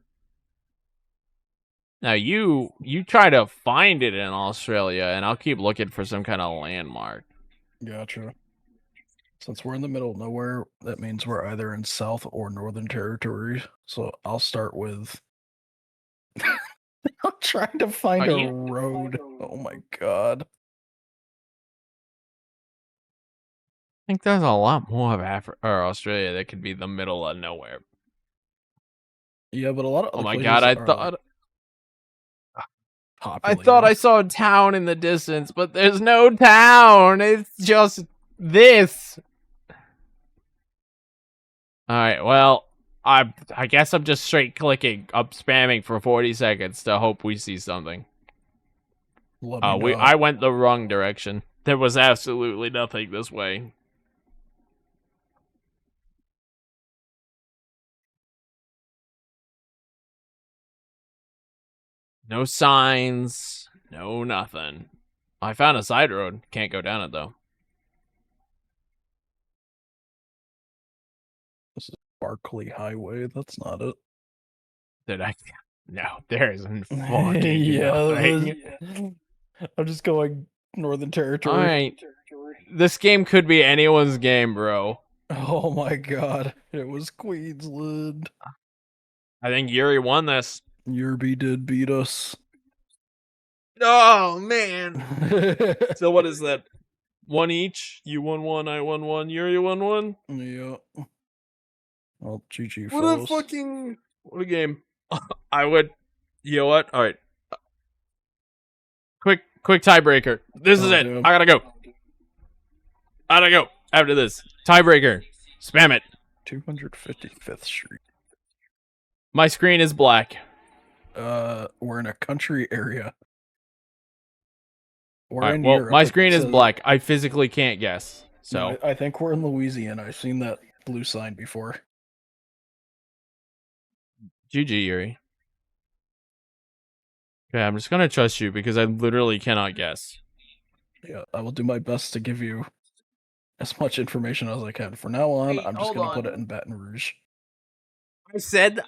Now, you try to find it in Australia, and I'll keep looking for some kind of landmark. Gotcha. Since we're in the middle of nowhere, that means we're either in South or Northern Territory. So I'll start with... I'm trying to find a road. Oh my god. I think there's a lot more of Africa or Australia that could be the middle of nowhere. Yeah, but a lot of Oh my other god, I places are, thought populated. I saw a town in the distance, but there's no town. It's just this. All right, well, I guess I'm just straight clicking, up spamming for 40 seconds to hope we see something. I went the wrong direction. There was absolutely nothing this way. No signs, no nothing. I found a side road. Can't go down it though. This is Barkley Highway. That's not it. Did I? No, there isn't fucking nothing. I'm just going Northern Territory. All right. This game could be anyone's game, bro. Oh my god. It was Queensland. I think Yuri won this. Yerby did beat us. Oh, man. So what is that? One each? You won one, I won one, Yuri won one? Yeah. Well, GG, What fellas. What a game. I would... You know what? Alright. Quick tiebreaker. This is it. Damn. I gotta go. After this. Tiebreaker. Spam it. 255th Street. My screen is black. We're in a country area. We're Right, in well, Europe. my screen is black. I physically can't guess. So No, I think we're in Louisiana. I've seen that blue sign before. GG, Yuri. Okay, I'm just gonna trust you because I literally cannot guess. Yeah, I will do my best to give you as much information as I can. From now on, Wait, I'm just hold gonna on. put it in Baton Rouge. I said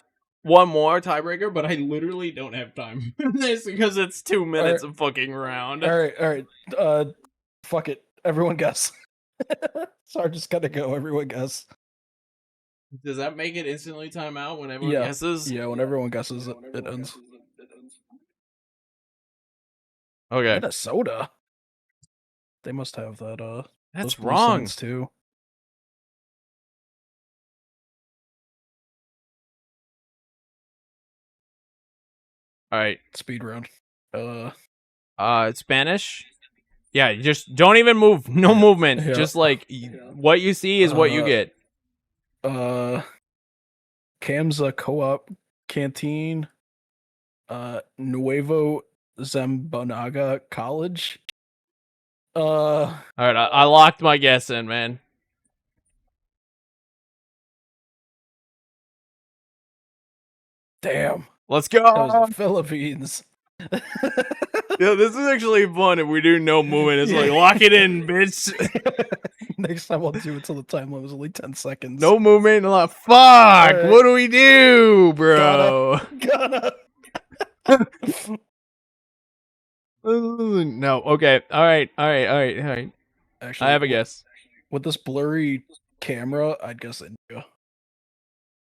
one more tiebreaker, but I literally don't have time for this because it's 2 minutes of fucking round. All right. Fuck it. Everyone guess. So I'm just gonna go. Everyone guess. Does that make it instantly time out when everyone Yeah. guesses? Yeah, when everyone guesses, it ends. Okay. Minnesota. They must have that. That's those blue wrong. signs too. All right. Speed round. It's Spanish. Yeah, just don't even move. No movement. Yeah. Just like what you see is what you get. Kamsa Co-op Canteen. Nuevo Zambonaga College. All right, I locked my guess in, man. Damn. Let's go. That was the Philippines. Yeah, this is actually fun if we do no movement. It's like, lock it in, bitch. Next time I'll do it till the time limit is only 10 seconds. No movement. Fuck. Right. What do we do, bro? Gonna. No. Okay. All right. Actually, I have a guess. With this blurry camera, I'd guess India.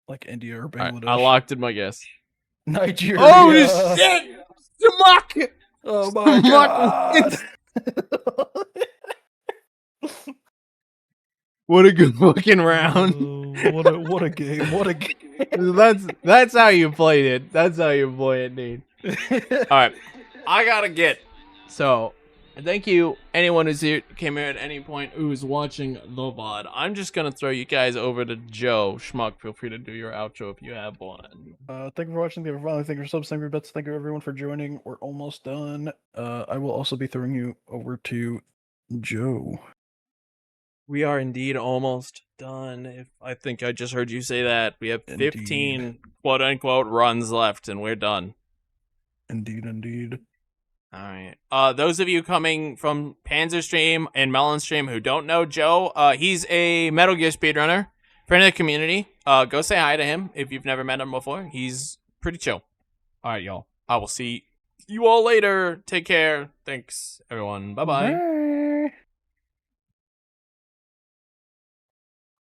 Like India or All right, Bangladesh. I locked in my guess. Nigeria. Oh, shit. Samak. Oh my god. What a good fucking round. What a game. What a game. That's how you played it. That's how you play it, dude. All right, I gotta get. So, thank you anyone who's here, came here at any point who's watching the VOD. I'm just gonna throw you guys over to Joe Schmuck. Feel free to do your outro if you have one. Thank you for watching. Thank you for following. Thank you for subs. Thank you for bets. Thank you everyone for joining. We're almost done. I will also be throwing you over to Joe. We are indeed almost done. If I think I just heard you say that. We have 15 quote unquote runs left and we're done. Indeed. All right. Those of you coming from Panzer Stream and Melon Stream who don't know Joe, he's a Metal Gear speedrunner, friend of the community. Go say hi to him if you've never met him before. He's pretty chill. All right, y'all. I will see you all later. Take care. Thanks, everyone. Bye-bye. Bye.